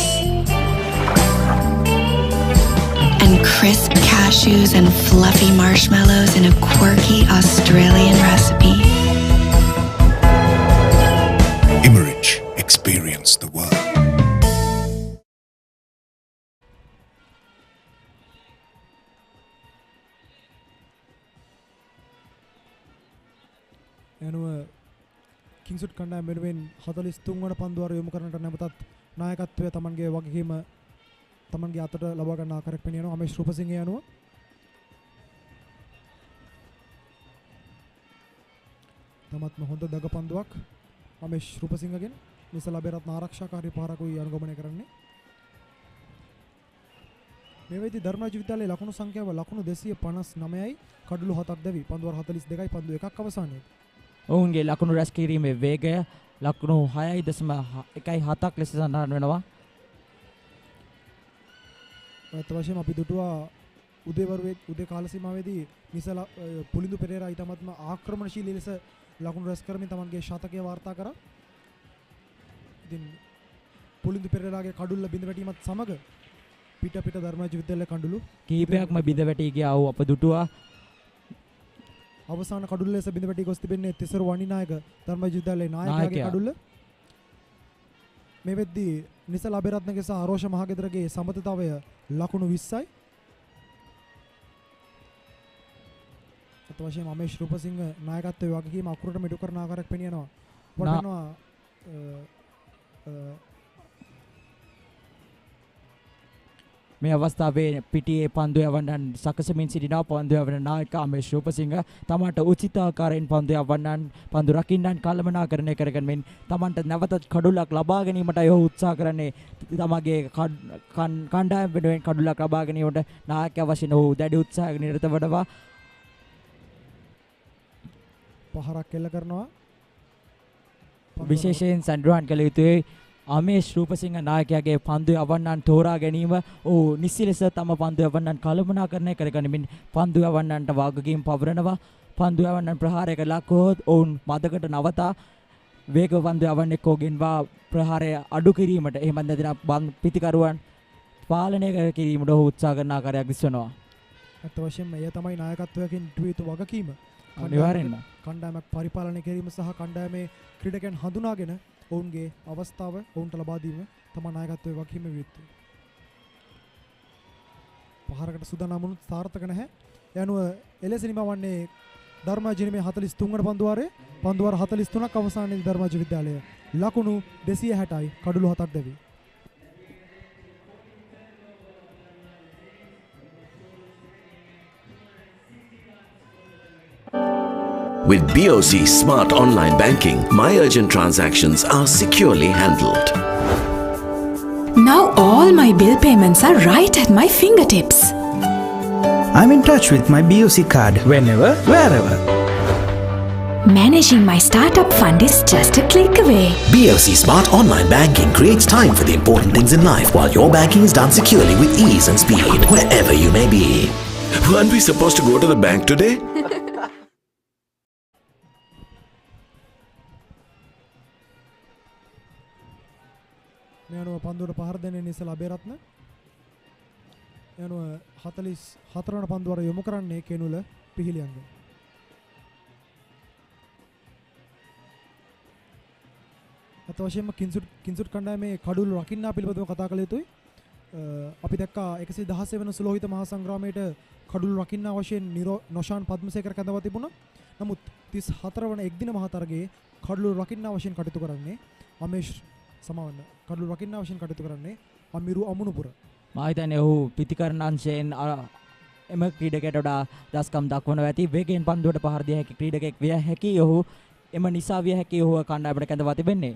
and crisp cashews and fluffy marshmallows in a quirky Australian recipe. Immerich. Experience the world. එනුව කිංසුට් කණ්ඩායම වෙනුවෙන් 43 වන පන්දුවර යොමු කරන්නට නැවතත් නායකත්වය තමන්ගේ වගකීම තමන්ගේ අතට ලබා ගන්න ආකාරයක් පෙනියනවා අමේෂ් රූපසිංහ යනුව තමත්ම හොඳ දග පන්දුවක් අමේෂ් රූපසිංහගෙන් නිසල අබේරත්න ආරක්ෂාකාරී පහරකුයි අනුගමනය කරන්නේ මේ වෙද්දී ධර්මරාජ විද්‍යාලයේ ලකුණු සංඛ්‍යාව ලකුණු 259යි කඩලු 7ක් දැවි පන්දුවර 42යි පන්දු එකක් අවසානයේ ඔවුන්ගේ ලකුණු රැස් කිරීමේ වේගය ලකුණු 6.17ක් ලෙස සඳහන් වෙනවා. ඒත් වශයෙන් අපි දුටුවා උදේ කාල සීමාවේදී නිසල පුලිඳු පෙරේරා ඊටමත්ම ආක්‍රමණශීලී ලෙස ලකුණු රැස් කරමින් තමන්ගේ ශතකය වාර්තා කරා. ඉතින් පුලිඳු පෙරේරාගේ කඩුල්ල බිඳ වැටීමත් සමග පිට ධර්මරාජ විද්‍යාලයේ කඩුළු කීපයක්ම බිඳ වැටී ගියා වූ අප දුටුවා. අවසාන කඩුල්ල ලෙස බිඳ වැටී ගොස් තිබෙන්නේ තිසර වණිනායක ධර්මරාජ විද්‍යාලයේ නායකයාගේ කඩුල්ල. මේ වෙද්දී නිසල අබේරත්නගේ සහ ආරෝෂ මහගෙදරගේ සමතතාවය ලකුණු 20යි. අත වශයෙන් අමේෂ් රූපසිංහ නායකත්වයේ වගකීම අකුරට මෙඩු කරන ආකාරයක් පෙනියනවා. වටනවා මේ අවස්ථාවේ පිටියේ පන්දු යවන්නන් සකසමින් සිටිනා පන්දු යවන නායක අමේෂ් රූපසිංහ තමන්ට උචිත ආකාරයෙන් පන්දු යවන්නන් පන්දු රකින්නන් කළමනාකරණය කරගන්මින් තමන්ට නැවතත් කඩුලක් ලබා ගැනීමට ඔහු උත්සාහ කරන්නේ තමගේ කණ්ඩායම වෙනුවෙන් කඩුලක් ලබා ගැනීමට නායකයා වශයෙන් ඔහු දැඩි උත්සාහයක නිරත වඩවා පහරක් එල්ල කරනවා. විශේෂයෙන් සඳහන් කළ යුතුයි අමේෂ් රූපසිංහ නායකයාගේ පන්දු යවන්නන් තෝරා ගැනීම ඔහු නිසි ලෙස තම පන්දු යවන්නන් කළමනාකරණය කරගනිමින් පන්දු යවන්නන්ට වගකීම් පවරනවා. පන්දු යවන්නන් ප්‍රහාරයක ලක්වොත් ඔවුන් මදකට නවතා වේග පන්දු යවන්නෙක් හොගෙන්වා ප්‍රහාරය අඩු කිරීමට එහෙම නැත්නම් පිතිකරුවන් පාලනය කිරීමට ඔහු උත්සාහ කරන ආකාරයක් දිස්වනවා. අත් වශයෙන්ම එය තමයි නායකත්වයෙන් ට්වීට් වගකීම. අනිවාර්යෙන්ම කණ්ඩායමක් පරිපාලනය කිරීම සහ කණ්ඩායමේ ක්‍රීඩකයන් හඳුනාගෙන ඔවුන්ගේ අවස්ථාව ඔවුන්ට ලබා දීම තමයි නායකත්වයේ වගකීම විය යුත්තේ. පහරකට සූදානම් වුණු සාර්ථක නැහැ. යනුව එලෙස නිමවන්නේ ධර්මරාජ නිමේ 43 වන පන්දුවාරයේ පන්දුවාර 43ක් අවසානයේදී ධර්මරාජ විද්‍යාලය ලකුණු 260යි කඩලු 7ක් දැවි. With BOC Smart Online Banking, my urgent transactions are securely handled. Now all my bill payments are right at my fingertips. I'm in touch with my BOC card whenever, wherever. Managing my startup fund is just a click away. BOC Smart Online Banking creates time for the important things in life while your banking is done securely with ease and speed, wherever you may be. Weren't we supposed to go to the bank today? යනුව පන්දුවට පහර දෙන්නේ නිසල අබේරත්න. යනුව 44 වන පන්දුවර යොමු කරන්නේ කෙනුල පිහිලියංග. අත වශයෙන්ම කිංසුට් කණ්ඩායමේ කඩුළු රකින්නා පිළිබඳව කතා කළ යුතුයි. අපි දැක්කා 116 වෙනි සුලෝහිත මහා සංග්‍රාමයේට කඩුළු රකින්නා වශයෙන් නොෂාන් පද්මසේකර කැඳවා තිබුණා. නමුත් 34 වන එක්දින මහතරගයේ කඩුළු රකින්නා වශයෙන් කටයුතු කරන්නේ අමේෂ් සමවන්න කඩුළු රකින්නා වශයෙන් කටයුතු කරන්නේ අමිරු අමුණුපුර. මා හිතන්නේ ඔහු පිතිකරණ අංශයෙන් එම ක්‍රීඩකයට වඩා දස්කම් දක්වනවා ඇති. වේගයෙන් පන්දුවට පහර දිය හැකි ක්‍රීඩකෙක් විය හැකි ඔහු එම නිසා විය හැකි ඔහු කණ්ඩායමට කැඳවා තිබෙන්නේ.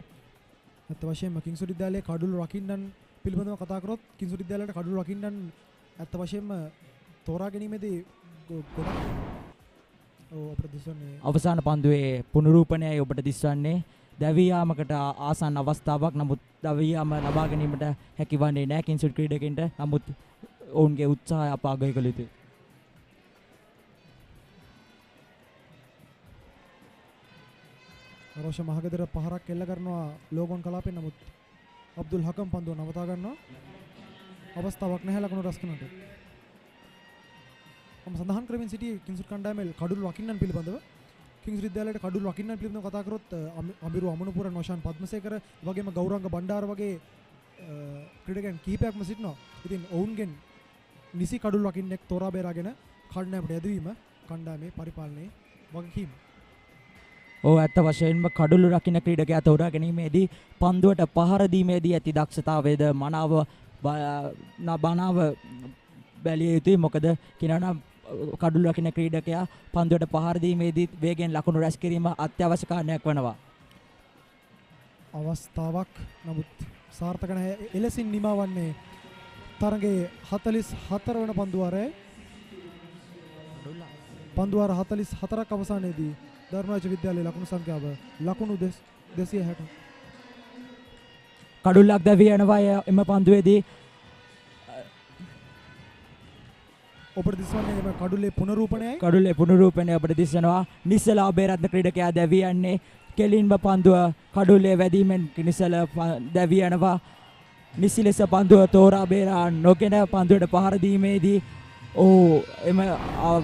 අත් වශයෙන්ම කිංසුඩ් විද්‍යාලයේ කඩුළු රකින්නන් පිළිබඳව කතා කරොත් කිංසුඩ් විද්‍යාලයට කඩුළු රකින්නන් අත් වශයෙන්ම තෝරා ගැනීමේදී ඔව් අපිට දිස්වන්නේ අවසාන පන්දුවේ පුනරූපණයයි ඔබට දිස්වන්නේ දැවී යාමකට ආසන්න අවස්ථාවක්. නමුත් දැවී යාම ලබා ගැනීමට හැකිවන්නේ නැහැ කිංස්වුඩ් ක්‍රීඩකයන්ට. නමුත් ඔවුන්ගේ උත්සාහය අප අගය කළ යුතුයි. අරෝෂ මහගෙදර පහරක් එල්ල කරනවා ලෝගොන් කලාපෙන්. නමුත් අබ්දුල් හකම් පන්දුව නවතා ගන්නවා. අවස්ථාවක් නැහැ ලකුණු රැස් කරන්නට. මම සඳහන් කරමින් සිටියේ කිංස්වුඩ් කණ්ඩායමේ කඩුළු වකින්නන් පිළිබඳව. කිංස් විද්‍යාලයට කඩුළු වකින්නන් පිළිබඳව කතා කරොත් අමිරු අමනුපුර නොෂාන් පද්මසේකර වගේම ගෞරංග බණ්ඩාර වගේ ක්‍රීඩකයන් කිහිපයක්ම සිටිනවා. ඉතින් ඔවුන්ගෙන් නිසි කඩුළු වකින්නෙක් තෝරා බේරාගෙන කණ්ඩායමට යදවීම කණ්ඩායමේ පරිපාලනයේ වගකීම. ඔව් ඇත්ත වශයෙන්ම කඩුළු රකින්න ක්‍රීඩකයා තෝරා ගැනීමේදී පන්දුවට පහර දීමේදී ඇති දක්ෂතාවයද මනාව බැලිය යුතුයි. මොකද කියනවා කඩුළු රකින්න ක්‍රීඩකයා පන්දුවට පහර දීමේදී වේගෙන් ලකුණු රැස් කිරීම අත්‍යවශ්‍ය කාරණයක් වෙනවා. අවස්ථාවක් නමුත් සාර්ථක නැහැ. එලෙසින් නිමවන්නේ තරගයේ 44 වන පන්දුවාරයේ පන්දුවාර 44ක් අවසානයේදී ධර්මරාජ විද්‍යාලයේ ලකුණු සංඛ්‍යාව ලකුණු 260. කඩුල්ලක් දැවී යනවා එම පන්දුවේදී. ඔබට දිස්වන්නේ එම කඩුල්ලේ පුනරූපණයයි. කඩුල්ලේ පුනරූපණය ඔබට දිස්වනවා. නිසල අබේරත්න ක්‍රීඩකයා දැවී යන්නේ කෙලින්ම පන්දුව කඩුල්ලේ වැදීමෙන් නිසල දැවී යනවා. නිසි ලෙස පන්දුව තෝරා බේරා නොගෙන පන්දුවට පහර දීමේදී එම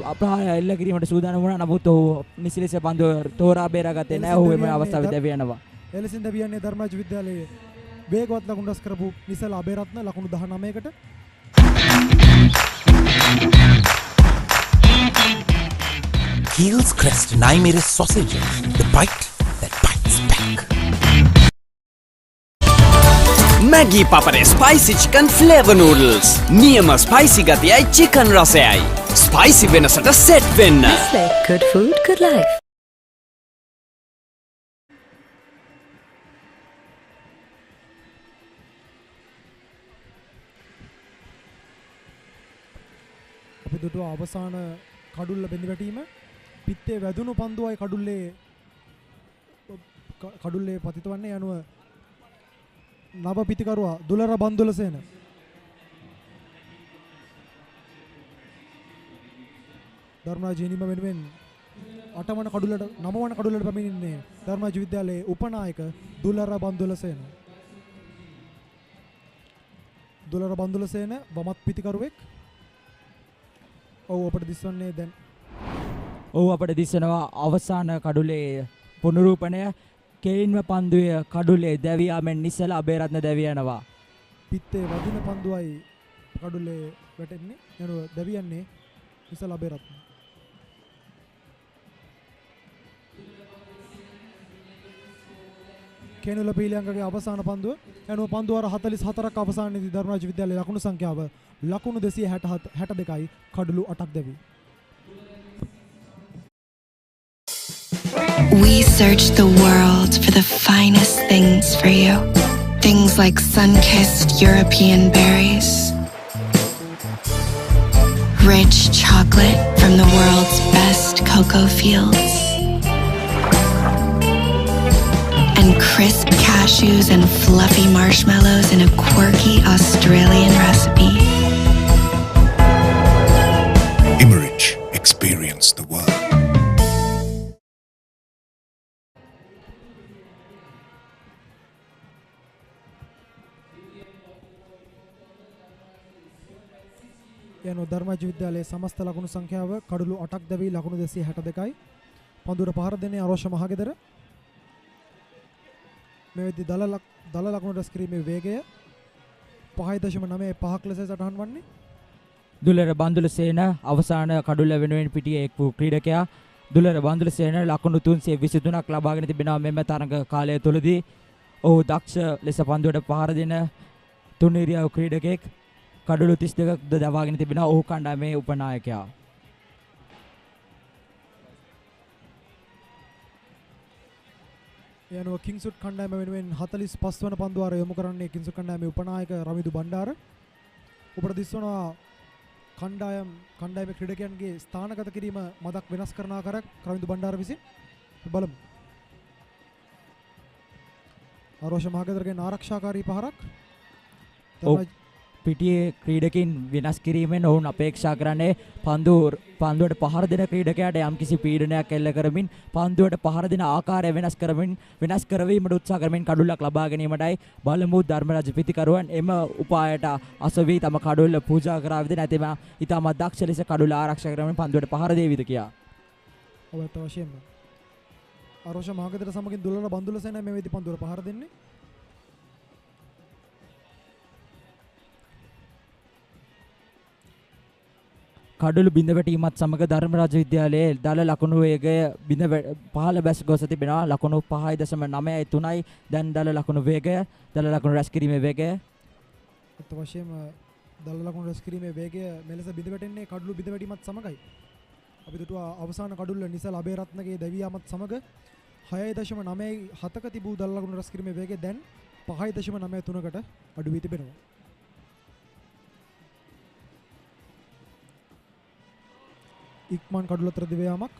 අප්‍රහාරය එල්ල කිරීමට සූදානම් වුණා. නමුත් ඔහු නිසි ලෙස පන්දුව තෝරා බේරාගත්තේ නැහැ. ඔහු එම අවස්ථාවේ දැවී යනවා. එලෙසින් දැවී යන්නේ ධර්මරාජ විද්‍යාලයේ වේගවත් ලකුණු රැස් කරපු නිසල අබේරත්න ලකුණු 19කට. Hillcrest Naimere sausages, the bite that bites back. Maggi Papare spicy chicken flavor noodles. Niyama spicy gatiyai chicken rasayai. Spicy venasata set wenna. Good food, good life. අපි දුටුව අවසාන කඩුල්ල බෙඳි වැටීම පිත්තේ වැදුණු පන්දුවයි කඩුල්ලේ පතිතවන්නේ යනුව නව පිතිකරුවා දුලර බන්දුලසේන. ධර්මරාජ හිමිම වෙනුවෙන් 9වන කඩුල්ලට පැමිණෙන්නේ ධර්මරාජ විද්‍යාලයේ උපනායක දුලර බන්දුලසේන. දුලර බන්දුලසේන වමත් පිතිකරුවෙක්. ඔව් අපිට දිස්වන්නේ දැන් අපට දිස්සනවා අවසාන කඩුලේ පුනරූපණය. කෙලින්ම පන්දුවේ කඩුලේ දැවී යාමෙන් නිසල අබේරත්න දැවී යනවා. පිත්තේ වදින පන්දුවයි කඩුලේ වැටෙන්නේ යනුව දැවී යන්නේ නිසල අබේරත්න. කේනුල පීලියංගගේ අවසාන පන්දුව යනුව පන්දුවාර 44ක් අවසානයේදී ධර්මරාජ විද්‍යාලයේ ලකුණු සංඛ්‍යාව ලකුණු 262යි කඩුළු 8ක් දැවී. We search the world for the finest things for you. Things like sun-kissed European berries, rich chocolate from the world's best cocoa fields, and crisp cashews and fluffy marshmallows in a quirky Australian recipe. Immerich, experience the world. යන ධර්මරාජ විද්‍යාලයේ සමස්ත ලකුණු සංඛ්‍යාව කඩුළු 8ක් දැවී ලකුණු 262යි. පන්දුවට පහර දෙන්නේ අරෝෂ මහගෙදර. මේ වෙද්දී දල ලකුණු රැස් කිරීමේ වේගය 5.95ක් ලෙස සටහන් වන්නේ. දුලර බන්දුලසේන අවසාන කඩුල්ල වෙනුවෙන් පිටියේ එක් වූ ක්‍රීඩකයා. දුලර බන්දුලසේන ලකුණු 323ක් ලබාගෙන තිබෙනවා මෙම තරඟ කාලය තුළදී. ඔහු දක්ෂ ලෙස පන්දුවට පහර දෙන තුන්නිරියව ක්‍රීඩකෙක්. කඩුළු 32ක්ද දවාගෙන තිබෙනවා. ඔහු කණ්ඩායමේ උපනායකයා. යනවා කිංස්වුඩ් කණ්ඩායම වෙනුවෙන් 45 වන පන්දුවාර යොමු කරන්නේ කිංස්වුඩ් කණ්ඩායමේ උපනායක රමිදු බණ්ඩාර. උපර දිස්වනවා කණ්ඩායමේ ක්‍රීඩකයන්ගේ ස්ථානගත කිරීම මදක් වෙනස් කරන ආකාරයක් රවින්දු බණ්ඩාර විසින් බලමු. ආරෝෂ මහගෙදරගෙන් ආරක්ෂාකාරී පහරක්. පිටියේ ක්‍රීඩකින් වෙනස් කිරීමෙන් ඔවුන් අපේක්ෂා කරන්නේ පන්දුවට පහර දෙන ක්‍රීඩකයාට යම්කිසි පීඩනයක් එල්ල කරමින් පන්දුවට පහර දෙන ආකාරය වෙනස් කරවීමට උත්සාහ කරමින් කඩුල්ලක් ලබා ගැනීමටයි බලමු ධර්මරාජ පිතිකරුවන් එම උපායට අසවි තම කඩුල්ල පූජා කරාවිද නැතිම ඉතාමත් දක්ෂ ලෙස කඩුල්ල ආරක්ෂා කරමින් පන්දුවට පහර දේවිද කියා. ඔව් අත වශයෙන්ම ආරෝෂ මහගෙදර සමගින් දුලර බන්දුල සේනයි මේ වෙදි පන්දුවට පහර දෙන්නේ. කඩළු බිඳ වැටීමත් සමග ධර්මරාජ විද්‍යාලයේ දල ලකුණු වේගය පහළ බැස ගොස් තිබෙනවා. ලකුණු 5.9යි 3යි දැන් දල ලකුණු වේගය දල ලකුණු රැස් කිරීමේ වේගය අත් වශයෙන්ම දල ලකුණු රැස් කිරීමේ වේගය මෙලෙස බිඳ වැටෙන්නේ කඩළු බිඳ වැටීමත් සමගයි. අපි දුටුවා අවසාන කඩුල්ල නිසල් අබේරත්නගේ දැවියාමත් සමග 6.9යි 7ක තිබූ දල ලකුණු රැස් කිරීමේ වේගය දැන් 5.93කට අඩු වී තිබෙනවා. ඉක්මන් කඩුල අතර දිවයාමක්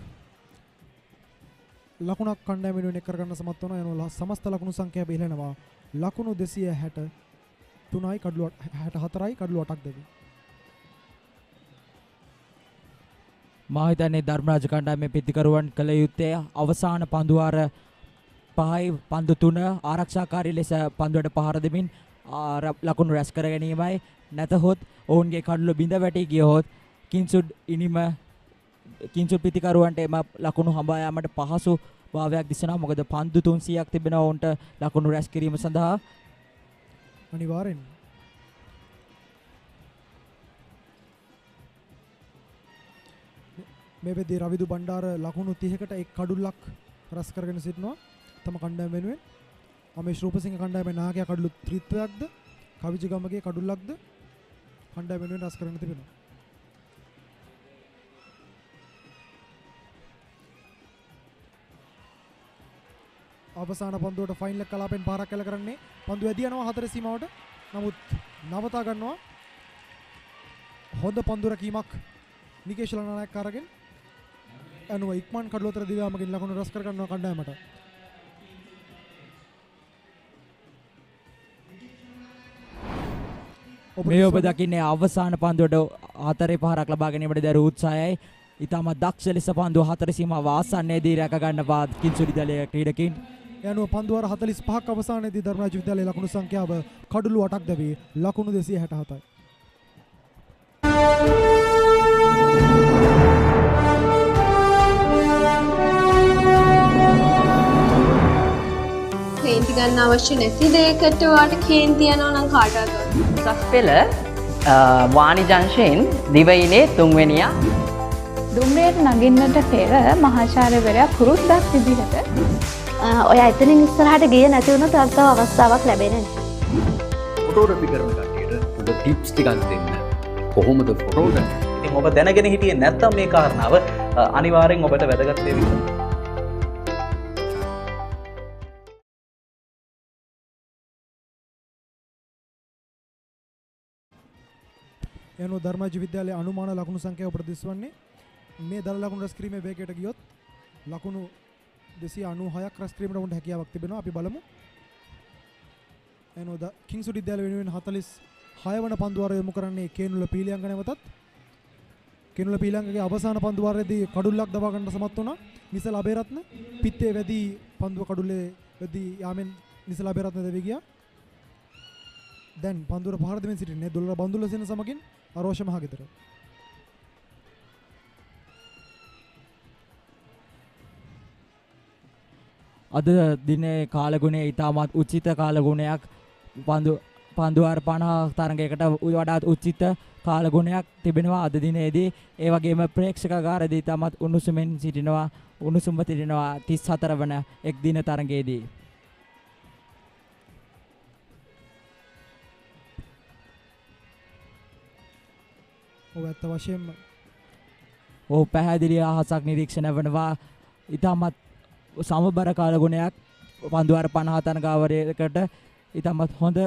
ලකුණක් කණ්ඩායම වෙනුවෙන් එක් කරගන්න සමත් වුණා. යනවා සමස්ත ලකුණු සංඛ්‍යාව ඉහළනවා. ලකුණු 263යි කඩුල 64යි කඩුල 8ක් දෙවි. මා හිතන්නේ ධර්මරාජ කණ්ඩායමේ පිතිකරුවන් කළ යුත්තේ අවසාන පන්දුවාර 5යි පන්දු 3 ආරක්ෂාකාරී ලෙස පන්දුවට පහර දෙමින් ලකුණු රැස් කර ගැනීමයි. නැතහොත් ඔවුන්ගේ කඩුල බිඳ වැටි ගියහොත් කිංසුඩ් පිතිකරුවන්ට එම ලකුණු හඹා යාමට පහසු භාවයක් දිසනවා. මොකද පන්දු 300ක් තිබෙනවා ඔවුන්ට ලකුණු රැස් කිරීම සඳහා. අනිවාර්යෙන් මේ වෙද්දී රවිදු බණ්ඩාර ලකුණු 30කට එක් කඩුල්ලක් රැස් කරගෙන සිටිනවා තම කණ්ඩායම වෙනුවෙන්. අමේෂ් රූපසිංහ කණ්ඩායමේ නායකයා කඩුළු ත්‍රිත්වයක්ද කවිජගමගේ කඩුල්ලක්ද කණ්ඩායම වෙනුවෙන් රැස් කරගෙන තිබෙනවා. අවසාන පන්දුවට ෆයිනල් එක කලාපෙන් පාරක් කැල කරන්නේ පන්දු ඇදී යනවා 4 සීමාවට. නමුත් නවතා ගන්නවා හොඳ පන්දු රැකීමක් නිකේෂ් ලනායක කරගෙන අනුව ඉක්මන් කඩුව අතර දිවයාමකින් ලකුණු රැස් කර ගන්නවා කණ්ඩායමට. මේ ඔබ දකින්නේ අවසාන පන්දුවට 4 පහරක් ලබා ගැනීමට දරු උත්සාහයයි. ඉතාමත් දක්ෂ ලෙස පන්දුව 4 සීමාව ආසන්නයේදී රැක ගන්නවා කිංසුඩ් විද්‍යාලයේ ක්‍රීඩකින්. යනුව පන්දුවර 45ක් අවසානයේදී ධර්මරාජ විද්‍යාලයේ ලකුණු සංඛ්‍යාව කඩුළු 8ක් දැවි ලකුණු 267යි. කේන්ති ගන්න අවශ්‍ය නැති දෙයකට ඔයාලට කේන්ති යනවා නම් කාටවත් උසස් පෙළ වාණිජංශයෙන් දිවයිනේ 3 වෙනියා දුම්රියට නගින්නට පෙර මහාචාර්යවරයා පුරුද්දක් විදිහට ඔයා එතනින් ඉස්සරහට ගියේ නැති වුණොත් තව අවස්ථාවක් ලැබෙන්නේ නැහැ. ෆොටෝග්‍රැෆි කරන කට්ටියට උඹ ටිප්ස් ටිකක් දෙන්න. කොහොමද ෆොටෝ ගන්න? ඉතින් ඔබ දැනගෙන හිටියේ නැත්නම් මේ කාරණාව අනිවාර්යෙන් ඔබට වැදගත් වෙවි. යනුව ධර්මරාජ විද්‍යාලයේ අනුමාන ලකුණු සංඛ්‍යාව ප්‍රතිස්වන්නේ මේ දල ලකුණු රැස් කිරීමේ වේගයට ගියොත් ලකුණු 296ක් රැස් කිරීමට උන්ට හැකියාවක් තිබෙනවා. අපි බලමු. එනෝද කිංස්වුඩ් විද්‍යාලය වෙනුවෙන් 46 වන පන්දුවාරය යොමු කරන්නේ කේනුල පීලියංග නැවතත්. කේනුල පීලියංගගේ අවසාන පන්දුවාරයේදී කඩුල්ලක් දවා ගන්න සමත් වුණා නිසල අබේරත්න. පිත්තේ වැදී පන්දුව කඩුල්ලේ වැදී යාමෙන් නිසල අබේරත්න දෙවි ගියා. දැන් පන්දුවට පහර දෙමින් සිටින්නේ දොළර බන්දුල සෙන සමගින් ආරෝෂ මහගෙදර. අද දිනේ කාලගුණය ඉතාමත් උචිත කාලගුණයක්. පන්දුවාර 50 තරඟයකට වඩාත් උචිත කාලගුණයක් තිබෙනවා අද දිනේදී. ඒ වගේම ප්‍රේක්ෂකාගාරයේදී ඉතාමත් උණුසුමින් සිටිනවා 34 වන එක් දින තරඟයේදී. ඔව් ඇත්ත වශයෙන්ම පැහැදිලි අහසක් නිරීක්ෂණය වනවා. ඉතාමත් සමබර කාලගුණයක් පන්දුවාර 50 තරඟාවරයකට ඉතාමත් හොඳ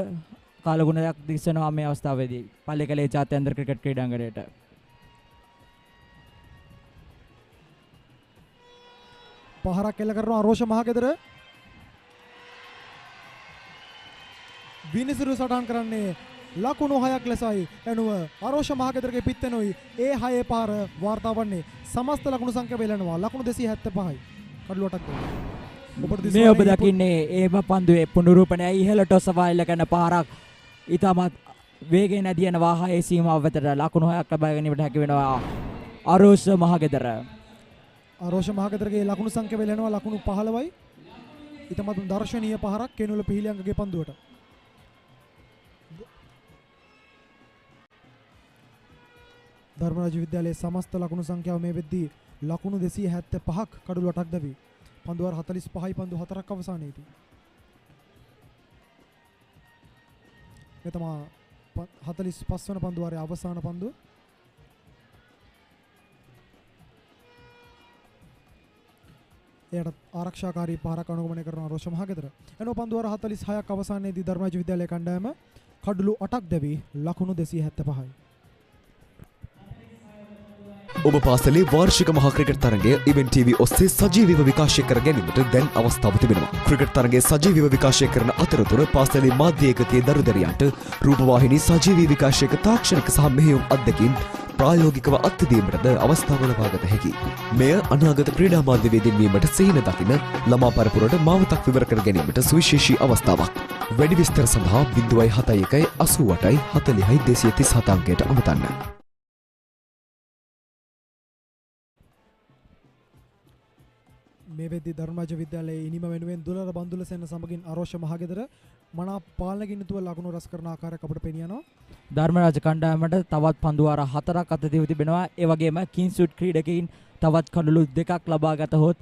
කාලගුණයක් දිස්සනවා මේ අවස්ථාවේදී පල්ලේකැලේ ජාත්‍යන්තර ක්‍රිකට් ක්‍රීඩාංගණයට. පහරක් එල්ල කරනවා අරෝෂ මහගෙදර. විනිසුරු සටහන් කරන්නේ ලකුණු 6ක් ලෙසයි. එනුව අරෝෂ මහගෙදරගේ පිත්තෙනුයි ඒ 6 පාර වාර්තා වන්නේ. සමස්ත ලකුණු සංඛ්‍යාව එළනවා. ලකුණු 275යි. කඩළු 8ක් දෙනවා. මේ ඔබ දකින්නේ ඒම පන්දුවේ පුනරූපණයයි ඉහළට ඔසවා එල්ල කරන පාරක්. ඊටමත් වේගයෙන් ඇදියන වාහයේ සීමාව වෙතට ලකුණු 6ක් ලබා ගැනීමට හැකි වෙනවා අරෝෂ මහගෙදර. අරෝෂ මහගෙදරගේ ලකුණු සංඛ්‍යාව එළනවා ලකුණු 15යි. ඊටමත් දර්ශනීය පහරක් කෙනුල පිහිලියංගගේ පන්දුවට. ධර්මරාජ විද්‍යාලයේ සමස්ත ලකුණු සංඛ්‍යාව මේ වෙද්දී ලකුණු 275ක් කඩළු 8ක් දැවි. පන්දු වාර 45යි පන්දු 4ක් අවසානයේදී. මේ තමයි 45 වන පන්දු වාරයේ අවසාන පන්දුව. එයට ආරක්ෂාකාරී පහරක් අනුගමනය කරන රෝෂ මහගෙදර. එනෝ පන්දු වාර 46ක් අවසානයේදී ධර්මරාජ විද්‍යාලයේ කණ්ඩායම කඩළු 8ක් දැවි ලකුණු 275යි. ඔබ පාසලේ වාර්ෂික මහා ක්‍රිකට් තරගය ඉවෙන්ට් TV ඔස්සේ සජීවීව විකාශය කර ගැනීමට දැන් අවස්ථාව තිබෙනවා. ක්‍රිකට් තරගය සජීවීව විකාශය කරන අතරතුර පාසලේ මාධ්‍ය ඒකකයේ දරුදරියන්ට රූපවාහිනී සජීවී විකාශයක තාක්ෂණික සහ මෙහෙයුම් අත්දැකීම් ප්‍රායෝගිකව අත්විඳීමටද අවස්ථාව ලබාගත හැකියි. මෙය අනාගත ක්‍රීඩා මාධ්‍යවේදීන් වීමට සිහින දකින ළමා පරපුරට මාවතක් විවර කර ගැනීමට සුවිශේෂී අවස්ථාවක්. වැඩි විස්තර සඳහා 071 88 40 237 අංකයට අමතන්න. මේ වෙද්දී ධර්මරාජ විද්‍යාලයේ ඉනිම වෙනුවෙන් දුලර බන්දුලසේන සමගින් අරෝෂ මහගෙදර මනා පාලනකින් යුතුව ලකුණු රැස් කරන ආකාරයක් අපිට පෙනියනවා. ධර්මරාජ කණ්ඩායමට තවත් පන්දු වාර 4ක් අතදිව තිබෙනවා. ඒ වගේම කිංස්වුඩ් ක්‍රීඩකයින් තවත් කඩළු 2ක් ලබා ගතහොත්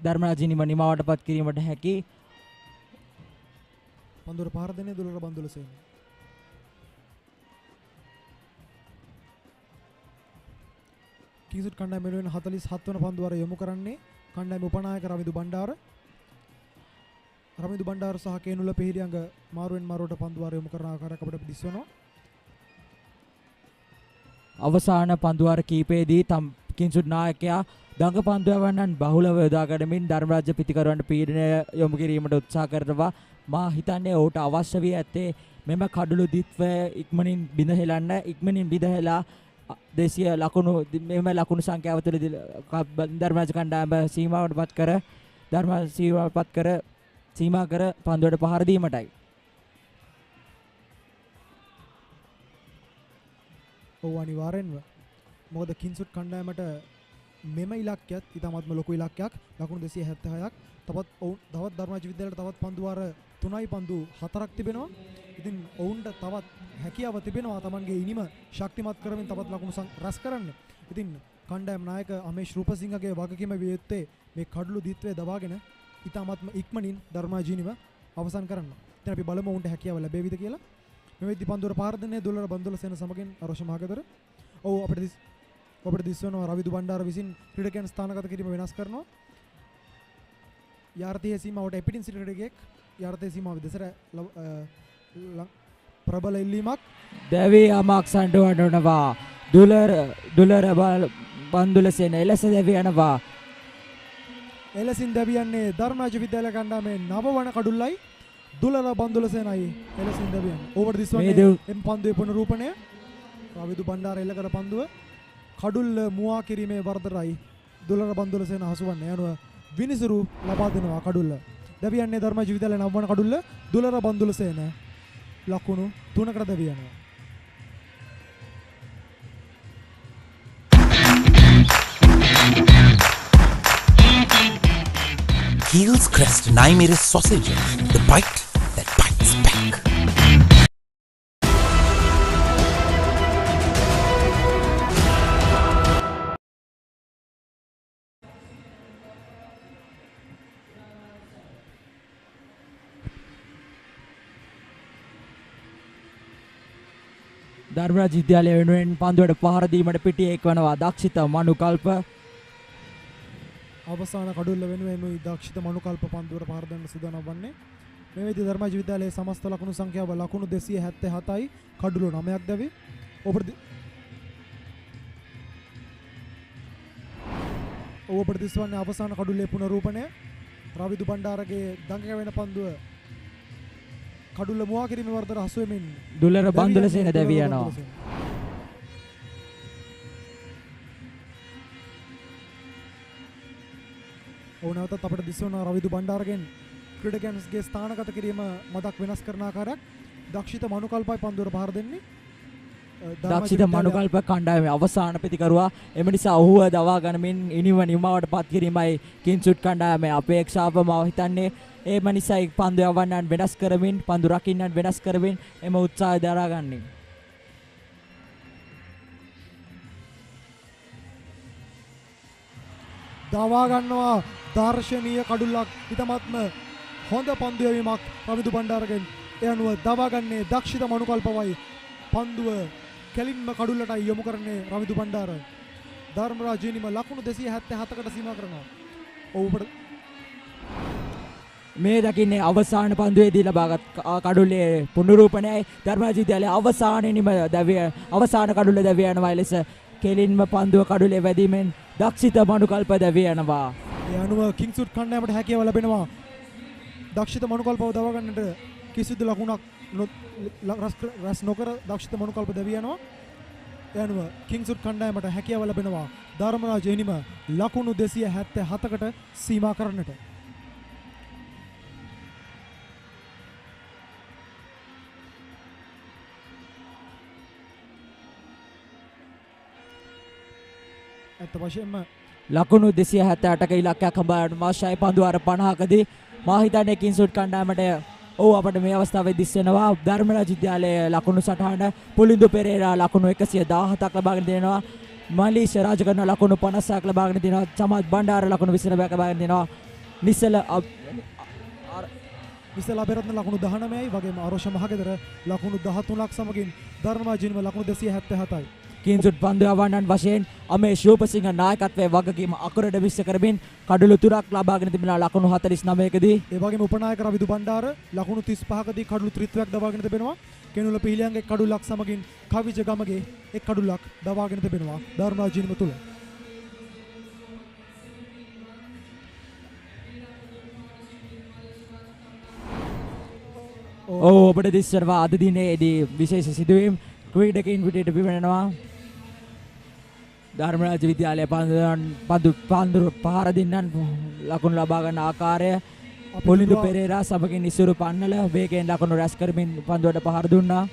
ධර්මරාජ ඉනිම නිමාවටපත් කිරීමට හැකි. පන්දුර පාර දෙන්නේ දුලර බන්දුලසේන. කිංස්වුඩ් කණ්ඩායම වෙනුවෙන් 47 වන පන්දු වාර යොමු කරන්නේ කණ්ඩායම උපනායක රවිදු බණ්ඩාර. රවිදු බණ්ඩාර සහ කේනුල පිහිරියංග මාරුවෙන් මාරුවට පන්දු වාර යොමු කරන ආකාරයක් අපිට දිස්වනවා. අවසාන පන්දු වාර කීපයේදී කිංස්වුඩ් නායකයා දඟ පන්දුවවන්නන් බහුලව යොදා ගනිමින් ධර්මරාජ පිතිකරුවන්ට පීඩනය යොමු කිරීමට උත්සාහ කරනවා. මා හිතන්නේ ඔහුට අවශ්‍ය වී ඇත්තේ මෙම කඩළු දිත්වය ඉක්මනින් බිඳහෙලන්න. ඉක්මනින් බිඳහෙලා 200 ලකුණු මෙම ලකුණු සංඛ්‍යාව තුළදී ධර්මරාජ කණ්ඩායම සීමා කර පන්දුවට පහර දීමටයි. ඔව් අනිවාර්යෙන්ම. මොකද කිංස්වුඩ් කණ්ඩායමට මෙම ඉලක්කයත් ඉතාමත්ම ලොකු ඉලක්කයක්. ලකුණු 276ක්. තවත් ධර්මරාජ විද්‍යාලයට තවත් පන්දු වාර 3යි පන්දු 4ක් තිබෙනවා. ඉතින් ඔවුන්ට තවත් හැකියාව තිබෙනවා තමන්ගේ ඉනිම ශක්තිමත් කරමින් තවත් ලකුණු රැස් කරන්න. ඉතින් කණ්ඩායම් නායක අමේෂ් රූපසිංහගේ වගකීම විය යුත්තේ මේ කඩළු දිත්වය දවාගෙන ඉතාමත්ම ඉක්මනින් ධර්මරාජ ඉනිම අවසන් කරන්න. ඉතින් අපි බලමු ඔවුන්ට හැකියාව ලැබෙවිද කියලා. මේ වෙද්දී පන්දුවර පාර දෙන්නේ දුලර බන්දුලසේන සමගින් අරෝෂ මහගෙදර. ඔව් අපිට දිස්වනවා රවිදු බණ්ඩාර විසින් ක්‍රීඩකයන් ස්ථානගත කිරීම වෙනස් කරනවා. යාර්තයේ සීමාවට එපිටින් සිට ක්‍රීඩකයෙක් යාර්තයේ සීමාව දෙසර ප්‍රබල ඉල්ලීමක් දැවී යමක් සඳවනවා. දුලර බන්දුලසේන එලෙස දැවී යනවා. එලෙසින් දැවියන්නේ ධර්මරාජ විද්‍යාලය කණ්ඩායමේ නවවන කඩුල්ලයි දුලර බන්දුලසේනයි එලෙසින් දැවියන්නේ. ඕවර් දිස් වන්නේ එම් පන්දුවේ පුනරූපණය. රවිදු බණ්ඩාර එල්ල කර පන්දුව කඩුල්ල මුවා කිරීමේ වරදටයි දුලර බන්දුලසේන හසුවන්නේ. යනුව විනිසුරු ලබා දෙනවා කඩුල්ල. දැවියන්නේ ධර්මරාජ විද්‍යාලයේ නවවන කඩුල්ල දුලර බන්දුලසේන ලකුණු 3කට දැවියනවා. Heels Crest Naimiri sausages, the bite that bites back. Dharmaraja විද්‍යාලය වෙනුවෙන් පන්දුවට පහර දීමට පිටියේ එක්වනවා දක්ෂිත මනුකල්ප. අවසාන කඩුල්ල වෙනුවෙන් දක්ෂිත මනුකල්ප පන්දුවට පහර දෙන්න සූදානම් වන්නේ. මේ වෙද්දී ධර්මරාජ විද්‍යාලයේ සමස්ත ලකුණු සංඛ්‍යාව ලකුණු 277යි කඩුළු 9ක් දැවි. ඔව් අපිට දිස්වන්නේ අවසාන කඩුල්ලේ පුනරූපණය. රවිදු බණ්ඩාරගේ දඟ වෙන පන්දුව කඩුල්ල මුවා කිරීමේ වර්ධන හසු වෙමින් දුලර බන්දුලසේන දැවී යනවා. ඕනෑවතත් අපිට දිස්වන රවිදු බණ්ඩාරගෙන් ක්‍රීඩකයන්ගේ ස්ථානගත කිරීම මදක් වෙනස් කරන ආකාරයක් දක්ෂිත මනුකල්පයි පන්දුවට පහර දෙන්නේ. දක්ෂිත මනුකල්ප කණ්ඩායමේ අවසාන ප්‍රතිකරුවා එම නිසා ඔහුව දවා ගනිමින් ඉනිව නිමාවට පත් කිරීමයි කිංසුඩ් කණ්ඩායමේ අපේක්ෂාව. මම හිතන්නේ ඒම නිසායි පන්දු යවන්නන් වෙනස් කරමින් පන්දු රකින්නන් වෙනස් කරමින් එම උත්සාහය දරාගන්නේ. දවා ගන්නවා දර්ශනීය කඩුල්ලක්. හිතමත්ම හොඳ පන්දු යැවීමක් රවිදු බණ්ඩාරගෙන්. ඒ අනුව දවා ගන්නේ දක්ෂිත මනුකල්පවයි. පන්දුව කෙලින්ම කඩුල්ලටයි යොමු කරන්නේ රවිදු බණ්ඩාර. ධර්මරාජ ජීනිම ලකුණු 277කට සීමා කරනවා. ඔව් මේ දකින්නේ අවසාන පන්දුවේදී ලබාගත් කඩුල්ලේ පුනරූපණයයි. ධර්මරාජ විද්‍යාලයේ අවසානයේම අවසාන කඩුල්ල දැවිය යනවා. ලෙස කෙලින්ම පන්දුව කඩුල්ලේ වැදීමෙන් දක්ෂිත මනුකල්ප දැවිය යනවා. ඒ අනුව කිංසුඩ් කණ්ඩායමට හැකියාව ලැබෙනවා. දක්ෂිත මනුකල්පව දවා ගන්නට කිසිදු ලකුණක් රැස් නොකර දක්ෂිත මනුකල්ප දැවිය යනවා. ඒ අනුව කිංසුඩ් කණ්ඩායමට හැකියාව ලැබෙනවා ධර්මරාජ එනිම ලකුණු 277කට සීමා කරන්නට. ඇත්ත වශයෙන්ම ලකුණු 278ක ඉලක්කයක් හඹාගෙන මාෂයි පන්දුවාර 50කදී මා හිතන්නේ කිංසුඩ් කණ්ඩායමට අපට මේ අවස්ථාවේ දිස් වෙනවා. ධර්මරාජ විද්‍යාලයේ ලකුණු සටහන පුලින්දු පෙරේරා ලකුණු 117ක් ලබාගෙන දෙනවා. මලීෂ රාජකරණ ලකුණු 50ක් ලබාගෙන දෙනවා. චමත් බණ්ඩාර ලකුණු 29ක් ලබාගෙන දෙනවා. නිසල අබේරත්න ලකුණු 19යි වගේම ආරෝෂ මහගෙදර ලකුණු 13ක් සමගින් ධර්මරාජ ජීනිම ලකුණු 277යි. කිංසුඩ් පන්දු යවන්නන් වශයෙන් අමේෂ් රූපසිංහ නායකත්වයේ වගකීම අකුරට විශ්ස කරමින් කඩලු තුරක් ලබාගෙන තිබෙනවා ලකුණු 49කදී. ඒ වගේම උපනායක රවිදු බණ්ඩාර ලකුණු 35කදී කඩලු ත්‍රිත්වයක් දවාගෙන තිබෙනවා. කෙනුල පිහිලියන්ගේ කඩුලක් සමගින් කවිජ ගමගේ එක් කඩුලක් දවාගෙන තිබෙනවා ධර්මරාජ ජීනිම තුල. ඔබට දිස්වනවා අද දිනේදී විශේෂ සිදුවීම් ක්‍රීඩකයින් පිටට පිබෙනවා. ධර්මරාජ විද්‍යාලයේ පන්දු පහර දෙන්නන් ලකුණු ලබා ගන්න ආකාරය පොලින්දු පෙරේරා සමගින් ඉසුරු පන්නල වේගයෙන් ලකුණු රැස් කරමින් පන්දුවට පහර දුන්නා.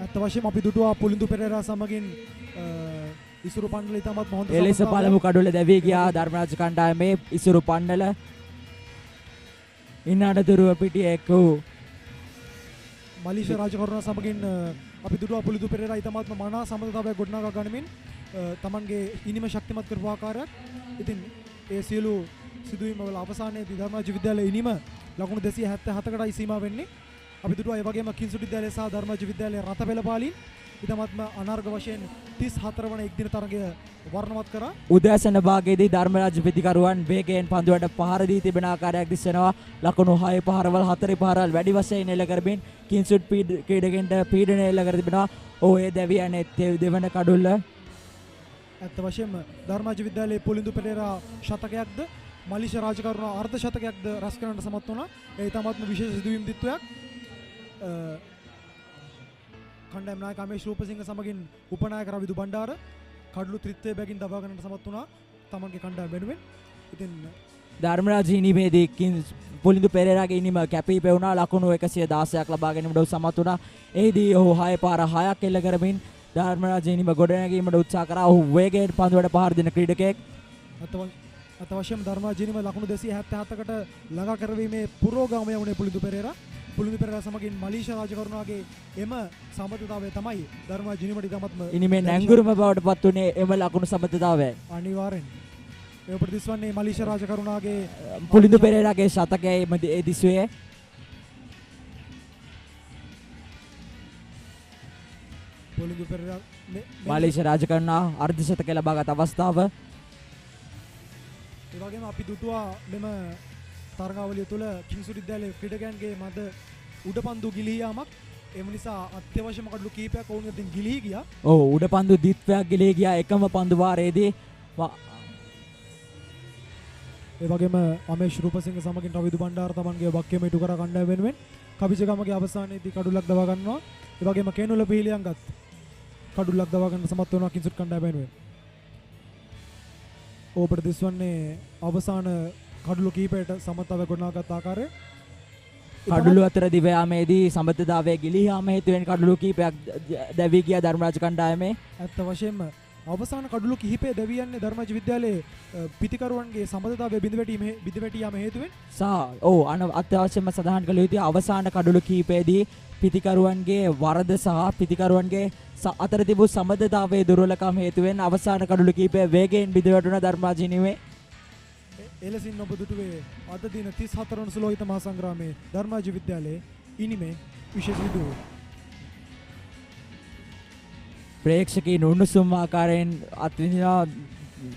අත් වශයෙන්ම අපි දුටුවා පොලින්දු පෙරේරා සමගින් ඉසුරු පන්නල ඉතාමත් හොඳ එලෙස පළමු කඩුල්ල දැවී ගියා ධර්මරාජ කණ්ඩායමේ ඉසුරු පන්නල. ඉන්නඩතුරුව පිටියේ එක් වූ මලීෂ රාජකරුණා සමගින් අපි දුටුවා පුලින්දු පෙරේරා ඉතාමත්ම මනා සම්බන්ධතාවයක් ගොඩනගා ගනිමින් තමන්ගේ ඉනිම ශක්තිමත් කරපු ආකාරයක්. ඉතින් ඒ සියලු සිදුවීම් වල අවසානයේදී ධර්මරාජ විද්‍යාලයේ ඉනිම ලකුණු 277කටයි සීමා වෙන්නේ. අපි දුටුවා ඒ වගේම කිංසුඩ් විද්‍යාලය සහ ධර්මරාජ විද්‍යාලයේ රත පෙළපාලින් ඉතාමත්ම අනර්ග වශයෙන් 34 වන එක්දින තරගය වර්ණවත් කරා. උදෑසන භාගයේදී ධර්මරාජ ප්‍රතිකරුවන් වේගයෙන් පන්දුවට පහර දී තිබෙන ආකාරයක් දිස්සනවා. ලකුණු 6 පහරවල් 4 පහරවල් වැඩි වශයෙන් එල්ල කරමින් කිංසුඩ් ක්‍රීඩකයන්ට පීඩනය එල්ල කර තිබෙනවා. ඒ දැවියනේ දෙවන කඩුල්ල. ඇත්ත වශයෙන්ම ධර්මරාජ විද්‍යාලයේ පුලින්දු පෙරේරා ශතකයක්ද මලීෂ රාජකරුණා අර්ධ ශතකයක්ද රැස් කරන්නට සමත් වුණා. ඒ තමත්ම විශේෂ සිදුවීම් දිත්වයක්. කණ්ඩායම් නායක අමේෂ් රූපසිංහ සමගින් උපනායක රවිදු බණ්ඩාර කඩලු ත්‍රිත්වයේ බැගින් දබා ගන්නට සමත් වුණා තමන්ගේ කණ්ඩායම වෙනුවෙන්. ඉතින් ධර්මරාජ ඉනිමේදී පුලින්දු පෙරේරාගේ ඉනිම කැපී පෙවුණා. ලකුණු 116ක් ලබා ගැනීමට සමත් වුණා. එහිදී ඔහු 6 පාර 6ක් එල්ල කරමින් ධර්මරාජ ඉනිම ගොඩනැගීමට උත්සාහ කරා. ඔහු වේගයෙන් පන්දුවට පහර දෙන ක්‍රීඩකයෙක්. අත වශයෙන් ධර්මරාජ ඉනිම ලකුණු 277කට ළඟා කරවීමේ පුරෝගාමය වුණේ පුලින්දු පෙරේරා. පුලින්දු පෙරේරා සමගින් මලීෂ රාජකරුණාගේ එම සම්බන්ධතාවය තමයි ධර්මරාජ ඉනිමට ඉතාමත්ම ඉනිමේ නැංගුරුම බවට පත් වුණේ එම ලකුණු සම්බන්ධතාවය. අනිවාර්යෙන් ඒ ප්‍රතිස්වන්නේ මලීෂ රාජකරුණාගේ පුලින්දු පෙරේරාගේ ශතකයයි ඒ දිස්වේ. පුලින්දු පෙරේරා මලීෂ රාජකරුණා අර්ධ ශතකය ලබාගත් අවස්ථාව. ඒ වගේම අපි දුටුවා මෙම තරගාවලිය තුළ කිංසුඩ් විද්‍යාලයේ ක්‍රීඩකයන්ගේ මැද උඩපන්දු ගිලී යාමක්. ඒ නිසා අත්‍යවශ්‍යම කඩලු කීපයක් වුණ ඉතින් ගිලී ගියා. උඩපන්දු දිත්වයක් ගිලී ගියා එකම පන්දු වාරයේදී. ඒ වගේම අමේෂ් රූපසිංහ සමගින් රවිදු බණ්ඩාර තමන්ගේ වක්කෙම ඉටු කර කණ්ඩායම වෙනුවෙන් කවිජගමගේ අවසානයේදී කඩුලක් දවා ගන්නවා. ඒ වගේම කේනුල පිහිලියන්ගත් කඩුලක් දවා ගන්න සමත් වෙනවා කිංසුට් කණ්ඩායම වෙනුවෙන්. ඔබට දිස්වන්නේ අවසාන කඩුළු කීපයට සමතාව ගොඩනගාගත් ආකාරය. කඩුළු අතර දිව යාමේදී සමබරතාවයේ ගිලී යාම හේතුවෙන් කඩුළු කීපයක් දැවී ගියා ධර්මරාජ කණ්ඩායමේ. ඇත්ත වශයෙන්ම අවසාන කඩුළු කිහිපය දැවී යන්නේ ධර්මරාජ විද්‍යාලයේ පිතිකරුවන්ගේ සමබරතාවයේ බිඳ යාම හේතුවෙන්. අත්‍යවශ්‍යම සඳහන් කළ යුතුයි අවසාන කඩුළු කීපයේදී පිතිකරුවන්ගේ වරද සහ පිතිකරුවන්ගේ අතර තිබූ සමබරතාවයේ දුර්වලකම් හේතුවෙන් අවසාන කඩුළු කීපය වේගයෙන් බිඳ වැටුණ ධර්මරාජ හිමිවේ. එලෙසින් ඔබ දුටුවේ අද දින 34 වන සුලෝහිත මහා සංග්‍රාමයේ ධර්මරාජ විද්‍යාලයේ ඉනිමේ විශේෂ විදුව. ප්‍රේක්ෂකීන් උණුසුම් ආකාරයෙන් අත්විඳිනා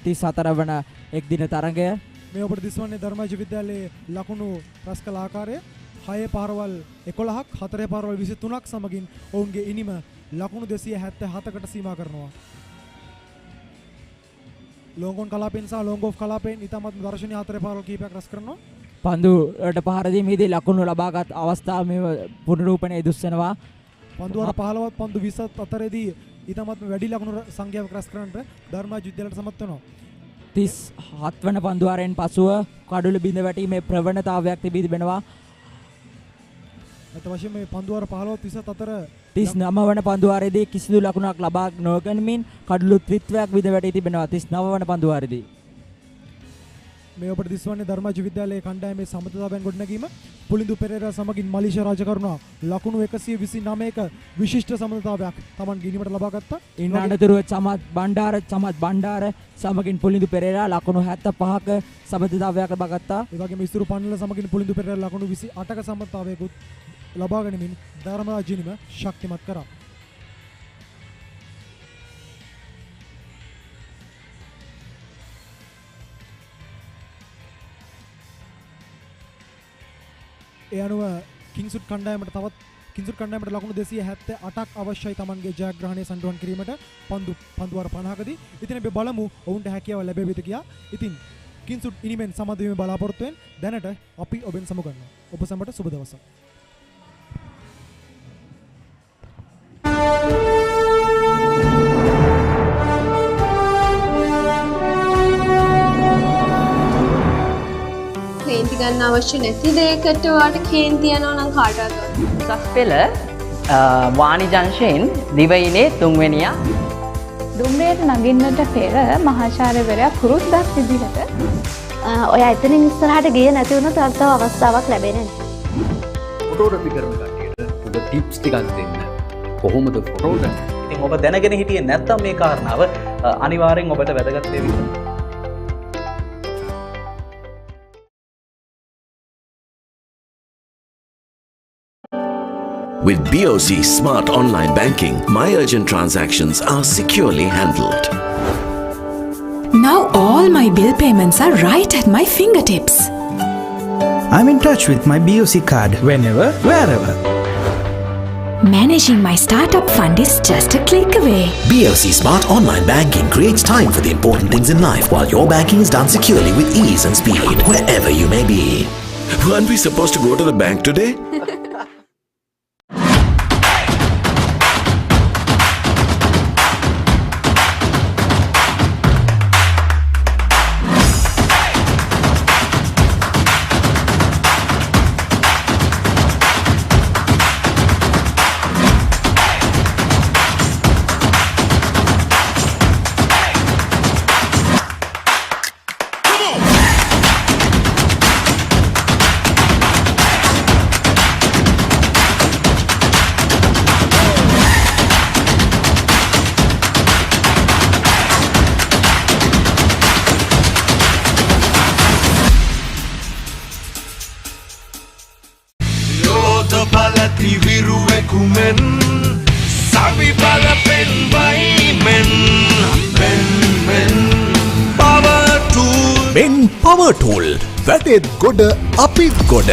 34 වන එක් දින තරඟය. මේ ඔබට දිස්වන්නේ ධර්මරාජ විද්‍යාලයේ ලකුණු රැස් කළ ආකාරය 6 පාරවල් 11ක් 4 පාරවල් 23ක් සමගින් ඔවුන්ගේ ඉනිම ලකුණු 277කට සීමා කරනවා. ලෝංගොන් කලාපෙන් සහ ලෝංගෝෆ් කලාපෙන් ඉතාමත් දර්ශනීය 4 පාරවල් කීපයක් රැස් කරනවා. පන්දුවට පහර දීමේදී ලකුණු ලබාගත් අවස්ථාව මේ පුනරූපණය දුස්සනවා. පන්දු වර 15ත් පන්දු 20ත් අතරේදී ඉතාමත් වැඩි ලකුණු සංඛ්‍යාවක් රැස් කරන්නට ධර්මරාජ විද්‍යාලයට සමත් වෙනවා. 37 වන පන්දුවාරයෙන් පසුව කඩුළු බිඳ වැටීමේ ප්‍රවණතාවයක් තිබී තිබෙනවා. අත වශයෙන් මේ පන්දුවාර 15 30 අතර 39 වන පන්දුවාරයේදී කිසිදු ලකුණක් ලබා නොගැනීමෙන් කඩුළු ත්‍රිත්වයක් විඳ වැටී තිබෙනවා 39 වන පන්දුවාරයේදී. මේ ඔබට දිස්වන්නේ ධර්මරාජ විද්‍යාලයේ කණ්ඩායමේ සමතතාවයන් ගොඩනැගීම පුලින්දු පෙරේරා සමගින් මලීෂා රාජකරුණා ලකුණු 129ක විශිෂ්ට සමතතාවයක් Taman ගිනීමට ලබා ගත්තා. ඉන් අනතුරුව චමත් බණ්ඩාර සමගින් පුලින්දු පෙරේරා ලකුණු 75ක සමතතාවයක් ලබා ගත්තා. ඒ වගේම ඉස්තුරු පන්නල සමගින් පුලින්දු පෙරේරා ලකුණු 28ක සමතතාවයකුත් ලබා ගැනීමෙන් ධර්මරාජ හිමිම ශක්තිමත් කරා. ඒ අනුව කිංසුට් කණ්ඩායමට ලකුණු 278ක් අවශ්‍යයි Tamanගේ ජයග්‍රහණය සඳහන් කිරීමට පන්දු වර 50කදී. ඉතින් අපි බලමු ඔවුන්ට හැකියාව ලැබෙවිද කියලා. ඉතින් කිංසුට් ඉනිමෙන් සමත් වීමේ බලාපොරොත්තුවෙන් දැනට අපි ඔබෙන් සමුගන්නවා. ඔබ සැමට සුබ දවසක්. කේන්ති ගන්න අවශ්‍ය නැති දෙයකට ඔයාට කේන්ති යනවා නම් කාටවත් උසස් පෙළ වාණිජ අංශයෙන් දිවයිනේ 3 වෙනියා දුම්රියට නගින්නට පෙර මහාචාර්යවරයා පුරුද්දක් විදිහට ඔයා එතනින් ඉස්සරහට ගියේ නැති වුණොත් තව අවස්ථාවක් ලැබෙන්නේ නැහැ. ෆොටෝග්‍රැෆි කරන කට්ටියට පොඩ ටිප්ස් ටිකක් දෙන්න. කොහොමද ෆොටෝ ගන්න? ඉතින් ඔබ දැනගෙන හිටියේ නැත්නම් මේ කාරණාව අනිවාර්යෙන් ඔබට වැදගත් වෙවි. With BOC Smart Online Banking, my urgent transactions are securely handled. Now all my bill payments are right at my fingertips. I'm in touch with my BOC card whenever, wherever. Managing my startup fund is just a click away. BOC Smart Online Banking creates time for the important things in life while your banking is done securely with ease and speed, wherever you may be. Weren't we supposed to go to the bank today? Power tool. වැටෙත් ගොඩ අපිත් ගොඩ.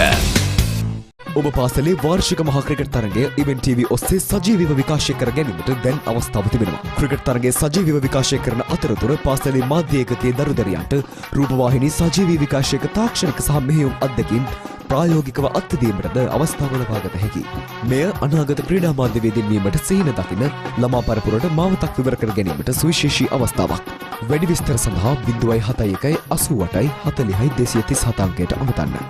ඔබ පාසලේ වාර්ෂික මහා cricket තරගය event TV ඔස්සේ සජීවීව විකාශය කර ගැනීමට දැන් අවස්ථාව තිබෙනවා. ක්‍රිකට් තරගය සජීවීව විකාශය කරන අතරතුර පාසලේ මාධ්‍ය ඒකකයේ දරුදරියන්ට රූපවාහිනී සජීවී විකාශයක තාක්ෂණික සහ මෙහෙයුම් අත්දැකීම් ප්‍රායෝගිකව අත්දැකීමටද අවස්ථාව ලබා ගත හැකියි. මෙය අනාගත ක්‍රීඩා මාධ්‍යවේදීන් වීමට සිහින දකින ළමා පරපුරට මාවතක් විවර කර ගැනීමට සුවිශේෂී අවස්ථාවක්. වැඩි විස්තර සඳහා 071 88 40 237 අංකයට අමතන්න.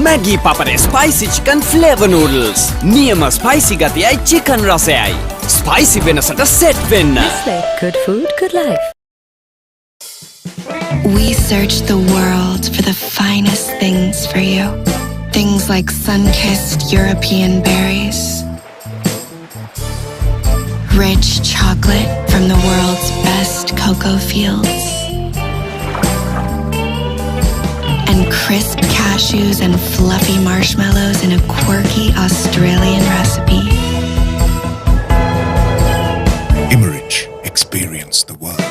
Maggi Papare spicy chicken flavor noodles. Niyama spicy gatiyai chicken rasayai. Spicy venasata set wenna. Good food, good life. We search the world for the finest things for you. Things like sun-kissed European berries, rich chocolate from the world's best cocoa fields, and crisp cashews and fluffy marshmallows in a quirky Australian recipe. Immerich. Experience the world.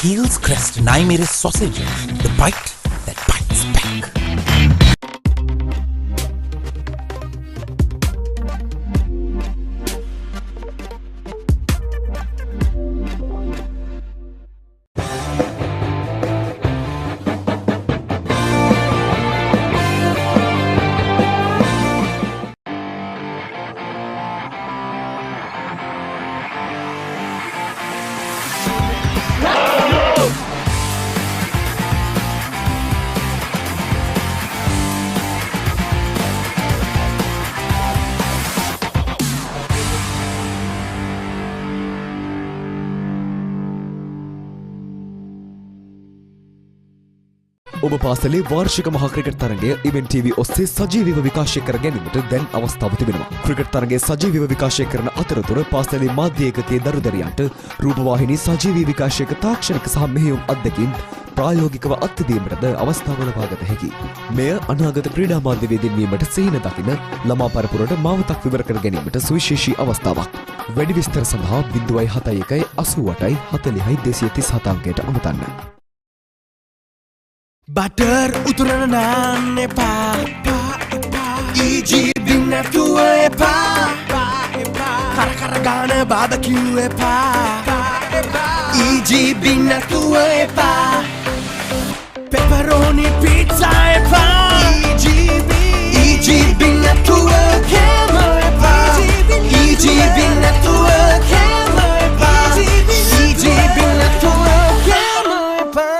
Heels Crest 9 sausages. The bite that bites back. ඔබ පාසලේ වාර්ෂික මහා cricket තරගය event TV ඔස්සේ සජීවීව විකාශය කර ගැනීමට දැන් අවස්ථාව තිබෙනවා. ක්‍රිකට් තරගය සජීවීව විකාශය කරන අතරතුර පාසලේ මාධ්‍ය ඒකකයේ දරුදරියන්ට රූපවාහිනී සජීවී විකාශයක තාක්ෂණික සහ මෙහෙයුම් අත්දැකීම් ප්‍රායෝගිකව අත්දැකීමටද අවස්ථාව ලබා ගත හැකියි. මෙය අනාගත ක්‍රීඩා මාධ්‍යවේදීන් වීමට සිහින දකින ළමා පරපුරට මාවතක් විවර කර ගැනීමට සුවිශේෂී අවස්ථාවක්. වැඩි විස්තර සඳහා 071 88 40 237 අංකයට අමතන්න. Butter uturana naan epa EGB නැතුව එපා කර ගාන බාබකියු එපා EGB නැතුව එපා pepperoni pizza එපා EGB නැතුව කෑම එපා EGB නැතුව කෑම එපා EGB නැතුව කෑම එපා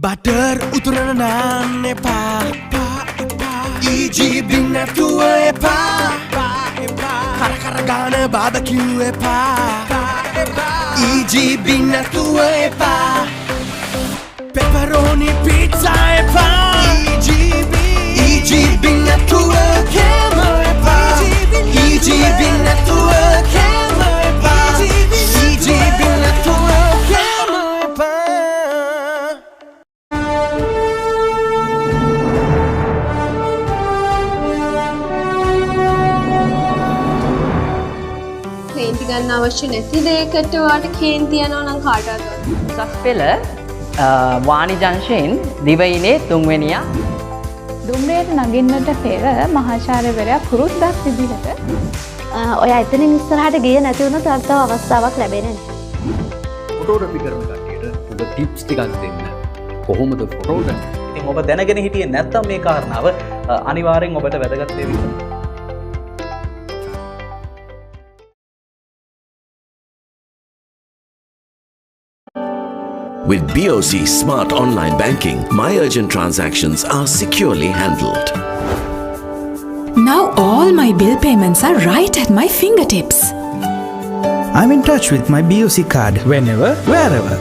Butter uturana naan epa EGB නැතුව එපා කර ගාන බාබකියු එපා EGB නැතුව එපා pepperoni pizza එපා EGB නැතුව කෑම එපා EGB නැතුව කෑම එපා EGB නැතුව කෑම එපා කේන්ති ගන්න අවශ්‍ය නැති දෙයකට ඔයාලට කේන්ති යනවා නම් කාටවත් උසස් පෙළ වාණි ජංශයෙන් දිවයිනේ තුන්වෙනියා දුම්රියට නගින්නට පෙර මහාචාර්යවරයා පුරුද්දක් විදිහට ඔයා එතනින් ඉස්සරහට ගියේ නැති වුණොත් තව අවස්ථාවක් ලැබෙන්නේ නැහැ. ෆොටෝග්‍රැෆි කරන කට්ටියට ඔබ ටිප්ස් ටිකක් දෙන්න. කොහොමද ෆොටෝග්‍රැෆි? ඉතින් ඔබ දැනගෙන හිටියේ නැත්නම් මේ කාරණාව අනිවාර්යෙන් ඔබට වැදගත් වෙවි. With BOC Smart Online Banking, my urgent transactions are securely handled. Now all my bill payments are right at my fingertips. I'm in touch with my BOC card whenever, wherever.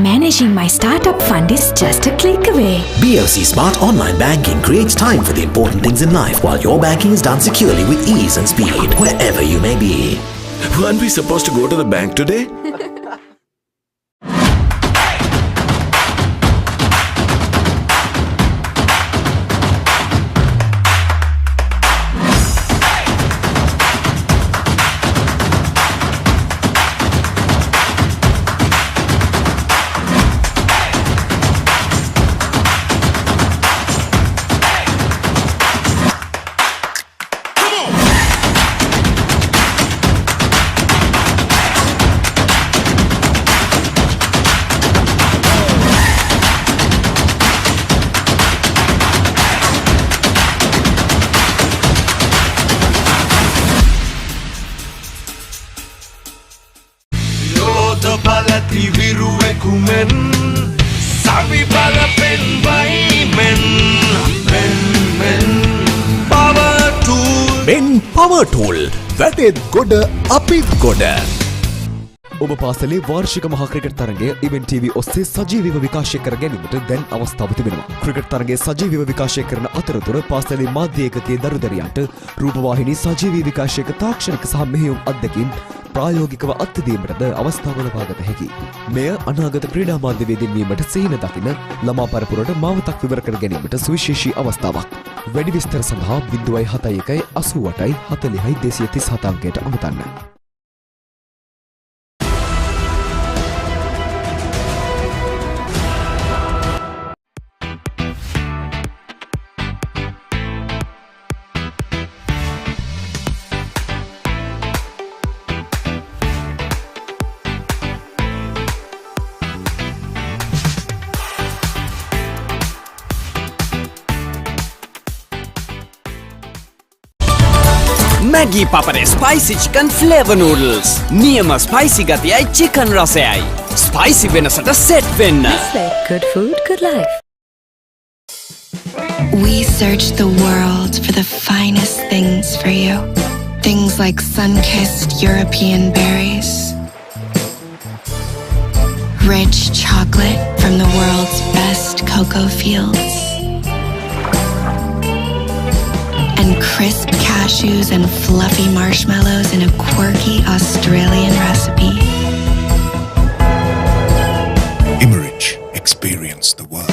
Managing my startup fund is just a click away. BOC Smart Online Banking creates time for the important things in life while your banking is done securely with ease and speed, wherever you may be. Weren't we supposed to go to the bank today? Power Tool වැටෙත් ගොඩ අපිත් ගොඩ. ඔබ පාසලේ වාර්ෂික මහා cricket තරගය event TV ඔස්සේ සජීවීව විකාශය කර ගැනීමට දැන් අවස්ථාව තිබෙනවා. ක්‍රිකට් තරගයේ සජීවීව විකාශය කරන අතරතුර පාසලේ මාධ්‍ය ඒකකයේ දරුදරියන්ට රූපවාහිනී සජීවී විකාශයක තාක්ෂණික සහ මෙහෙයුම් අත්දැකීම් ප්‍රායෝගිකව අත්දැකීමටද අවස්ථාව ලබාගත හැකියි. මෙය අනාගත ක්‍රීඩා මාධ්‍යවේදීන් වීමට සිහින දකින ළමා පරපුරට මාවතක් විවර කර ගැනීමට සුවිශේෂී අවස්ථාවක්. වැඩි විස්තර සඳහා 071 88 40 237 අංකයට අමතන්න. Maggi Papare spicy chicken flavor noodles. Niyama spicy gatiyai chicken rasayai. Spicy venasata set venna. Good food, good life. We search the world for the finest things for you. Things like sun-kissed European berries, rich chocolate from the world's best cocoa fields, and crisp cashews and fluffy marshmallows in a quirky Australian recipe. Immerich, experience the world.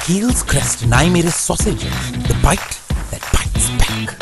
Heels Crest Naimeris sausages, the bite that bites back.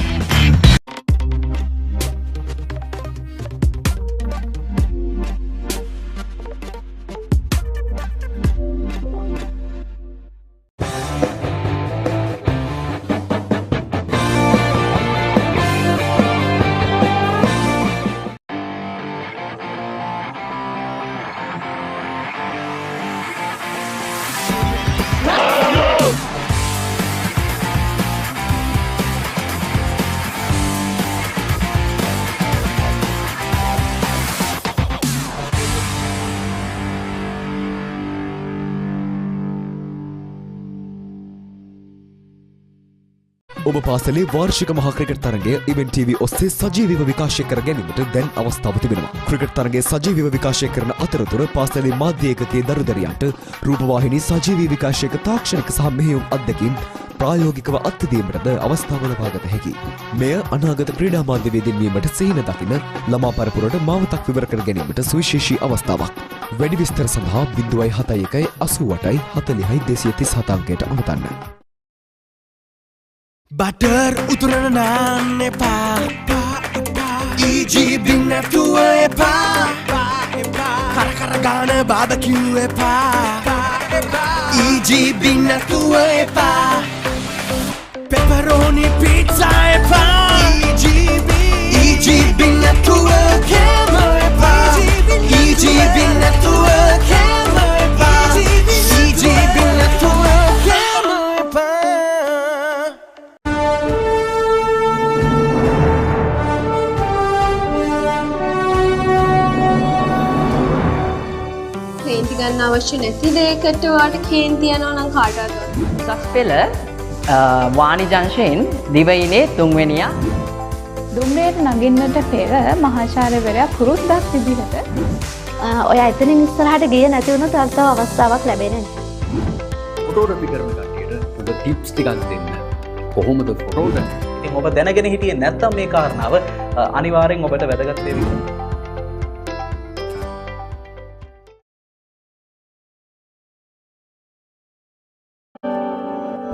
ඔබ පාසලේ වාර්ෂික මහා cricket තරගය event TV ඔස්සේ සජීවීව විකාශය කර ගැනීමට දැන් අවස්ථාව තිබෙනවා. ක්‍රිකට් තරගයේ සජීවීව විකාශය කරන අතරතුර පාසලේ මාධ්‍ය ඒකකයේ දරුදරියන්ට රූපවාහිනී සජීවී විකාශයක තාක්ෂණික සහ මෙහෙයුම් අත්දැකීම් ප්‍රායෝගිකව අත්දැකීමට අවස්ථාව ලබාගත හැකි. මෙය අනාගත ක්‍රීඩා මාධ්‍යවේදීන් වීමට සිහින දකින ළමා පරපුරට මාවතක් විවර කර ගැනීමට සුවිශේෂී අවස්ථාවක්. වැඩි විස්තර සඳහා 071 88 40 237 අංකයට අමතන්න. බටර් උතුරන නාන්න එපා EGB නැතුව එපා කර ගාන බාබකිව් එපා EGB නැතුව එපා පෙපරෝනි පීට්සා එපා EGB නැතුව කෑම එපා EGB නැතුව කෑම එපා EGB නැතුව කෑම එපා කේන්ති ගන්න අවශ්‍ය නැති දෙයකට ඔයාලට කේන්ති යනවා නම් කාටවත් උසස් පෙළ වාණිජංශයෙන් දිවයිනේ තුන්වෙනියා දුම්රියට නගින්නට පෙර මහාචාර්යවරයා පුරුද්දක් විදිහට ඔයා එතනින් ඉස්සරහට ගියේ නැති වුණොත් තව අවස්ථාවක් ලැබෙන්නේ නැහැ. ෆොටෝග්‍රැෆි කරන කට්ටියට ඔබ ටිප්ස් ටිකක් දෙන්න. කොහොමද ෆොටෝග්‍රැෆි? ඉතින් ඔබ දැනගෙන හිටියේ නැත්නම් මේ කාරණාව අනිවාර්යෙන් ඔබට වැදගත් වෙවි.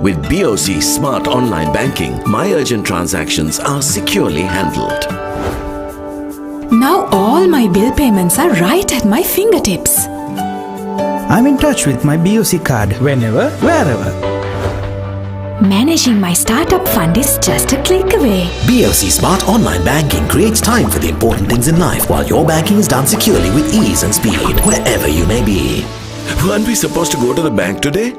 With BOC Smart Online Banking, my urgent transactions are securely handled. Now all my bill payments are right at my fingertips. I'm in touch with my BOC card whenever, wherever. Managing my startup fund is just a click away. BOC Smart Online Banking creates time for the important things in life while your banking is done securely with ease and speed, wherever you may be. Weren't we supposed to go to the bank today?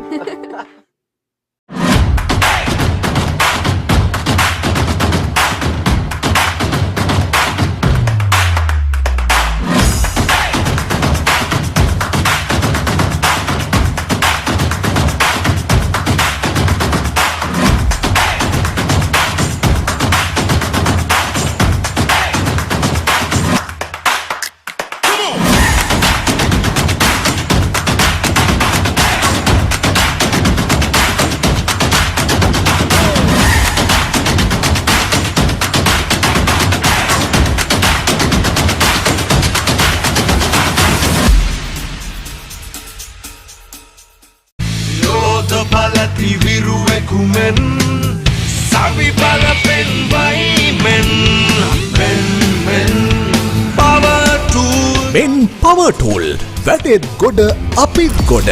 Power Tool වැටෙත් ගොඩ අපිත් ගොඩ.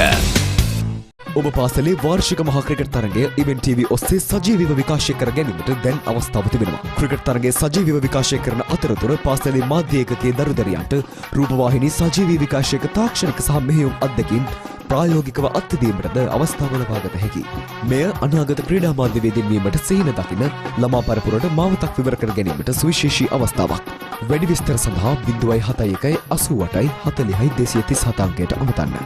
ඔබ පාසලේ වාර්ෂික මහා cricket තරගය event TV ඔස්සේ සජීවීව විකාශය කර ගැනීමට දැන් අවස්ථාව තිබෙනවා. ක්‍රිකට් තරගයේ සජීවීව විකාශය කරන අතරතුර පාසලේ මාධ්‍ය ඒකකයේ දරුදරියන්ට රූපවාහිනී සජීවී විකාශයක තාක්ෂණික සහ මෙහෙයුම් අත්දැකීම් ප්‍රායෝගිකව අත්දැකීමට අවස්ථාව ලබාගත හැකි. මෙය අනාගත ක්‍රීඩා මාධ්‍යවේදීන් වීමට සිහින දකින ළමා පරපුරට මාවතක් විවර කර ගැනීමට සුවිශේෂී අවස්ථාවක්. වැඩි විස්තර සඳහා 071 88 40 237 අංකයට අමතන්න.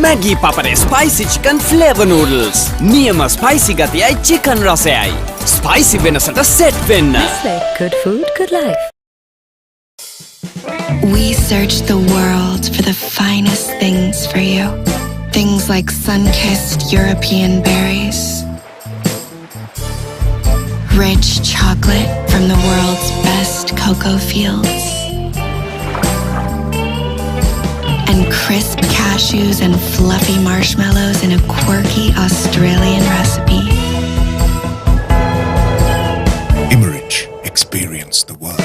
Maggi Papare Spicy Chicken Flavor Noodles. Niyama spicy gatiyai chicken rasayai. Spicy venasata set wenna. Good food, good life. We search the world for the finest things for you. Things like sun-kissed European berries, rich chocolate from the world's best cocoa fields, and crisp cashews and fluffy marshmallows in a quirky Australian recipe. Immerich. Experience the world.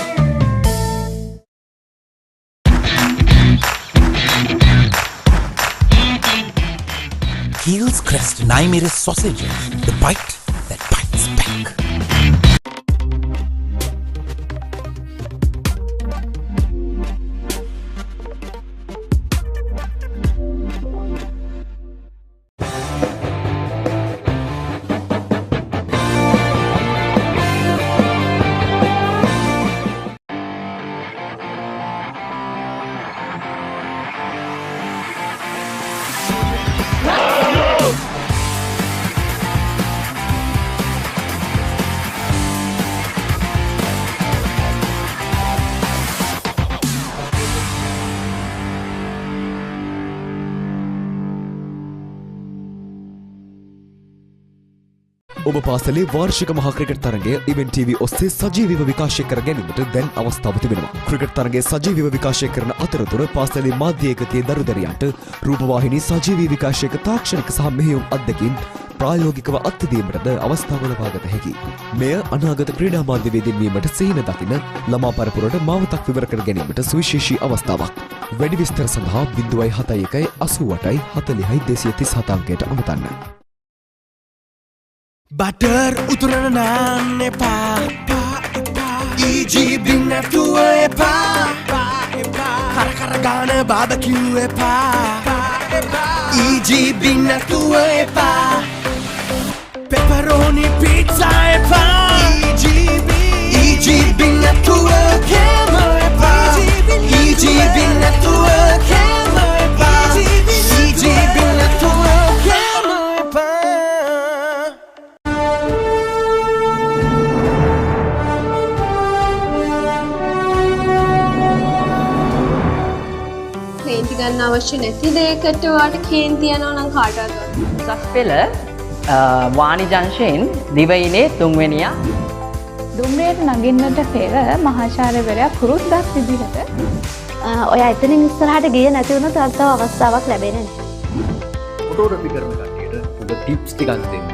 Heels Crest 9mm sausages. The bite that bites back. ඔබ පාසලේ වාර්ෂික මහා cricket තරගය event TV ඔස්සේ සජීවීව විකාශය කර ගැනීමට දැන් අවස්ථාව තිබෙනවා. ක්‍රිකට් තරගයේ සජීවීව විකාශය කරන අතරතුර පාසලේ මාධ්‍ය ඒකකයේ දරුදරියන්ට රූපවාහිනී සජීවී විකාශයක තාක්ෂණික සහ මෙහෙයුම් අත්දැකීම් ප්‍රායෝගිකව අත්දැකීමටද අවස්ථාව ලබා ගත හැකියි. මෙය අනාගත ක්‍රීඩා මාධ්‍යවේදීන් වීමට සිහින දකින ළමා පරපුරට මාවතක් විවර කර ගැනීමට සුවිශේෂී අවස්ථාවක්. වැඩි විස්තර සඳහා 071 88 40 237 අංකයට අමතන්න. බටර් උතුරන නාන්න එපා EGB නැතුව එපා කර ගාන බාබකිව් එපා EGB නැතුව එපා පෙපරෝනි පිට්සා එපා EGB නැතුව කෑම එපා EGB නැතුව කෑම එපා EGB නැතුව කෑම එපා. කේන්ති ගන්න අවශ්‍ය නැති දෙයකට ඔයාලට කේන්ති යනවා නම් කාටවත් උසස් පෙළ වාණි ජංශයෙන් දිවයිනේ තුන්වෙනියා දුම්රියට නගින්නට පෙර මහාචාර්යවරයා පුරුද්දක් විදිහට ඔයා එතනින් ඉස්සරහට ගියේ නැති වුණොත් ඔයාලට තව අවස්ථාවක් ලැබෙන්නේ නැහැ. ෆොටෝග්‍රැෆි කරන කට්ටියට ඔබ ටිප්ස් ටිකක් දෙන්න.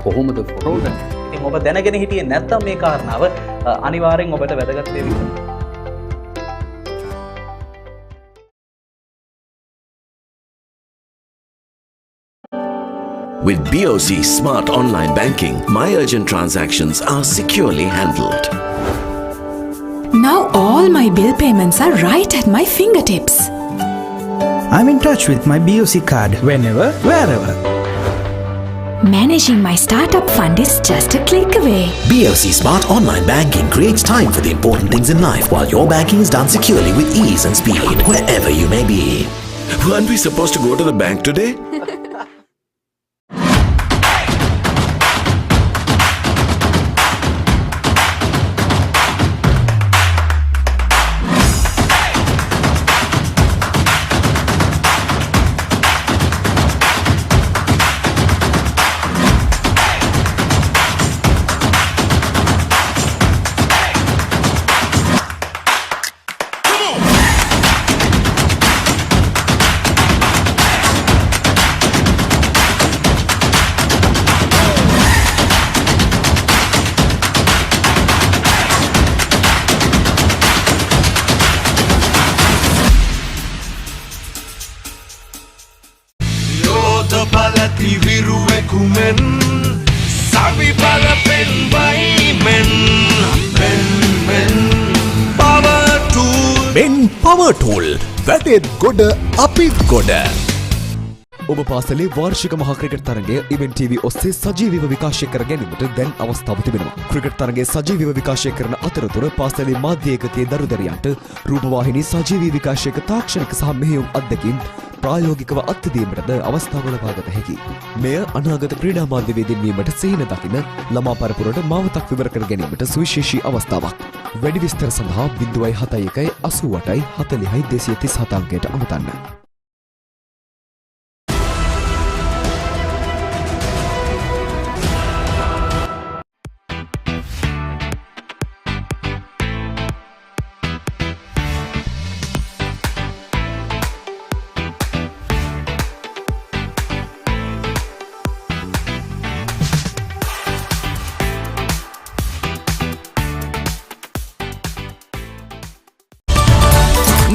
කොහොමද ෆොටෝ ගන්න? ඉතින් ඔබ දැනගෙන හිටියේ නැත්නම් මේ කාරණාව අනිවාර්යෙන් ඔබට වැදගත් වෙවි. With BOC Smart Online Banking, my urgent transactions are securely handled. Now all my bill payments are right at my fingertips. I'm in touch with my BOC card whenever, wherever. Managing my startup fund is just a click away. BOC Smart Online Banking creates time for the important things in life while your banking is done securely with ease and speed, wherever you may be. Weren't we supposed to go to the bank today? Power Tool වැටෙත් ගොඩ අපිත් ගොඩ. ඔබ පාසලේ වාර්ෂික මහා cricket තරගය event TV ඔස්සේ සජීවීව විකාශය කර ගැනීමට දැන් අවස්ථාව තිබෙනවා. ක්‍රිකට් තරගයේ සජීවීව විකාශය කරන අතරතුර පාසලේ මාධ්‍ය ඒකකයේ දරුදරියන්ට රූපවාහිනී සජීවී විකාශයක තාක්ෂණික සහ මෙහෙයුම් අත්දැකීම් ප්‍රායෝගිකව අත්දැකීමටද අවස්ථාව ලබා ගත හැකියි. මෙය අනාගත ක්‍රීඩා මාධ්‍යවේදීන් වීමට සිහින දකින ළමා පරපුරට මාවතක් විවර කර ගැනීමට සුවිශේෂී අවස්ථාවක්. වැඩි විස්තර සඳහා 071 88 40 237 අංකයට අමතන්න.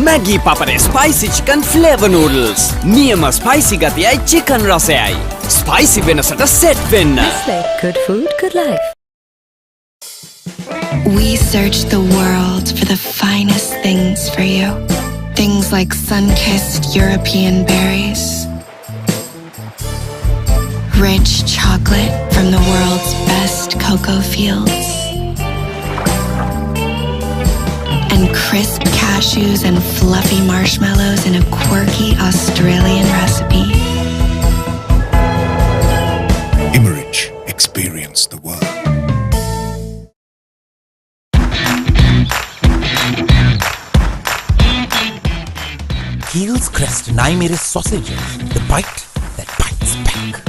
Maggi Papare spicy chicken flavor noodles. Niyama spicy gatiyai chicken rasayai. Spicy venasata set venna. Nestle, good food, good life. We search the world for the finest things for you. Things like sun-kissed European berries, rich chocolate from the world's best cocoa fields, and crisp cashews and fluffy marshmallows in a quirky Australian recipe. Immerich, experience the world. Heels Crest Naimeris sausages, the bite that bites back.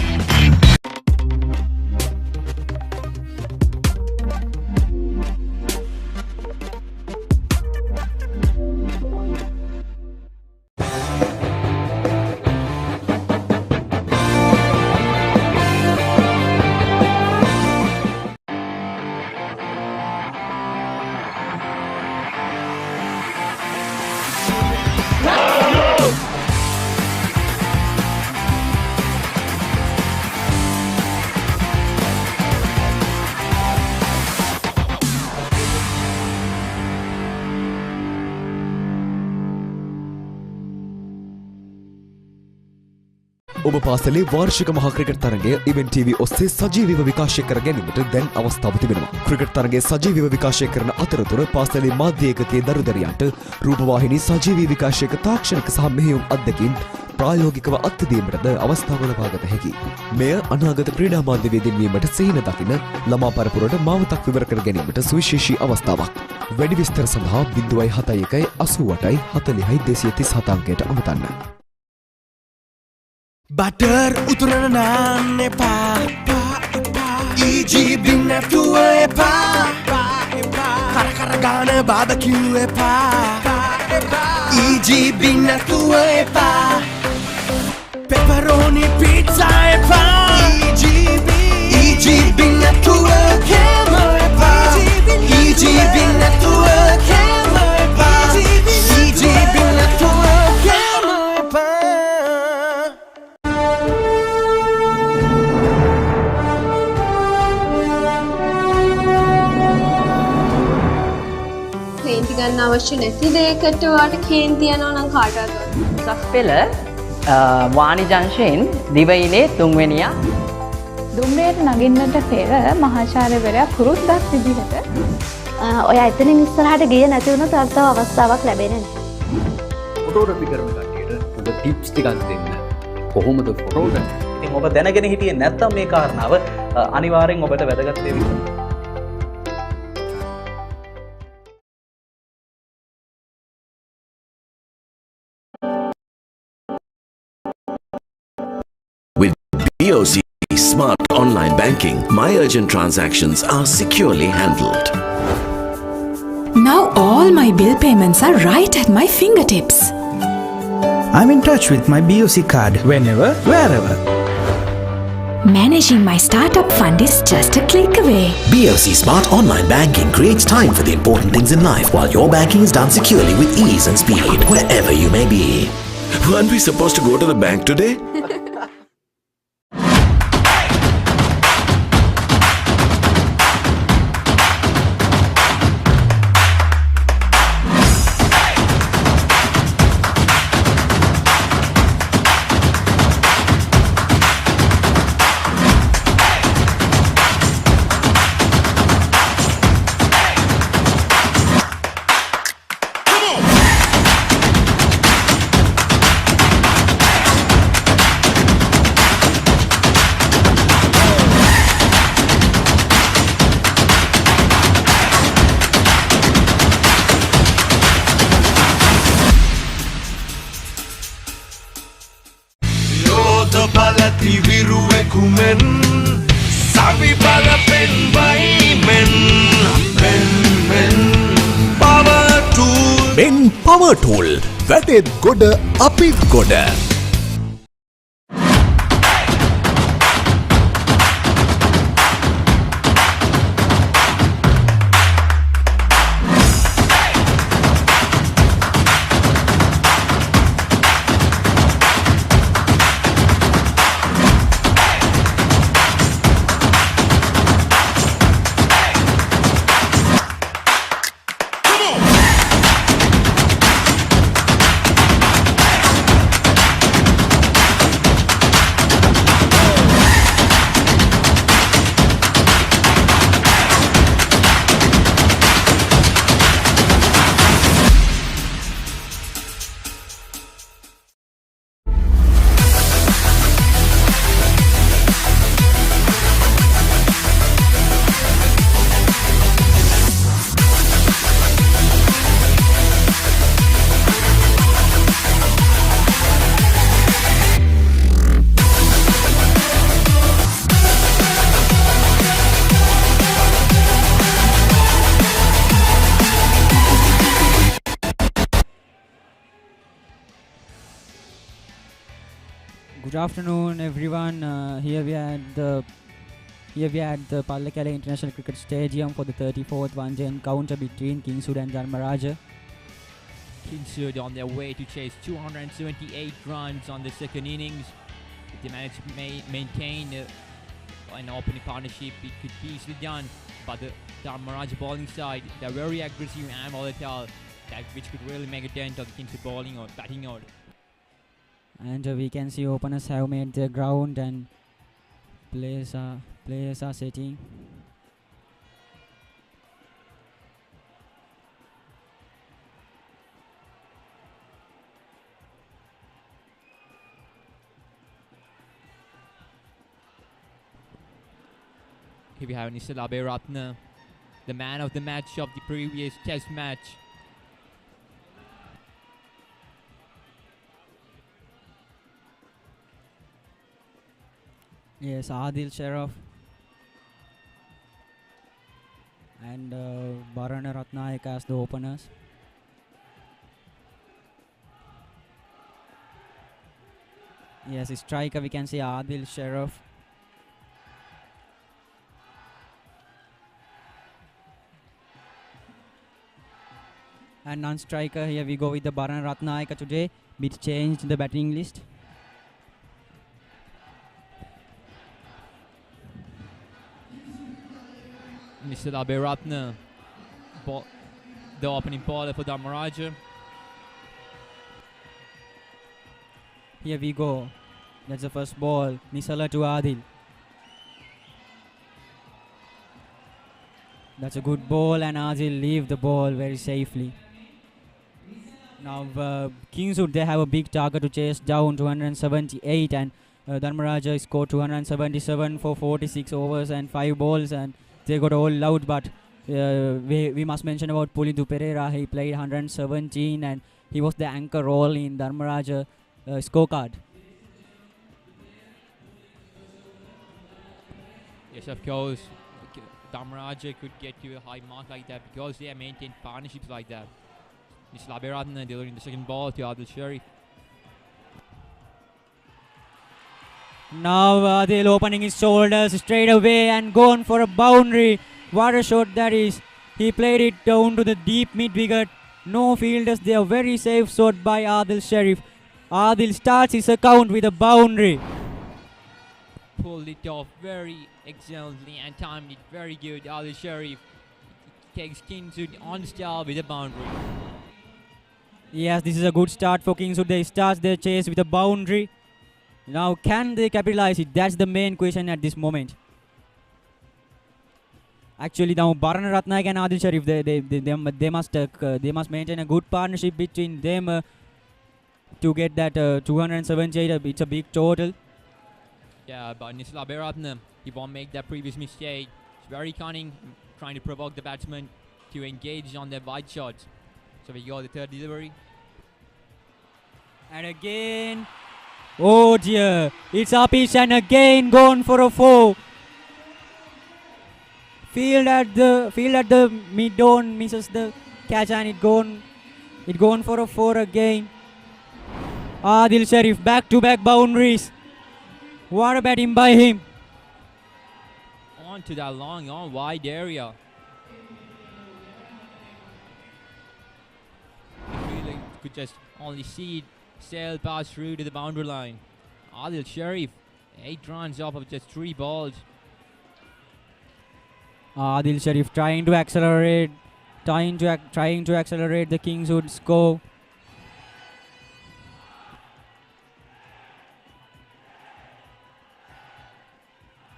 ඔබ පාසලේ වාර්ෂික මහා cricket තරගය event TV ඔස්සේ සජීවීව විකාශය කර ගැනීමට දැන් අවස්ථාව තිබෙනවා. ක්‍රිකට් තරගය සජීවීව විකාශය කරන අතරතුර පාසලේ මාධ්‍ය ඒකකයේ දරුදරියන්ට රූපවාහිනී සජීවී විකාශයක තාක්ෂණික සහ මෙහෙයුම් අත්දැකීම් ප්‍රායෝගිකව අත්දැකීමටද අවස්ථාව ලබාගත හැකියි. මෙය අනාගත ක්‍රීඩා මාධ්‍ය වේදින්වීමට සිහින දකින ළමා පරපුරට මාවතක් විවර කර ගැනීමට සුවිශේෂී අවස්ථාවක්. වැඩි විස්තර සඳහා 071 88 40 237 අංකයට අමතන්න. බටර් උතුරන නාන්න එපා EGB නැතුව එපා කර ගාන බාබකිව් එපා EGB නැතුව එපා පෙපරෝනි පිට්සා එපා EGB නැතුව කෑම එපා EGB නැතුව කෑම එපා EGB නැතුව කෑම එපා. කේන්ති ගන්න අවශ්‍ය නැති දෙයකට ඔයාට කේන්ති යනවා නම් කාටවත් උසස් පෙළ වාණිජංශයෙන් දිවයිනේ තුන්වෙනියා දුම්රියට නගින්නට පෙර මහාචාර්යවරයා පුරුද්දක් විදිහට ඔයා එතනින් ඉස්සරහට ගියේ නැති වුණොත් තව අවස්ථාවක් ලැබෙන්නේ නැහැ. ෆොටෝග්‍රැෆි කරන කට්ටියට ඔබ ටිප්ස් ටිකක් දෙන්න. කොහොමද ෆොටෝග්‍රැෆි? ඉතින් ඔබ දැනගෙන හිටියේ නැත්නම් මේ කාරණාව අනිවාර්යෙන් ඔබට වැදගත් වෙවි. BOC Smart Online Banking, my urgent transactions are securely handled. Now all my bill payments are right at my fingertips. I'm in touch with my BOC card whenever, wherever. Managing my startup fund is just a click away. BOC Smart Online Banking creates time for the important things in life while your banking is done securely with ease and speed wherever you may be. Weren't we supposed to go to the bank today? Power Tool. Vetted good apit good. Good afternoon, everyone. Here we are at the Pallekele International Cricket Stadium for the 34th one-day encounter between Kingswood and Dharmaraja. Kingswood on their way to chase 278 runs on the second innings. If they manage to maintain an opening partnership, it could be easily done. But the Dharmaraja bowling side, they're very aggressive and volatile, which could really make a dent on the Kingswood bowling or batting order. And we can see openers have made their ground and players are setting. Here we have Nisalabe Ratna, the man of the match of the previous test match. Yes, Adil Sharaf and Bharana Ratnaik as the openers. Yes, striker we can see Adil Sharaf. And non-striker, here we go with the Bharana Ratnaik today. Bit changed the batting list. Nisalabe Ratna, the opening bowler for Dharmaraja. Here we go. That's the first ball. Nisala to Adil. That's a good ball and Adil leave the ball very safely. Now Kingswood, they have a big target to chase down 278 and Dharmaraja scored 277 for 46 overs and 5 balls and they got all out, but we must mention about Pulindu Pereira. He played 117 and he was the anchor role in Dharmaraja scorecard. Yes, of course, Dharmaraja could get to a high mark like that because they have maintained partnerships like that. Nisalabe Ratna delivering the second ball to Adil Sharif. Now Adil opening his shoulders straight away and gone for a boundary. What a shot that is. He played it down to the deep mid-wicket. No fielders there. Very safe shot by Adil Sharif. Adil starts his account with a boundary. Pulled it off very excellently and timed it very good. Adil Sharif takes Kingswood on style with a boundary. Yes, this is a good start for Kingswood. They start their chase with a boundary. Now, can they capitalize it? That's the main question at this moment. Actually, now Bharana Ratnaik and Adil Sharif, they must maintain a good partnership between them to get that 278. It's a big total. Yeah, but Nisalabe Ratna, he won't make that previous mistake. He's very cunning, trying to provoke the batsman to engage on their wide shots. So we got the third delivery. And again, oh dear, it's up pitch and again gone for a 4. Field at the mid-on misses the catch and it gone for a 4 again. Adil Sharif back-to-back boundaries. What a batting by him. On to that long on wide area. Really could just only see it sail past through to the boundary line. Adil Sharif, 8 runs off of just 3 balls. Adil Sharif trying to accelerate the Kingswood score.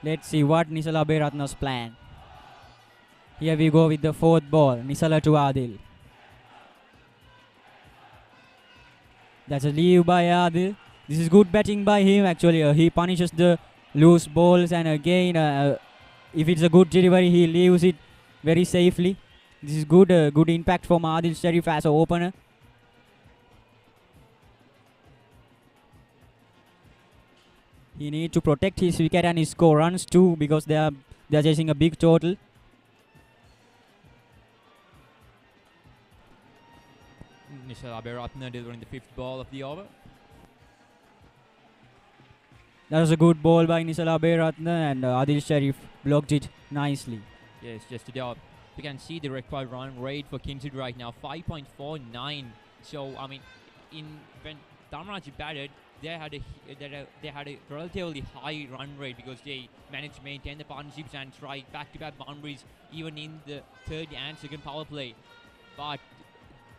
Let's see what Nisalabe Ratna's plan. Here we go with the 4th ball. Nisala to Adil. That's a leave by Adil. This is good batting by him actually. He punishes the loose balls and again if it's a good delivery he leaves it very safely. This is good impact from Adil Sharif as an opener. He needs to protect his wicket and his score runs too because they are chasing a big total. Nisalabe Ratna delivering the 5th ball of the over. That was a good ball by Nisalabe Ratna and Adil Sharif blocked it nicely. Yes, just a dot. You can see the required run rate for Kingswood right now, 5.49. So I mean, when Dharmaraja batted, they had a relatively high run rate because they managed to maintain the partnerships and strike back-to-back boundaries even in the 3rd and 2nd power play. But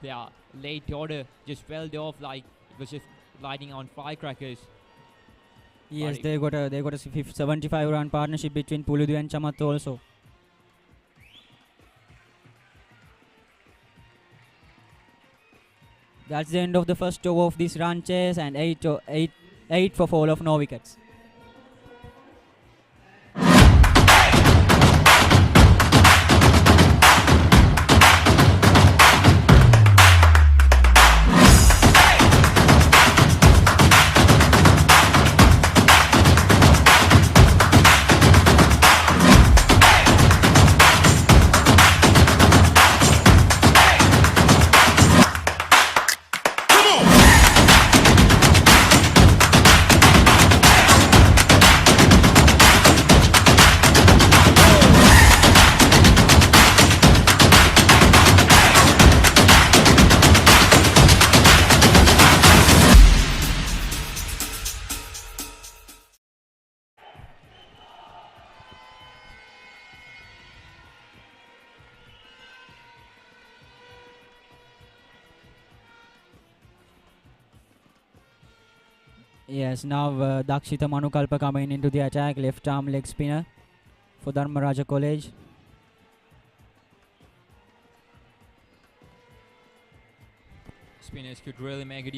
their late order just fell off like it was just lighting on firecrackers. Yes, they got a 75 run partnership between Puludu and Chamat also. That's the end of the first over of this run chase, and 8 for fall of no wickets. Yes, now Dakshita Manukalpa coming into the attack, left arm leg spinner for Dharmaraja College. Spinners could really make a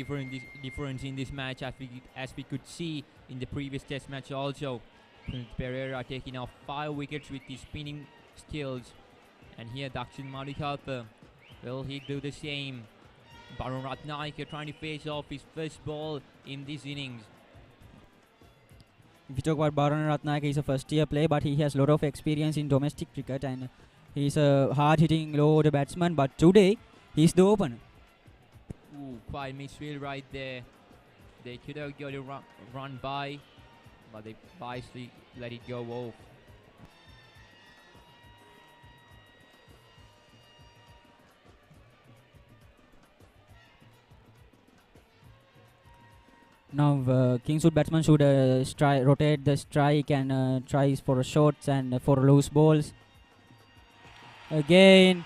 difference in this match, as we could see in the previous test match also. Pereira taking off 5 wickets with his spinning skills. And here Dakshita Manukalpa, will he do the same? Barun Ratnayake trying to face off his first ball in this innings. If you talk about Barun Ratnayake, he's a first year player, but he has a lot of experience in domestic cricket, and he's a hard hitting low order batsman, but today he's the opener. Ooh, quite misfield right there. They could have got a run by, but they wisely let it go off. Now Kingswood batsman should rotate the strike and try for shots and for loose balls. Again,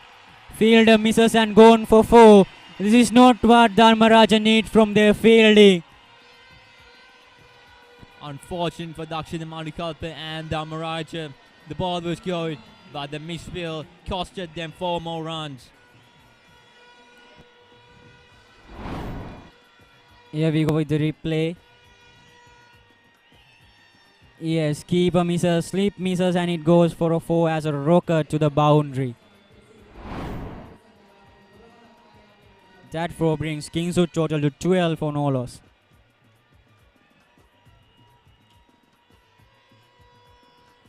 fielder misses and gone for 4. This is not what Dharmaraja need from their fielding. Unfortunate for Dakshita Manukalpa and Dharmaraja. The ball was good, but the misfield costed them 4 more runs. Here we go with the replay. Yes, keeper misses, slip misses, and it goes for a 4 as a rocker to the boundary. That 4 brings Kingswood total to 12 for no loss.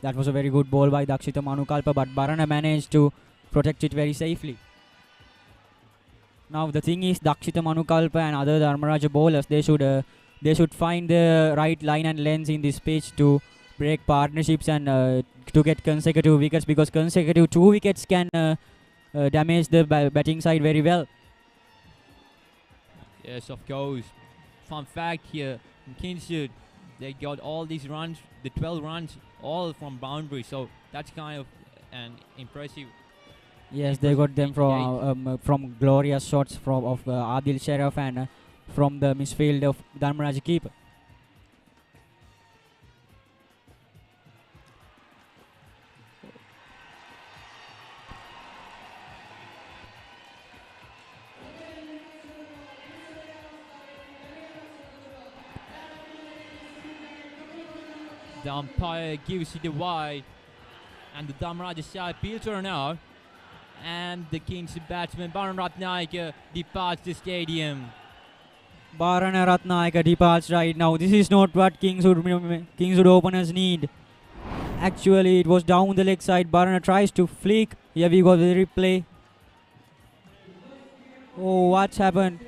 That was a very good ball by Dakshita Manukalpa, but Barana managed to protect it very safely. Now the thing is, Dakshita Manukalpa and other Dharmaraja bowlers, they should find the right line and length in this pitch to break partnerships and to get consecutive wickets, because consecutive 2 wickets can damage the batting side very well. Yes, of course. Fun fact here, in Kingswood, they got all these runs, the 12 runs, all from boundary, so that's kind of an impressive. Yes, they got them from glorious shots of Adil Sharaf and from the misfield of Dharmaraja keeper. The umpire gives it away, and the Dharmaraja side appeals to run out. And the Kingswood batsman Barun Ratnayake departs the stadium. Barana Ratnayake departs right now. This is not what Kingswood openers need. Actually, it was down the leg side. Barana tries to flick. Here we go with the replay. Oh, what's happened?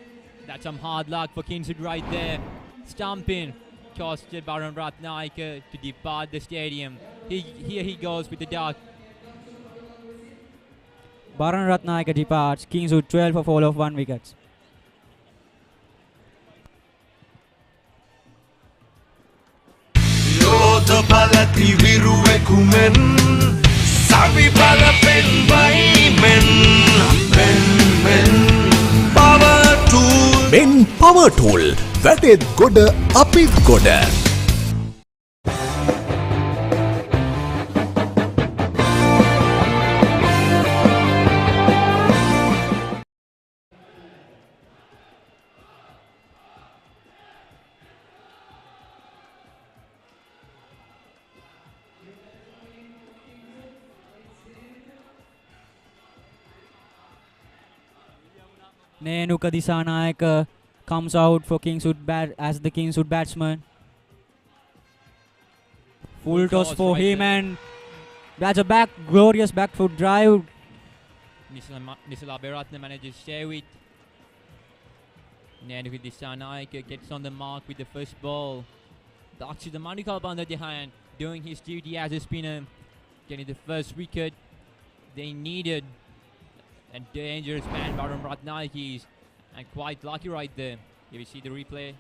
That's some hard luck for Kingswood right there. Stumping costed Barun Ratnayake to depart the stadium. Here he goes with the duck. Barana Ratnayake departs. Kingswood 12 for fall of 1 wicket. Yota palati viruekumen Savi palapen men power tool. Men power tool වැඩෙත් ගොඩ අපිත් ගොඩ. Nenuka Disanayaka comes out for Kingswood as the Kingswood batsman. Full toss for him and that's a glorious back foot drive. Nisala Beratna manages to stay with. Nenuka Disanayaka gets on the mark with the first ball. Dakshita Manikal on the other hand doing his duty as a spinner, getting the first wicket they needed. And dangerous man, Varun Ratnayakis, and quite lucky right there. If you see the replay.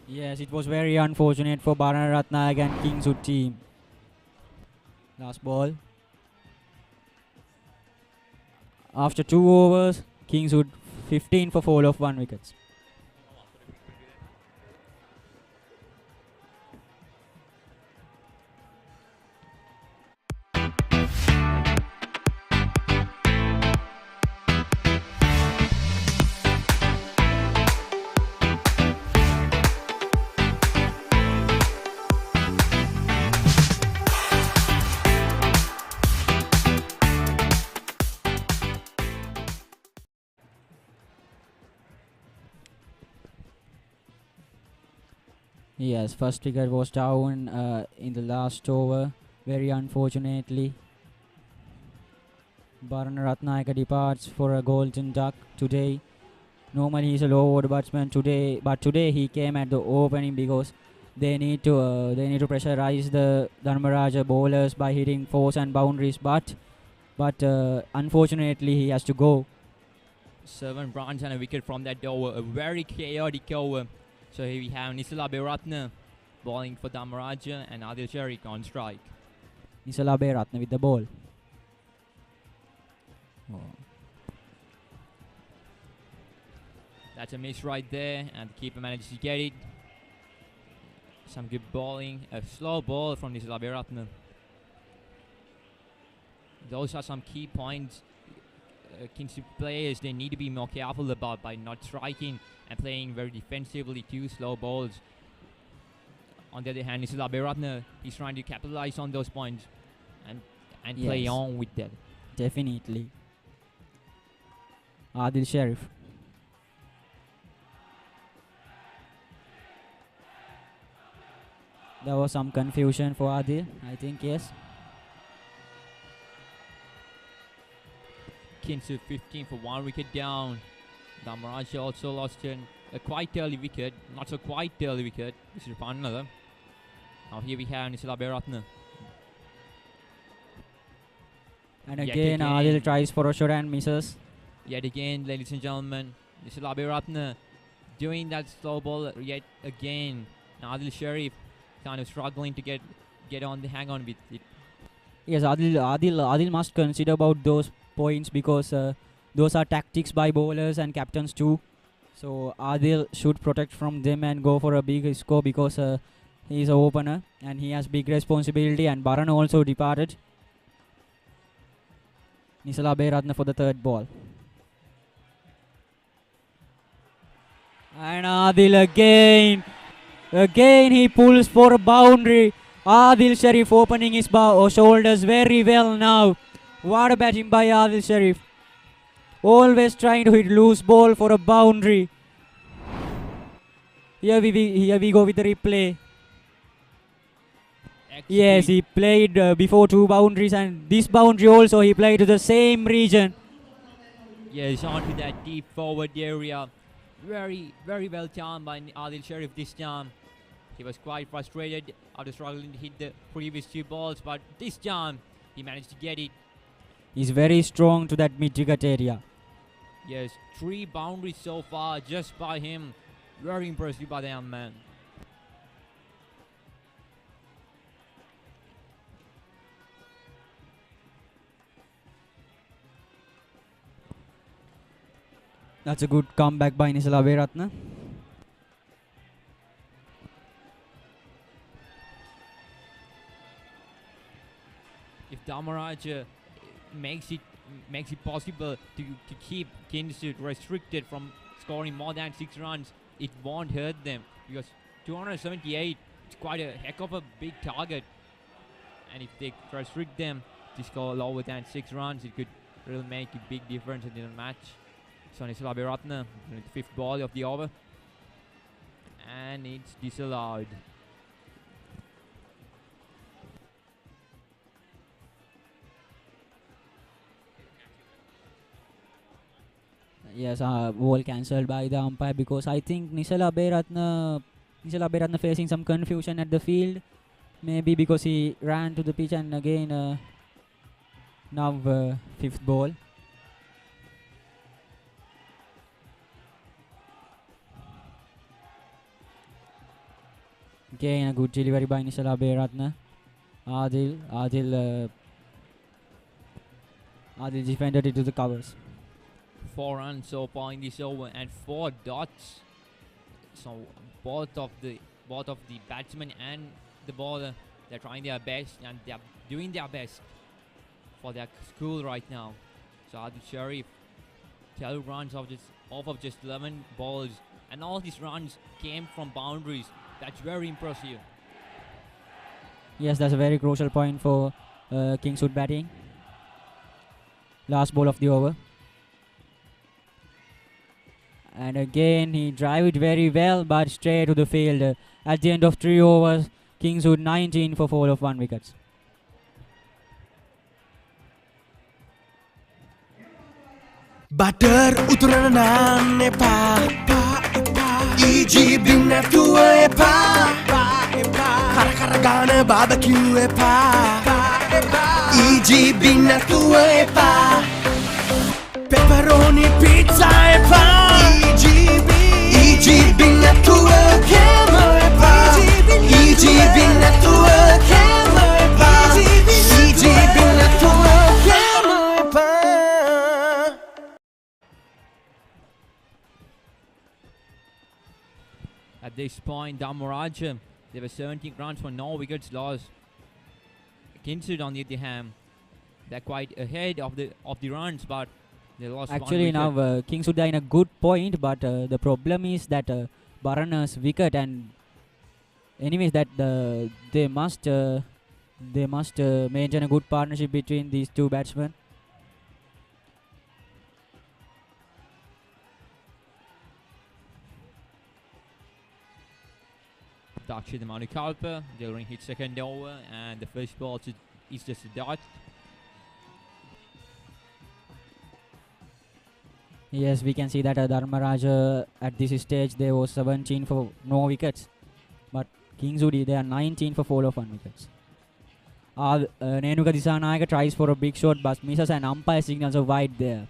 Yes, it was very unfortunate for Varun Ratnayak and Kingswood team. Last ball. After 2 overs, Kingswood 15 for 4 of 1 wickets. Yes, first wicket was down in the last over, very unfortunately. Varun Ratnayaka departs for a golden duck today. Normally he's a low order batsman today, but today he came at the opening because they need to pressurize the Dharmaraja bowlers by hitting fours and boundaries. But unfortunately he has to go. 7 runs and a wicket from that over, a very chaotic over. So here we have Nisala Beratna bowling for Dharmaraja and Adil Sharif on strike. Nisala Beratna with the ball. Oh. That's a miss right there, and the keeper manages to get it. Some good bowling, a slow ball from Nisala Beratna. Those are some key points Kingswood players they need to be more careful about by not striking and playing very defensively, 2 slow balls. On the other hand, Nisala Beratna, he's trying to capitalize on those points and play on with that. Definitely. Adil Sharif. There was some confusion for Adil, I think, yes. Kingswood 15 for 1 wicket down. Dharmaraja also lost a quite early wicket, not so quite early wicket. This is another. Now here we have Nisala Beratna. And again, Adil tries for a shot and misses. Yet again, ladies and gentlemen, Nisala Beratna doing that slow ball yet again. Adil Sharif kind of struggling to get on the hang on with it. Yes, Adil must consider about those points because those are tactics by bowlers and captains too. So Adil should protect from them and go for a big score because he is an opener and he has big responsibility. And Baran also departed. Nisala Beratna for the 3rd ball. And Adil again he pulls for a boundary. Adil Sharif opening his shoulders very well now. What a batting by Adil Sharif. Always trying to hit loose ball for a boundary. Here we go with the replay. Yes, he played before 2 boundaries and this boundary also he played to the same region. Yes, onto that deep forward area. Very, very well timed by Adil Sharif this time. He was quite frustrated after struggling to hit the previous 2 balls, but this time he managed to get it. He's very strong to that mid-wicket area. Yes, 3 boundaries so far just by him. Very impressive by the young man. That's a good comeback by Nisala Beratna. if Dharmaraja makes it possible to keep Kingswood restricted from scoring more than 6 runs, it won't hurt them, because 278 is quite a heck of a big target, and if they restrict them to score lower than 6 runs, it could really make a big difference in the match. So Nisala Aberatna, the 5th ball of the over, and it's disallowed. Yes, ball cancelled by the umpire, because I think Nisala Aberatna facing some confusion at the field. Maybe because he ran to the pitch, and again now 5th ball. Again a good delivery by Nisala Aberatna. Adil defended it to the covers. 4 runs so far in this over and 4 dots. So both of the batsmen and the bowler, they're trying their best, and they're doing their best for their school right now. So Adil Sharif, 12 runs off of just 11 balls, and all these runs came from boundaries. That's very impressive. Yes, that's a very crucial point for Kingswood batting. Last ball of the over. And again he drive it very well, but straight to the field. At the end of 3 overs, Kingswood 19 for 4 of 1 wickets. Butter uturana naan epa EG bin natuwa epa Kara kara gana barbecue epa EG bin natuwa epa Pepperoni pizza epa EG bin natuwa kema epa EG bin natuwa kema epa EG bin natuwa kema epa. At this point, Dharmaraja, there were 17 runs for no wickets lost. Kingswood, on the other hand, they're quite ahead of the runs, but they lost. Actually, now Kingswood are in a good point, but the problem is that Barana's wicket, and anyways that they must maintain a good partnership between these two batsmen. Dakshid Manukalpa delivering his second over, and the first ball is just a dot. Yes, we can see that Dharmaraja at this stage they were 17 for no wickets, but Kingswood they are 19 for 4 of 1 wickets. Nenuka Disanayaka tries for a big shot but misses, and umpire signals a wide there.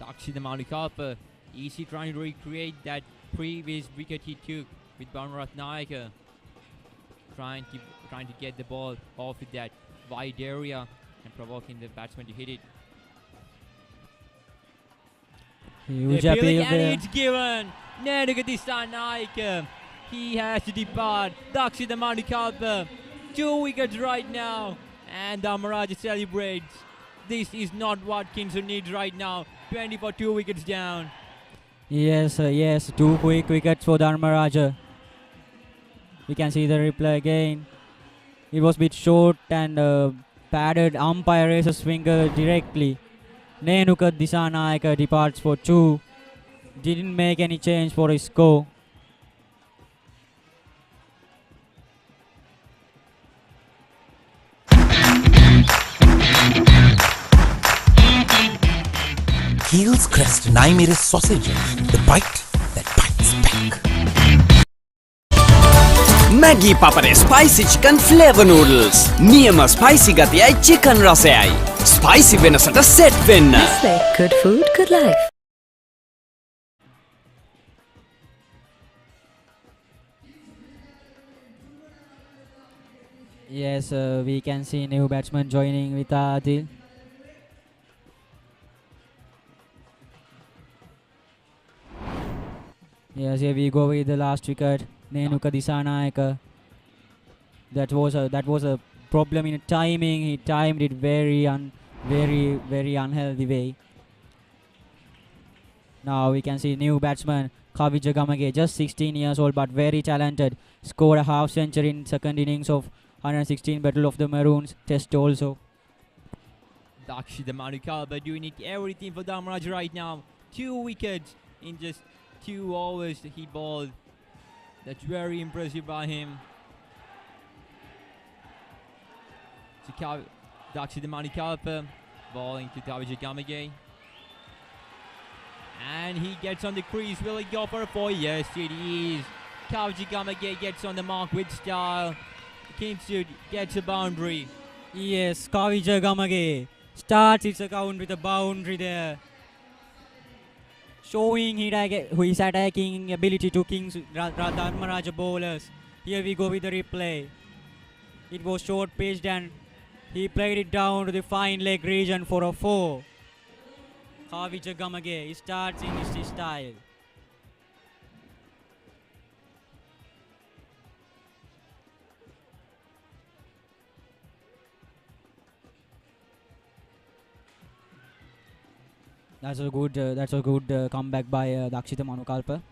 Dakshid Manukalpa easy trying to recreate that previous wicket he took with Dharmaraja, trying to get the ball off with that wide area and provoking the batsman to hit it. Huge appeal appeal and there. it's given. Nenuka Naik, he has to depart. Dakshid Manukalpa, 2 wickets right now, and Dharmaraja celebrates. This is not what Kingswood needs right now. 20 for 2 wickets down. Yes, 2 quick wickets for Dharmaraja. We can see the replay again. It was a bit short and padded. Umpire raises finger directly. Nenuka Disanayaka departs for 2. Didn't make any change for his score. Heels Crest 9 sausages, the bite that bites back. Maggi Papare Spicy Chicken Flavor Noodles. Niyama spicy gatiyai chicken rasayai. Spicy venasata set venna. Nestle, good food, good life. Yes, we can see new batsman joining with Adil. Yes, here we go with the last wicket. Nenuka Disanayaka. That was a problem in timing. He timed it very unhealthy way. Now we can see new batsman Kavi Jagamage, just 16 years old but very talented. Scored a half century in second innings of 116 Battle of the Maroons Test also. Dakshita Manukalpa doing it everything for Dharmaraja right now. 2 wickets in just 2 overs he bowled. That's very impressive by him. So Dakshita Manukalpa bowling to Kavi Jagamage. And he gets on the crease. Will he go for a 4? Yes, it is. Kavi Jagamage gets on the mark with style. Kingswood gets a boundary. Yes, Kavi Jagamage starts its account with a boundary there, showing his attacking ability to Dharmaraja bowlers. Here we go with the replay. It was short pitched and he played it down to the fine leg region for a 4. Kavi Jagamage starts in his style. That's a good comeback by Dakshita Manukalpa.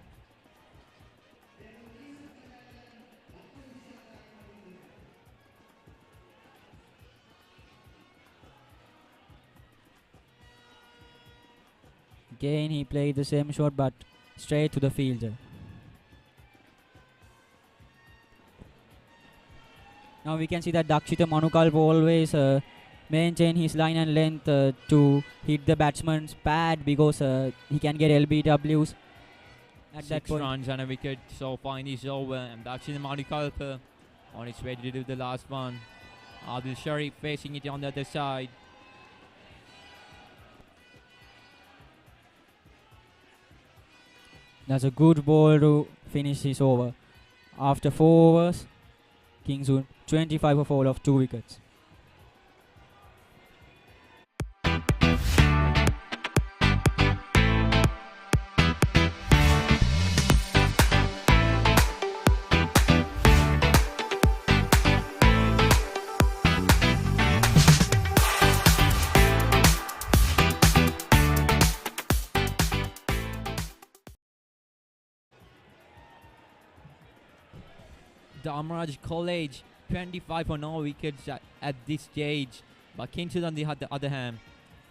Again he played the same shot but straight to the fielder. Now we can see that Dakshita Manukalpa always maintain his line and length to hit the batsman's pad because he can get LBWs at that 6 point. runs and a wicket so far in this over, and Dakshita Manukalpa on its way to do the last one. Adil Sharif facing it on the other side. That's a good ball to finish his over. After 4 overs, Kingswood 25 for all of 2 wickets. Dharmaraja College 25 for no wickets at this stage. But Kingswood on the other hand,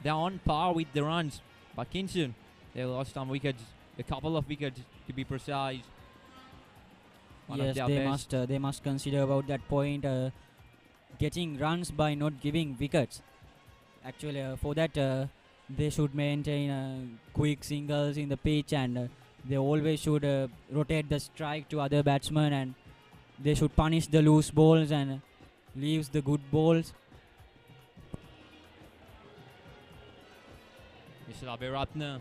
they're on par with the runs. But Kingswood, they lost some wickets, a couple of wickets to be precise. Yes, they must consider about that point, getting runs by not giving wickets. Actually, for that they should maintain quick singles in the pitch, and they always should rotate the strike to other batsmen, and they should punish the loose balls and leaves the good balls. Mr. Abhiratna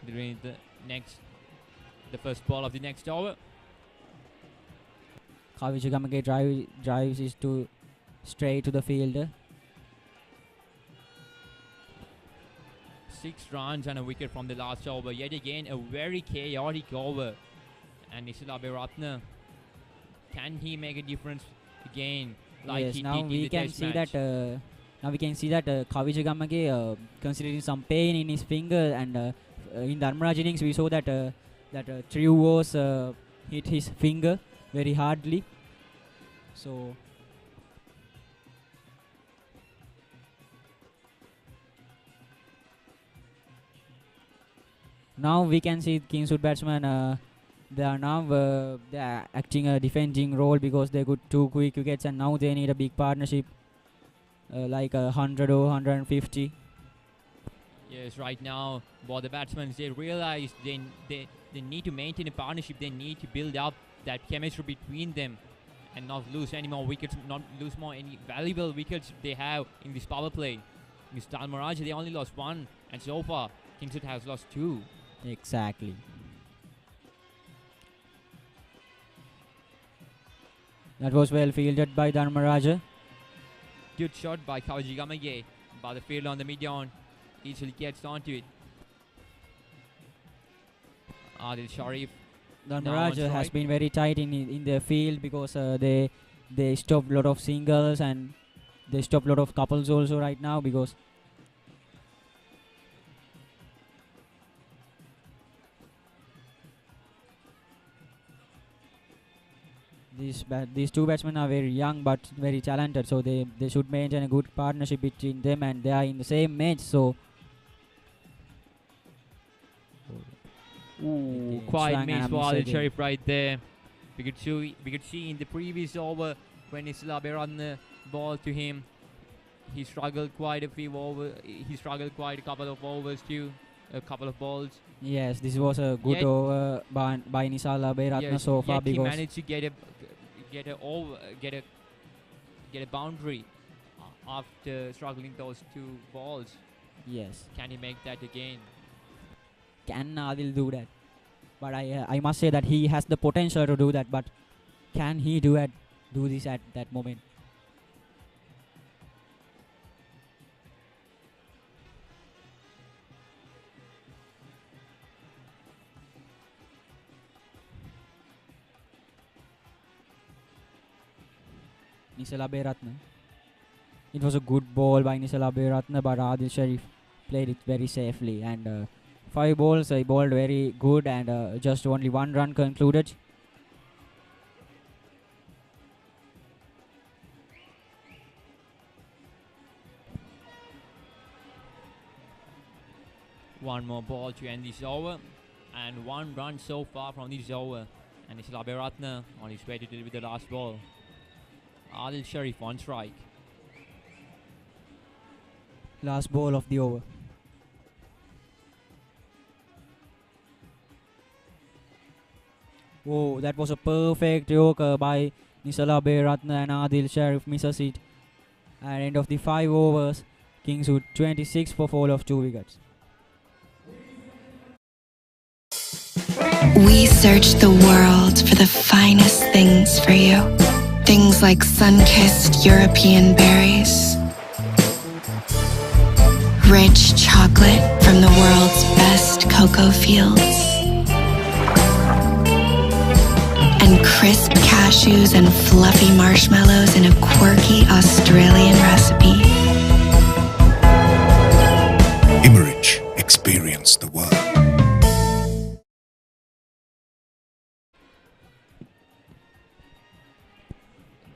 during the first ball of the next over. Kavi Jagamage drives is to straight to the fielder. 6 runs and a wicket from the last over. Yet again, a very chaotic over. And Nishil Abhiratna, can he make a difference again? Like Yes, he now did in we the can test see match? that. Now we can see that Kavi Jagamage considering some pain in his finger, and in Dharmaraja innings we saw that Triu was hit his finger very hardly. So now we can see Kingswood batsmen. They are acting a defending role because they got 2 quick wickets, and now they need a big partnership like 100 or 150. Yes, right now, both the batsmen, they realize they need to maintain a partnership. They need to build up that chemistry between them and not lose any more wickets, not lose any valuable wickets they have in this power play. In Dharmaraja, they only lost 1, and so far, Kingswood has lost 2. Exactly. That was well fielded by Dharmaraja. Good shot by Kavi Jagamage, but the fielder on the mid-on easily gets onto it. Adil Sharif. Dharmaraja has been very tight in the field because they they stopped a lot of singles and they stopped a lot of couples also right now because these two batsmen are very young but very talented, so they should maintain a good partnership between them, and they are in the same match, so Quite missed for Adil Sharif right there. We could see in the previous over when Nisla Beran ball to him, he struggled quite a few over. He struggled quite a couple of overs too, a couple of balls. yes, this was a good over by Nisala Beratna so far, he because managed to get a boundary after struggling those two balls. yes, Can he make that again? can Adil do that? But I must say that he has the potential to do that, but can he do this at that moment? Nisala Beratna. It was a good ball by Nisala Beratna, but Adil Sharif played it very safely, and 5 balls he bowled very good, and just only 1 run concluded. One more ball to end this over, and 1 run so far from this over, and it's Laberatna on his way to deliver the last ball. Adil Sharif on strike. Last ball of the over. Oh, that was a perfect yorker by Nisala Beratna, and Adil Sharif misses it. At end of the 5 overs, Kingswood 26 for fall of 2 wickets. We search the world for the finest things for you. Things like sun-kissed European berries, rich chocolate from the world's best cocoa fields, and crisp cashews and fluffy marshmallows in a quirky Australian recipe. Immerich, experience the world.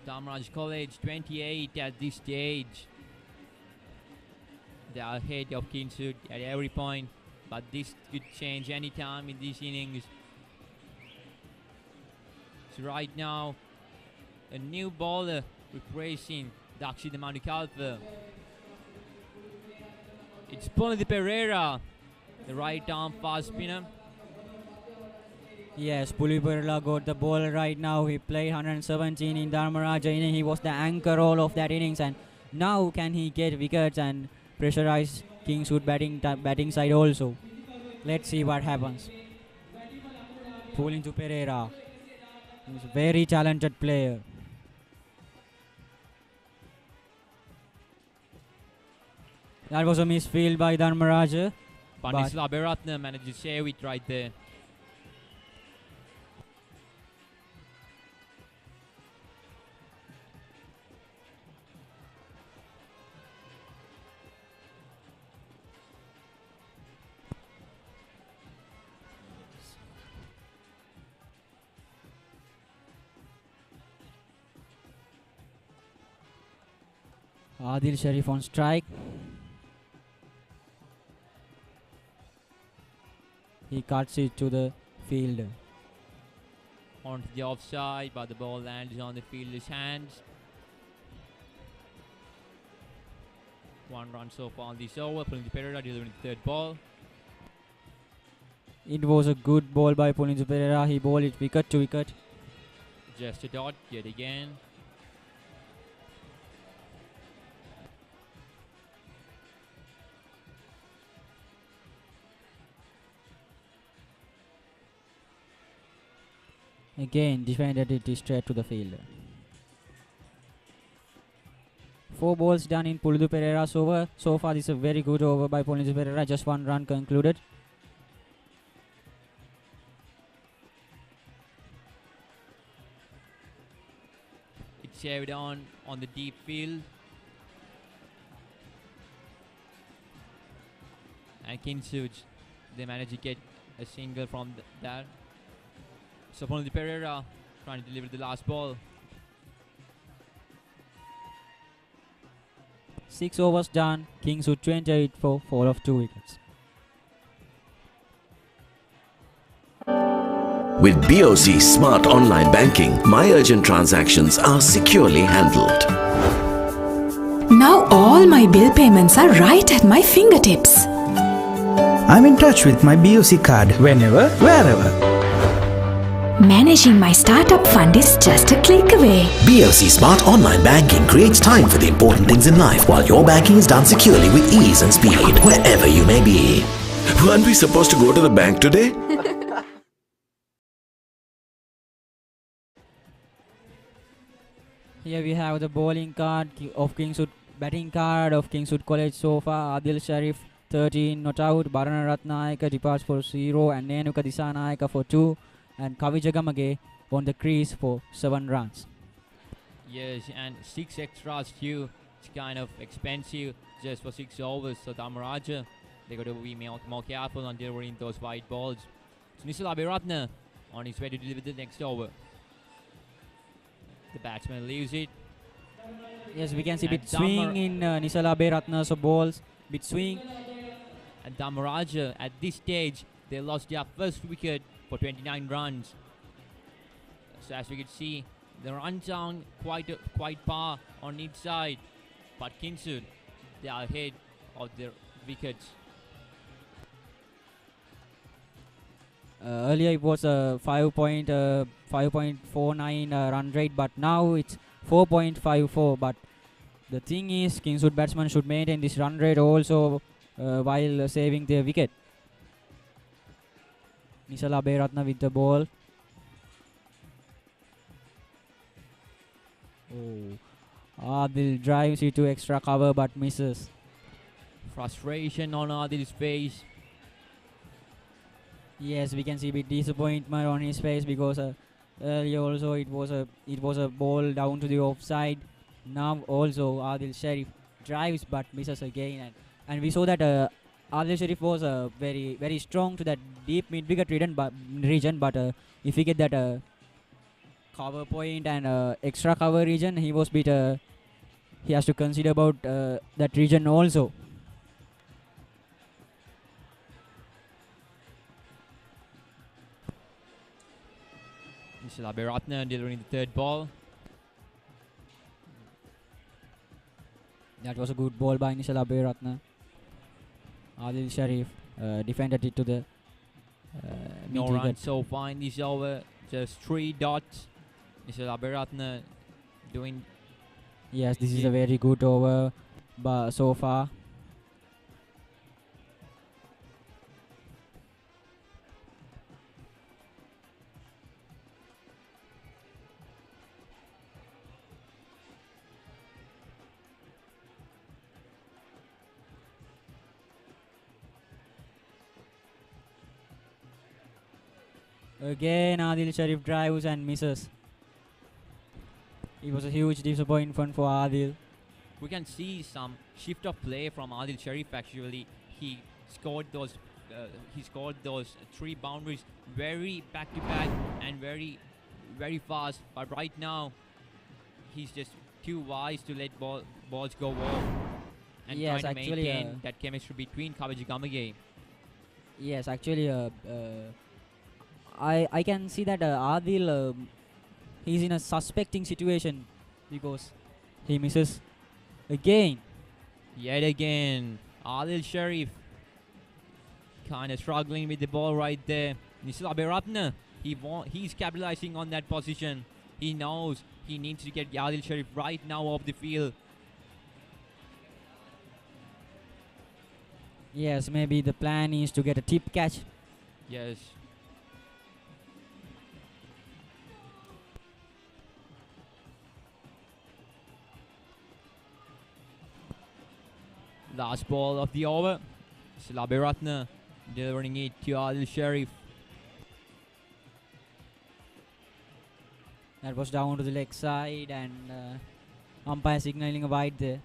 Dharmaraja College 28 at this stage. They are ahead of Kingswood at every point, but this could change any time in this innings. So right now, a new bowler replacing Dakshina Manikalpa. It's Pallekele Pereira, the right arm fast spinner. Yes, Pallekele got the ball right now. He played 117 in Dharmaraja inning. He was the anchor all of that innings, and now can he get wickets and pressurize Kingswood batting side also? Let's see what happens. Pallekele Pereira. He's a very talented player. That was a misfield by Dharmaraja. But Laberatna managed to save it right there. Adil Sharif on strike. He cuts it to the fielder. Onto the offside, but the ball lands on the fielder's hands. 1 run so far on this over. Pallekele Pereira delivering the 3rd ball. It was a good ball by Pallekele Pereira. He bowled it wicket to wicket. Just a dot yet again. Again, defended it straight to the fielder. 4 balls done in Pallekele Pereira's over. So far, this is a very good over by Pallekele Pereira. Just 1 run concluded. It's saved on the deep field. And Kingswood, they managed to get a single from that. So only Pereira trying to deliver the last ball. 6 overs done. Kingswood 28 for 4 of 2 wickets. With BOC Smart Online Banking, my urgent transactions are securely handled. Now all my bill payments are right at my fingertips. I'm in touch with my BOC card whenever, wherever. Managing my startup fund is just a click away. BOC Smart Online Banking creates time for the important things in life while your banking is done securely with ease and speed, wherever you may be. Weren't we supposed to go to the bank today? Here we have the bowling card of Kingswood, batting card of Kingswood College so far. Adil Sharif 13 not out, Barana Ratnayaka departs for 0 and Nenuka Disanayaka for 2 and Kavijagamage on the crease for 7 runs. Yes, and 6 extras too. It's kind of expensive just for 6 overs. So Dharmaraja, they got to be more careful on delivering those wide balls. So Nisal Abiratna on his way to deliver the next over. The batsman leaves it. Yes, we can see bit swing in Nisala Beratna's balls. Bit swing. And Dharmaraja, at this stage, they lost their first wicket for 29 runs. So as we can see, the runs are quite par on each side. But Kingswood, they are ahead of their wickets. Earlier it was a 5.49 run rate, but now it's 4.54. But the thing is, Kingswood batsmen should maintain this run rate also while saving their wicket. Nisala Beratna with the ball. Oh, Adil drives it to extra cover but misses. Frustration on Adil's face. Yes, we can see a bit disappointment on his face because earlier also it was a ball down to the offside. Now also Adil Sharif drives but misses again, and we saw that Adil Sharif was very strong to that deep mid-wicket region, but if he get that cover point and extra cover region, he was bit he has to consider about that region also. Nisala Beratna delivering the third ball. That was a good ball by Nisala Beratna. Adil Sharif defended it to the no runs so far in this over, just 3 dots. Nisala Beratna doing. Yes, this is a very good over so far. Again, Adil Sharif drives and misses. It was a huge disappointment for Adil. We can see some shift of play from Adil Sharif. Actually, he scored those 3 boundaries very back to back and very fast. But right now, he's just too wise to let balls go off and yes, trying to actually, maintain that chemistry between Kavijagamage. Yes, actually, I can see that Adil he's in a suspecting situation because he misses again. Yet again, Adil Sharif kind of struggling with the ball right there. Nisala Beratna, he's capitalizing on that position. He knows he needs to get Adil Sharif right now off the field. Yes, maybe the plan is to get a tip catch. Yes. Last ball of the over. Nisala Beratna delivering it to Adil Sharif. That was down to the leg side, and umpire signaling a wide there.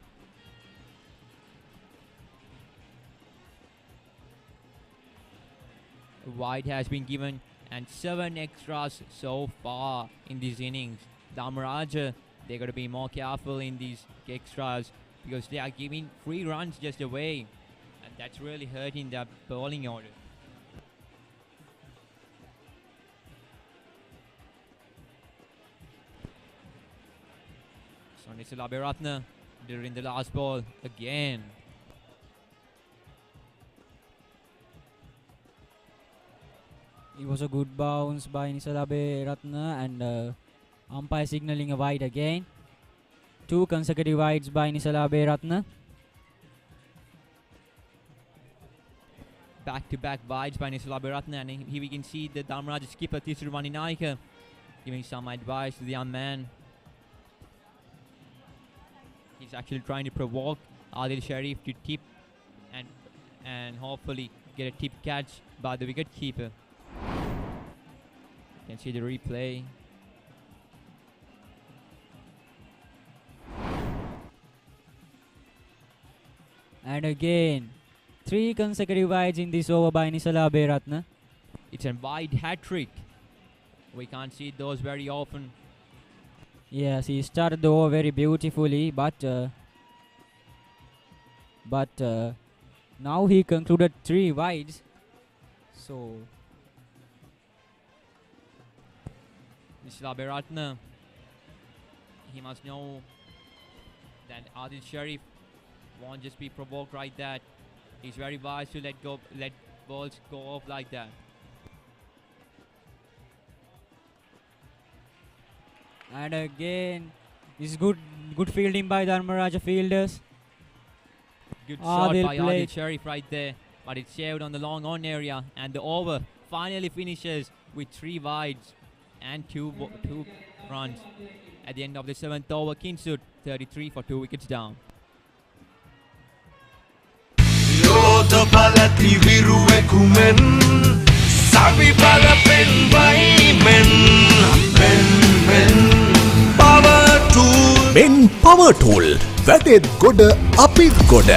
Wide has been given, and 7 extras so far in these innings. Dharmaraja, they're got to be more careful in these extras because they are giving 3 runs just away, and that's really hurting their bowling order. Sonisala Beratna during the last ball again. It was a good bounce by Nisalabe Ratna, and umpire signaling a wide again. 2 consecutive wides by Nisalabe Ratna. Back-to-back wides by Nisalabe Ratna, and here we can see the Dharmaraja skipper Tisruvani Naika giving some advice to the young man. He's actually trying to provoke Adil Sharif to tip and hopefully get a tip catch by the wicket keeper. You can see the replay. And again, 3 consecutive wides in this over by Nisalabe Ratna. It's a wide hat-trick. We can't see those very often. Yes, he started the over very beautifully, but now he concluded 3 wides. So Nisalabe Ratna, he must know that Adil Sharif won't just be provoked like that. He's very wise to let balls go off like that. And again, this is good fielding by Dharmaraja fielders. Good shot by Adil Sharif right there, but it's saved on the long on area, and the over finally finishes with 3 wides and 2 runs. At the end of the 7th over, Kingswood 33 for 2 wickets down. Men Power Tool වැඩෙත් ගොඩ අපිත් ගොඩ.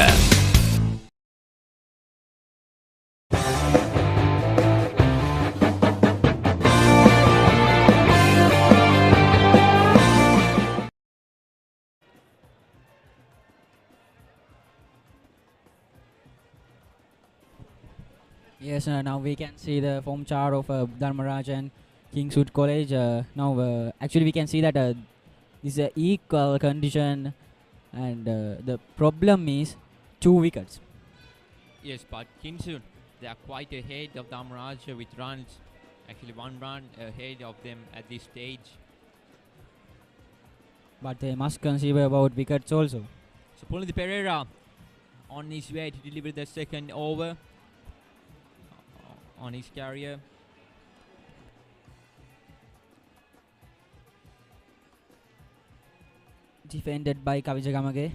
Yes, now we can see the form chart of Dharmaraja and Kingswood College. Now, actually, we can see that this is an equal condition, and the problem is 2 wickets. Yes, but Kingswood, they are quite ahead of Dharmaraja with runs. Actually, 1 run ahead of them at this stage. But they must consider about wickets also. So Pallekele Pereira on his way to deliver the 2nd over on his career. Defended by Kavijagamage.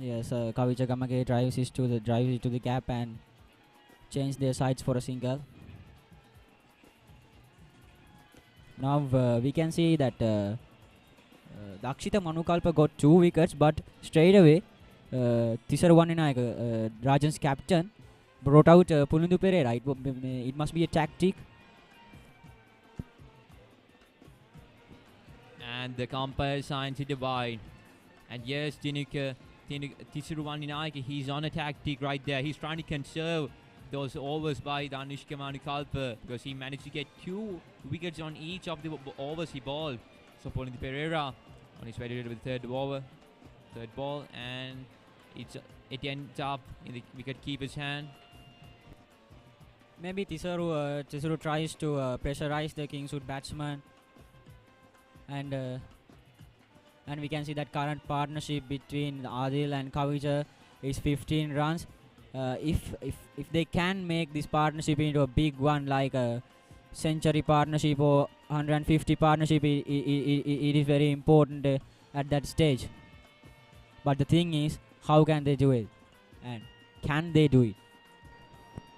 Yes, Kavijagamage drives it to the gap and change their sides for a single. Now we can see that Dakshita Manukalpa got 2 wickets, but straight away Tisaruvani Nayaka, Rajan's captain, brought out Pallekele Pereira. It must be a tactic. And the umpire signs it wide. And yes, Tisaruvani Naika, he's on a tactic right there. He's trying to conserve those overs by Danushka Manukalpa because he managed to get 2 wickets on each of the overs he bowled. So Pallekele Pereira on his way to the 3rd ball, and it ends up in the wicket keeper's hand. Maybe Tisaru tries to pressurize the Kingswood batsman, and and we can see that current partnership between Adil and Kavija is 15 runs. If they can make this partnership into a big one like a century partnership or 150 partnership, it is very important at that stage. But the thing is, how can they do it, and can they do it?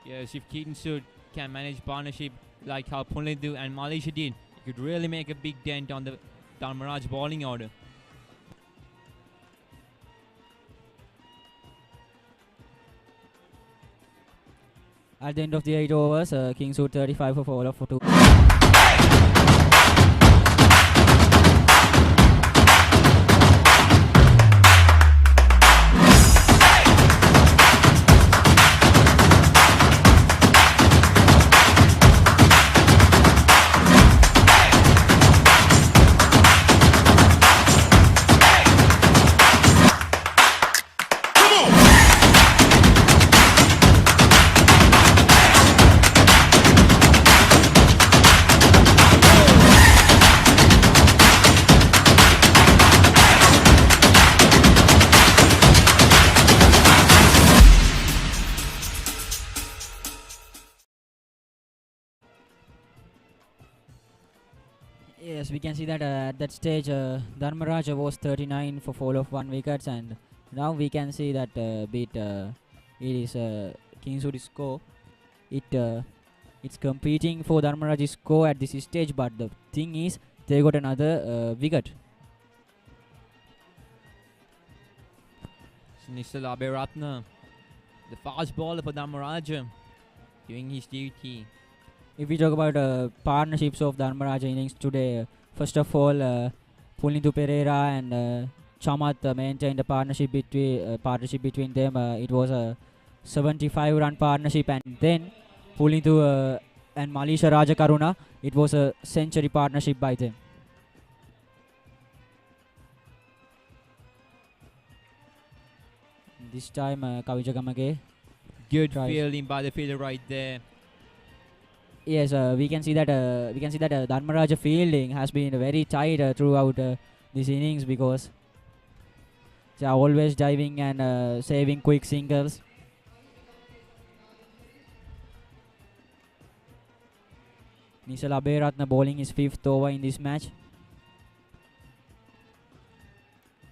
Yes, if Kingswood can manage partnership like how Pulindu and Malaysia did, it could really make a big dent on the Dharmaraj bowling order. At the end of the 8 overs, Kingswood 35 for 4 for 2. Yes, we can see that at that stage Dharmaraja was 39 for fall of 1 wickets, and now we can see that it is Kingswood score. It's competing for Dharmaraja's score at this stage, but the thing is they got another wicket. Nisal Aberatna, the fast bowler for Dharmaraja, doing his duty. If we talk about partnerships of Dharmaraja innings today, first of all, Pulindu Pereira and Chamat maintained a partnership between them. It was a 75-run partnership, and then Pulindu and Malisha Rajakaruna, it was a century partnership by them. This time, Kavija Gamage. Good fielding by the fielder right there. Yes, we can see that Dharmaraja fielding has been very tight throughout this innings, because they are always diving and saving quick singles. Nisal Aberatna bowling his 5th over in this match,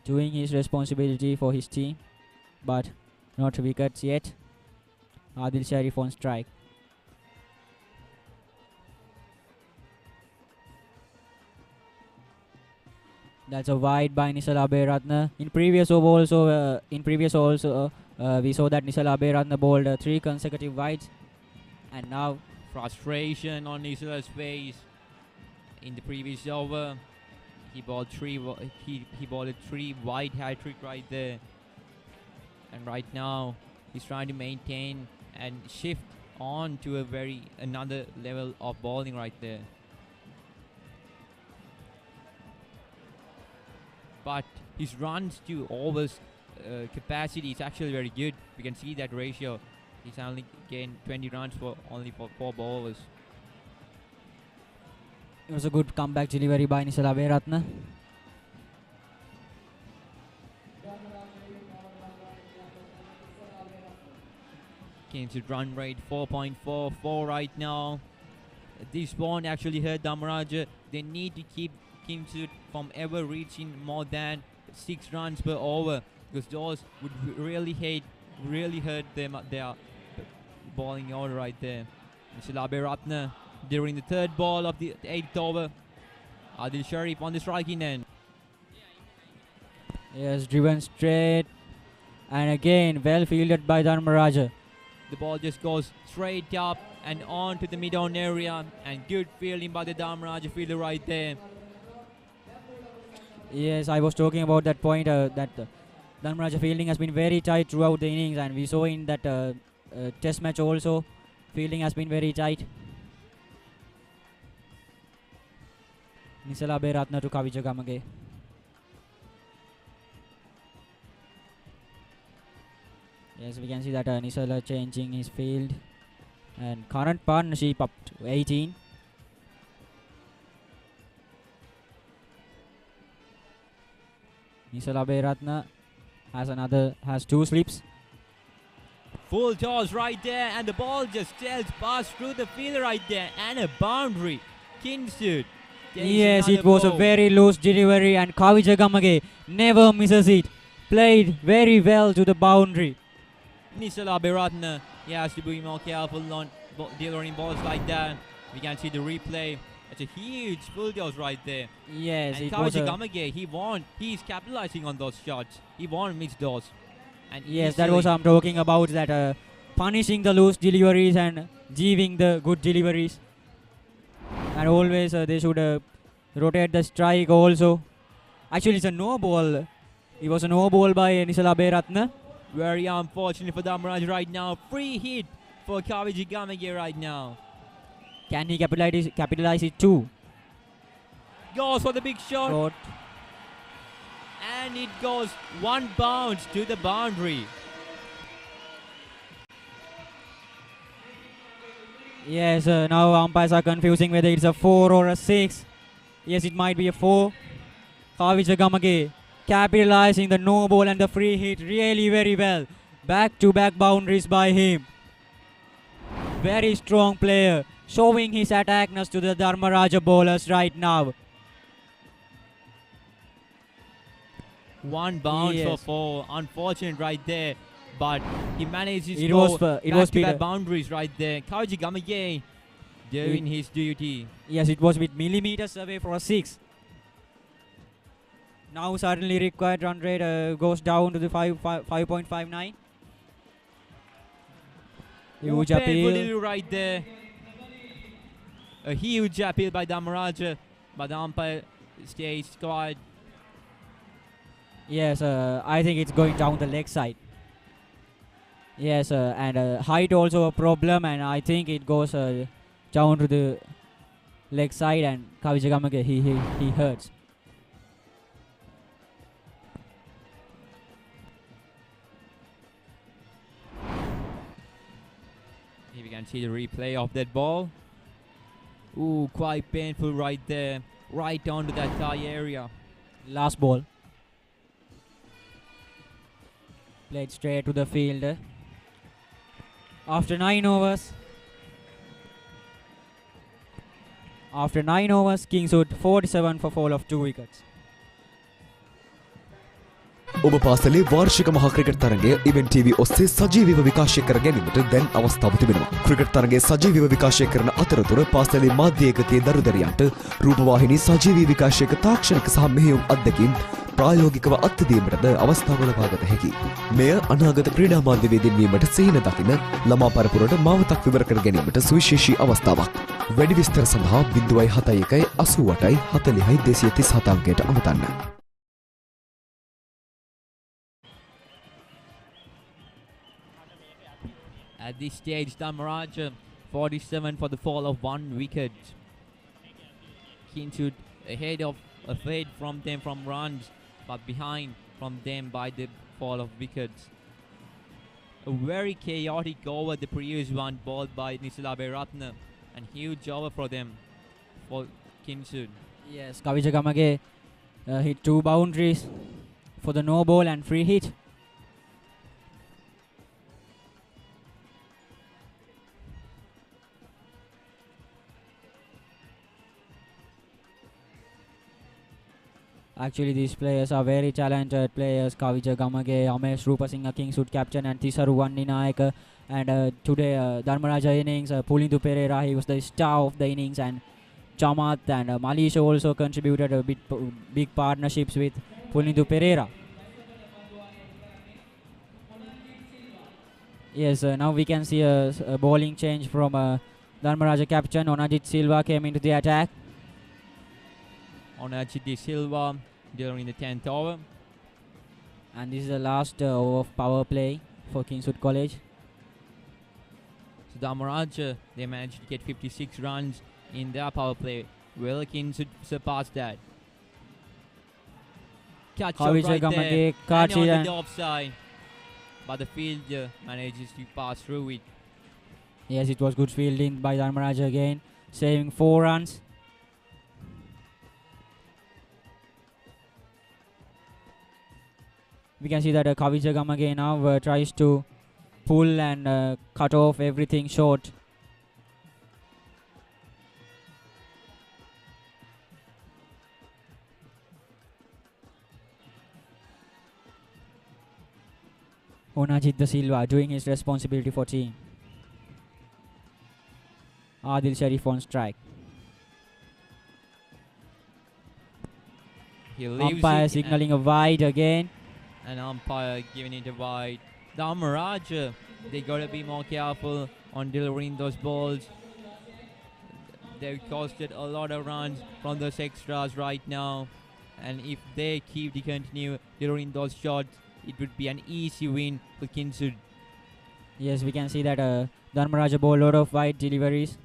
doing his responsibility for his team, but not wickets yet. Adil Sharif on strike. That's a wide by Nisal Aberatna. In previous over also, we saw that Nisal Aberatna bowled 3 consecutive wides, and now frustration on Nisal's face. In the previous over, he bowled he bowled a 3 wide hat trick right there, and right now he's trying to maintain and shift on to another level of bowling right there. But his runs to overs capacity is actually very good. We can see that ratio. He's only gained 20 runs for 4 bowlers. It was a good comeback delivery by Nisal Aberatna. Kingswood run rate 4.44 right now. This won't actually hurt Dharmaraja. They need to keep Kingswood from ever reaching more than 6 runs per over, because those would really hurt them their bowling order right there. Nisal Aberatna during the 3rd ball of the 8th over. Adil Sharif on the striking end. Yes, driven straight, and again well fielded by Dharmaraja. The ball just goes straight up and on to the mid-on area, and good fielding by the Dharmaraja fielder right there. Yes, I was talking about that point, that Dharmaraja fielding has been very tight throughout the innings, and we saw in that test match also, fielding has been very tight. Nisal Aberatna to Kavija Gamage. Yes, we can see that Nisal changing his field, and current partnership up to 18. Nisala Beratna has 2 slips. Full toss right there, and the ball just sails past through the field right there, and a boundary. Kingswood. Yes, it was a very loose delivery, and Kavija Gamage never misses it. Played very well to the boundary. Nisala Beratna, he has to be more careful on delivering balls like that. We can see the replay. It's a huge full toss right there. Yes, and it was Kavija Gamage, he's capitalizing on those shots. He won't miss those. And yes, that was I'm talking about, that punishing the loose deliveries and giving the good deliveries. And always they should rotate the strike also. Actually, it's a no ball. It was a no ball by Nisala Beratna. Very unfortunate for Dharmaraja right now. Free hit for Kavija Gamage right now. Can he capitalize it too? Goes for the big shot. And it goes one bounce to the boundary. Yes, now umpires are confusing whether it's a 4 or a 6. Yes, it might be a 4. Kavija Gamage capitalizing the no ball and the free hit really very well. Back-to-back boundaries by him. Very strong player, showing his attackness to the Dharmaraja bowlers right now. One bounce for 4. Unfortunate right there. But he manages to It go was back boundaries right there. Kavija Gamage doing his duty. Yes, it was with millimeters away for a 6. Now suddenly required run rate goes down to the 5.59. Huge appeal right there. A huge appeal by Dharmaraja, but the umpire stays quiet. Yes, I think it's going down the leg side. Yes, and height also a problem, and I think it goes down to the leg side, and Kavija Gamage he hurts. Here we can see the replay of that ball. Ooh, quite painful right there, right onto that thigh area. Last ball. Played straight to the field. After 9 overs, Kingswood 47 for fall of 2 wickets. ඔබ පාසලේ වාර්ෂික මහා cricket තරගය event TV ඔස්සේ සජීවීව විකාශය කර ගැනීමට දැන් අවස්ථාව තිබෙනවා. ක්‍රිකට් තරගය සජීවීව විකාශය කරන අතරතුර පාසලේ මාධ්‍ය ඒකකයේ දරුදරියන්ට රූපවාහිනී සජීවී විකාශයක තාක්ෂණික සහ මෙහෙයුම් අත්දැකීම් ප්‍රායෝගිකව අත්දැකීමටද අවස්ථාව ලබාගත හැකියි. මෙය අනාගත ක්‍රීඩා මාධ්‍යවේදීන් වීමට සිහින දකින ළමා පරපුරට මාවතක් විවර කර ගැනීමට සුවිශේෂී අවස්ථාවක්. වැඩි විස්තර සඳහා 071 88 40 237 අංකයට අමතන්න. At this stage, Dharmaraja 47 for the fall of 1 wicket. Kingswood ahead from them from runs, but behind from them by the fall of wickets. A very chaotic over the previous one, bowled by Nisala Beratna, and huge over for them, for Kingswood. Yes, Kavija Gamage hit 2 boundaries for the no ball and free hit. Actually, these players are very talented players. Kavija Gamage, Amesh Rupasinghe, Kingswood captain, and Tisaru Wanninayak. And today, Dharmaraja innings, Pulindu Pereira, he was the star of the innings, and Chamath and Malisha also contributed a big partnerships with Pulindu Pereira. Yes, now we can see a bowling change from Dharmaraja captain. Onajit Silva came into the attack. Onajit Silva during the 10th over. And this is the last over of power play for Kingswood College. So Dharmaraja, they managed to get 56 runs in their power play. Will Kingswood surpass that? Catch up right there, and on the offside. But the fielder manages to pass through it. Yes, it was good fielding by Dharmaraja again, saving 4 runs. We can see that Kavija Gamage now tries to pull and cut off everything short. Onajit Da Silva doing his responsibility for team. Adil Sharif on strike. He leaves Umpire it signaling a wide again. and umpire giving it a wide. Dharmaraja, they gotta be more careful on delivering those balls. They've costed a lot of runs from those extras right now, and if they continue delivering those shots, it would be an easy win for Kingswood. Yes, we can see that Dharmaraja ball a lot of wide deliveries.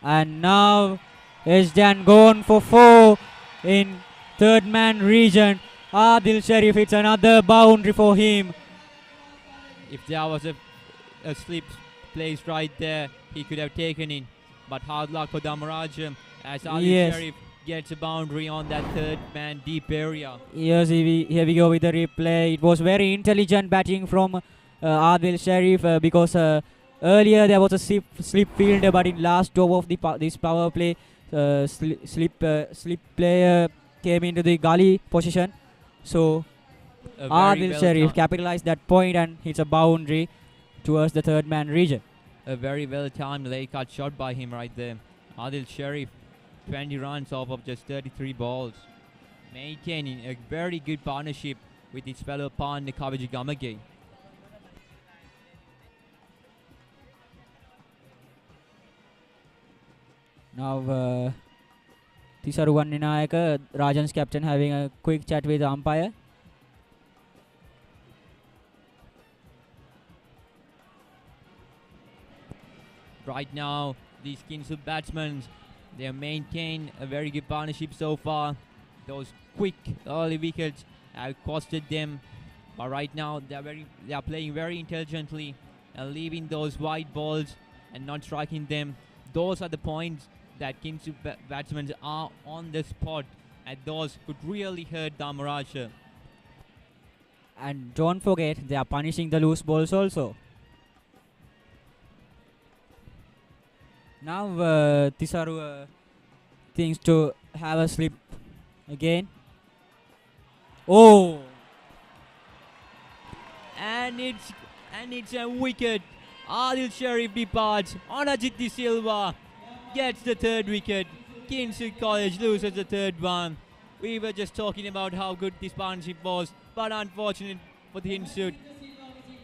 And now Ejdan gone for 4 in third man region. Adil Sharif, it's another boundary for him. If there was a slip placed right there, he could have taken it. But hard luck for Dharmaraja as Adil Sharif gets a boundary on that third man deep area. Yes, here we go with the replay. It was very intelligent batting from Adil Sharif because earlier there was a slip fielder, but in last over of this power play, slip player came into the gully position. So Adil Sharif capitalized that point and hits a boundary towards the third man region. A very well timed lay cut shot by him right there. Adil Sharif, 20 runs off of just 33 balls, maintaining a very good partnership with his fellow partner Kavija Gamage. Now Tisaru Ninayaka, Rajan's captain, having a quick chat with the umpire. Right now, these Kingswood batsmen, they have maintained a very good partnership so far. Those quick early wickets have costed them, but right now they are playing very intelligently and leaving those wide balls and not striking them. Those are the points that Kingswood batsmen are on the spot, and those could really hurt Dharmaraja. And don't forget, they are punishing the loose balls also. Now Tisaru thinks to have a slip again. Oh! And it's a wicket. Adil Sharif departs. Onajit Da Silva gets the third wicket. Kingswood College loses the third one. We were just talking about how good this partnership was, but unfortunate for the Kingswood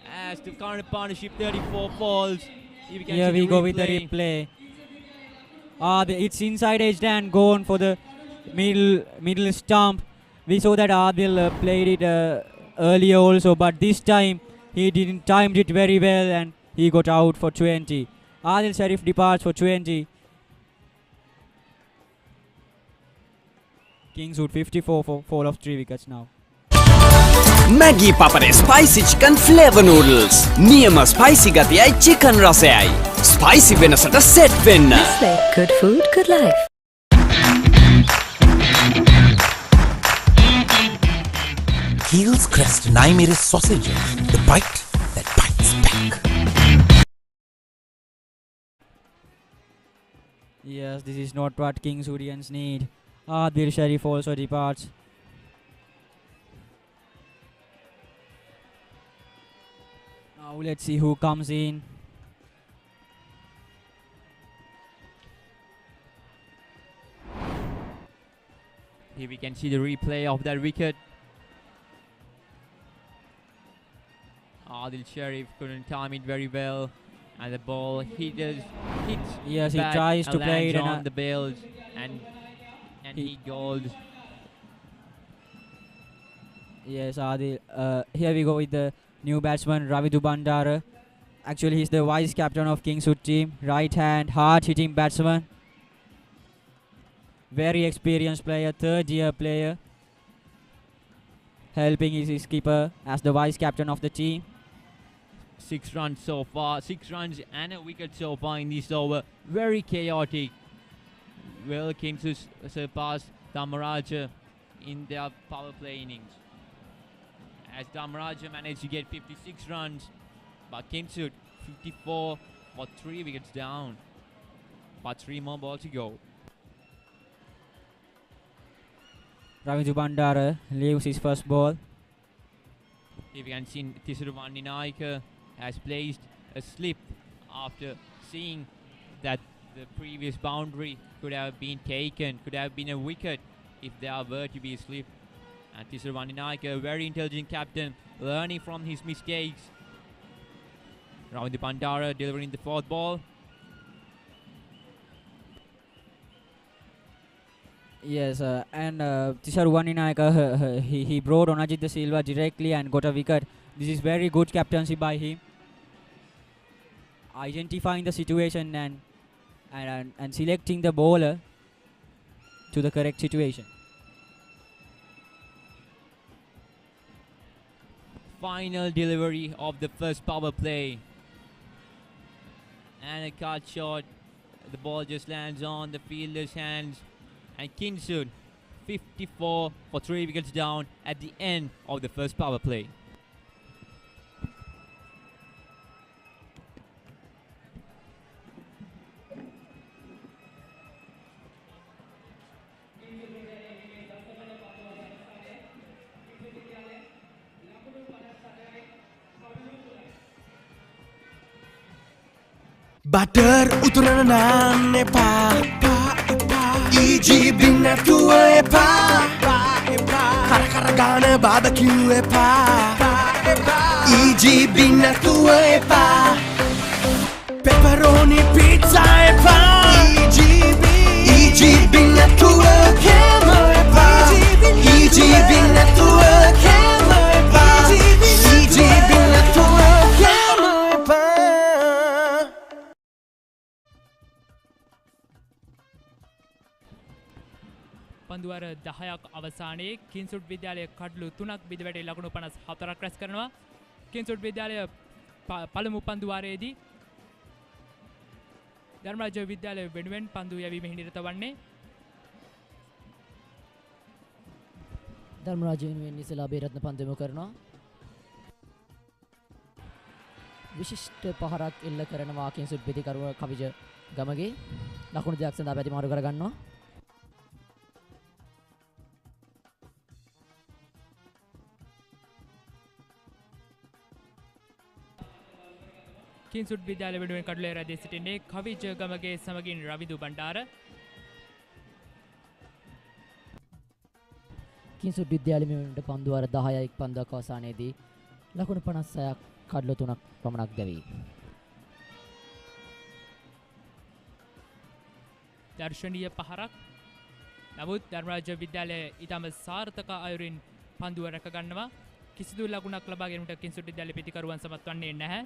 as the current partnership 34 falls. Here we go with the replay. It's inside edge and gone for the middle stump. We saw that Adil played it earlier also, but this time he didn't timed it very well and he got out for 20. Adil Sharif departs for 20. Kingswood 54 for fall of 3 wickets now. Maggi Papare Spicy Chicken Flavor Noodles. Niyama spicy gatiyai chicken rasayai. Spicy venasata set wenna. Nestle. Good food, good life. Heels Crest Naimere sausages. The bite that bites back. Yes, this is not what Kingswoodians need. Adil Sharif also departs. Now let's see who comes in. Here we can see the replay of that wicket. Adil Sharif couldn't time it very well, and the ball hits. Yes, he back tries and to play it lands in on the bails, and he goals. Yes, Adil. Here we go with the new batsman Ravi Dubandara. Actually, he's the vice captain of Kingswood team. Right hand, hard hitting batsman. Very experienced player, third year player. Helping his keeper as the vice captain of the team. 6 runs so far, 6 runs and a wicket so far in this over. Very chaotic. Will Kingswood surpass Dharmaraja in their power play innings? as Dharmaraja managed to get 56 runs, but Kingswood 54 for 3 wickets down. But 3 more balls to go. Ravindu Bandara leaves his first ball. If you can see, Tisuru Vandinayaka has placed a slip after seeing that the previous boundary could have been taken, could have been a wicket if there were to be a slip. And Tisuru Vandinayaka, a very intelligent captain, learning from his mistakes. Ravindu Bandara delivering the 4th ball. Yes, and Tisuru Vandinayaka, he brought Onajit De Silva directly and got a wicket. This is very good captaincy by him. Identifying the situation and selecting the bowler to the correct situation. Final delivery of the first power play. And a cut shot. The ball just lands on the fielder's hands. And Kingswood 54 for 3 wickets down at the end of the first power play. Butter uturana naan epa EGB නැතුව එපා කර ගාන barbecue එපා EGB නැතුව එපා pepperoni pizza එපා EGB නැතුව කෑම එපා EGB නැතුව කෑම එපා EGB නැතුව කෑම එපා පන්දුවර 10ක් අවසානයේ කින්සුඩ් විද්‍යාලය කඩලු 3ක් බිඳවැටේ ලකුණු 54ක් රැස් කරනවා. කින්සුඩ් විද්‍යාලය පළමු පන්දුවාරයේදී ධර්මරාජ විද්‍යාලය වෙනුවෙන් පන්දු යැවීමෙහි නිරත වන්නේ. ධර්මරාජ වෙනුවෙන් ඉසලා බේරත්න පන්දු යොමු කරනවා. විශිෂ්ට පහරක් එල්ල කරනවා කින්සුඩ් පිටිකරුව කවිජ ගමගේ ලකුණු 2ක් සඳහා පැතිමාරු කර ගන්නවා. කින්සුඩ් විද්‍යාලය වෙනුවෙන් කඩුලේ රැඳී සිටින්නේ කවිජ ගමගේ සමගින් රවිදු බණ්ඩාර. කින්සුඩ් විද්‍යාලය වෙනුවෙන් පන්දුවර 10යි පන්දුවක් අවසානයේදී ලකුණු 56ක් කඩලු 3ක් පමණක් දැවී. දර්ශනීය පහරක්. නමුත් ධර්මරාජ විද්‍යාලය ඊටම සාර්ථක අයුරින් පන්දුව රැක ගන්නවා. කිසිදු ලකුණක් ලබා ගැනීමට කින්සුඩ් විද්‍යාලය පිටිකරුවන් සමත් වන්නේ නැහැ.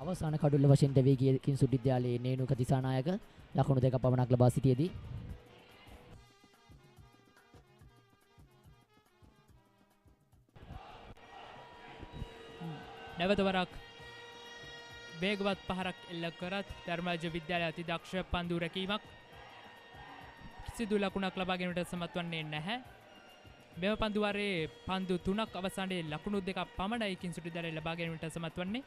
අවසාන කඩුල්ල වශයෙන් දැවී ගිය කින්සුඩ් විද්‍යාලයේ නේනුක දිසානායක ලකුණු 2ක් පමණක් ලබා සිටියේදී නැවත වරක් වේගවත් පහරක් එල්ල කරත් ධර්මරාජ විද්‍යාලය අතිදක්ෂ පන්දු රැකීමක් කිසිදු ලකුණක් ලබා ගැනීමට සමත් වන්නේ නැහැ. මෙම පන්දුවාරයේ පන්දු 3ක් අවසානයේ ලකුණු 2ක් පමණයි කින්සුඩ් විද්‍යාලය ලබා ගැනීමට සමත් වන්නේ.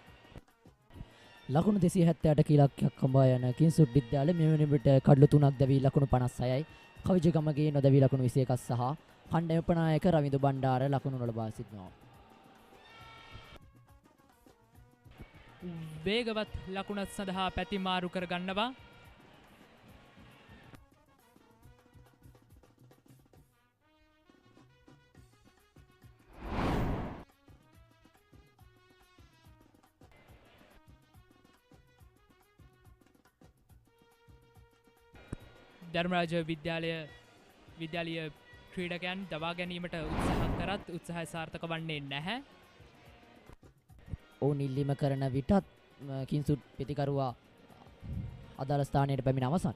ලකුණු 278 ඉලක්කයක් හඹා යන කින්සුඩ් විද්‍යාලය මේ වෙනකොට කඩලු 3ක් දැවී ලකුණු 56යි. කවිජ ගමගේ නොදැවී ලකුණු 21ක් සහ කණ්ඩායම උපනායක රවිදු බණ්ඩාර ලකුණු නොලබා සිටිනවා. වේගවත් ලකුණක් සඳහා පැතිමාරු කර ගන්නවා. ධර්මරාජ විද්‍යාලීය ක්‍රීඩකයන් දවා ගැනීමට උත්සාහ කරත් උත්සාහය සාර්ථක වන්නේ නැහැ. ඔවුන් ඉල්ලීම කරන විටත් කින්සුඩ් පිටිකරුවා අදාළ ස්ථානයට පැමිණ අවසන්.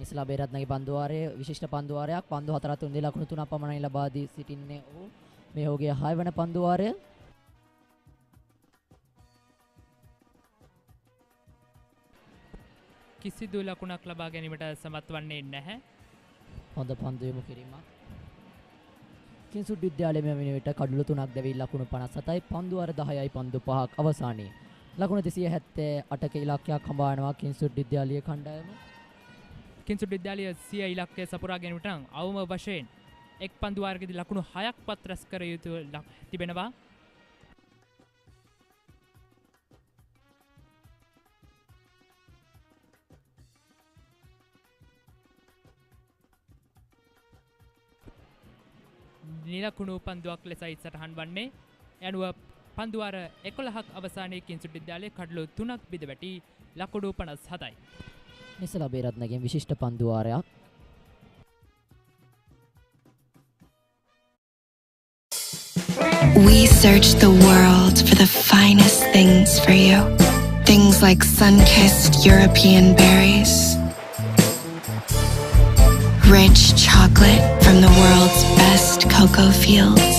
නිසලා බේරත්නගේ පන්දුවාරයේ විශිෂ්ට පන්දුවාරයක් පන්දු 4 තුන්දී ලකුණු 3ක් පමණයි ලබා දී සිටින්නේ ඔහු. මේ ඔහුගේ 6 වෙනි පන්දුවාරය. කිසිදු ලකුණක් ලබා ගැනීමට සමත් වන්නේ නැහැ. හොඳ පන්දු යොමු කිරීමක්. කිංසුඩ් විද්‍යාලයේ මෙම විනිවිට කඩුළු 3ක් දැවී ලකුණු 57යි පන්දුවාර 10යි පන්දු 5ක් අවසානයේ. ලකුණු 278ක ඉලක්කයක් හඹානවා කිංසුඩ් විද්‍යාලීය කණ්ඩායම. කිංසුඩ් විද්‍යාලය සිය ඉලක්කය සපුරා ගැනීමට අවම වශයෙන් එක් පන්දුවාරකදී ලකුණු 6ක් පත් රැස් කර යුතු තිබෙනවා. නිලකුණු පන්දුවක් ලෙසයි සටහන් වන්නේ. යනුව පන්දුවාර 11ක් අවසානයේ කිංසුඩ් විද්‍යාලයේ කඩලු 3ක් බිඳ වැටි ලකුණු 57යි. නිසලා බේරත්නගෙන් විශිෂ්ට පන්දුවාරයක්. We search the world for the finest things for you. Things like sun-kissed European berries, rich chocolate from the world's best cocoa fields,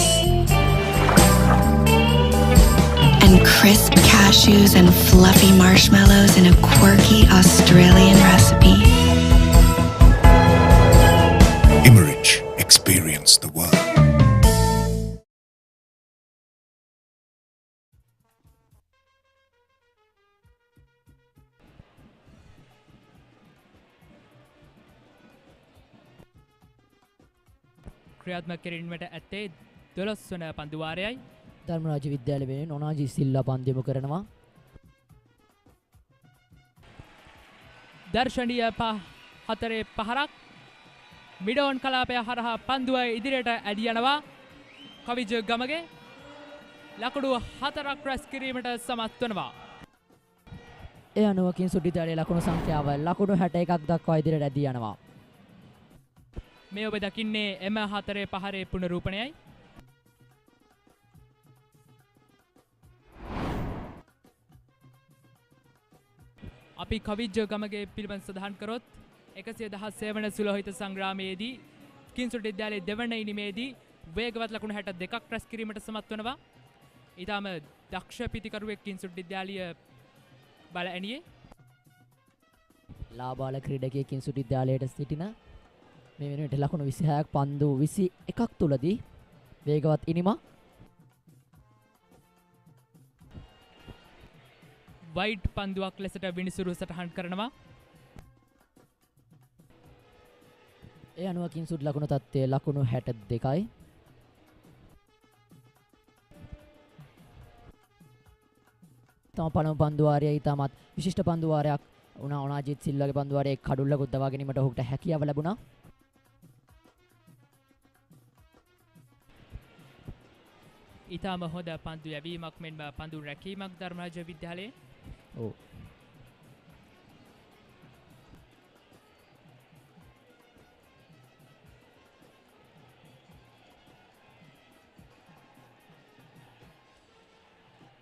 and crisp cashews and fluffy marshmallows in a quirky Australian recipe. Immerich, experience the world. ක්‍රියාත්මක කිරීමට ඇත්තේ 12 වන පන්දුවාරයයි. ධර්මරාජ විද්‍යාලය වෙනුවෙන් නොනාජි සිල්ලා පන්දු යොමු කරනවා. දර්ශනීය හතරේ පහරක් මිඩෝන් කලාපය හරහා පන්දුව ඉදිරියට ඇදී යනවා. කවිජ ගමගේ ලකුණු 4ක් රැස් කිරීමට සමත් වෙනවා. ඒ අනුව කිංසුඩ් විද්‍යාලයේ ලකුණු සංඛ්‍යාව ලකුණු 61ක් දක්වා ඉදිරියට ඇදී යනවා. මේ ඔබ දකින්නේ එම හතරේ පහරේ පුනරූපණයයි. අපි කවිජ්ජ ගමගේ පිළිබඳ සඳහන් කරොත් 117 වන සුලෝහිත සංග්‍රාමයේදී කිංසුඩ් විද්‍යාලයේ දෙවන ඉනිමේදී වේගවත් ලකුණු 62ක් රැස් කිරීමට සමත් වෙනවා. ඊටම දක්ෂ පිතිකරුවෙක් කිංසුඩ් විද්‍යාලීය බල ඇණියේ. ලාබාල ක්‍රීඩකයෙක් කිංසුඩ් විද්‍යාලයට සිටින මේ වෙනුවට ලකුණු 26ක් පන්දු 21ක් තුලදී වේගවත් ඉනිමක්. වයිඩ් පන්දුවක් ලෙසට විනිසුරු සටහන් කරනවා. ඒ අනුව කිංසුඩ් ලකුණු තත්ත්වය ලකුණු 62යි. තම පළමු පන්දුවාරය ඉතාමත් විශිෂ්ට පන්දුවාරයක් වුණා. ඔනාජිත් සිල්වාගේ පන්දුවාරයේ කඩුල්ලකුත් දවා ගැනීමට ඔහුට හැකියාව ලැබුණා. ඉතාම හොඳ පන්දු යැවීමක් මෙන්ම පන්දු රැකීමක් ධර්මරාජ විද්‍යාලයේ. ඔව්.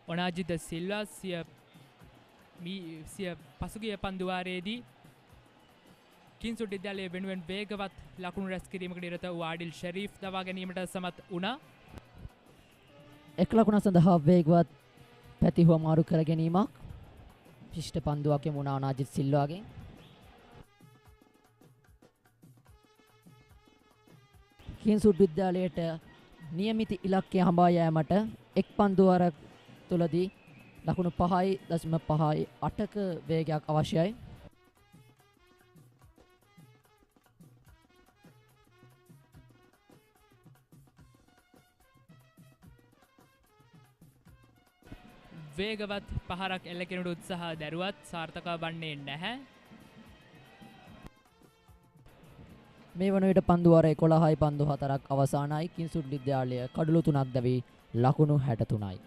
ඔනාජිත් සිල්වා සිය පසුගිය පන්දුවාරයේදී කිංසුඩ් විද්‍යාලයේ වෙනුවෙන් වේගවත් ලකුණු රැස් කිරීමකට නිරත වූ ආඩිල් ෂරීෆ් දවා ගැනීමට සමත් වුණා. එක් ලකුණ සඳහා වේගවත් පැතිහුව මාරු කර ගැනීමක්. විශිෂ්ට පන්දුවක් යමුණා ඔනාජිත් සිල්වාගෙන්. කිංසුඩ් විද්‍යාලයට නියමිත ඉලක්කය හඹා යාමට එක් පන්දුවරක් තුලදී ලකුණු 5.58ක වේගයක් අවශ්‍යයි. වේගවත් පහරක් එල්ල කෙනුට උත්සාහ දැරුවත් සාර්ථක වන්නේ නැහැ. මේ වන විට පන්දුවාර 11යි පන්දු 4ක් අවසානයි. කිංසුඩ් විද්‍යාලය කඩලු 3ක් දැවී ලකුණු 63යි.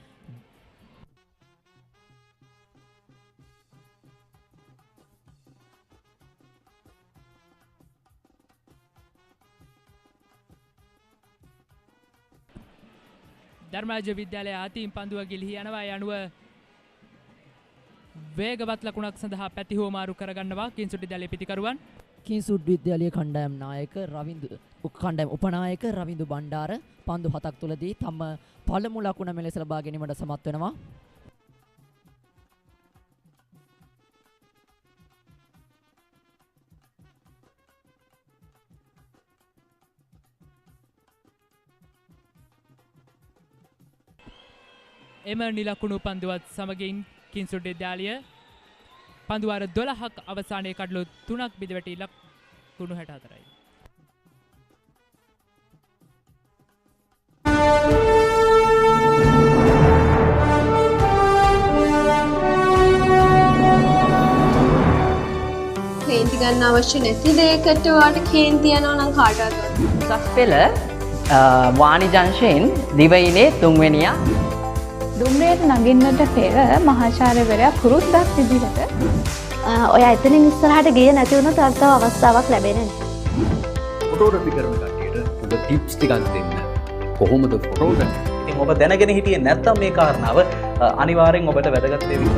ධර්මරාජ විද්‍යාලයේ ආතීම් පන්දුව ගිලිහි යනවා. ඒ අනුව වේගවත් ලකුණක් සඳහා පැතිහුව මාරු කරගන්නවා කිංසුඩ් විද්‍යාලයේ පිතිකරුවන්. කිංස්වුඩ් විද්‍යාලයේ කණ්ඩායම් නායක කණ්ඩායම් උපනායක රවින්දු බණ්ඩාර පන්දු 7ක් තුලදී තම පළමු ලකුණ මෙලෙස ලබා ගැනීමට සමත් වෙනවා. එම නිලකුණු පන්දුවත් සමගින් කිංස්වුඩ් විද්‍යාලය පන්දුවාර 12ක් අවසානයේ කඩලු 3ක් බිඳ වැටි ලකුණු 64යි. කේන්ති ගන්න අවශ්‍ය නැති දෙයකට ඔයාට කේන්ති යනවා නම් කාටවත් උසස් පෙළ වාණිජංශයෙන් දිවයිනේ තුන්වෙනියා දුම්රියට නගින්නට පෙර මහාචාර්යවරයා පුරුද්දක් විදිහට ඔයා එතනින් ඉස්සරහට ගියේ නැති වුණොත් තව අවස්ථාවක් ලැබෙන්නේ නැහැ. ෆොටෝග්‍රැෆි කරන කට්ටියට උඹ ටිප්ස් ටිකක් දෙන්න. කොහොමද ෆොටෝග්‍රැෆි? ඉතින් ඔබ දැනගෙන හිටියේ නැත්නම් මේ කාරණාව අනිවාර්යෙන් ඔබට වැදගත් වෙවි.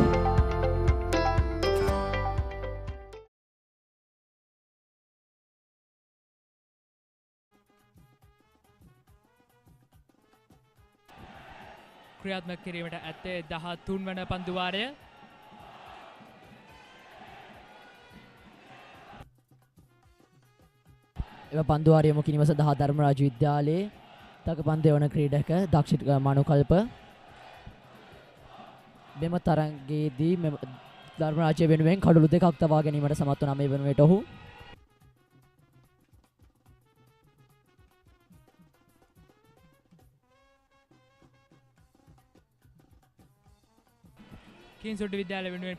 ක්‍රියාත්මක කිරීමට ඇත්තේ 13 වන පන්දුවාරය. එම පන්දුවාරය යොමු කිරීම සඳහා ධර්මරාජ විද්‍යාලයේ තක පන්දු වන ක්‍රීඩක දක්ෂිත මනුකල්ප මෙම තරගයේදී මෙම ධර්මරාජය වෙනුවෙන් කඩලු දෙකක් තබා ගැනීමට සමත් වුණා. මේ වෙනුවට ඔහු කිංස්වුඩ් විද්‍යාලය වෙනුවෙන්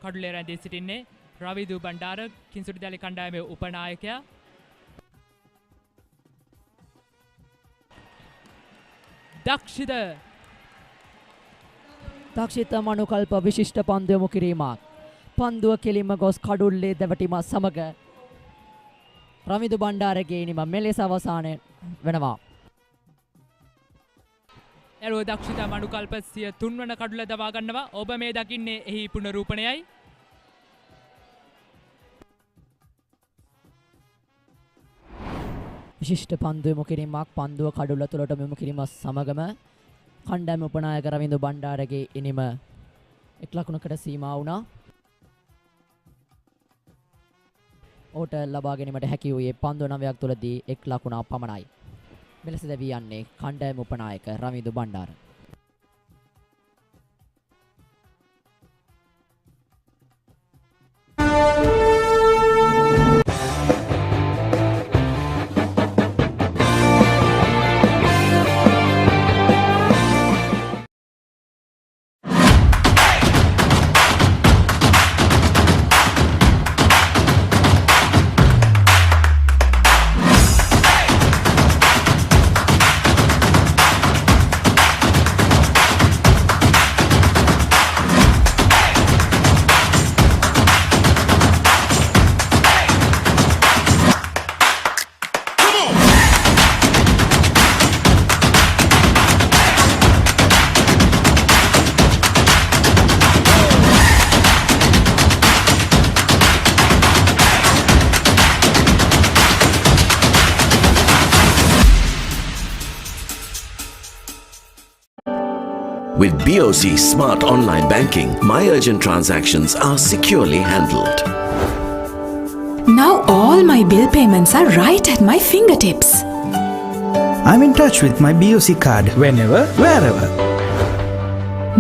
කඩුලේ රැඳී සිටින්නේ රවිදු බණ්ඩාර, කිංස්වුඩ් විද්‍යාලයේ කණ්ඩායමේ උපනායකයා. දක්ෂිත මනුකල්ප විශිෂ්ට පන්දු යොමු කිරීමක්. පන්දුව කෙලින්ම ගොස් කඩුල්ලේ දැවටීමත් සමග රවිදු බණ්ඩාරගේ ඉනිම මෙලෙස අවසාන වෙනවා. එරුව දක්ෂිතා මනුකල්ප සිය 3 වන කඩුල දවා ගන්නවා. ඔබ මේ දකින්නේ එහි පුනරූපණයයි. විශිෂ්ට පන්දු යොමු කිරීමක්. පන්දුව කඩුල තුළට යොමු කිරීමත් සමගම කණ්ඩායම උපනායක රවින්දු බණ්ඩාරගේ ඉනිම 1 ලකුණකට සීමා වුණා. ඔහුට ලබා ගැනීමට හැකි වූයේ පන්දු 9ක් තුළදී 1 ලකුණක් පමණයි. මෙලෙස දැවී යන්නේ කණ්ඩායම උපනායක Ravindu Bandara. With BOC Smart Online Banking, my urgent transactions are securely handled. Now all my bill payments are right at my fingertips. I'm in touch with my BOC card whenever, wherever.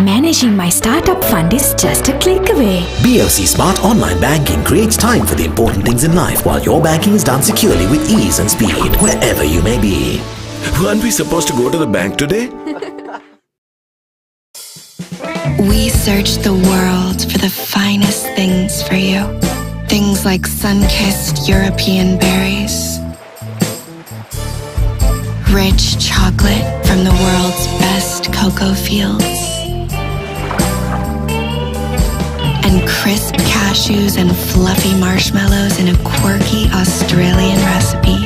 Managing my startup fund is just a click away. BOC Smart Online Banking creates time for the important things in life while your banking is done securely with ease and speed wherever you may be. Weren't we supposed to go to the bank today? We search the world for the finest things for you. Things like sun-kissed European berries, rich chocolate from the world's best cocoa fields, and crisp cashews and fluffy marshmallows in a quirky Australian recipe.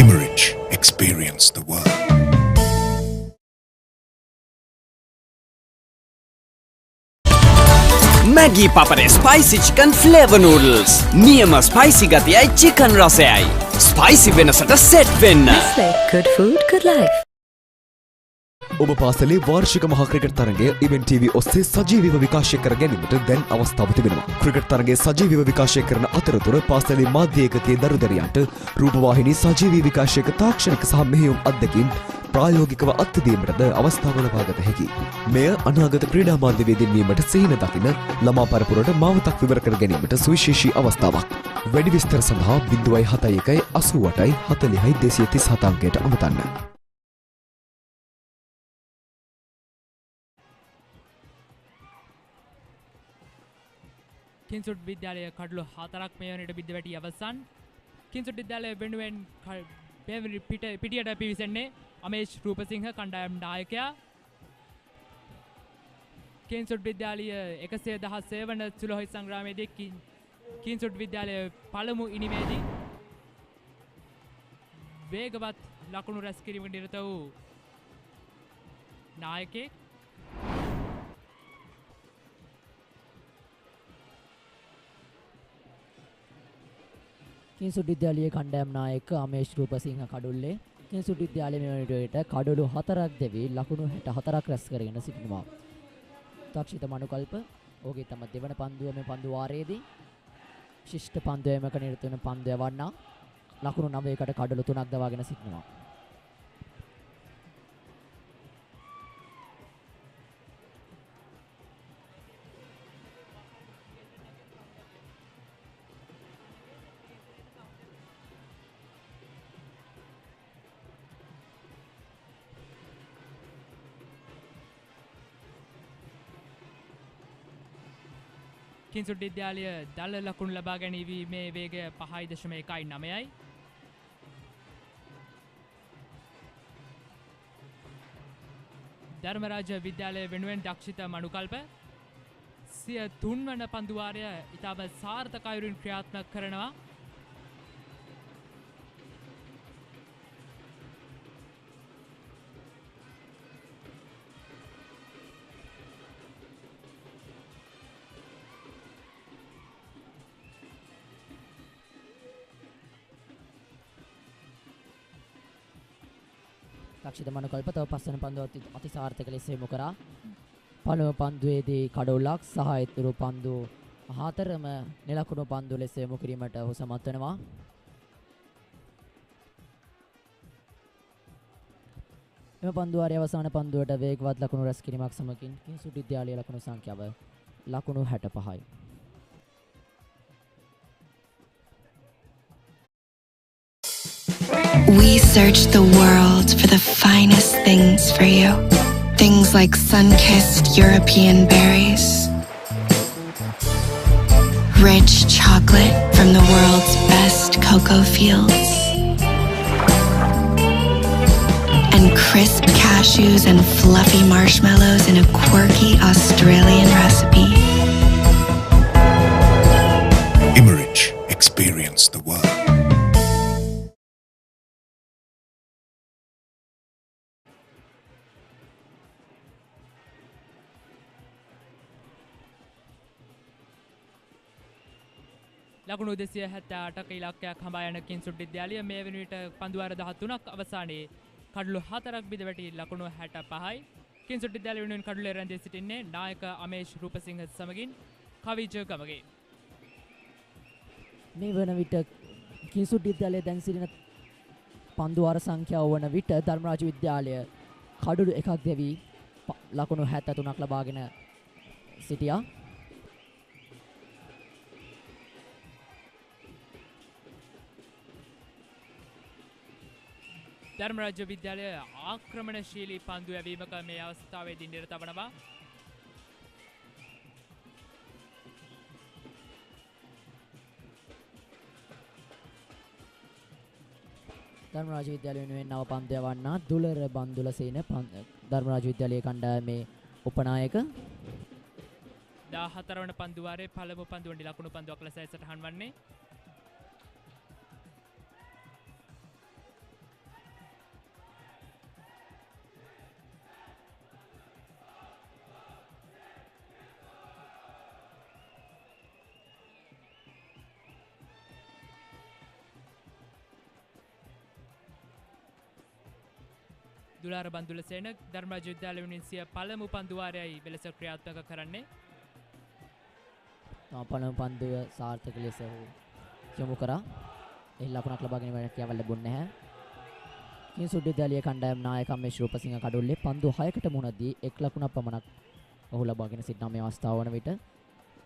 Immerich, experience the world. Maggi Papare spicy chicken flavor noodles. නියම spicy ගතියයි chicken රසයයි. Spicy වෙනසට set වෙන්න. Good food, good life. ඔබ පාසලේ වාර්ෂික මහා cricket තරගය event TV ඔස්සේ සජීවීව විකාශය කර ගැනීමට දැන් අවස්ථාව තිබෙනවා. ක්‍රිකට් තරගයේ සජීවීව විකාශය කරන අතරතුර පාසලේ මාධ්‍ය ඒකකයේ දරුදරියන්ට රූපවාහිනී සජීවී විකාශයක තාක්ෂණික සහ මෙහෙයුම් අත්දැකීම් ප්‍රායෝගිකව අත්දැකීමටද අවස්ථාව ලබාගත හැකියි. මෙය අනාගත ක්‍රීඩා මාධ්‍යවේදීන් වීමට සිහින දකින ළමා පරපුරට මාවතක් විවර කර ගැනීමට සුවිශේෂී අවස්ථාවක්. වැඩි විස්තර සඳහා 071 88 40 237 අංකයට අමතන්න. කින්සුට් විද්‍යාලය කඩලු 4ක් මේ වනට බිඳ වැටි අවසන්. කින්සුට් විද්‍යාලය වෙනුවෙන් පිටියට පිවිසෙන්නේ අමේෂ් රූපසිංහ කණ්ඩායම් නායකයා. කින්සුට් විද්‍යාලය 116 වන සුලෝහි සංග්‍රාමයේදී කින්සුට් විද්‍යාලය පළමු ඉනිමේදී වේගවත් ලකුණු රැස් කිරීමට නිරත වූ නායකයෙක්. කින්සුට් විද්‍යාලයේ කණ්ඩායම් නායක අමේෂ් රූපසිංහ කඩුල්ලේ කින්සුට් විද්‍යාලයේ මේ වනට කඩලු 4ක් දෙවි ලකුණු 64ක් රැස් කරගෙන සිටිනවා. තාක්ෂිත මනුකල්ප ඔහුගේ තම දෙවන පන්දුව මේ පන්දු වාරයේදී ශිෂ්ට පන්දුවේමක නිරත වෙන පන්දුව වන්නා ලකුණු 9කට කඩලු 3ක් දවාගෙන සිටිනවා. කින්සුට් විද්‍යාලය දල ලකුණු ලබා ගැනීමේ වේගය 5.19යි. ධර්මරාජ විද්‍යාලය වෙනුවෙන් දක්ෂිත මනුකල්ප සිය 3 වන පන්දු වාරය ඉතාම සාර්ථක අයුරින් ක්‍රියාත්මක කරනවා. දක්ෂිත මනුකල්ප තව පස්වන පන්දුව අතිසාර්ථක ලෙස යොමු කරා. පළමු පන්දුවේදී කඩොල්ලක් සහ ඉතුරු පන්දු 4ම නිලකුණු පන්දු ලෙස යොමු කිරීමට ඔහු සමත් වෙනවා. එම පන්දු වාරයේ අවසාන පන්දුවට වේගවත් ලකුණු රැස් කිරීමක් සමගින් කින්සුට් විද්‍යාලයේ ලකුණු සංඛ්‍යාව ලකුණු 65යි. We search the world for the finest things for you. Things like sun-kissed European berries, rich chocolate from the world's best cocoa fields, and crisp cashews and fluffy marshmallows in a quirky Australian recipe. Immerich. Experience the world. ලකුණු 278ක ඉලක්කයක් හඹා යන කින්සුට් විද්‍යාලය මේ වෙනුවට පන්දු වාර 13ක් අවසානයේ කඩලු 4ක් බිඳ වැටි ලකුණු 65යි. කින්සුට් විද්‍යාලය වෙනුවෙන් කඩලුවේ රැඳී සිටින්නේ නායක අමේෂ් රූපසිංහ සමගින් කවිජ ගමගේ. මේ වන විට කින්සුට් විද්‍යාලයේ දැන් සිටින පන්දු වාර සංඛ්‍යාව වන විට ධර්මරාජ විද්‍යාලය කඩලු 1ක් දෙවි ලකුණු 73ක් ලබාගෙන සිටියා. ධර්මරාජ විද්‍යාලය ආක්‍රමණශීලී පන්දු යැවීමක මේ අවස්ථාවේදී නිරත වනවා. ධර්මරාජ විද්‍යාලය වෙනුවෙන් නව පන්දු යවන්නා දුලර බන්දුලසේන ධර්මරාජ විද්‍යාලයේ කණ්ඩායමේ උපනායක 14 වන පන්දු වාරයේ පළමු පන්දුවේ ලකුණු පන්දුවක් ලෙස සටහන් වන්නේ. දුලාර බන්දුලසේන ධර්මරාජ විද්‍යාලය වෙනුවෙන් සිය පළමු පන්දු වාරයයි වෙලස ක්‍රියාත්මක කරන්නේ. පළමු පන්දුව සාර්ථක ලෙස යොමු කරා. ඒ ලකුණක් ලබා ගැනීමට හැකියාවක් ලැබුණේ නැහැ. කිංස්වුඩ් විද්‍යාලයේ කණ්ඩායම් නායක අමේෂ් රූපසිංහ කඩුල්ලේ පන්දු 6කට මුහුණ එක් ලකුණක් පමණක් ඔහු ලබාගෙන සිටින මේ අවස්ථාව වන විට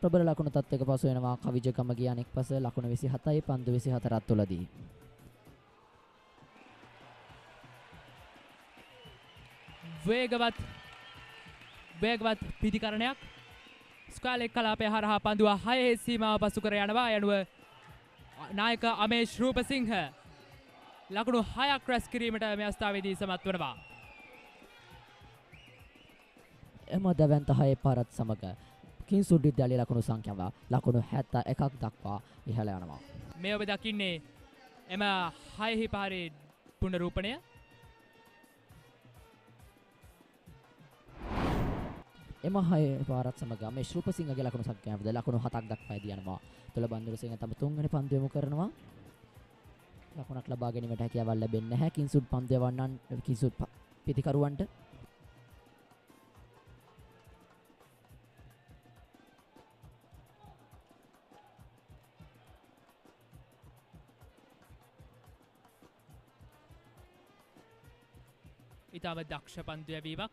ප්‍රබල ලකුණු තත්ත්වයක පසු වෙනවා කවිජ ගමගේ අනෙක් පස ලකුණු 27යි පන්දු 24ක් තුලදී. වේගවත් පිටිකරණයක් ස්ක්වයර් කලාපය හරහා පන්දුව 6 සීමාව පසු කර යනවා. යනුව නායක අමේෂ් රූපසිංහ ලකුණු 6ක් රැස් කිරීමට මේ අවස්ථාවේදී සමත් වෙනවා. එම දවන්ත 6 පාරත් සමග කිංස්වුඩ් විද්‍යාලයේ ලකුණු සංඛ්‍යාව ලකුණු 71ක් දක්වා ඉහළ යනවා. මේ ඔබ දකින්නේ එම 6 පාරේ පුනරූපණය. එම 6 පාරත් සමග මේ ශ්‍රූපසිංහගේ ලකුණු සංඛ්‍යාවද ලකුණු 7ක් දක්වා ඉදී යනවා. තුල බන්දුරසිංහ තම තුන්වෙනි පන්දු යොමු කරනවා. ලකුණක් ලබා ගැනීමට හැකියාවක් ලැබෙන්නේ නැහැ. කිංස්වුඩ් පන්දුව වන්නන් කිංස්වුඩ් පිටිකරුවන්ට ඉතාම දක්ෂ පන්දු යැවීමක්.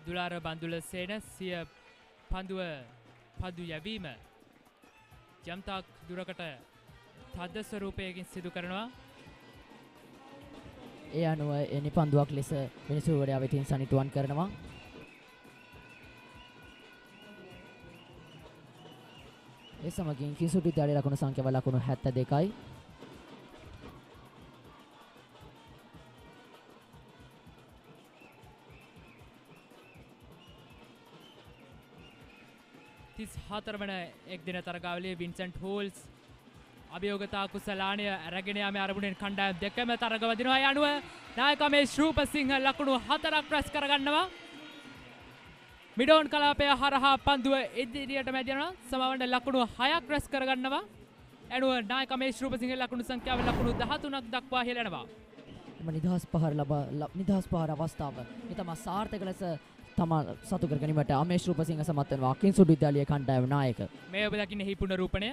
දුලාර බන්දුලසේන සිය පන්දු යැවීම ජම්තාක් දුරකට තද ස්වරූපයකින් සිදු කරනවා. ඒ අනුව එනි පන්දුවක් ලෙස මිනිසුවරයා වෙතින් සනිටුවන් කරනවා. ඒ සමගින් කිංස්වුඩ් විද්‍යාලයේ ලකුණු සංඛ්‍යාව ලකුණු 72යි. වන එක් දින තරගාවලියේ වින්සන්ට් හෝල්ස් අභියෝගතා කුසලානය අරගෙන යාමේ අරමුණෙන් කණ්ඩායම් දෙකම තරගවදිනවා. ඒ අනුව නායක අමේෂ් රූපසිංහ ලකුණු 4ක් රැස් කරගන්නවා. මිඩෝන් කලාපය හරහා පන්දුව ඉදිරියට මැදිනවා. සමවන්න ලකුණු 6ක් රැස් කරගන්නවා. එනුව නායක අමේෂ් රූපසිංහ ලකුණු සංඛ්‍යාව ලකුණු 13ක් දක්වා හෙළනවා. නිදහස් පහර අවස්ථාව ඊටම සාර්ථක ලෙස තම සතු කර ගැනීමට අමේෂ් රූපසිංහ සමත් වෙනවා. කිංස්වුඩ් විද්‍යාලයේ කණ්ඩායම නායක. මේ ඔබ දකින්නේ හි පුනරූපණය.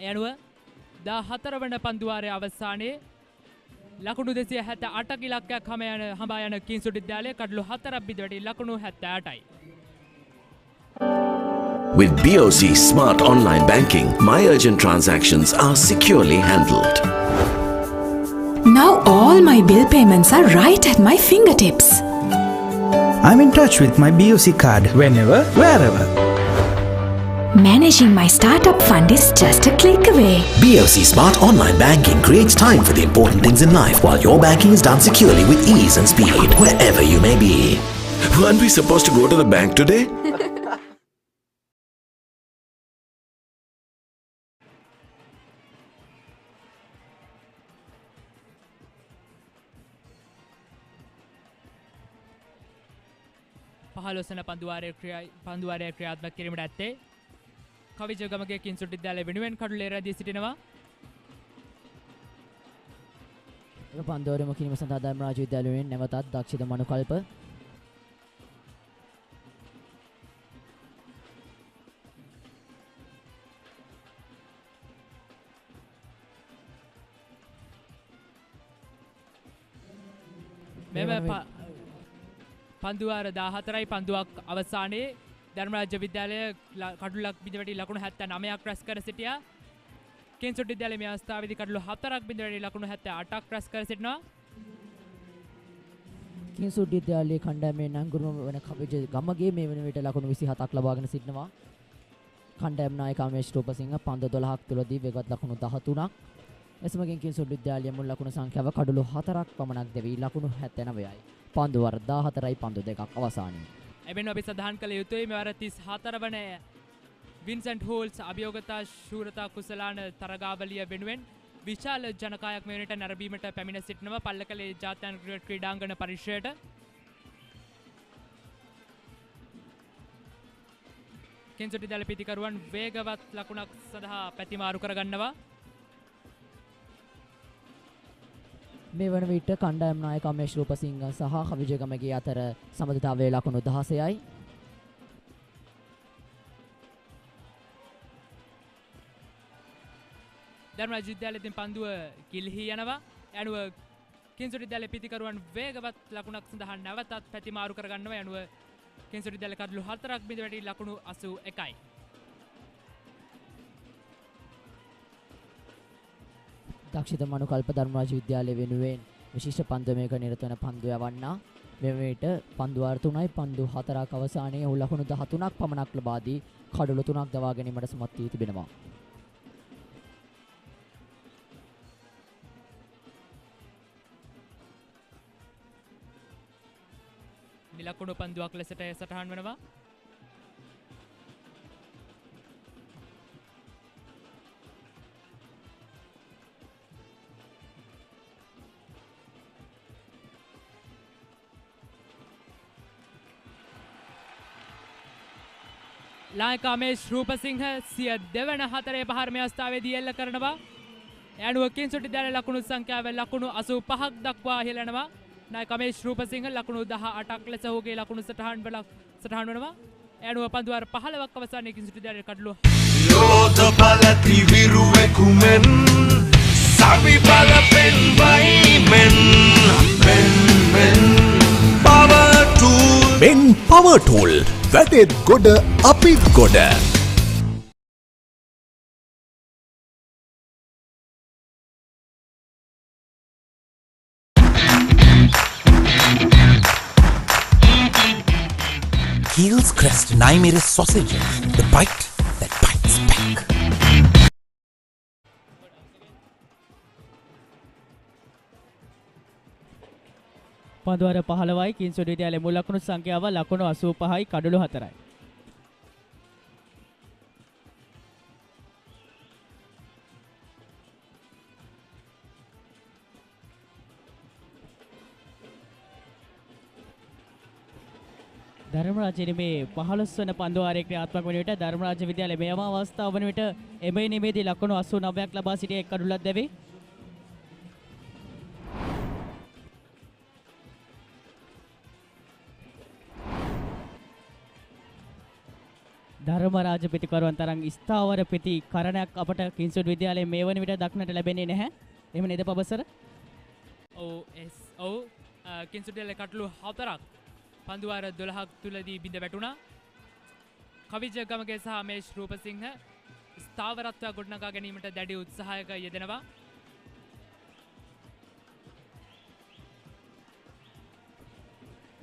එනුව 14 වන පන්දුවාරයේ අවසානයේ ලකුණු 278ක ඉලක්කයක් හඹා යන කිංස්වුඩ් විද්‍යාලය කඩලු 4ක් බිඳවැටි ලකුණු 78යි. With BOC Smart Online Banking, my urgent transactions are securely handled. Now all my bill payments are right at my fingertips. I'm in touch with my BOC card whenever, wherever. Managing my startup fund is just a click away. BOC Smart Online Banking creates time for the important things in life while your banking is done securely with ease and speed, wherever you may be. Weren't we supposed to go to the bank today? පහළොස්වන පන්දුවාරය ක්‍රියාත්මක කිරීමට ඇත්තේ කවිජගමගේ කිංස්වුඩ් විද්‍යාලය වෙනුවෙන් කඩුල්ලේ රැඳී සිටිනවා. එම පන්දුවරම කිරීම සඳහා ධර්මරාජ විද්‍යාලය වෙනුවෙන් නැවතත් දක්ෂිත මනුකල්ප මෙම පන්දුවාර 14යි පන්දුවක් අවසානයේ ධර්මරාජ විද්‍යාලය කඩුලක් බිඳවැටි ලකුණු 79ක් රැස් කර සිටියා. කිංස්වුඩ් විද්‍යාලයේ මේ අවස්ථාවේදී කඩලු 4ක් බිඳවැටි ලකුණු 78ක් රැස් කර සිටිනවා. කිංස්වුඩ් විද්‍යාලයේ කණ්ඩායමේ නංගුරුම වන කවිජ ගමගේ මේ වන විට ලකුණු 27ක් ලබාගෙන සිටිනවා. කණ්ඩායම් නායක අමේෂ් රූපසිංහ පන්දු 12ක් තුලදී වේගවත් ලකුණු 13ක් එසමගින් කිංසුඩ් විද්‍යාලය මුල් ලකුණු සංඛ්‍යාව කඩලු 4ක් පමණක් දෙවි ලකුණු 79යි. පන්දු වර 14යි පන්දු 2ක් අවසානයේ. එබැවින් අපි සඳහන් කළ යුතුයි මෙවර 34 වන වින්සන්ට් හෝල්ස් අභියෝගතා ශූරතා කුසලාන තරගාවලිය වෙනුවෙන් විශාල ජනකායක් මේ වෙනට නැරඹීමට පැමිණ සිටිනවා පල්ලකලේ ජාත්‍යන්තර ක්‍රීඩාංගණ පරිශ්‍රයට. කිංසුඩ් විද්‍යාල පිතිකරුවන් වේගවත් ලකුණක් සඳහා පැතිමාරු කරගන්නවා. මේ වන විට කණ්ඩායම් නායක අමේෂ් රූපසිංහ සහ කවිජගමගේ අතර සමගතාවයේ ලකුණු 16යි. ධර්මරාජ විද්‍යාලයෙන් පන්දුව කිලිහි යනවා. යනුව කිංසුඩ් විද්‍යාලයේ පිතිකරුවන් වේගවත් ලකුණක් සඳහා නැවතත් පැතිමාරු කරගන්නවා. යනුව කිංසුඩ් විද්‍යාලයේ කඩලු 4ක් බිඳ වැටි ලකුණු 81යි. දක්ෂිත මනුකල්ප ධර්මරාජ විද්‍යාලය වෙනුවෙන් විශිෂ්ට පන්දුවක නිරත වන පන්දු යවන්නා මේ වෙලට පන්දු වාර 3යි පන්දු 4ක් අවසානයේ ඔහු ලකුණු 13ක් පමණක් ලබා දී කඩලු 3ක් දවා ගැනීමට සමත් වී තිබෙනවා. නිලකුණු පන්දුවක් ලෙසට සටහන් වෙනවා. නායක අමේෂ් රූපසිංහ සිය දෙවන හතරේ පහර මේ අවස්ථාවේදී එල්ල කරනවා. යනුව කිංසුඩ් විද්‍යාලයේ ලකුණු සංඛ්‍යාව ලකුණු 85ක් දක්වා හෙළනවා. නායක අමේෂ් රූපසිංහ ලකුණු 18ක් ලෙස ඔහුගේ ලකුණු සටහන් වෙනවා. යනුව පන්දු වාර 15ක් අවසානයේ කිංසුඩ් විද්‍යාලයේ කඩලු යෝධ බල ත්‍රිවිරුවෙකුමෙන් සවි බල පෙන්වයි මෙන් power tool men power tool වැටෙත් ගොඩ අපිත් ගොඩ Heels Crest 9mm sausages, the bite that bites back. පන්දුවර 15යි කිංසුඩ් විද්‍යාලයේ මුල් ලකුණු සංඛ්‍යාව ලකුණු 85යි කඩලු 4යි. ධර්මරාජයේ මේ 15 වන පන්දුවාරයේ ක්‍රියාත්මක වන විට ධර්මරාජ විද්‍යාලයේ මෙම අවස්ථාව වන විට එමේ නිමේදී ලකුණු 89ක් ලබා සිටිය එක් කඩුලක් දැවේ. ධර්මරාජ පිතිකරුවන් තරම් ස්ථාවර පිති කරණයක් අපට කිංසුඩ් විද්‍යාලයේ මේ වන විට දක්නට ලැබෙන්නේ නැහැ. එහෙම නේද පබසර? ඔව් කිංසුඩ් විද්‍යාලයේ කඩලු 4ක් පන්දු වාර 12ක් තුලදී බිඳ වැටුණා. කවිජගමගේ සහ අමේෂ් රූපසිංහ ස්ථාවරත්වය ගොඩනගා ගැනීමට දැඩි උත්සාහයක යෙදෙනවා.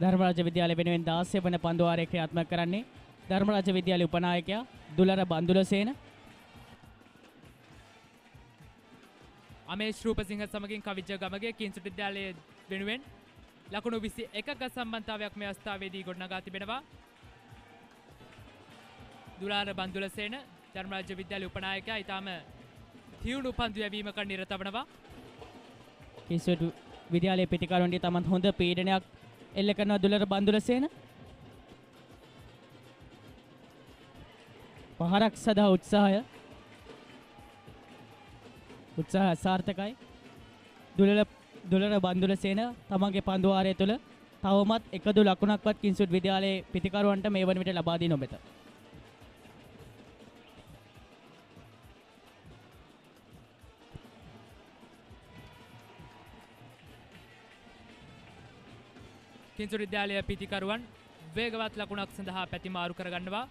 ධර්මරාජ විද්‍යාලය වෙනුවෙන් 16 වන පන්දු වාරයේ ක්‍රියාත්මක කරන්නේ ධර්මරාජ විද්‍යාලයේ උපනායකයා දුලර බන්දුලසේන. අමේෂ් රූපසිංහ සමගින් කවිජගමගේ කිංසුඩ් විද්‍යාලයේ වෙනුවෙන් ලකුණු 21ක සම්බන්ධතාවයක් මේ අවස්ථාවේදී ගොඩනගා තිබෙනවා. දුලාර බන්දුලසේන ධර්මරාජ විද්‍යාලයේ උපනායකයා ඊටම තියුණු පන්දු යැවීමක නිරත වනවා. කිංසුඩ් විද්‍යාලයේ පිටිකරුවන්ගේ තමන් හොඳ පීඩනයක් එල්ල කරන දුලාර බන්දුලසේන පහරක් සදා උත්සාහය සාර්ථකයි. දුලර බන්දුලසේන තමන්ගේ පන්දු වාරය තුළ තවමත් එකදු ලකුණක්වත් කිංසුඩ් විද්‍යාලයේ පිතිකරුවන්ට මේ වන විට ලබා දී නොමැත. කිංසුඩ් විද්‍යාලයේ පිතිකරුවන් වේගවත් ලකුණක් සඳහා පැතිමාරු කරගන්නවා.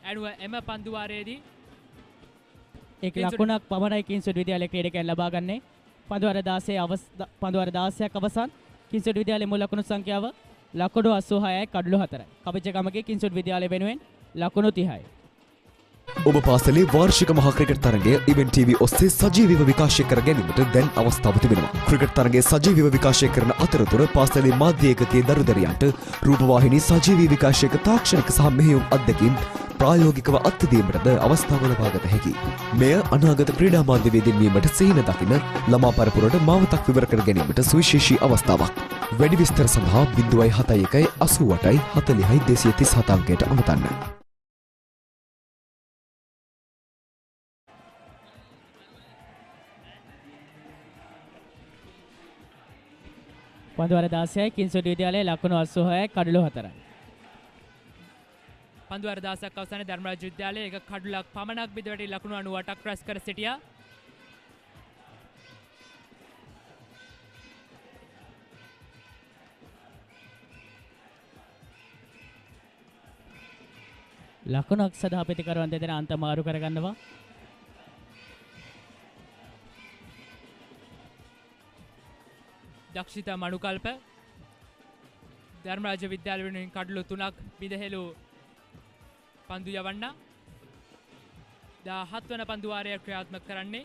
ඇනුව එම පන්දු වාරයේදී එක් ලකුණක් පමණයි කිංසුඩ් විද්‍යාලයේ ක්‍රීඩකයන් ලබා ගන්නේ. පන්දු වාර 16ක් අවසන් කිංසුඩ් විද්‍යාලයේ මුල් ලකුණු සංඛ්‍යාව ලකුණු 86යි කඩලු 4යි. කවිජගමගේ කිංසුඩ් විද්‍යාලය වෙනුවෙන් ලකුණු 30යි. ඔබ පාසලේ වාර්ෂික මහා ක්‍රිකට් තරගය ඉවෙන්ට් TV ඔස්සේ සජීවීව විකාශය කර ගැනීමට දැන් අවස්ථාව තිබෙනවා. ක්‍රිකට් තරගයේ සජීවීව විකාශය කරන අතරතුර පාසලේ මාධ්‍ය ඒකකයේ දරුදරියන්ට රූපවාහිනී සජීවී විකාශයක තාක්ෂණික සහ මෙහෙයුම් අත්දැකීම් ප්‍රායෝගිකව අත්දැකීමටද අවස්ථාව ලබාගත හැකියි. මෙය අනාගත ක්‍රීඩා මාධ්‍යවේදීන් වීමට සිහින දකින ළමා පරපුරට මාවතක් විවර කර ගැනීමට සුවිශේෂී අවස්ථාවක්. වැඩි විස්තර සඳහා 071 88 40 237 අංකයට අමතන්න. පන්දුවර 16යි කිංසුඩ් විද්‍යාලයේ ලකුණු 86යි කඩලු 4යි. පන්දුවර 16ක් අවසානයේ ධර්මරාජ විද්‍යාලයේ එක කඩලක් පමණක් බිඳ වැටි ලකුණු 98ක් රැස් කර සිටියා. ලකුණක් සදා පිටිකරුවන් දෙදෙනා අන්ත මාරු කරගන්නවා. දක්ෂිත මනුකල්ප ධර්මරාජ විද්‍යාලය වෙනුවෙන් කඩලු 3ක් බිඳහෙළු පන්දු යවන්න 17 වන පන්දු වාරය ක්‍රියාත්මක කරන්නේ.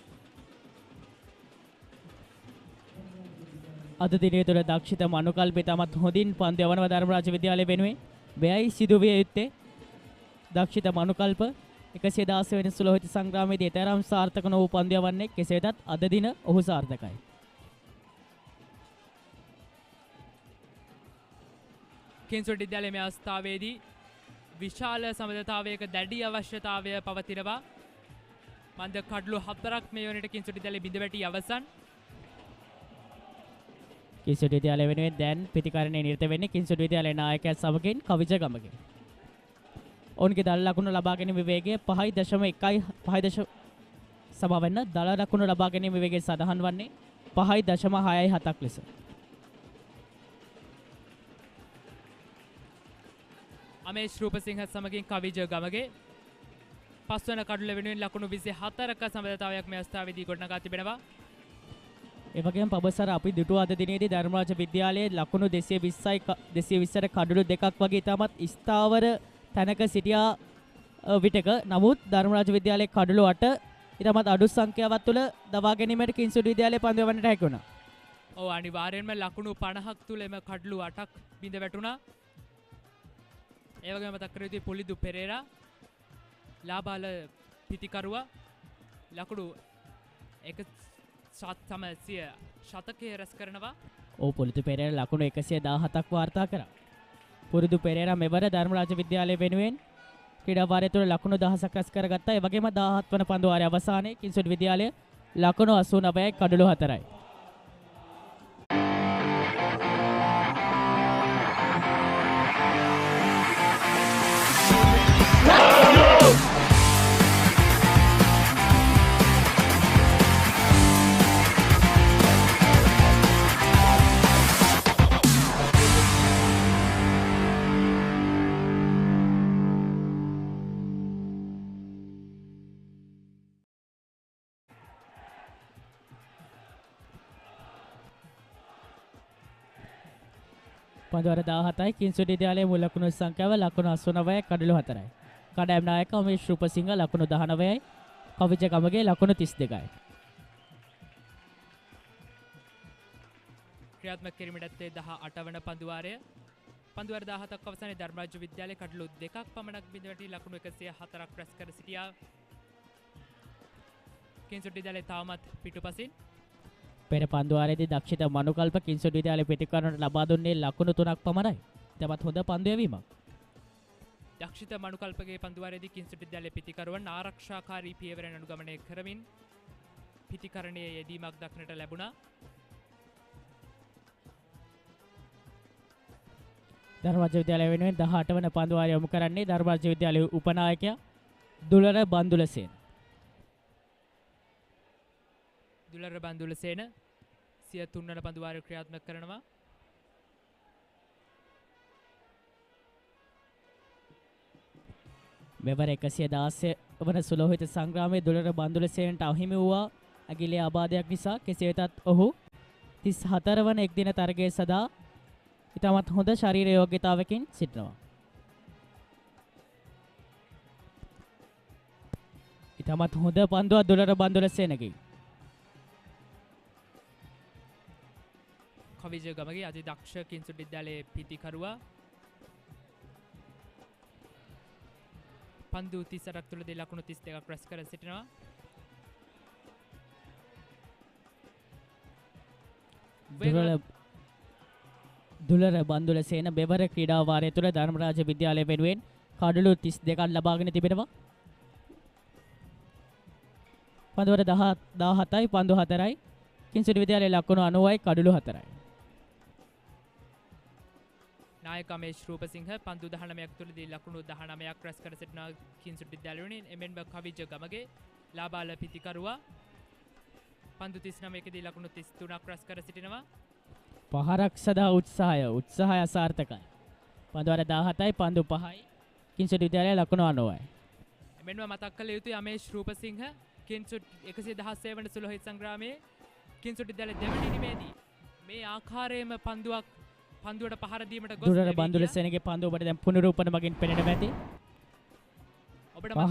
අද දිනේ තුළ දක්ෂිත මනුකල්ප තමත් හොඳින් පන්දු යවනවා ධර්මරාජ විද්‍යාලය වෙනුවෙන්. මෙයයි සිදුවිය යුත්තේ. දක්ෂිත මනුකල්ප 116 වෙනි සුලෝහිත සංග්‍රාමයේදී තරම් සාර්ථක නොවූ පන්දු යවන්නේ කෙසේ වෙතත් අද දින ඔහු සාර්ථකයි. කිංස්වුඩ් විද්‍යාලයේ මේ අවස්ථාවේදී විශාල සමබරතාවයක දැඩි අවශ්‍යතාවය පවතිනවා. මන්ද කඩලු 4ක් මේ වනට කිංස්වුඩ් විද්‍යාලයේ බිඳ වැටි අවසන්. කිංස්වුඩ් විද්‍යාලය වෙනුවෙන් දැන් ප්‍රතිකරණයේ නිරත වෙන්නේ කිංස්වුඩ් විද්‍යාලයේ නායකයා සමගින් කවිජ ගමගේ. ඔවුන්ගේ දල ලකුණු ලබා ගැනීම වේගය 5.1 සමවන්න දල ලකුණු ලබා ගැනීම වේගය සඳහන් වන්නේ 5.67ක් ලෙස. අමේෂ් රූපසිංහ සමගින් කවිජ ගමගේ පස්වන කඩුල වෙනුවෙන් ලකුණු 24ක සමබරතාවයක් මේ අවස්ථාවේදී ගොඩනගා තිබෙනවා. ඒ වගේම පබසර අපි දුටුව අද දිනේදී ධර්මරාජ විද්‍යාලයේ ලකුණු 220ට කඩුළු දෙකක් වගේ ඉතාමත් ස්ථාවර තැනක සිටියා විටක. නමුත් ධර්මරාජ විද්‍යාලයේ කඩුළු 8 ඉතාමත් අඩු සංඛ්‍යාවක් තුළ දවා ගැනීමට කිංස්වුඩ් විද්‍යාලයේ පන්දු යවන්නට හැකි වුණා. ඔව් අනිවාර්යෙන්ම ලකුණු 50ක් තුළ එම කඩුළු 8ක් බිඳ වැටුණා. ඒ වගේම මතක් කර යුතුයි පොලිදු පෙරේරා ලාබාල පිටිකරුවා ලකුණු 100 ශතකයේ රැස් කරනවා. ඔව් පොලිදු පෙරේරා ලකුණු 117ක් වාර්තා කරා. පුරුදු පෙරේරා මෙවර ධර්මරාජ විද්‍යාලය වෙනුවෙන් ක්‍රීඩා වාරය තුළ ලකුණු 10ක් රැස් කරගත්තා. ඒ වගේම 17 වන පන්දු වාරයේ අවසානයේ කිංස්වුඩ් විද්‍යාලය ලකුණු 89යි කඩලු 4යි. පන්දුවර 17යි කිංස්වුඩ් විද්‍යාලයේ මුල් ලකුණු සංඛ්‍යාව ලකුණු 89යි කඩලු 4යි. කඩෑම් නායක අමේෂ් රූපසිංහ ලකුණු 19යි කවිජ ගමගේ ලකුණු 32යි. ක්‍රියාත්මක කිරීමට 18 වන පන්දු වාරය. පන්දුවර 17ක් අවසානයේ ධර්මරාජ විද්‍යාලයේ කඩලු දෙකක් පමණක් බිඳ වැටි ලකුණු 104ක් රැස් කර සිටියා. කිංස්වුඩ් විද්‍යාලයේ තාමත් පිටුපසින් පෙර පන්දුවාරයේදී දක්ෂිත මනුකල්ප කිංස්වුඩ් විද්‍යාලයේ ප්‍රතිකරණයට ලබා දුන්නේ ලකුණු 3ක් පමණයි. තමත් හොඳ පන්දු යැවීමක්. දක්ෂිත මනුකල්පගේ පන්දුවාරයේදී කිංස්වුඩ් විද්‍යාලයේ ප්‍රතිකරුවන් ආරක්ෂාකාරී පියවරෙන් අනුගමනය කරමින් ප්‍රතිකරණයේ යෙදීමක් දක්නට ලැබුණා. ධර්මරාජ විද්‍යාලය වෙනුවෙන් 18 වන පන්දුවාරය යොමු කරන්නේ ධර්මරාජ විද්‍යාලයේ උපනායකයා දුලර බන්දුලසේන. දුලර බන්දුලසේන 103 වන පන්දුවාරය ක්‍රියාත්මක කරනවා. මෙවර 116 වන සුලෝහිත සංග්‍රාමයේ දුලර බන්දුලසේනට අහිමි වූවා ඇගිලේ ආබාධයක් නිසා. කෙසේ වෙතත් ඔහු 34 වන එක්දින තරගයේ සදා ඉතාමත් හොඳ ශරීර යෝග්‍යතාවකින් සිටිනවා. ඉතාමත් හොඳ පන්දුවක් දුලර බන්දුල සේනගේ. කවිජ ගමගේ අති දක්ෂ කිංසුඩ් විද්‍යාලයේ පිතිකරුවා පන්දු 38ක් තුලදී ලකුණු 32ක් රැස් කර සිටිනවා. දුලර බන්දුල සේන බෙවර ක්‍රීඩා වාරය තුළ ධර්මරාජ විද්‍යාලය වෙනුවෙන් කඩලු 32ක් ලබාගෙන තිබෙනවා. පන්දුවර 17යි පන්දු 4යි කිංසුඩ් විද්‍යාලයේ ලකුණු 90යි කඩලු 4යි. නායක අමේෂ් රූපසිංහ පන්දු 19ක් තුලදී ලකුණු 19ක් රැස් කර සිටිනවා කිංසුඩ් විද්‍යාලය වෙනුවෙන්. එමෙන්ම කවිජ ගමගේ ලාබාල පිතිකරුවා පන්දු 39කදී ලකුණු 33ක් රැස් කර සිටිනවා. පහරක් සදා උත්සාහය අසාර්ථකයි. පන්දුවර 17යි පන්දු 5යි කිංසුඩ් විද්‍යාලයේ ලකුණු 90යි. එමෙන්ම මතක් කළ යුතුයි අමේෂ් රූපසිංහ කිංසුඩ් 116 වන සුළු හිත් සංග්‍රාමයේ කිංසුඩ් විද්‍යාලයේ දෙවැනි ඉනිමේදී මේ ආකාරයේම පන්දුවට පහර දීමට ගොස් දුරර බන්දුල සේනගේ පන්දුව ඔබට දැන් පුනරූපන මගින් පෙනෙනවා ඇති.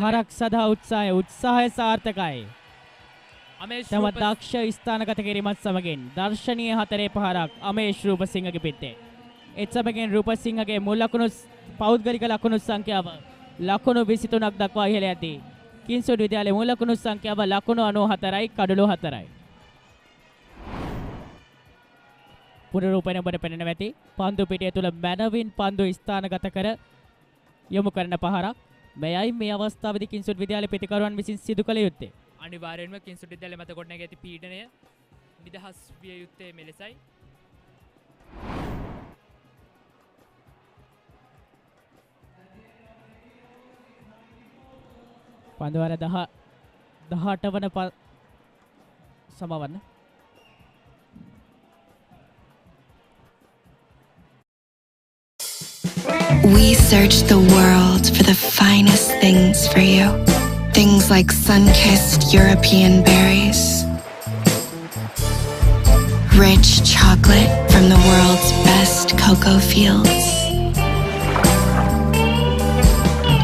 පහරක් සදා උත්සාහය සාර්ථකයි. තම දක්ෂ ස්ථානගත කිරීමත් සමගින් දර්ශනීය 4 පහරක් අමේෂ් රූපසිංහගේ පිටේ. ඒත් සමගින් රූපසිංහගේ මුල් ලකුණු පෞද්ගලික ලකුණු සංඛ්‍යාව ලකුණු 23ක් දක්වා ඉහළ යදී. කිංසුඩ් විද්‍යාලයේ මුල් ලකුණු සංඛ්‍යාව ලකුණු 94යි කඩලු 4යි. පුනරූපණය ඔබට පෙනෙනවා ඇති. පන්දු පිටිය තුල මැනවින් පන්දු ස්ථානගත කර යොමු කරන පහරක්. මෙයයි මේ අවස්ථාවේදී කිංසුඩ් විද්‍යාලයේ පිටිකරුවන් විසින් සිදු කළ යුත්තේ. අනිවාර්යෙන්ම කිංසුඩ් විද්‍යාලයේ මත ගොඩනැගී ඇති පීඩනය නිදහස් විය යුත්තේ මෙලෙසයි. පන්දුවර 18 වන සමවන්න. We search the world for the finest things for you. Things like sun-kissed European berries, rich chocolate from the world's best cocoa fields,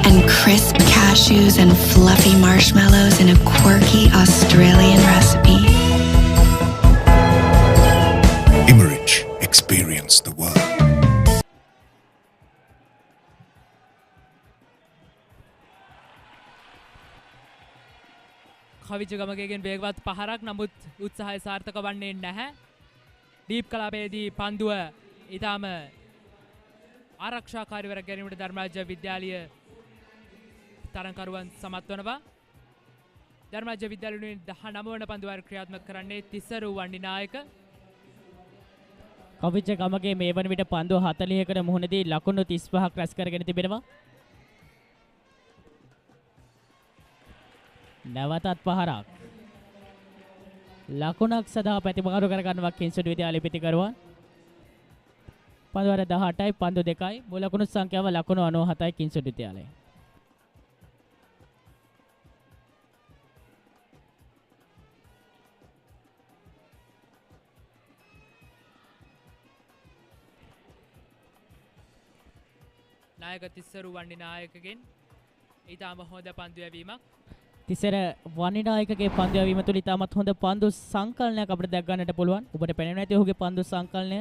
and crisp cashews and fluffy marshmallows in a quirky Australian recipe. Immerich, experience the world. කවිජ ගමගේගෙන් වේගවත් පහරක් නමුත් උත්සාහය සාර්ථක වන්නේ නැහැ. දීප් කලාපයේදී පන්දුව ඊටම ආරක්ෂාකාරීවර ගැනීමට ධර්මරාජ විද්‍යාලය තරංකරුවන් සමත් වනවා. ධර්මරාජ විද්‍යාලයේ 19 වන පන්දුව ක්‍රියාත්මක කරන්නේ තිසරු වණ්ඩිනායක. කවිජ ගමගේ මේ වන විට පන්දුව 40කට මුහුණදී ලකුණු 35ක් රැස් කරගෙන තිබෙනවා. නැවතත් පහරක් ලකුණක් සදා ප්‍රතිමාරු කරගන්නවා කිංසුඩ් විද්‍යාලයේ පිටිකරුවන්. පන්දුවර 18යි පන්දු 2යි මුල් ලකුණු සංඛ්‍යාව ලකුණු 97යි කිංසුඩ් විද්‍යාලය. නායක තිස්සරු වණ්ඩිනායකගෙන් ඊටම හොඳ පන්දු යැවීමක්. තිසර වණ්ඩිනායකගේ පන්දු යැවීම තුළ ඉතාමත් හොඳ පන්දු සංකලනයක් අපිට දැක් ගන්නට පුළුවන්. ඔබට පෙනෙනවා ඇති ඔහුගේ පන්දු සංකලනය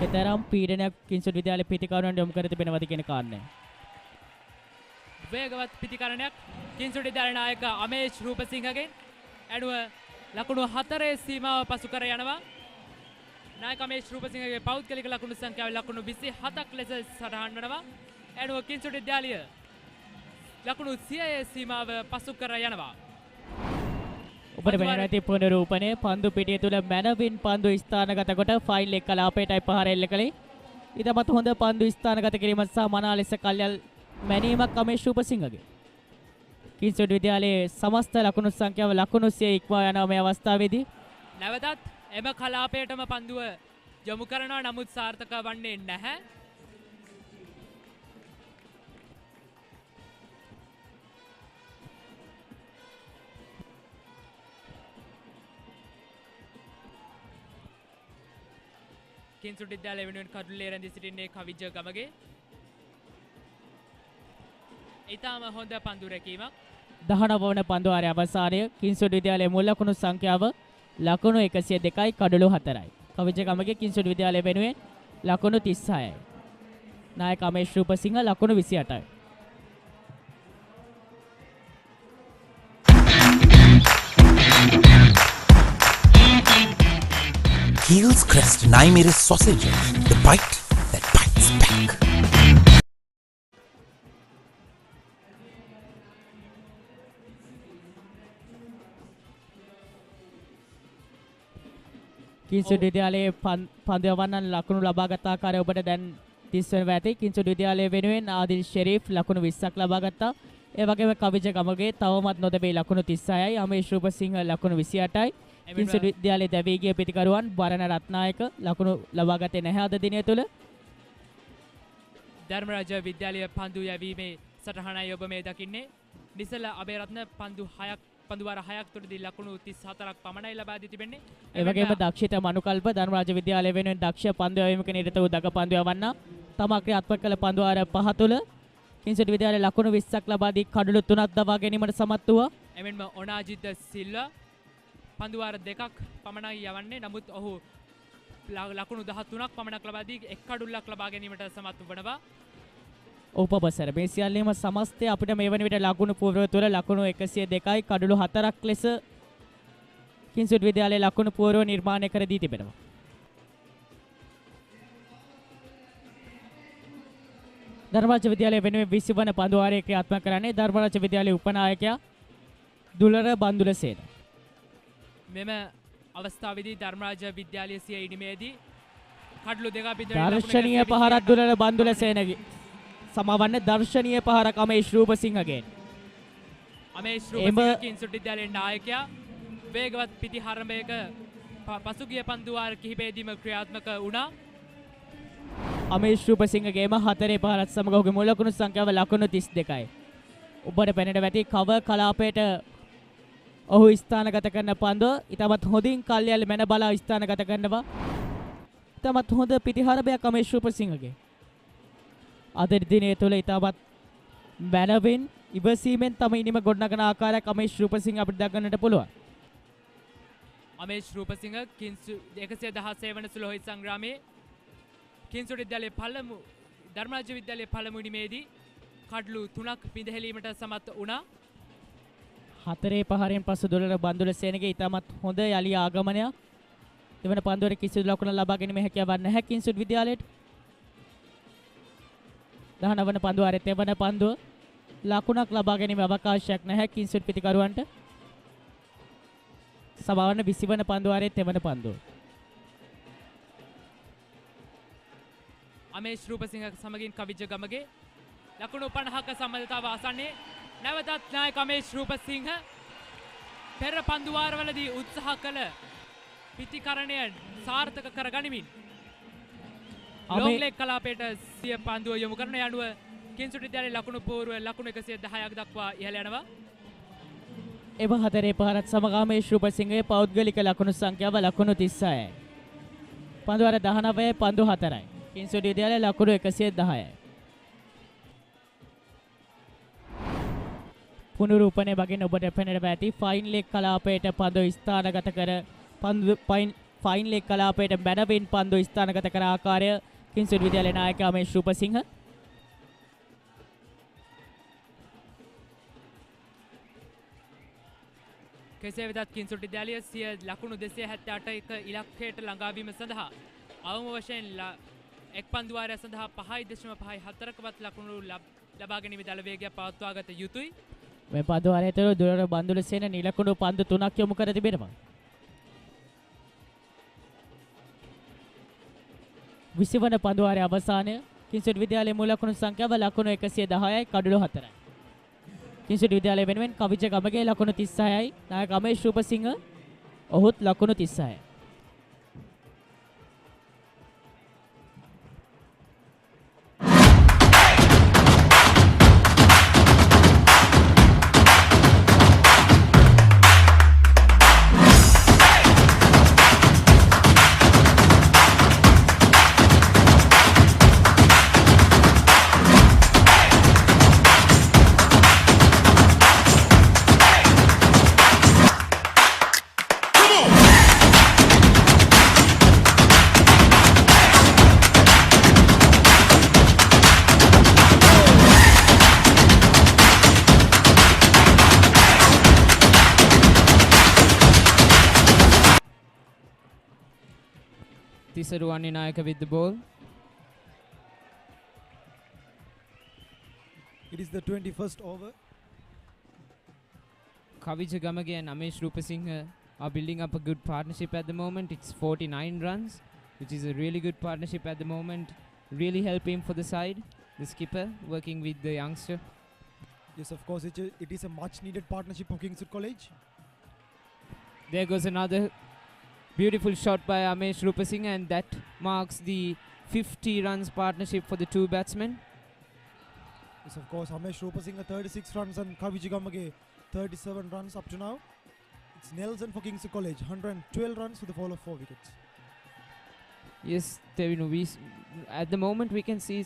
කතරම් පීඩනයක් කිංසුඩ් විද්‍යාලයේ පිටිකරුවන් යොමු කර තිබෙනවද කියන කාරණය. වේගවත් පිටිකරණයක් කිංසුඩ් විද්‍යාලයේ නායක අමේෂ් රූපසිංහගෙන් ඇනුව ලකුණු 4 සීමාව පසු කර යනවා. නායක අමේෂ් රූපසිංහගේ පෞද්ගලික ලකුණු සංඛ්‍යාව ලකුණු 27ක් ලෙස සටහන් වෙනවා. ඇනුව කිංසුඩ් විද්‍යාලය ලකුණු 100 සීමාව පසු කර යනවා. ඔබට පෙනෙනවා ඇති පුනරූපණය පන්දු පිටිය තුල මැනවින් පන්දු ස්ථානගත කොට ෆයිල් එක කලාපයටයි පහර එල්ල කළේ. ඊටමත් හොඳ පන්දු ස්ථානගත කිරීම සහ මනා ලෙස කල්යල් මැනීමක් අමේෂ් රූපසිංහගේ. කිංසුඩ් විද්‍යාලයේ සමස්ත ලකුණු සංඛ්‍යාව ලකුණු 100 ඉක්මවා යනවා මේ අවස්ථාවේදී. නැවතත් එම කලාපයටම පන්දුව යොමු කරනවා නමුත් සාර්ථක වන්නේ නැහැ. කිංසුඩ් විද්‍යාලය වෙනුවෙන් කඩුල්ලේ රැඳී සිටින්නේ කවිජ ගමගේ. ඊටම හොඳ පන්දු රැකීමක්. 19 වන පන්දුවාරයේ අවසානය කිංසුඩ් විද්‍යාලයේ මුල් ලකුණු සංඛ්‍යාව ලකුණු 102යි කඩලු 4යි. කවිජගමගේ කිංසුඩ් විද්‍යාලය වෙනුවෙන් ලකුණු 36යි. නායක අමේෂ් රූපසිංහ ලකුණු 28යි. Heels Crest Naimeris sausages, the bite that bites back. කිංසුඩ් විද්‍යාලයේ පන්දු යවන්නන් ලකුණු ලබාගත් ආකාරය ඔබට දැන් 30 වෙනි ඇති. කිංසුඩ් විද්‍යාලය වෙනුවෙන් ආදිල් ෂෙරීෆ් ලකුණු 20ක් ලබා ගත්තා. ඒ වගේම කවිජගමගේ තවමත් නොදැබී ලකුණු 36යි. අමේෂ් රූපසිංහ ලකුණු 28යි. කිංසුඩ් විද්‍යාලයේ දැවී ගිය පිටිකරුවන් බරණ රත්නායක ලකුණු ලබා ගත්තේ නැහැ අද දිනය තුල. ධර්මරාජ විද්‍යාලයේ පන්දු යැවීමේ සටහනයි ඔබ මේ දකින්නේ. නිසල අබේරත්න පන්දු වාර 6ක් තුරදී ලකුණු 34ක් පමණයි ලබා දී තිබෙන්නේ. ඒ වගේම දක්ෂිත මනුකල්ප ධර්මරාජ විද්‍යාලය වෙනුවෙන් දක්ෂ පන්දු යැවීමක නිරත වූ දග පන්දු යවන්න තම ක්‍රියාත්මක කළ පන්දු වාර 5 තුල කිංසුඩ් විද්‍යාලයේ ලකුණු 20ක් ලබා දී කඩලු 3ක් දවා ගැනීමට සමත් වුණා. එමෙන්ම ඔනාජිත් සිල්වා පන්දු වාර 2ක් පමණයි යවන්නේ. නමුත් ඔහු ලකුණු 13ක් පමණක් ලබා දී එක් කඩුල්ලක් ලබා ගැනීමට සමත් වනවා. උපබසර මේ සියල්ලම සමස්තය අපිට මේ වන විට ලකුණු පූර්ව තුළ ලකුණු 102යි කඩලු 4ක් ලෙස කිංසුඩ් විද්‍යාලයේ ලකුණු පූර්ව නිර්මාණය කර දී තිබෙනවා. ධර්මරාජ විද්‍යාලය වෙනුවෙන් 20 වන පන්දු වාරයේ ක්‍රියාත්මක කරන්නේ ධර්මරාජ විද්‍යාලයේ උපනායකයා දුලර බන්දුලසේන. මෙම අවස්ථාවේදී ධර්මරාජ විද්‍යාලයේ සිය ඉනිමේදී කඩලු දෙක බිඳ දර්ශනීය පහරක් දුලර බන්දුලසේනගේ සමවන්න දර්ශනීය පහරක් අමේෂ් රූපසිංහගෙන්. අමේෂ් රූපසිංහ කිංසුඩ් විද්‍යාලයේ නායකයා වේගවත් පිටිහරඹයක පසුගිය පන්දු වාර කිහිපෙදීම ක්‍රියාත්මක වුණා. අමේෂ් රූපසිංහගේම 4 පහරත් සමග ඔහුගේ මුල් ලකුණු සංඛ්‍යාව ලකුණු 32යි. ඔබට පෙනෙන වැටි කව කලාපයට ඔහු ස්ථානගත කරන පන්දුව ඉතාමත් හොඳින් කල්යල් මැන බලා ස්ථානගත කරනවා. ඉතාමත් හොඳ පිටිහරඹයක් අමේෂ් රූපසිංහගේ. අද දිනය තුළ ඉතාමත් මැනවින් ඉවසීමෙන් තම ඉනිම ගොඩනගන ආකාරයක් අමේෂ් රූපසිංහ අපිට දක්වන්නට පුළුවන්. අමේෂ් රූපසිංහ 116 වන සුළු සංග්‍රාමයේ කිංසුඩ් විද්‍යාලයේ ධර්මරාජ විද්‍යාලයේ පළමු ඉනිමේදී කඩලු 3ක් පිඳහෙලීමට සමත් වුණා. 4 පහරෙන් පසු දොළර බන්දුලසේනගේ ඉතාමත් හොඳ යලි ආගමනයක්. දෙවන පන්දුවේ කිසිදු ලකුණක් ලබා ගැනීම හැකියාවක් නැහැ කිංසුඩ් විද්‍යාලයට. 19 වන පන්දුවේ තෙවන පන්දුව ලකුණක් ලබා ගැනීම අවකාශයක් නැහැ කිංසුඩ් පිටිකරුවන්ට. සමවන්න 20 වන පන්දුවේ තෙවන පන්දුව. අමේෂ් රූපසිංහ සමගින් කවිජගමගේ ලකුණු 50ක සම්බන්ධතාව ආසන්නයේ නැවතත් නායක අමේෂ් රූපසිංහ පෙර පන්දු වාරවලදී උත්සාහ කළ පිටිකරණය සාර්ථක කරගනිමින් ලොං ලෙග් කලාපයට සිය පන්දුව යොමු කරන යනුව කිංසුඩ් විද්‍යාලයේ ලකුණු පූර්ව ලකුණු 110ක් දක්වා ඉහළ යනවා. එම 4 පහරත් සමග අමේෂ් රූපසිංහගේ පෞද්ගලික ලකුණු සංඛ්‍යාව ලකුණු 36යි. පන්දු වාර 19 පන්දු 4යි. කිංසුඩ් විද්‍යාලයේ ලකුණු 110යි. පුනරුපණය වගේ ඔබට පෙනෙන ඇති ෆයින් ලෙග් කලාපයට පන්දු ස්ථානගත කර ෆයින් ලෙග් කලාපයට මැනවින් පන්දු ස්ථානගත කර ආකාරය කිංසුඩ් විද්‍යාලයේ නායක අමේෂ් රූපසිංහ. කෙසේ වෙතත් කිංසුඩ් විද්‍යාලය සිය ලකුණු 278ක ඉලක්කයට ළඟාවීම සඳහා අවම වශයෙන් එක් පන්දු වාරය සඳහා 5.54කවත් ලකුණු ලබා ගැනීම දල වේගයක් පවත්වාගත යුතුයි. මේ පන්දු වාරය තුළ දුලර බන්දුලසේන නිලකුණු පන්දු 3ක් යොමු කර තිබෙනවා. 20 වන පන්දු වාරයේ අවසානය කිංසුඩ් විද්‍යාලයේ මුල් ලකුණු සංඛ්‍යාව ලකුණු 110යි කඩලු 4යි. කිංසුඩ් විද්‍යාලය වෙනුවෙන් කවිජගමගේ ලකුණු 36යි. නායක අමේෂ් රූපසිංහ ඔහුත් ලකුණු 36යි. Tisaru Aninayaka with the ball. It is the 21st over. Kavija Gamage and Amesh Rupasinghe are building up a good partnership at the moment. It's 49 runs, which is a really good partnership at the moment. Really helping for the side. The skipper working with the youngster. Yes, of course, it is a much needed partnership of Kingswood College. There goes another beautiful shot by Amesh Rupasinghe, and that marks the 50 runs partnership for the two batsmen. Yes, of course, Amesh Rupasinghe 36 runs and Kaviji Gamage 37 runs up to now. It's Nelson for Kingswood College, 112 runs with a fall of 4 wickets. Yes, Tevinu, at the moment we can see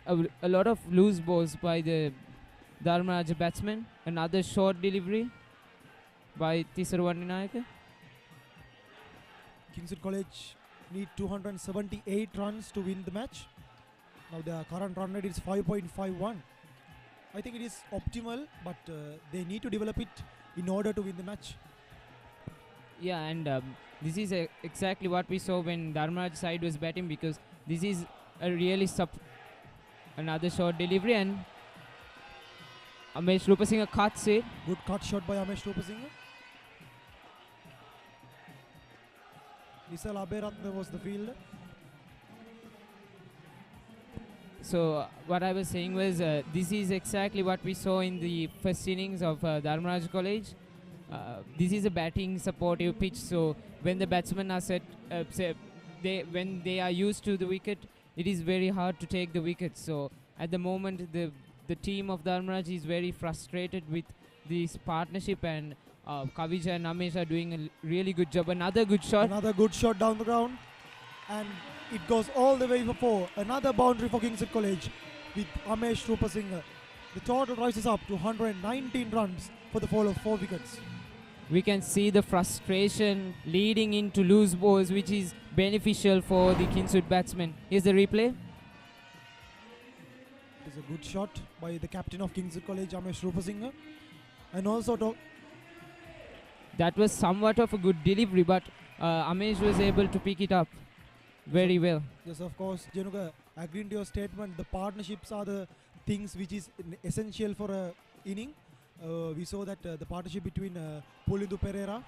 a lot of loose balls by the Dharmaraja batsman. Another short delivery by Tisaru Aninayaka. Kingswood College need 278 runs to win the match. Now the current run rate is 5.51. I think it is optimal, but they need to develop it in order to win the match. Yeah, and this is exactly what we saw when Dharmaraj side was batting, because this is a really another short delivery, and Amesh Rupasinghe cuts it. Good cut shot by Amesh Rupasinghe. Nisal Aberatne was the fielder. So what I was saying was this is exactly what we saw in the first innings of Dharmaraja College. This is a batting supportive pitch, so when the batsmen are when they are used to the wicket, it is very hard to take the wicket. So at the moment the team of Dharmaraj is very frustrated with this partnership, and Kavija and Amesh are doing a really good job. Another good shot. Another good shot down the ground, and it goes all the way for 4. Another boundary for Kingswood College with Amesh Rupasinghe. The total rises up to 119 runs for the fall of 4 wickets. We can see the frustration leading into loose balls, which is beneficial for the Kingswood batsmen. Here's the replay. It is a good shot by the captain of Kingswood College, Amesh Rupasinghe. And also that was somewhat of a good delivery, but Amesh was able to pick it up very well. Yes, of course, Jenuga, agreeing to your statement, the partnerships are the things which is essential for a inning. We saw that the partnership between Pulindu Pereira,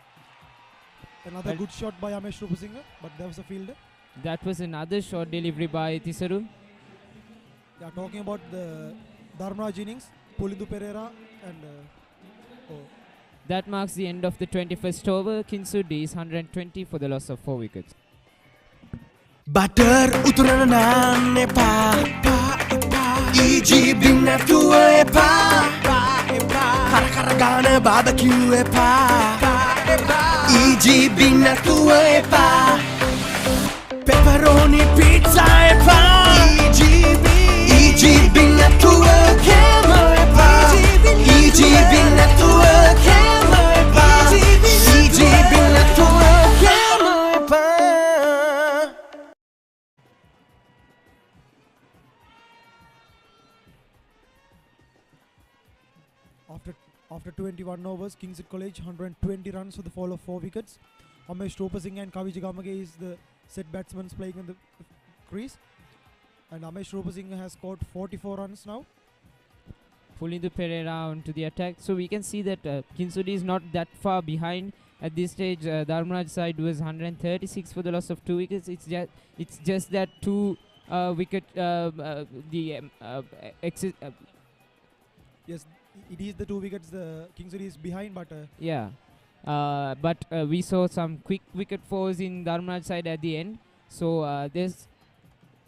another good shot by Amesh Rupasinghe, but there was a fielder. That was another short delivery by Tisaru. Yeah, talking about the Dharmaraj innings, Pulindu Pereira and that marks the end of the 21st over. Kingswood is 120 for the loss of 4 wickets. Butter uturana nan epa EG bring that to epa Kara gana barbecue epa EG bring that to epa Pepperoni pizza epa EG bring that to epa EG bring that to epa EG bring that to epa. After 21 overs, Kingswood College 120 runs for the fall of 4 wickets. Amesh Rupasinghe and Kaviji Gamage is the set batsmen playing in the crease. And Amesh Rupasinghe has scored 44 runs now. Pulling the Pereira onto the attack. So we can see that Kingswood is not that far behind. At this stage, Dharmaraj side was 136 for the loss of 2 wickets. It's just that 2 wicket Yes, it is the 2 wickets the Kingswood is behind, but but we saw some quick wicket falls in Dharmaraj side at the end. So there's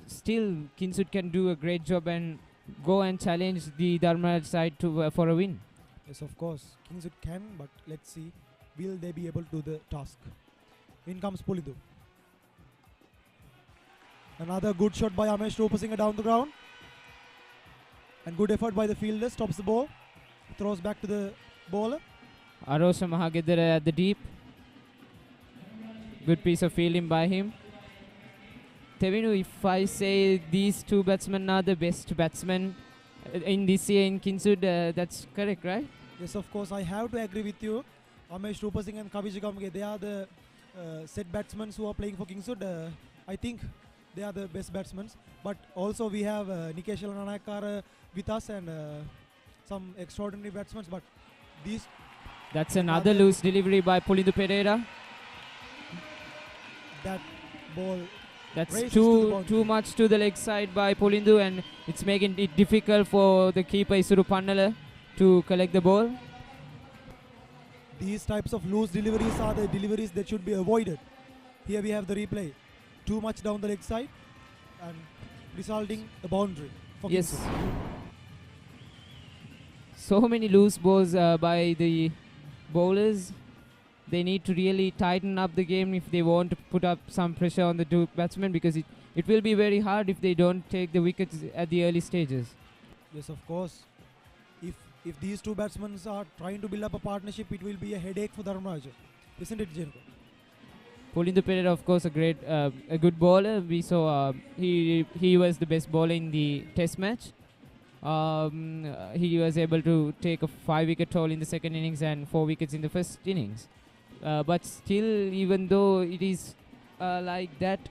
still Kingswood can do a great job and go and challenge the Dharmaraj side to for a win. Yes, of course, Kingswood can, but let's see, will they be able to do the task? In comes Pulindu. Another good shot by Amesh Rupasinghe down the ground. And good effort by the fielder, stops the ball, throws back to the bowler. Arosha Mahagedara at the deep. Good piece of fielding by him. Tevinu, if I say these 2 batsmen are the best batsmen in this year in Kingswood, that's correct, right? Yes, of course, I have to agree with you. Amesh Rupasinghe and Kaviji Gamage, they are the set batsmen who are playing for Kingswood. I think they are the best batsmen. But also we have Nikesh Lanakar with us and some extraordinary batsmen. But these That's another loose delivery by Pulindu Pereira. That ball. That's races to the boundary. too much to the leg side by Pulindu, and it's making it difficult for the keeper Isuru Pannala to collect the ball. These types of loose deliveries are the deliveries that should be avoided. Here we have the replay. Too much down the leg side and resulting a boundary. For Yes. Kingswood. So many loose balls by the bowlers. They need to really tighten up the game if they want to put up some pressure on the two batsmen, because it will be very hard if they don't take the wickets at the early stages. Yes, of course. If these two batsmen are trying to build up a partnership, it will be a headache for Dharmaraja. Isn't it, Jenko? Pulindu Pereira, of course, a good bowler. We saw he was the best bowler in the Test match. He was able to take a 5-wicket haul in the second innings and 4 wickets in the first innings. But still, even though it is like that,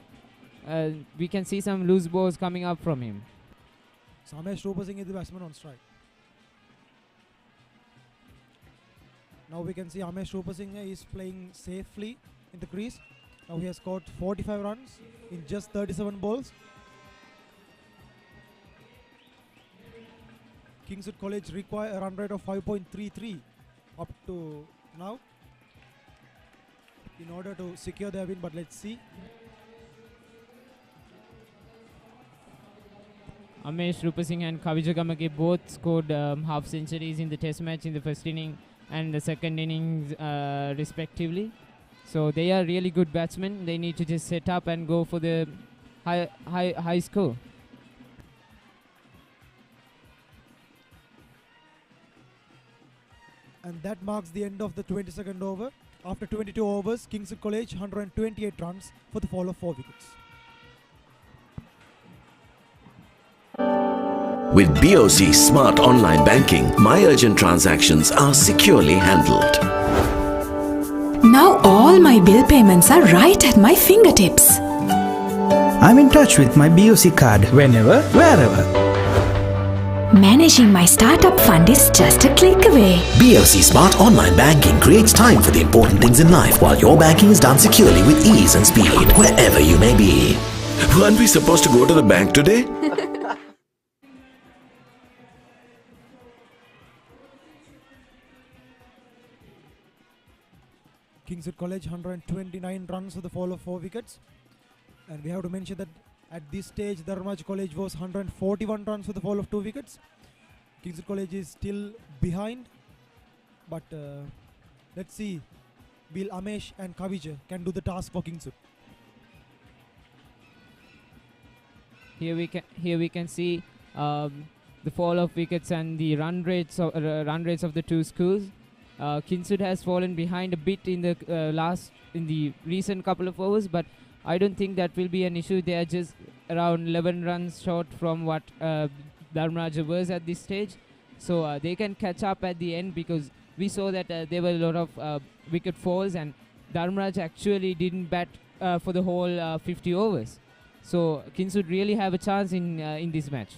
we can see some loose balls coming up from him. Samesh Rupa Singh is the batsman on strike. Now we can see Amesh Rupa Singh is playing safely in the crease. Now he has scored 45 runs in just 37 balls. Kingswood College require a run rate of 5.33 up to now in order to secure their win, but let's see. Amesh Rupasinghe and Kavijagamage both scored half centuries in the Test match in the first inning and the second innings respectively. So they are really good batsmen. They need to just set up and go for the high score. And that marks the end of the 22nd over. After 22 overs, Kingswood College 128 runs for the fall of 4 wickets. With BOC Smart Online Banking, my urgent transactions are securely handled. Now all my bill payments are right at my fingertips. I'm in touch with my BOC card whenever, wherever. Managing my startup fund is just a click away. BOC Smart Online Banking creates time for the important things in life while your banking is done securely with ease and speed, wherever you may be. Weren't we supposed to go to the bank today? Kingswood College 129 runs for the fall of 4 wickets. And we have to mention that at this stage, Dharmaraja College was 141 runs for the fall of 2 wickets. Kingswood College is still behind. But let's see, will Amesh and Kavija can do the task for Kingswood. Here we can see the fall of wickets and the run rates of the two schools. Kingswood has fallen behind a bit in the recent couple of overs, but I don't think that will be an issue. They are just around 11 runs short from what Dharmaraja was at this stage. So they can catch up at the end, because we saw that there were a lot of wicket falls and Dharmaraja actually didn't bat for the whole 50 overs. So Kingswood really have a chance in this match.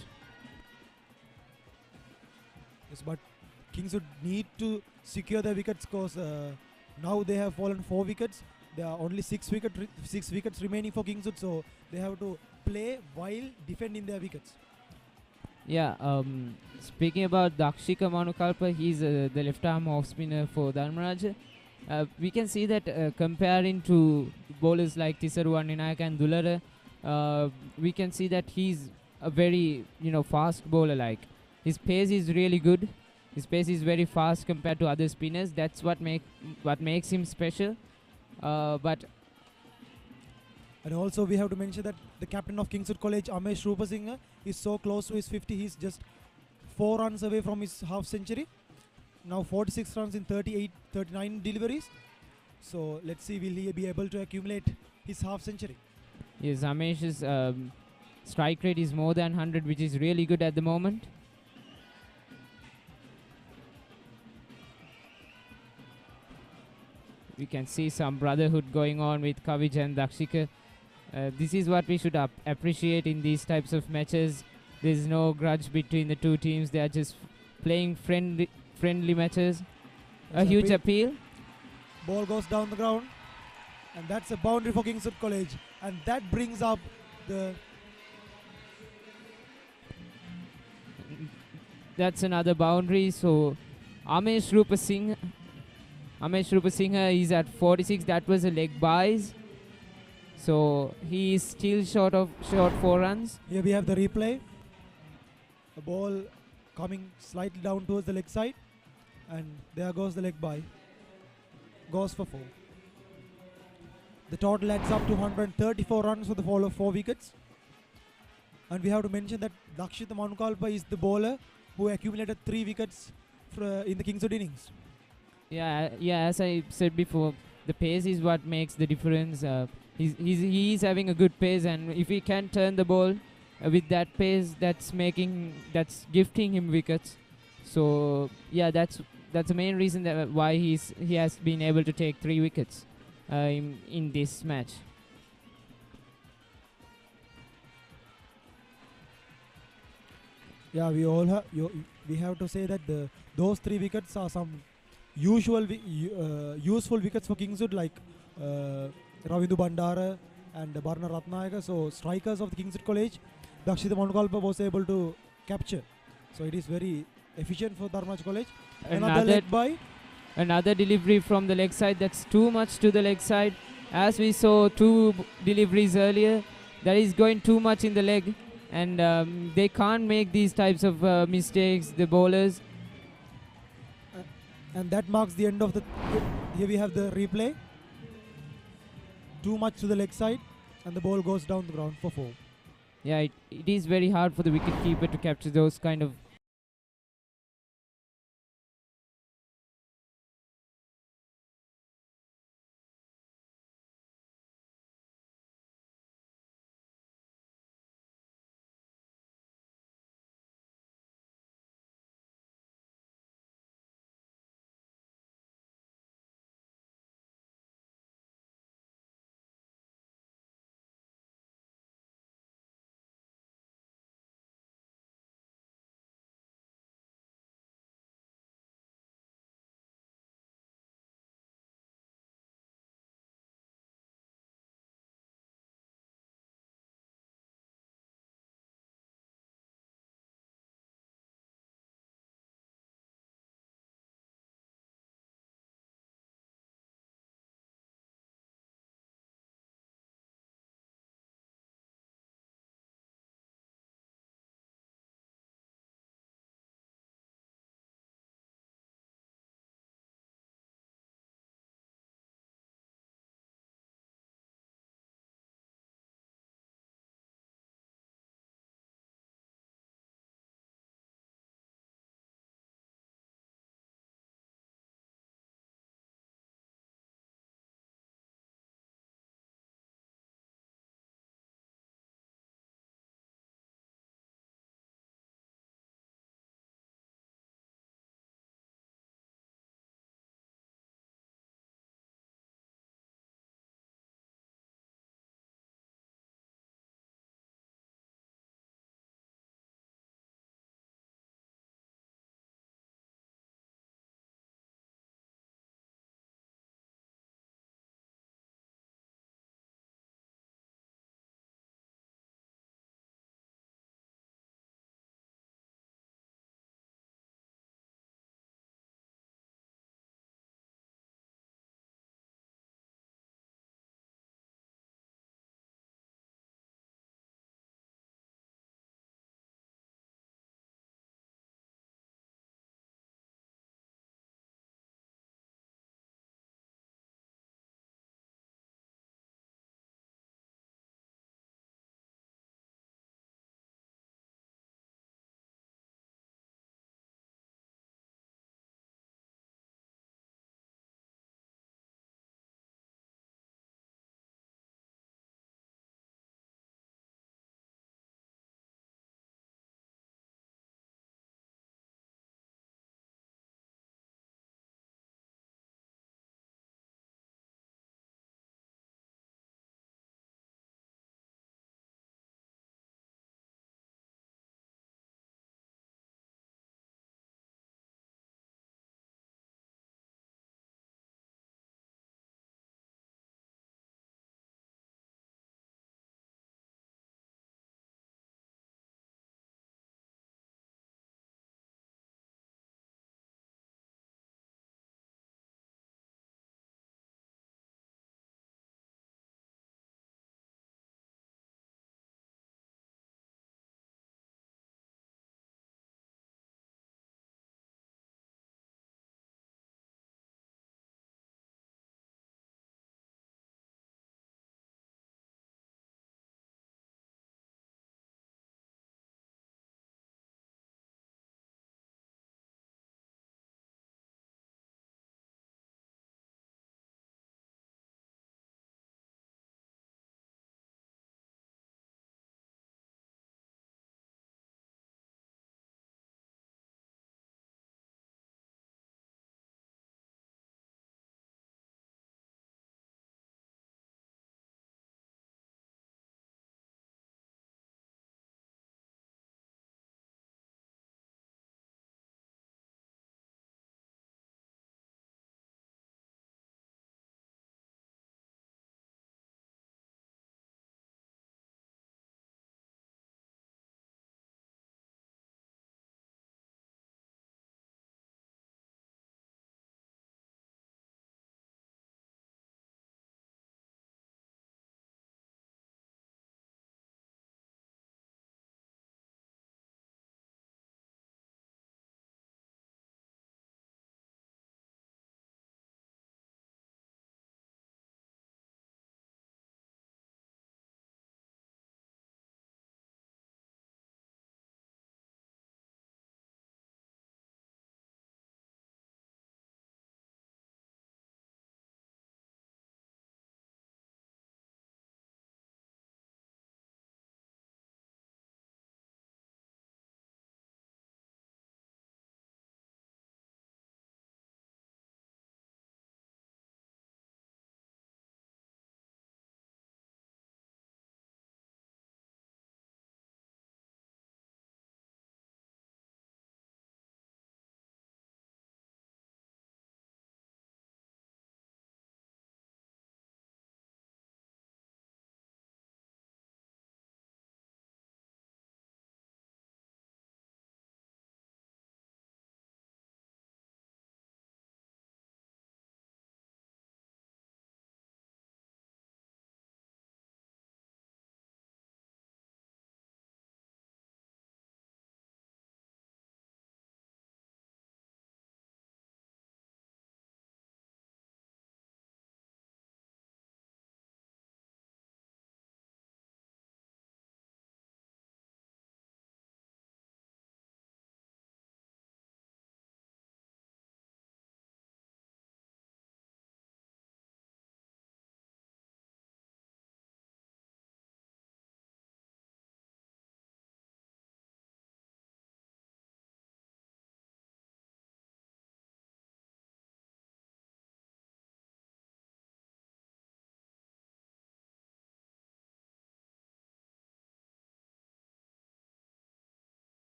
Yes, but Kingswood need to secure their wickets, because now they have fallen 4 wickets. There are only 6 wickets remaining for Kingswood, so they have to play while defending their wickets. Yeah, speaking about Dakshika Manukalpa, he's the left-arm off-spinner for Dharmaraja. We can see that comparing to bowlers like Tisaru Ninayak and Dulara, we can see that he's a very fast bowler. Like, his pace is really good. His pace is very fast compared to other spinners. That's what makes him special. And also we have to mention that the captain of Kingswood College, Amesh Rupa Singh, is so close to his 50. He's just 4 runs away from his half century. Now 46 runs in 39 deliveries. So let's see, will he be able to accumulate his half century? Yes, Amesh's strike rate is more than 100, which is really good at the moment. We can see some brotherhood going on with Kavij and Dakshika. This is what we should appreciate in these types of matches. There's no grudge between the two teams. They are just playing friendly matches. A Yes, huge appeal. Ball goes down the ground, and that's a boundary for Kingswood College, and that brings up the. That's another boundary. So Amesh Rupasinghe is at 46. That was a leg buys. So he is still short 4 runs. Here we have the replay. The ball coming slightly down towards the leg side, and there goes the leg by. Goes for 4. The total adds up to 134 runs for the fall of 4 wickets. And we have to mention that Dakshita Manukalpa is the bowler who accumulated 3 wickets in the Kingswood innings. Yeah, as I said before, the pace is what makes the difference. He's having a good pace, and if he can turn the ball with that pace, that's gifting him wickets. So yeah, that's the main reason why he has been able to take 3 wickets in this match. Yeah, we have to say that those 3 wickets are some useful wickets for Kingswood, like Ravindu Bandara and Barna Ratnayaka. So strikers of the Kingswood College, Dakshita Manukalpa was able to capture. So it is very efficient for Dharmaraja College. Another leg by. Another delivery from the leg side. That's too much to the leg side. As we saw 2 deliveries earlier, that is going too much in the leg, and they can't make these types of mistakes, the bowlers. And that marks the end of the. Here we have the replay. Too much to the leg side, and the ball goes down the ground for 4. Yeah, it is very hard for the wicketkeeper to capture those kind of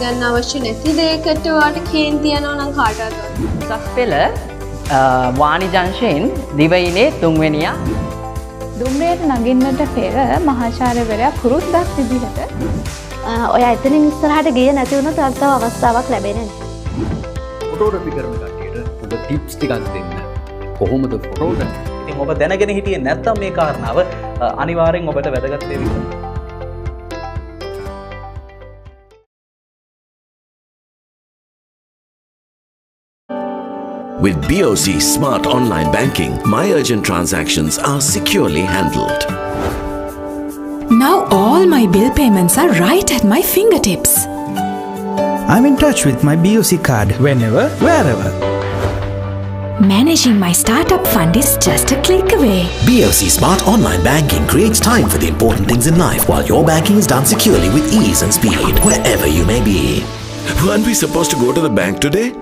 ගන්න අවශ්‍ය නැති දෙයකට ඔයාලට කේන්ති යනවා නම් කාටවත් උසස් පෙළ වාණිජංශයෙන් දිවයිනේ තුන්වෙනියා දුම්රියට නගින්නට පෙර මහාචාර්යවරයා කුරුද්දක් විදිහට ඔයා එතනින් ඉස්සරහට ගියේ නැති වුණොත් ඔයාලට තව අවස්ථාවක් ලැබෙන්නේ නැහැ. ෆොටෝග්‍රැෆි කරන කට්ටියට ඔබ ටිප්ස් ටිකක් දෙන්න. කොහොමද ෆොටෝග්‍රැෆි? ඉතින් ඔබ දැනගෙන හිටියේ නැත්නම් මේ කාරණාව අනිවාර්යෙන් ඔබට වැදගත් වෙවි. With BOC Smart Online Banking, my urgent transactions are securely handled. Now all my bill payments are right at my fingertips. I'm in touch with my BOC card whenever, wherever. Managing my startup fund is just a click away. BOC Smart Online Banking creates time for the important things in life while your banking is done securely with ease and speed, wherever you may be. Weren't we supposed to go to the bank today?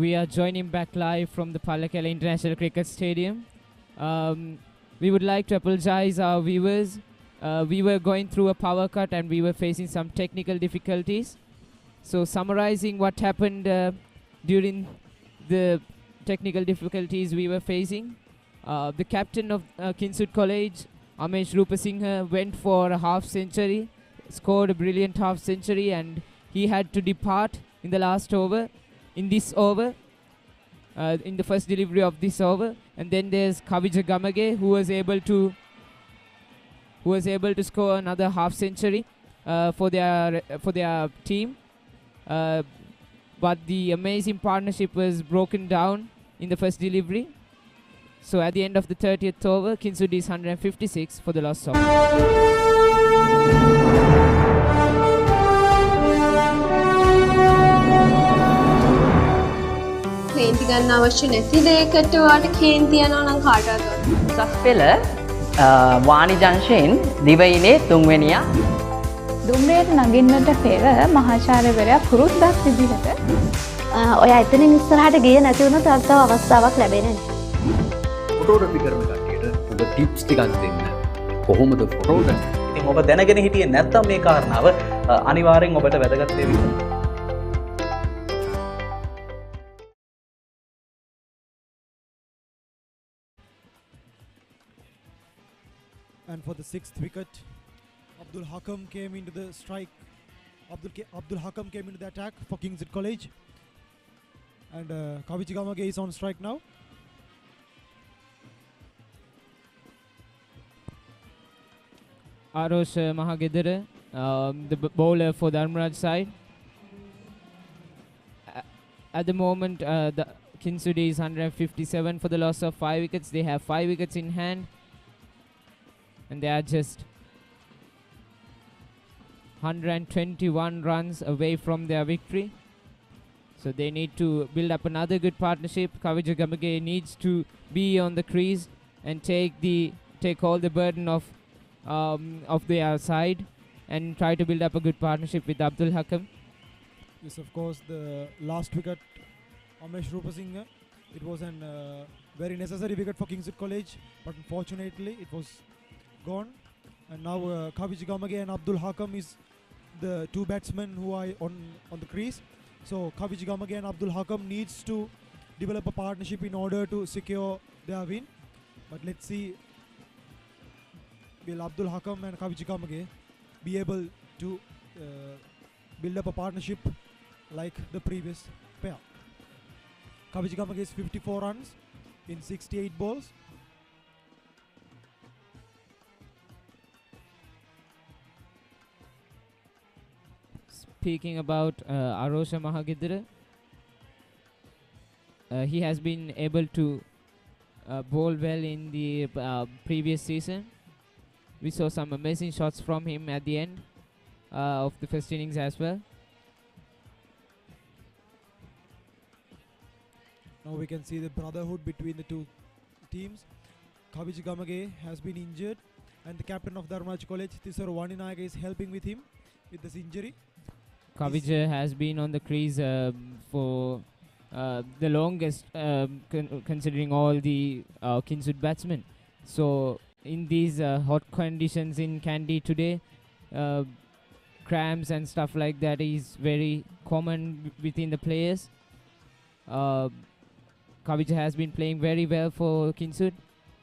We are joining back live from the Pallekele International Cricket Stadium. We would like to apologize our viewers. We were going through a power cut and we were facing some technical difficulties. So summarizing what happened during the technical difficulties we were facing, the captain of Kingswood College, Amesh Rupasinghe, went for a half century, scored a brilliant half century, and he had to depart in the last over. In this over, in the first delivery of this over, and then there's Kavija Gamage who was able to score another half century for their team, but the amazing partnership was broken down in the first delivery. So at the end of the 30th over, Kingswood is 156 for the loss of. කේන්ති ගන්න අවශ්‍ය නැති දෙයකට ඔයාලට කේන්ති යනවා නම් කාටවත් උසස් පෙළ වාණිජංශයෙන් දිවයිනේ තුන්වෙනියා දුම්රියට නගින්නට පෙර මහාචාර්යවරයා කුරුද්දක් විදිහට ඔයා එතනින් ඉස්සරහට ගියේ නැති වුණොත් ඔයාලට තව අවස්ථාවක් ලැබෙන්නේ නැහැ. ෆොටෝග්‍රැෆි කරන කට්ටියට ඔබ ටිප්ස් ටිකක් දෙන්න. කොහොමද ෆොටෝග්‍රැෆි? ඉතින් ඔබ දැනගෙන හිටියේ නැත්නම් මේ කාරණාව අනිවාර්යෙන් ඔබට වැදගත් වෙවි. And for the 6th wicket, Abdul Hakam came into the strike. Abdul Hakam came into the attack for Kingswood College. And Kaviji Gamage is on strike now. Arosh Mahagedere, the bowler for the Dharmaraja side. At the moment, the Kingswood is 157 for the loss of 5 wickets. They have 5 wickets in hand. And they are just 121 runs away from their victory. So they need to build up another good partnership. Kavija Gamage needs to be on the crease and take all the burden of their side and try to build up a good partnership with Abdul Hakam. Yes, of course, the last wicket, Amesh Rupasinghe, it was a very necessary wicket for Kingswood College, but unfortunately it was gone. And now Kaviji Gamage and Abdul Hakam is the two batsmen who are on the crease. So Kaviji Gamage and Abdul Hakam needs to develop a partnership in order to secure their win. But let's see, will Abdul Hakam and Kaviji Gamage be able to build up a partnership like the previous pair. Kaviji Gamage is 54 runs in 68 balls. speaking about Arosha Mahagidra, he has been able to bowl well in the previous season. We saw some amazing shots from him at the end of the first innings as well. Now we can see the brotherhood between the two teams. Kavij Gamage has been injured, and the captain of Dharmaraja College, Tisar Waninaga, is helping with him with this injury. Kavij has been on the crease for the longest, considering all the Kingswood batsmen. So in these hot conditions in Kandy today, cramps and stuff like that is very common within the players. Kavij has been playing very well for Kingswood,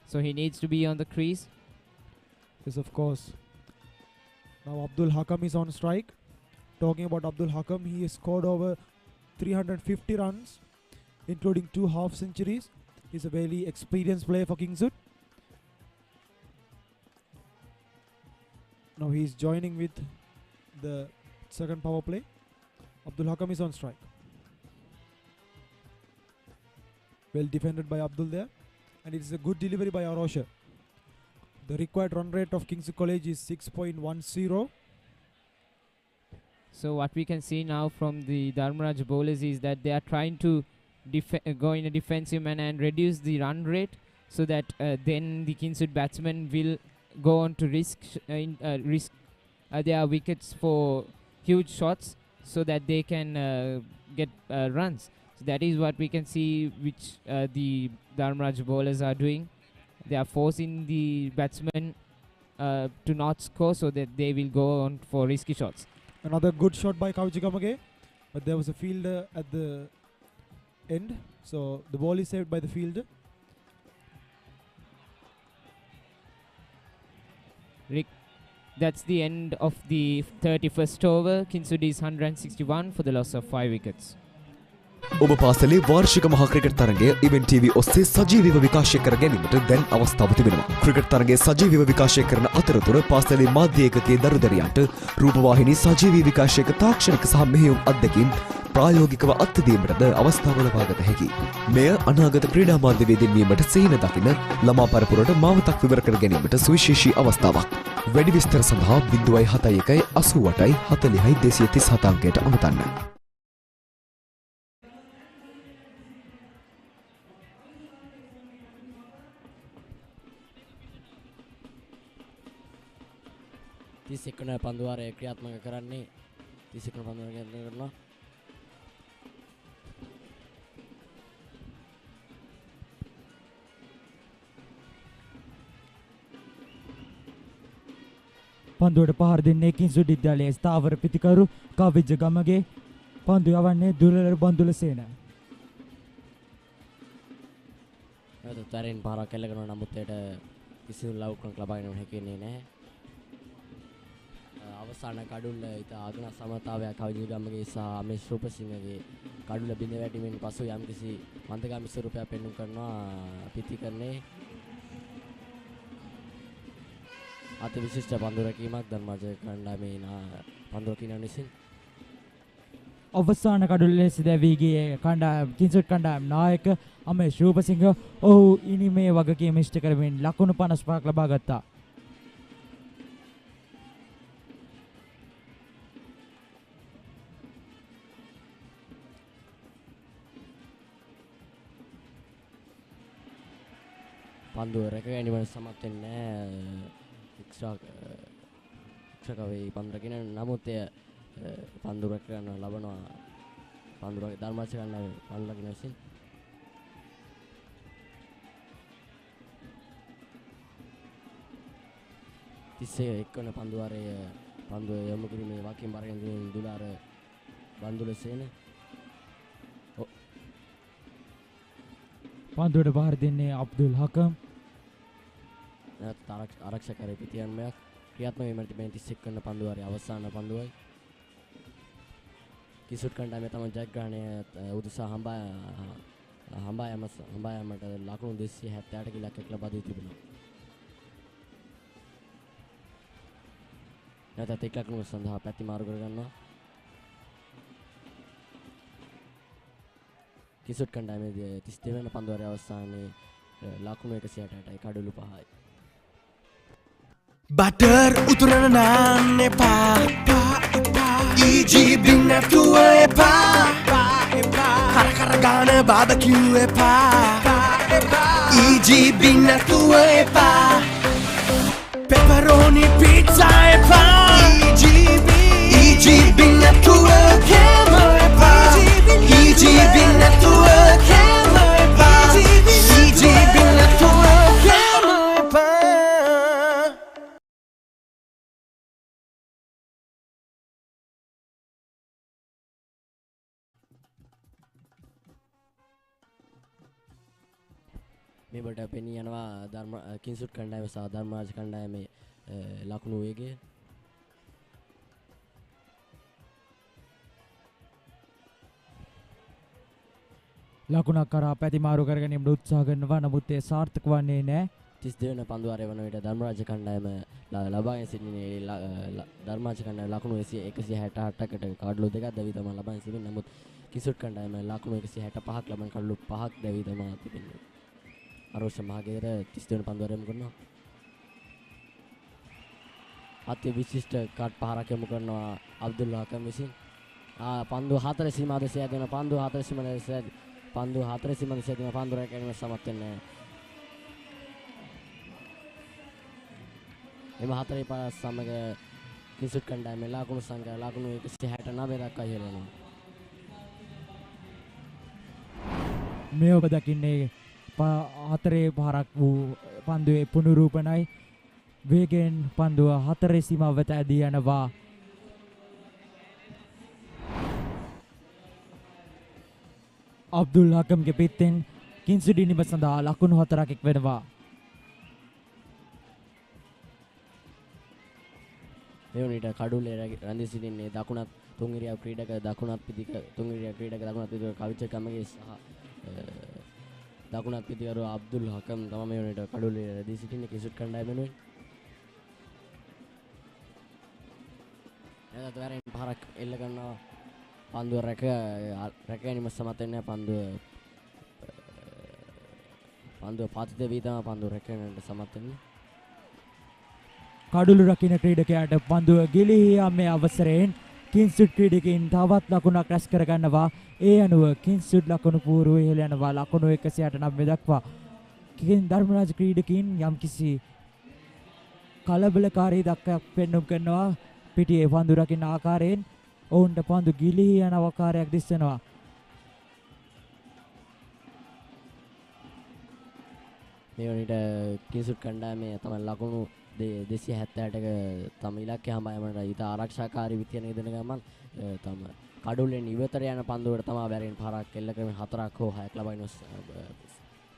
so he needs to be on the crease. Yes, of course. Now Abdul Hakam is on strike. Talking about Abdul Hakam, he has scored over 350 runs, including 2 half centuries. He's a very experienced player for Kingswood. Now he's joining with the second power play. Abdul Hakam is on strike. Well defended by Abdul there, and it is a good delivery by Arosha. The required run rate of Kingswood College is 6.10. So what we can see now from the Dharmaraja bowlers is that they are trying to go in a defensive manner and reduce the run rate, so that then the Kingswood batsmen will go on to risk their wickets for huge shots, so that they can get runs. So that is what we can see, which the Dharmaraja bowlers are doing. They are forcing the batsmen to not score, so that they will go on for risky shots. Another good shot by Kavij Gamage, but there was a fielder at the end, so the ball is saved by the fielder. That's the end of the 31st over. Kingswood is 161 for the loss of 5 wickets. ඔබ පාසලේ වාර්ෂික මහා cricket තරගය event TV ඔස්සේ සජීවීව විකාශය කර ගැනීමට දැන් අවස්ථාව තිබෙනවා. ක්‍රිකට් තරගය සජීවීව විකාශය කරන අතරතුර පාසලේ මාධ්‍ය ඒකකයේ දරුදරියන්ට රූපවාහිනී සජීවී විකාශයක තාක්ෂණික සහ මෙහෙයුම් අත්දැකීම් ප්‍රායෝගිකව අත්දැකීමටද අවස්ථාව ලබාගත හැකියි. මෙය අනාගත ක්‍රීඩා මාධ්‍ය වේදින්වීමට සිහින දකින ළමා පරපුරට මාවතක් විවර කර ගැනීමට සුවිශේෂී අවස්ථාවක්. වැඩි විස්තර සඳහා 071 88 40 237 අංකයට අමතන්න. තිස්සෙක්කන පන්දුවාරය ක්‍රියාත්මක කරන්නේ 31 පන්දුවාරය ක්‍රියාත්මක කරනවා. පන්දුවට පහර දෙන්නේ කිංසුඩ් විද්‍යාලයේ ස්ථාවර පිතිකරු කවිජ ගමගේ. පන්දු යවන්නේ දුලල බන්දුලසේන. තරෙන් පාරක් කැල්ල කරනවා, නමුත් ඒට කිසිදු ලව්කමක් ලබා ගැනීම හැකියන්නේ නැහැ. අවසාන කඩුල්ල ඉත ආගන සමතාවයක් කවිජ ගමගේ සහ අමේෂ් රූපසිංහගේ කඩුල්ල බිඳ වැටීමෙන් පසු යම්කිසි මන්දගාමී ස්වරූපයක් පෙන්වු කරනවා පිතිකරණේ. අති විශිෂ්ට පන්දු රැකීමක් ධර්මරාජ කණ්ඩායමේ පන්දු රකින්න විසින්. අවසාන කඩුල්ල ලෙස දැවී ගියේ කණ්ඩායම කිංසුඩ් කණ්ඩායම නායක අමේෂ් රූපසිංහ ඔහු ඉනිමේ වගකීම ඉෂ්ට කරමින් ලකුණු 55ක් ලබා ගත්තා. පන්දුව රැක ගැනීමට සමත් වෙන්නේ එක්ස්ට්‍රා කවේ පන්දු රකින්න. නමුත් එය පන්දු රැක ගන්න ලබනවා පන්දු රැක ධර්මරාජ ගන්න පන්දු රකින්න විසින්. තිස්සේ එක්වන පන්දුවාරය පන්දුව යොමු කිරීමේ වකින් බරගෙන දුලාර බන්දුලසේන පන්දුවට පහර දෙන්නේ අබ්දුල් හකම්. ආරක්ෂකරේ පිටියන්මයක් ක්‍රියාත්මක වීමට තිබෙන 31 වන පන්දුවාරයේ අවසාන පන්දුවයි. කිංසුඩ් කණ්ඩායමේ තම ජයග්‍රහණය උදෙසා හම්බායමට ලකුණු 278 ඉලක්කයක් ලබා දී තිබෙනවා. නැවතත් එක් ලකුණු සඳහා පැති මාරු කර ගන්නවා. කිසුට් කණ්ඩායමේ 32 වෙනි පන්දුවාරයේ අවසානයේ ලකුණු 168යි කඩලු 5යි. බටර් උතුරන නාන්න එපා EGB නැතුව එපා කර ගාන බාබකියු එපා EGB නැතුව එපා pepperoni pizza එපා EGB නැතුව කෑම එපා EGB නැතුව කෑම එපා EGB නැතුව කෑම එපා. මේකට පෙනී යනවා කිංසුට් කණ්ඩායම සහ ධර්මරාජ කණ්ඩායමේ ලකුණු වේගය. ලකුණක් කරා පැතිමාරු කරගෙන යන්න උත්සාහ කරනවා. නමුත් ඒ සාර්ථක වන්නේ නැහැ. 32 වෙනි පන්දුවාරයේ වන විට ධර්මරාජ කණ්ඩායම ලබාගෙන සිටින්නේ ධර්මරාජ කණ්ඩායම ලකුණු 168කට කඩලු දෙකක් දැවි තමයි ලබාගෙන සිටින්නේ. නමුත් කිංසුට් කණ්ඩායම ලකුණු 165ක් ලබන කඩලු 5ක් දැවි තමයි තිබෙන්නේ. අරෝෂ මහගේර 32 වෙනි පන්දුවාරයම කරනවා. අති විශිෂ්ට කාඩ් පහරක් යොමු කරනවා අබ්දුල් හකම් විසින්. පන්දු 4 සීමා දෙස යදින පන්දු 4 සීමා දෙස පන්දු 4 සීමා දෙස යදින පන්දු රැකීම සමත් වෙන්නේ. එම හතරේ පාස් සමග කිංසුට් කණ්ඩායමේ ලකුණු සංඛ්‍යාව ලකුණු 169 දක්වා ඉහළ යනවා. මේ ඔබ දකින්නේ හතරේ පාරක් වූ පන්දුවේ පුනරූපණයි. වේගෙන් පන්දුව 4 සීමාව වෙත ඇදී යනවා. අබ්දුල් හකම්ගේ පිටෙන් කිංසුඩ් නිම සඳහා ලකුණු 4ක් එක් වෙනවා. එවනිට කඩුල්ලේ රැඳී සිටින්නේ දකුණත් තුන්ගිරියා ක්‍රීඩක දකුණත් පිටික තුන්ගිරියා ක්‍රීඩක දකුණත් පිටික කවිච කමගේ සහ දකුණත් පිටිකරු අබ්දුල් හකම් තමයි මේ වෙනට කඩුල්ලේ රැඳී සිටින්නේ කිංසුඩ් කණ්ඩායම වෙනුවෙන්. එතකොට වරෙන් පහරක් එල්ල ගන්නවා. පන්දුව රැකගැනීම සමත් වෙන්නේ පන්දුව පාතිත වී තමයි පන්දුව රැකගැනීමට සමත් වෙන්නේ. කඩුළු රකින්න ක්‍රීඩකයාට පන්දුව ගිලිහී යාමේ අවසරයෙන් කිංසුඩ් ක්‍රීඩකයින් තවත් ලකුණක් රැස් කරගන්නවා. ඒ අනුව කිංසුඩ් ලකුණු පූර්ව ඉහළ යනවා ලකුණු 189 දක්වා. ධර්මරාජ ක්‍රීඩකයින් යම්කිසි කලබලකාරී දක්යක් පෙන්නුම් කරනවා. පිටියේ පන්දු රකින්න ආකාරයෙන් ඔවුන්ට පන්දු ගිලිහී යන ආකාරයක් දිස්සනවා. මේ වනිට කිංසුඩ් කණ්ඩායමේ තමයි ලකුණු 270ක තම ඉලක්කය හඹයමට ඊට ආරක්ෂාකාරී විත්‍ය නේදන ගමන් තම කඩුල්ලෙන් ඉවතට යන පන්දුවට තමයි බැරින් පාරක් එල්ල කරමින් 4ක් හෝ 6ක් ලබා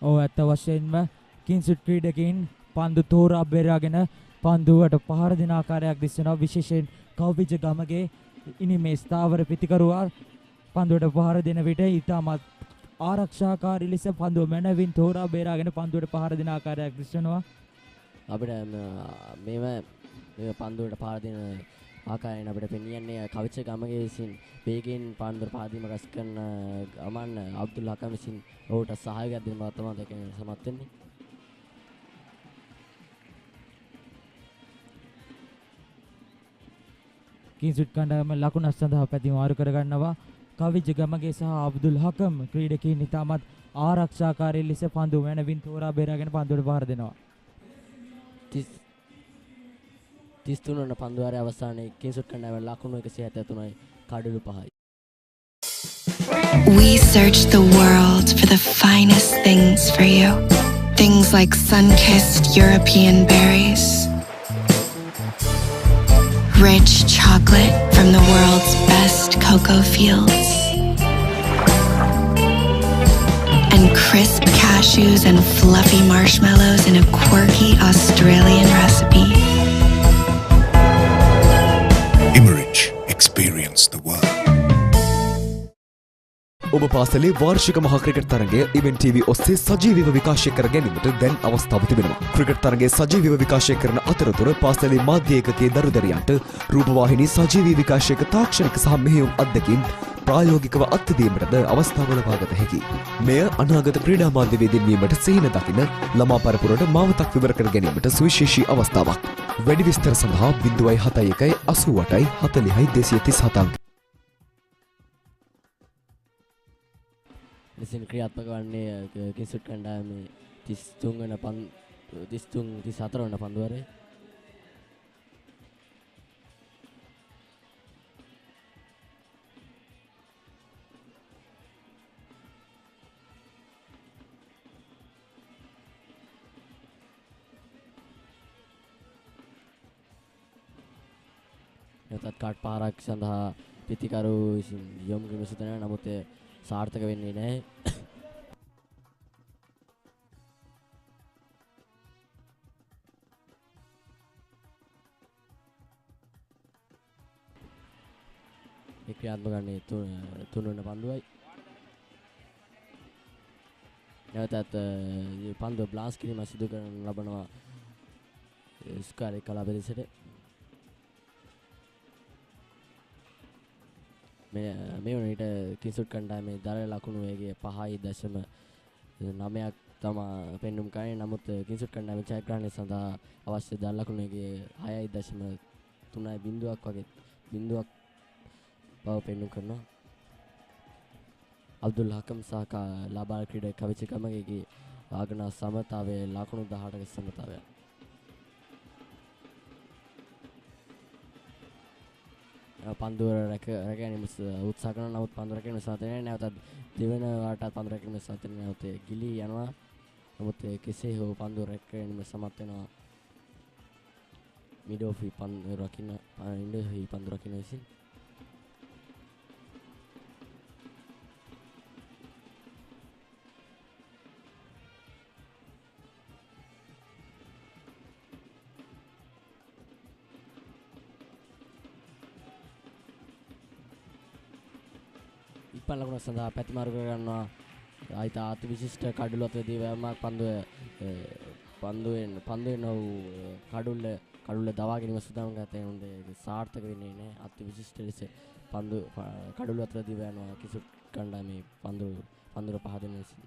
ඔව් ඇත්ත වශයෙන්ම කිංසුඩ් ක්‍රීඩකයින් පන්දු තෝරා බෙරාගෙන පන්දුවට පහර දෙන ආකාරයක් දිස්සනවා. විශේෂයෙන් කව්විජ ගමගේ ඉනිමේ ස්ථාවර පිටිකරුවා පන්දුවට පහර දෙන විට ඉතාමත් ආරක්ෂාකාරී ලෙස පන්දුව මැනවින් තෝරා බේරාගෙන පන්දුවට පහර දෙන ආකාරයක් දිස්සනවා. අපිට මේ පන්දුවට පහර දෙන ආකාරයෙන් අපිට පෙනියන්නේ කවිච ගමගේ විසින් වේගයෙන් පන්දුවට පාදීම රැස් කරන ගමන් අබ්දුල් හකම් විසින් ඔහුට සහායයක් දෙන බව තමයි දැකගෙන සමත් වෙන්නේ. කිංසුඩ් කණ්ඩායම ලකුණක් සඳහා පැතිමාරු කරගන්නවා. කවිජ ගමගේ සහ අබ්දුල් හකම් ක්‍රීඩකයින් ඉතාමත් ආරක්ෂාකාරී ලෙස පන්දුව මැනවින් තෝරා බේරාගෙන පන්දුවට පහර දෙනවා. 33 වන පන්දුවාරයේ අවසානයේ කිංසුඩ් කණ්ඩායම ලකුණු 173යි කඩලු 5යි. We search the world for the finest things for you. Things like sun-kissed European berries, rich chocolate from the world's best cocoa fields, and crisp cashews and fluffy marshmallows in a quirky Australian recipe. Immerich, experience the world. ඔබ පාසලේ වාර්ෂික මහා cricket තරගය event TV ඔස්සේ සජීවීව විකාශය කර ගැනීමට දැන් අවස්ථාව තිබෙනවා. ක්‍රිකට් තරගයේ සජීවීව විකාශය කරන අතරතුර පාසලේ මාධ්‍ය ඒකකයේ දරුදරියන්ට රූපවාහිනී සජීවී විකාශයක තාක්ෂණික සහ මෙහෙයුම් අත්දැකීම් ප්‍රායෝගිකව අත්දැකීමටද අවස්ථාව ලබාගත හැකියි. මෙය අනාගත ක්‍රීඩා මාධ්‍යවේදීන් වීමට සිහින දකින ළමා පරපුරට මාවතක් විවර කර ගැනීමට සුවිශේෂී අවස්ථාවක්. වැඩි විස්තර සඳහා 071 88 40 237 ලෙසින් ක්‍රියාත්මක වන්නේ කිංස්වුඩ් කණ්ඩායමේ 34 වන පන්දුවරේ නැවතත් කාඩ් පහරක් සඳහා පිතිකරු විසින් යොමු කිරීම සිදු වෙනවා. නමුත් සාර්ථක වෙන්නේ නැහැ. ඒ ක්‍රියාත්මක වන්නේ තුන් වෙනි පන්දුවයි. නැවතත් පන්දුව බ්ලාස්ට් කිරීම සිදු කරන ලබනවා ස්කාරේ කලා ප්‍රදේශයට. මේ වන විට කිංස්වුඩ් කණ්ඩායමේ දර ලකුණු වේගය 5.9ක් තමා පෙන්නුම් කරන්නේ. නමුත් කිංස්වුඩ් කණ්ඩායමේ ජයග්‍රහණය සඳහා අවශ්‍ය දර ලකුණු වේගය 6.3 බිංදුවක් වගේ බිංදුවක් බව පෙන්නුම් කරනවා. අබ්දුල් හකම් සහ ලාබාල ක්‍රීඩක කවිචකමගේ ආගන සමතාවයේ ලකුණු 18ක සමතාවය. පන්දුව රැකගැනීම උත්සාහ කරන නමුත් පන්දුව රැකීම සාධනය නැවතත් දෙවන වාටත් පන්දුව රැකීම සාධනය නැවත ගිලී යනවා. නමුත් කෙසේ හෝ පන්දුව රැකගැනීම සමත් වෙනවා මිඩෝෆි පන්දුව රකින්න ඉන්ඩෝහි පන්දුව රකින්න විසින්. ඉක්පන් ලකුණ සඳහා පැතිමාරු කර ගන්නවා. ආයිත අති විශිෂ්ට කඩුළු අතරදී වෑයමක් පන්දුවෙන් කඩුල්ල දවා ගැනීම සූදානම් ගතේ උන්ගේ සාර්ථක වෙන්නේ නැහැ. අති විශිෂ්ට ලෙස කඩුළු අතරදී වෑයනවා කිංස්වුඩ් කණ්ඩායමේ පන්දුර පහදෙන විසින්.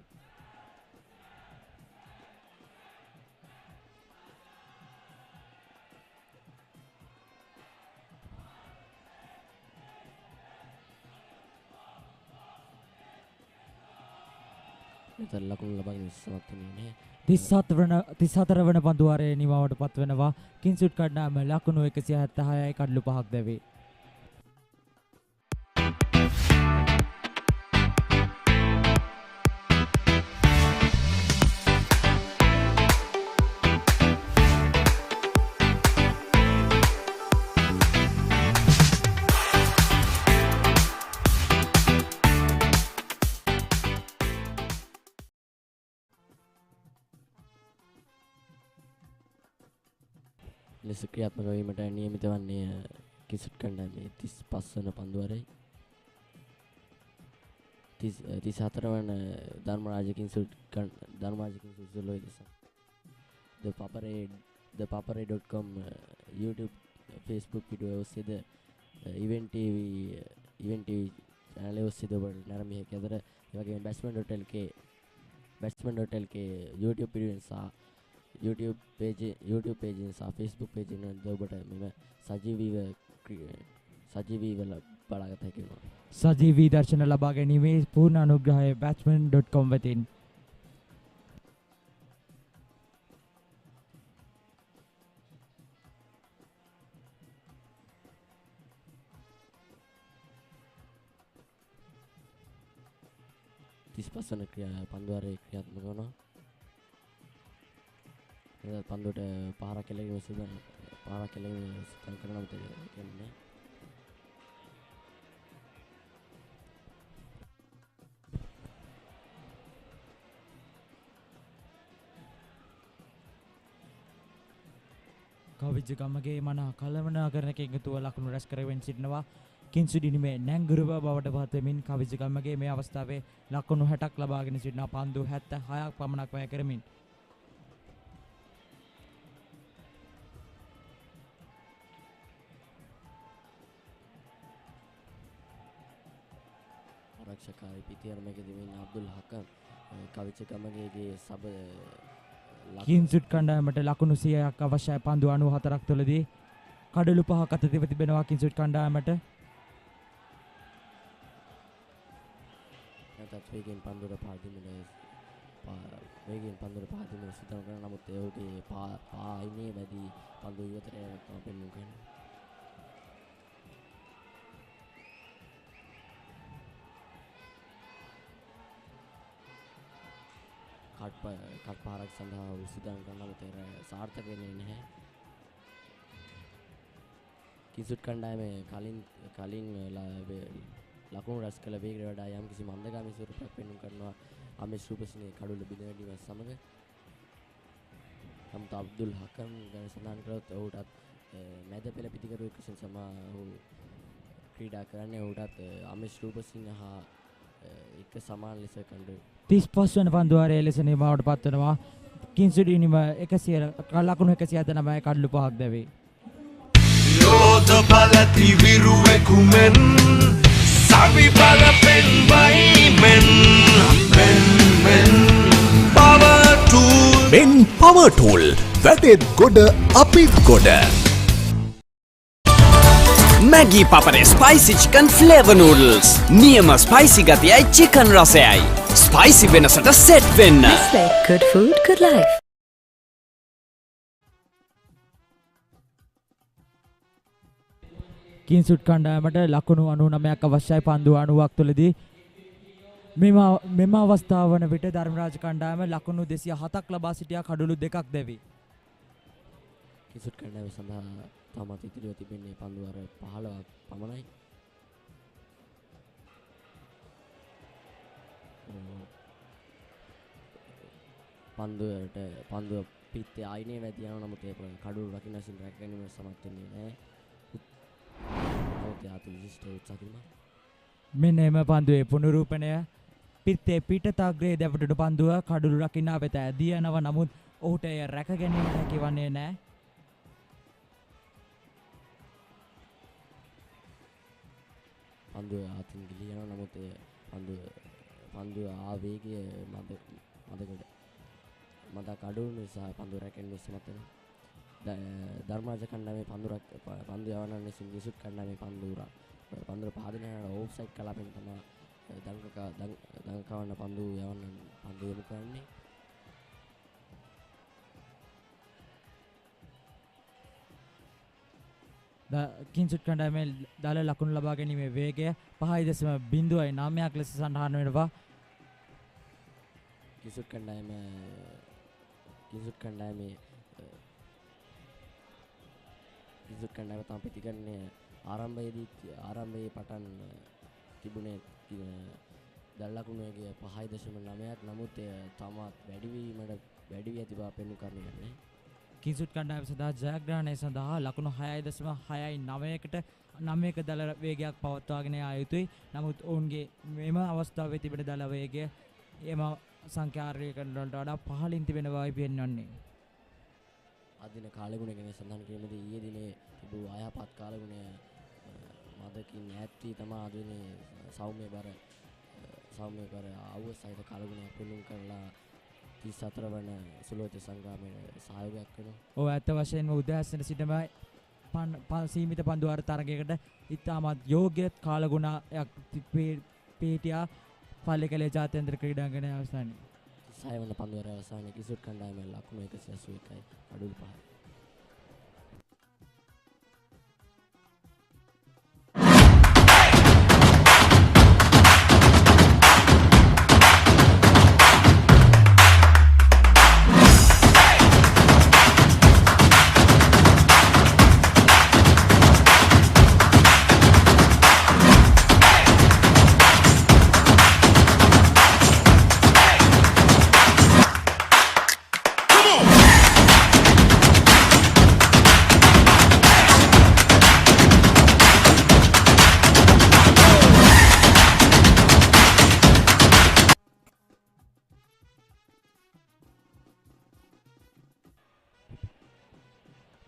ලකුණු ලබාගෙන සමත් වෙන්නේ 34 වන පන්දුවාරයේ නිමාවට පත් වෙනවා. කිංස්වුඩ් කණ්ඩායම ලකුණු 176යි කඩලු 5ක් දැවේ. ලෙස ක්‍රියාත්මක වීමට නියමිත වන්නේ කිංස්වුඩ් කණ්ඩායමේ 35 වන පන්දුවරයි. 34 වන ධර්මරාජ කිංස්වුඩ් සුලෝයි දෙස. the papare.com YouTube Facebook video ඔස්සේද event TV channel ඔස්සේද ඔබට නැරඹිය හැකි අතර ඒ වගේම batsman.lk YouTube වීඩියෝ සහ YouTube page සහ Facebook page එකෙන් ඔබට මෙම සජීවීව බලාගත හැකි වෙනවා. සජීවී දර්ශන ලබා ගැනීමේ පූර්ණ අනුග්‍රහය batsman.com වෙතින්. තිස්පස්වන පන්දුවාරයේ ක්‍රියාත්මක වනවා. පන්දුවට පහරක් කෙලගෙන සුදු කරනවා කියන්නේ. කවිජගමගේ මන කළමනාකරණයකින් යුතුව ලකුණු රැස් කරගෙන සිටිනවා. කිංස්වුඩ් ඉනිමේ නැංගුරුව බවට පත් වෙමින් කවිජගමගේ මේ අවස්ථාවේ ලකුණු 60ක් ලබාගෙන සිටිනවා. පන්දු 76ක් පමණක් වැය කරමින්. ආරක්ෂකාරී පිටියරමකදී ඉන්න අබ්දුල් හකම් කවිචකමගේගේ සබ කින්සුට් කණ්ඩායමට ලකුණු 100ක් අවශ්‍යයි පන්දු 94ක් තුළදී කඩලු 5ක් අතතිව තිබෙනවා කින්සුට් කණ්ඩායමට. නැතත් වේගෙන් පන්දුර පාදිමින සිතන කරන නමුත් ඒකේ පායිනේ වැඩි පන්දු ඉවතට යනවා පෙන්වන්න කරනවා. කට් පාරක් සඳහා උසිතන කරන නමුත් ඒක සාර්ථක වෙන්නේ නැහැ. කිසුට් කණ්ඩායමේ කලින් ලකුණු රැස් කළ වේගයට වඩා යම් කිසි මන්දගාමී ස්වරූපයක් පෙන්වන්න කරනවා අමේෂ් රූපසිංහේ කඩුල්ල බිඳවැටීම සමග. නමුත් අබ්දුල් හකම් ගැන සඳහන් කළොත් ඔහුටත් මැද පෙළ පිටිකරුවෙක් විසින් ක්‍රීඩා කරන්නේ. ඔහුටත් අමේෂ් රූපසිංහ හා එක සමාන ලෙස කණ්ඩු 35 වන පන්දුවාරයේ ලෙස නිමාවට පත්වනවා. කින්සුට් ඉනිම 100 ලකුණු 109 කඩලු 5ක් දැවේ. යෝධ බලති විරුවෙකුමෙන් සවි බල පෙන්වයිමෙන් මෙන් power tool මෙන් power tool වැඩෙත් ගොඩ අපිත් ගොඩ Maggi Papare spicy chicken flavor noodles නියම spicy ගතියයි chicken රසයයි spicy වෙනසට set වෙන්න good food good life. කින්සුට් කණ්ඩායමට ලකුණු 99ක් අවශ්‍යයි පන්දු 90ක් තුළදී. මෙම අවස්ථාව වන විට ධර්මරාජ කණ්ඩායම ලකුණු 207ක් ලබා සිටියා කඩලු 2ක් දැවි. කිසුට් කණ්ඩායම සඳහා තාමත් ඉතිරිව තිබෙන්නේ පන්දු 15ක් පමණයි. පන්දුව පිත්තේ ආයිනේ වැදී යනවා නමුත් ඒ කඩුව රකින්න සින් රැක ගැනීම සමත් වෙන්නේ නැහැ. මෙන්න එම පන්දුවේ පුනරූපණය පිත්තේ පිටතාග්‍රයේ දැවටුණු පන්දුව කඩුළු රකින්නා වෙත ඇදී යනවා නමුත් ඔහුට එය රැක ගැනීමට හැකිවන්නේ නැහැ. පන්දුව ආතින් ගිලී යනවා නමුත් පන්දුව ආවේගය මද කඩුළු නිසා පන්දුව රැකෙන්න සමත් වෙනවා. ධර්මරාජ කණ්ඩායමේ පන්දු යවනන්නේ කිසුට් කණ්ඩායමේ පන්දුර පාදින ඕෆ්සයිඩ් කලාපෙන් තමයි දංකවන්න පන්දු යවන්න පන්දු යොමු කරන්නේ. කින්සුට් කණ්ඩායමේ දල ලකුණු ලබා ගැනීමේ වේගය 5.09ක් ලෙස සඳහන් වෙනවා. කිසුට් කණ්ඩායමේ තම පිටිකරන්නේ ආරම්භයේ පටන් තිබුණේ දල ලකුණුගේ 5.9ක් නමුත් තවත් වැඩි වී ඇති බව පෙන්වු කරන්නේ. කින්සුට් කණ්ඩායම සඳහා ජයග්‍රහණය සඳහා ලකුණු 6.69කට 9ක දල වේගයක් පවත්වාගෙන යා යුතුයි. නමුත් ඔවුන්ගේ මෙම අවස්ථාවේ තිබෙන දල වේගය එම සංඛ්‍යාර්ය කරනට වඩා පහළින් තිබෙන බවයි පෙන්වන්නේ. අදින කාලගුණ ගැන සඳහන් කිරීමේදී ඊයේ දිනේ තිබූ අයහපත් කාලගුණය මදකින් ඈත් වී තමයි අද දිනේ සෞම්‍ය බර අවුව සහිත කාලගුණයක් පෙන්වුම් කරලා 34 වන සුලෝච සංග්‍රාමයේ සහයෝගයක් වෙනවා. ඔව් ඇත්ත වශයෙන්ම උදෑසන සිටම සීමිත පන්දු වාර තරගයකට ඉතාමත් යෝග්‍ය කාලගුණයක් පිටියා පල්ලේකැලේ ජාත්‍යන්තර ක්‍රීඩාංගණයේ අවසානයේ 6 වන පන්දු වාරයේ අවසානයේ කිසුට් කණ්ඩායමේ ලකුණු 181යි කඩුළු 5යි.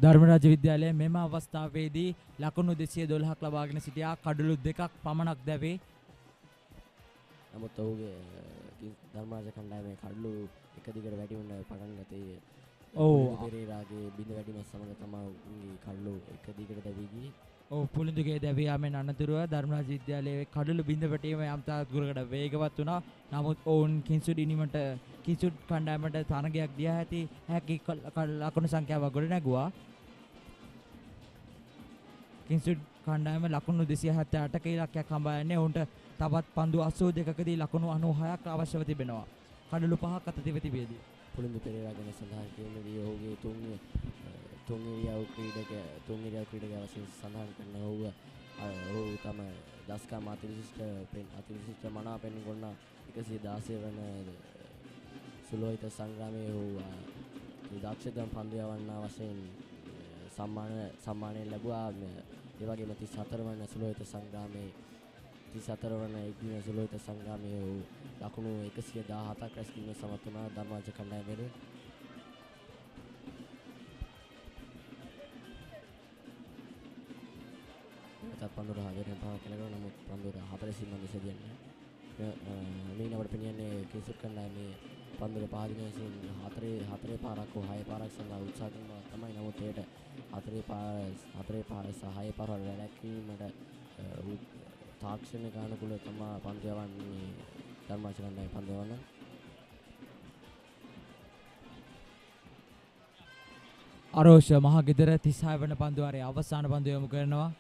ධර්මරාජ විද්‍යාලය මෙම අවස්ථාවේදී ලකුණු 212ක් ලබාගෙන සිටියා කඩලු 2ක් පමණක් දැවේ. නමුත් ඔහුගේ ධර්මරාජ කණ්ඩායමේ කඩලු එක දිගට වැඩි වුණ පටන් ගත්තේ. පෙරේරාගේ බිඳ වැඩිම සමග තමයි උන්ගේ කඩලු එක දිගට දැවි ගියේ. පුලිඳුගේ දැවී යාමෙන් අනතුරුව ධර්මරාජ විද්‍යාලයේ කඩලු බිඳ වැටීම යම් තාක් දුරකට වේගවත් වුණා. නමුත් ඔවුන් කිංසුඩ් ඉනිමට කිංසුඩ් කණ්ඩායමට තරගයක් දියා හැකි ලකුණු සංඛ්‍යාවක් ගොඩ නැගුවා. කිංසුඩ් කණ්ඩායම ලකුණු 278ක ඉලක්කයක් හඹා යන්නේ. ඔවුන්ට තවත් පන්දු 82කදී ලකුණු 96ක් අවශ්‍යව තිබෙනවා. කඩලු 5ක් අත තිබෙදී. පුලිඳු පෙරේරා ගැන සඳහන් කිරීමේදී ඔහුගේ තුන් ඉරියව් ක්‍රීඩක වශයෙන් සඳහන් කරන ඔහු තම දස්කම් අතිවිශිෂ්ට මනා පෙන්ගොන්න 116 වන සුලෝහිත සංග්‍රාමයේ ඔහු දක්ෂතම පන්දු යවන්නා වශයෙන් සම්මානය ලැබුවා. ඒ වගේම 34 වන සුලෝහිත සංග්‍රාමයේ 34 වන එක්දින සුලෝහිත සංග්‍රාමයේ ඔහු ලකුණු 117ක් රැස් කිරීම සමත් වුණා ධර්මරාජ කණ්ඩායම වෙනුවෙන්. පන්දුර හදෙන් පහ කෙලගෙන නමුත් පන්දුර 40 මන් දෙසදියන්නේ මේ නවර පෙනියන්නේ කිංසුඩ් කණ්ඩායමේ පන්දුර පහදින විසින් හතරේ පාරක් හෝ 6 පාරක් සඳහා උත්සාහ කරනවා තමයි. නමුත් ඒට හතරේ පාර සහ 6 පාර වල වැඩක් වීමට තාක්ෂණික අනුකූල තමයි පන්දු යවන්නේ ධර්මරාජ කණ්ඩායම පන්දු යවන්න. අරෝෂ මහගෙදර 36 වන පන්දු වාරයේ අවසාන පන්දු යොමු කරනවා.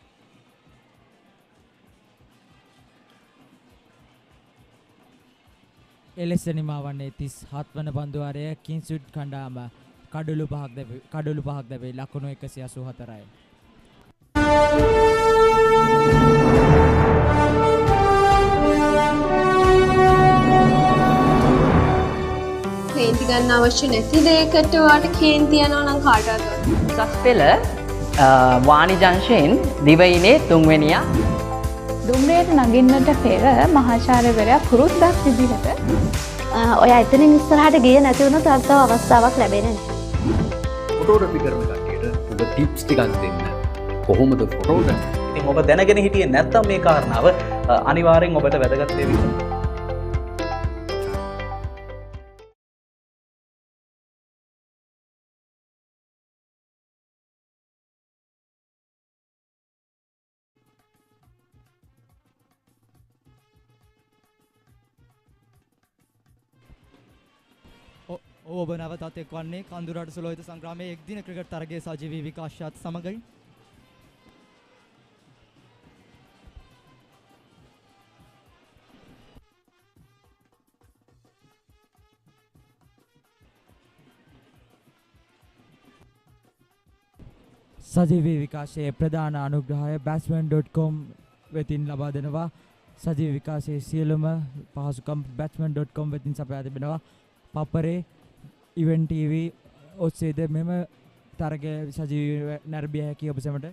එලෙස නිමවන්නේ 37 වන පන්දු වාරයේ කිංසුඩ් කණ්ඩායම කඩලු 5ක් දැවේ ලකුණු 184යි. කේන්ති ගන්න අවශ්‍ය නැති දෙයකට ඔයාලට කේන්ති යනවා නම් කාටවත් උසස් පෙළ වාණිජ අංශයෙන් දිවයිනේ 3 වෙනියා දුම්රියට නගින්නට පෙර මහාචාර්යවරයා පුරුද්දක් විදිහට ඔයා එතනින් ඉස්සරහට ගියේ නැති වුණොත් තව අවස්ථාවක් ලැබෙන්නේ නැහැ. ෆොටෝග්‍රැෆි කරන කට්ටියට ඔබ ටිප්ස් ටිකක් දෙන්න. කොහොමද ෆොටෝග්‍රැෆි? ඉතින් ඔබ දැනගෙන හිටියේ නැත්නම් මේ කාරණාව අනිවාර්යෙන් ඔබට වැදගත් වෙවි. ඔබ නැවතත් එක්වන්නේ කඳුරට සුලෝහිත සංග්‍රාමයේ එක්දින ක්‍රිකට් තරගයේ සජීවී විකාශයත් සමගයි. සජීවී විකාශයේ ප්‍රධාන අනුග්‍රහය batsman.com වෙතින් ලබා දෙනවා. සජීවී විකාශයේ සියලුම පහසුකම් batsman.com වෙතින් සපයා තිබෙනවා. Papare Event TV ඔස්සේද මෙම තරගය සජීවීව නැරඹිය හැකි ඔබ සැමට.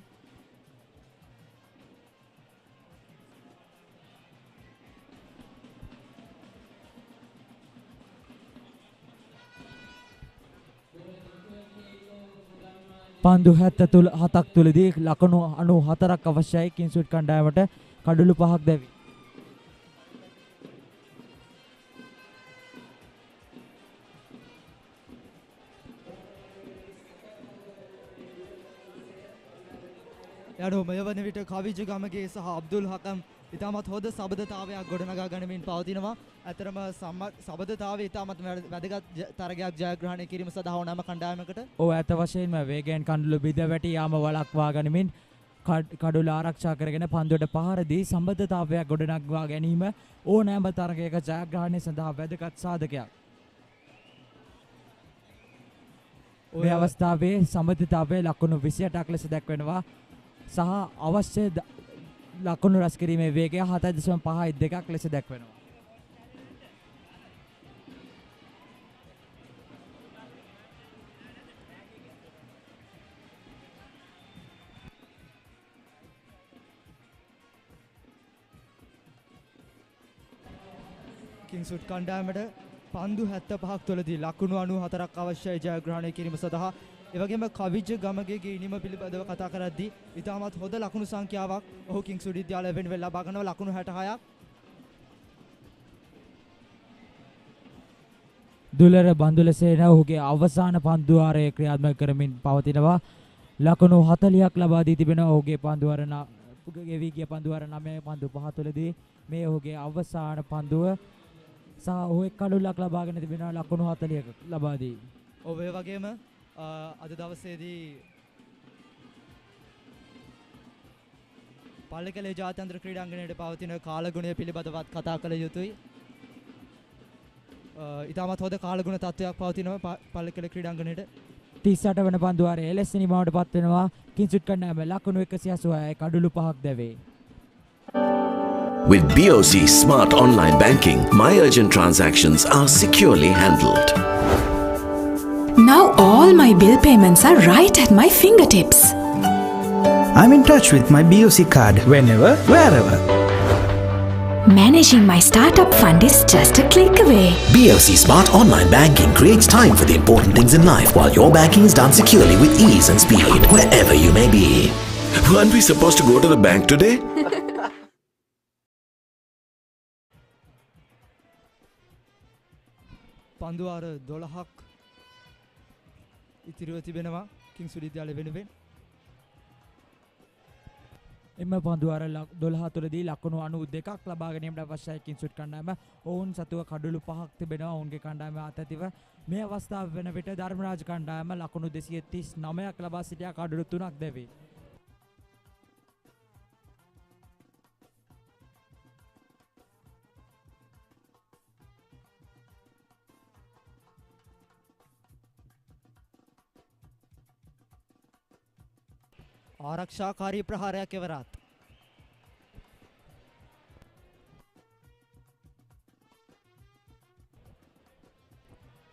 පන්දු 77ක් තුලදී ලකුණු 94ක් අවශ්‍යයි කිංසුඩ් කණ්ඩායමට කඩලු 5ක් දැවි. යඩෝ මෙය වන විට කවිජ ගමගේ සහ අබ්දුල් හකම් ඉතාමත් හොඳ සබඳතාවයක් ගොඩනගා ගනිමින් පවතිනවා. ඇතරම සබඳතාවය ඉතාමත් වැදගත් තරගයක් ජයග්‍රහණය කිරීම සඳහා ඕනෑම කණ්ඩායමකට ඇත්ත වශයෙන්ම වේගයෙන් කඩලු බිඳ වැටි යාම වළක්වා ගනිමින් කඩුල ආරක්ෂා කරගෙන පන්දුවට පහර දී සම්බන්ධතාවයක් ගොඩනගා ගැනීම ඕනෑම තරගයක ජයග්‍රහණය සඳහා වැදගත් සාධකයක්. ඔය අවස්ථාවේ සම්බන්ධතාවය ලකුණු 28ක් ලෙස දැක්වෙනවා. සහ අවශ්‍ය ලකුණු රැස් කිරීමේ වේගය 7.52ක් ලෙස දැක්වෙනවා. කිංසුඩ් කණ්ඩායමට පන්දු 75ක් තුළදී ලකුණු 94ක් අවශ්‍යයි ජයග්‍රහණය කිරීම සඳහා. එවැගේම කවිජ ගමගේගේ ඉනිම පිළිබඳව කතා කරද්දී ඉතාමත් හොඳ ලකුණු සංඛ්‍යාවක් ඔහු කිංසුඩ් විද්‍යාලය වෙනුවෙන් ලබා ගන්නවා. ලකුණු 66ක්. දුලර බන්දුලසේන ඔහුගේ අවසාන පන්දුවාරය ක්‍රියාත්මක කරමින් පවතිනවා. ලකුණු 40ක් ලබා දී තිබෙනවා ඔහුගේ පන්දුවාර ගෙවී ගිය පන්දුවාර 9 පන්දු 5 තුළදී මේ ඔහුගේ අවසාන පන්දුව සහ ඔහු එක් කඩුල්ලක් ලබාගෙන තිබෙනවා ලකුණු 40ක ලබා දී. ඔව් ඒ වගේම අද දවසේදී පල්ලේකැලේ ජාත්‍යන්තර ක්‍රීඩාංගණයට පවතින කාලගුණය පිළිබඳවත් කතා කළ යුතුයි. ඉතාමත් හොඳ කාලගුණ තත්ත්වයක් පවතිනවා පල්ලේකැලේ ක්‍රීඩාංගණයට. 38 වන පන්දුවාරය එලෙස නිමාවට පත් වෙනවා. කිංසුට් කණ්ඩායම ලකුණු 186 කඩුළු 5ක් දැවේ. With BOC Smart Online Banking, my urgent transactions are securely handled. Now all my bill payments are right at my fingertips. I'm in touch with my BOC card whenever, wherever. Managing my startup fund is just a click away. BOC Smart Online Banking creates time for the important things in life while your banking is done securely with ease and speed wherever you may be. Weren't we supposed to go to the bank today? පන්දුවාර 12ක් ඉතිරිව තිබෙනවා කිංස්වුඩ් විද්‍යාලය වෙනුවෙන්. එම පන්දුවාර 12 තුළදී ලකුණු 92ක් ලබා ගැනීමට අවශ්‍යයි කිංස්වුඩ් කණ්ඩායම. ඔවුන් සතුව කඩුළු 5ක් තිබෙනවා ඔවුන්ගේ කණ්ඩායම අතැතිව. මේ අවස්ථාව වෙන විට ධර්මරාජ කණ්ඩායම ලකුණු 239ක් ලබා සිටියා කඩුළු 3ක් දැවේ. ආරක්ෂාකාරී ප්‍රහාරයක් එවරත්.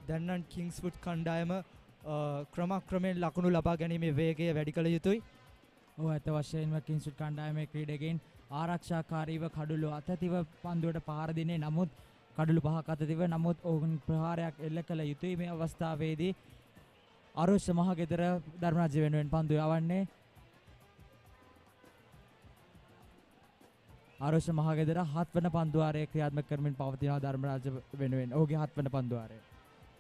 දැන් නම් කිංස්වුඩ් කණ්ඩායම ක්‍රමක්‍රමයෙන් ලකුණු ලබා ගැනීමේ වේගය වැඩි කළ යුතුයි. ඔව් ඇත්ත වශයෙන්ම කිංස්වුඩ් කණ්ඩායමේ ක්‍රීඩකයන් ආරක්ෂාකාරීව කඩුළු අතතිව පන්දුවට පහර දෙන්නේ නමුත් කඩුළු 5ක් අතතිව නමුත් ඔවුන් ප්‍රහාරයක් එල්ල කළ යුතුයි. මේ අවස්ථාවේදී අරුෂ මහගෙදර ධර්මරාජ වෙනුවෙන් පන්දු යවන්නේ ආරෝෂ මහගෙදර 7 වන පන්දුවාරය ක්‍රියාත්මක කරමින් පවතිනවා ධර්මරාජ වෙනුවෙන්. ඔහුගේ 7 වන පන්දුවාරය.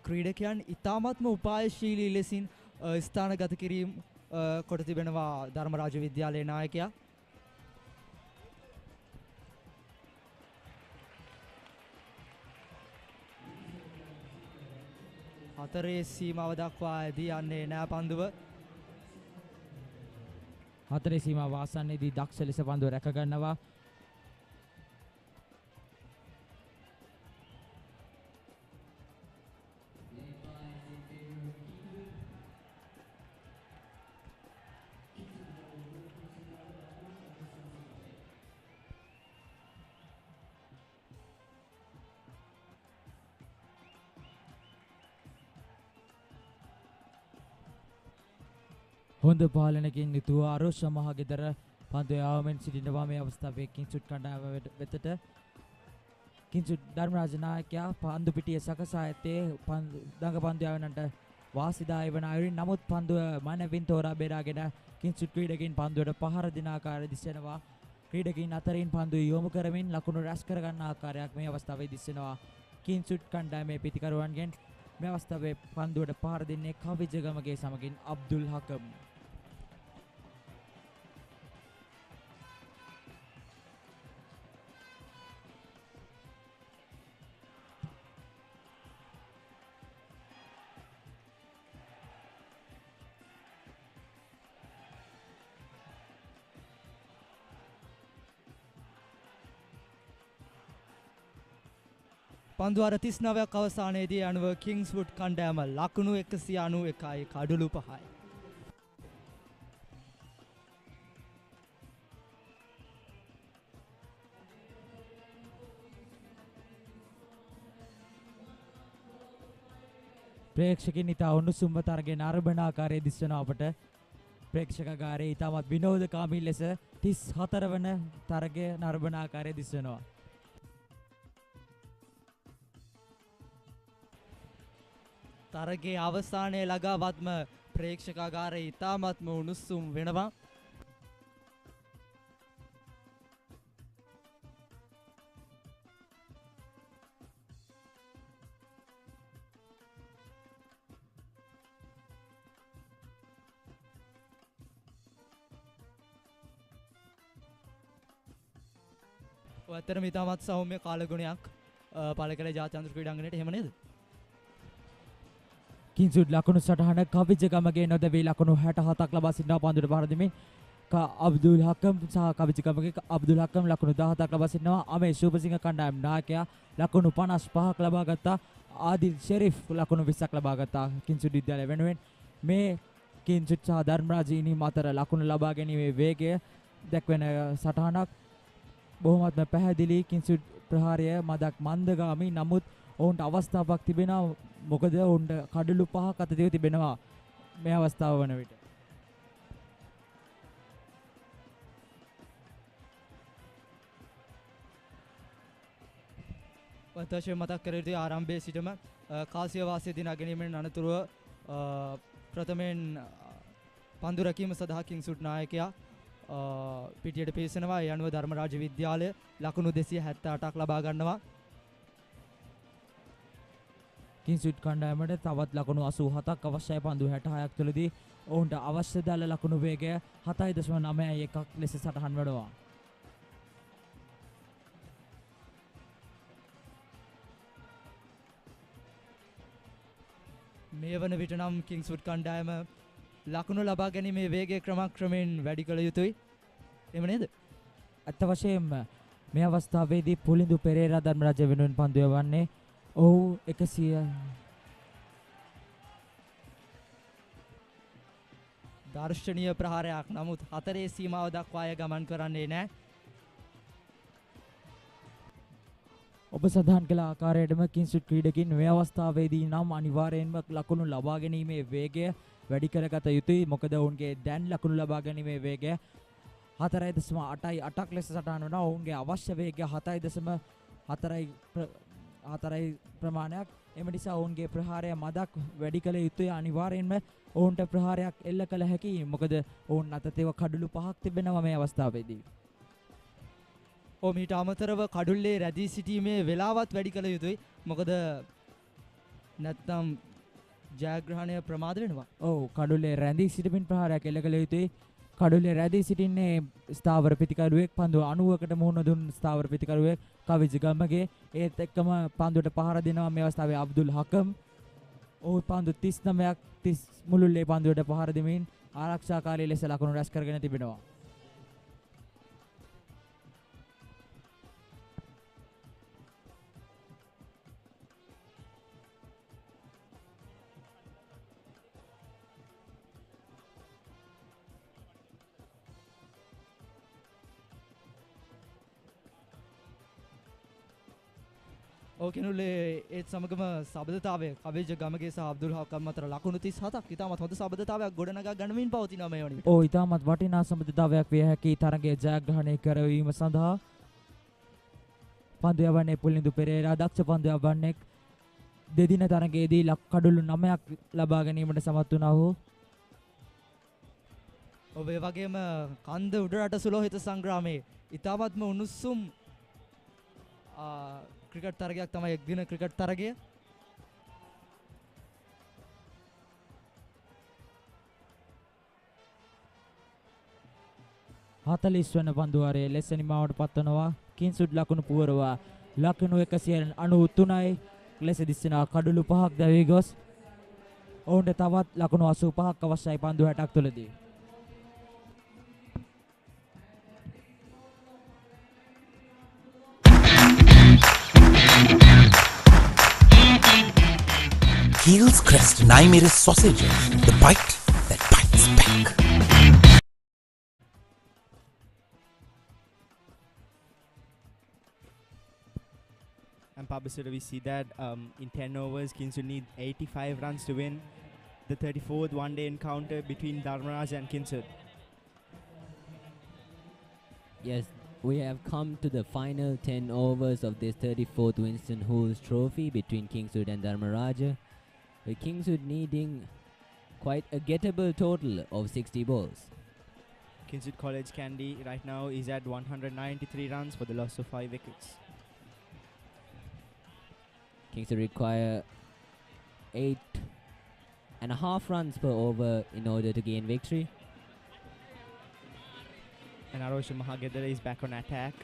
ක්‍රීඩකයන් ඉතාමත්ම උපායශීලී ලෙසින් ස්ථානගත කිරීම කොට තිබෙනවා ධර්මරාජ විද්‍යාලයේ නායකයා. හතරේ සීමාව දක්වා ඇදී යන්නේ නෑ පන්දුව. හතරේ සීමාව ආසන්නයේදී දක්ෂ ලෙස පන්දුව රැක ගන්නවා. හොඳ පාලනකින් යුතුව අරුෂ මහගෙදර පන්දු යවමින් සිටිනවා මේ අවස්ථාවේ කිංස්වුඩ් කණ්ඩායම වෙතට. කිංස්වුඩ් ධර්මරාජ නායකයා පන්දු පිටිය සකසා ඇත්තේ දඟ පන්දු යවන්නට වාසිදායි වන අයුරින්. නමුත් පන්දුව මනවින් තෝරා බේරාගෙන කිංස්වුඩ් ක්‍රීඩකයන් පන්දුවට පහර දෙන ආකාරය දිස්සෙනවා. ක්‍රීඩකයන් අතරින් පන්දු යොමු කරමින් ලකුණු රැස් කර ගන්න ආකාරයක් මේ අවස්ථාවේ දිස්සෙනවා කිංස්වුඩ් කණ්ඩායමේ පිටිකරුවන්ගෙන්. මේ අවස්ථාවේ පන්දුවට පහර දෙන්නේ කවිජගමගේ සමගින් අබ්දුල් හකම්. පන්දුවාර 39ක් අවසානයේදී අනුව කිංස්වුඩ් කණ්ඩායම ලකුණු 191යි කඩුළු 5යි. ප්‍රේක්ෂකින් ඉතා උණුසුම්ව තරගෙන අරබන ආකාරයේ දිස්වන අපට ප්‍රේක්ෂකාගාරයේ ඉතාමත් විනෝදකාමී ලෙස 34 වන තරගය නරඹන ආකාරයේ දිස්වනවා. තරගයේ අවසානයේ ළඟාවත්ම ප්‍රේක්ෂකාගාරයේ ඉතාමත්ම උණුසුම් වෙනවා. ඔය ඇත්තටම ඉතාමත් සෞම්‍ය කාලගුණයක් පළකල ජාත්‍යන්තර ක්‍රීඩාංගණයට එහෙම නේද? කිංසුඩ් ලකුණු සටහන කවිජගමගේ නොදැවී ලකුණු 67ක් ලබා සිටිනවා පන්දුවට පහර දෙමින්. අබ්දුල් හකම් සහ කවිජගමගේ අබ්දුල් හකම් ලකුණු 17ක් ලබා සිටිනවා. අමේ ශුභසිංහ කණ්ඩායම් නායකයා ලකුණු 55ක් ලබා ගත්තා. ආදිල් ෂෙරිෆ් ලකුණු 20ක් ලබා ගත්තා කිංසුඩ් විද්‍යාලය වෙනුවෙන්. මේ කිංසුඩ් සහ ධර්මරාජ ඉනිම අතර ලකුණු ලබා ගැනීමේ වේගය දැක්වෙන සටහනක්. බොහොමත්ම පැහැදිලි කිංසුඩ් ප්‍රහාරය මදක් මන්දගාමී. නමුත් ඔවුන්ට අවස්ථාවක් තිබෙනවා. මොකද ඔවුන්ට කඩලු 5ක් අතතිව තිබෙනවා මේ අවස්ථාව වන විට. වතශය මතක් කර යුතුයි ආරම්භයේ සිටම කාසිය වාසිය දිනා ගැනීමෙන් අනතුරුව ප්‍රථමයෙන් පන්දු රැකීම සඳහා කිංසුඩ් නායකයා පිටියට පිවිසෙනවා. ඒ අනුව ධර්මරාජ විද්‍යාලය ලකුණු 278ක් ලබා ගන්නවා. කිංසුඩ් කණ්ඩායමට තවත් ලකුණු 87ක් අවශ්‍යයි පන්දු 66ක් තුළදී. ඔවුන්ට අවශ්‍ය දාල ලකුණු වේගය 7.91ක් ලෙස සටහන් වෙනවා. මේ වන විට නම් කිංස්වුඩ් කණ්ඩායම ලකුණු ලබා ගැනීමේ වේගය ක්‍රමක්‍රමයෙන් වැඩි කළ යුතුයි. එහෙම නේද? අත්ත වශයෙන්ම මේ අවස්ථාවේදී පුලිඳු පෙරේරා ධර්මරාජ වෙනුවෙන් පන්දු යවන්නේ. ඔහු 100 දර්ශනීය ප්‍රහාරයක්. නමුත් 4 සීමාව දක්වා අය ගමන් කරන්නේ නැහැ. ඔබ සඳහන් කළ ආකාරයටම කිංසුඩ් ක්‍රීඩකින් මේ අවස්ථාවේදී නම් අනිවාර්යයෙන්ම ලකුණු ලබා ගැනීමේ වේගය වැඩි කරගත යුතුයි. මොකද ඔවුන්ගේ දැන් ලකුණු ලබා ගැනීමේ වේගය 4.88ක් ලෙස සටහන් වෙනවා. ඔවුන්ගේ අවශ්‍ය වේගය 7.4 ප්‍රමාණයක්. එම නිසා ඔවුන්ගේ ප්‍රහාරය මදක් වැඩි කළ යුතුයි. අනිවාර්යයෙන්ම ඔවුන්ට ප්‍රහාරයක් එල්ල කළ හැකියි. මොකද ඔවුන් අතතේව කඩලු 5ක් තිබෙනවා මේ අවස්ථාවේදී. මීට අමතරව කඩුල්ලේ රැඳී සිටීමේ වෙලාවත් වැඩි කළ යුතුයි. මොකද නැත්නම් ජයග්‍රහණය ප්‍රමාද වෙනවා. ඔව් කඩුල්ලේ රැඳී සිටමින් ප්‍රහාරයක් එල්ල කළ යුතුයි. කඩුල්ලේ රැඳී සිටින්නේ ස්ථාවර ප්‍රතිකරුවෙක්. පන්දු 90කට මුහුණ දුන් ස්ථාවර ප්‍රතිකරුවෙක් කවිජගමගේ. ඒත් එක්කම පන්දුවට පහර දෙනවා මේ අවස්ථාවේ අබ්දුල් හකම්. ඔහු පන්දු 39ක් 30 මුළුල්ලේ පන්දුවට පහර දෙමින් ආරක්ෂාකාරී ලෙස ලකුණු රැස් කරගෙන තිබෙනවා. ඕකෙනුල්ලේ ඒත් සමගම සබඳතාවය කවිජ ගමගේ සහ අබ්දුල් හකම් අතර ලකුණු 37ක් ඉතාමත් හොඳ සබඳතාවයක් ගොඩනගා ගනිමින් පවතිනවා මේ වන විට. ඔව් ඉතාමත් වටිනා සබඳතාවයක් විය හැකි තරගයේ ජයග්‍රහණය කරවීම සඳහා. පන්දු යවන්නේ පුලිඳු පෙරේරා. දක්ෂ පන්දු යවන්නේ දෙදින තරගයේදී කඩලු 9ක් ලබා ගැනීමට සමත් වුණා ඔහු. ඔබ ඒ වගේම කන්ද උඩරට සුලෝහිත සංග්‍රාමයේ ඉතාමත්ම උණුසුම් ක්‍රිකට් තරගයක් තමයි එක් දින ක්‍රිකට් තරගය. හතලිස් වන පන්දුවාරයේ ලෙස නිමාවට පත්වනවා. කිංසුඩ් ලකුණු පුවරවා ලකුණු 193යි ලෙස දිස්සනවා. කඩලු 5ක් දැවී ගොස් ඔවුන්ට තවත් ලකුණු 85ක් අවශ්‍යයි පන්දු 60ක් තුළදී. Heels Crest 9 sausages, the bite that bites back. And Pabasura, we see that in 10 overs, Kingswood need 85 runs to win the 34th one-day encounter between Dharmaraja and Kingswood. Yes, we have come to the final 10 overs of this 34th Winston Hoos Trophy between Kingswood and Dharmaraja, with Kingswood needing quite a gettable total of 60 balls. Kingswood College Kandy right now is at 193 runs for the loss of 5 wickets. Kingswood require 8.5 runs per over in order to gain victory. And Arosha Mahagedara is back on attack.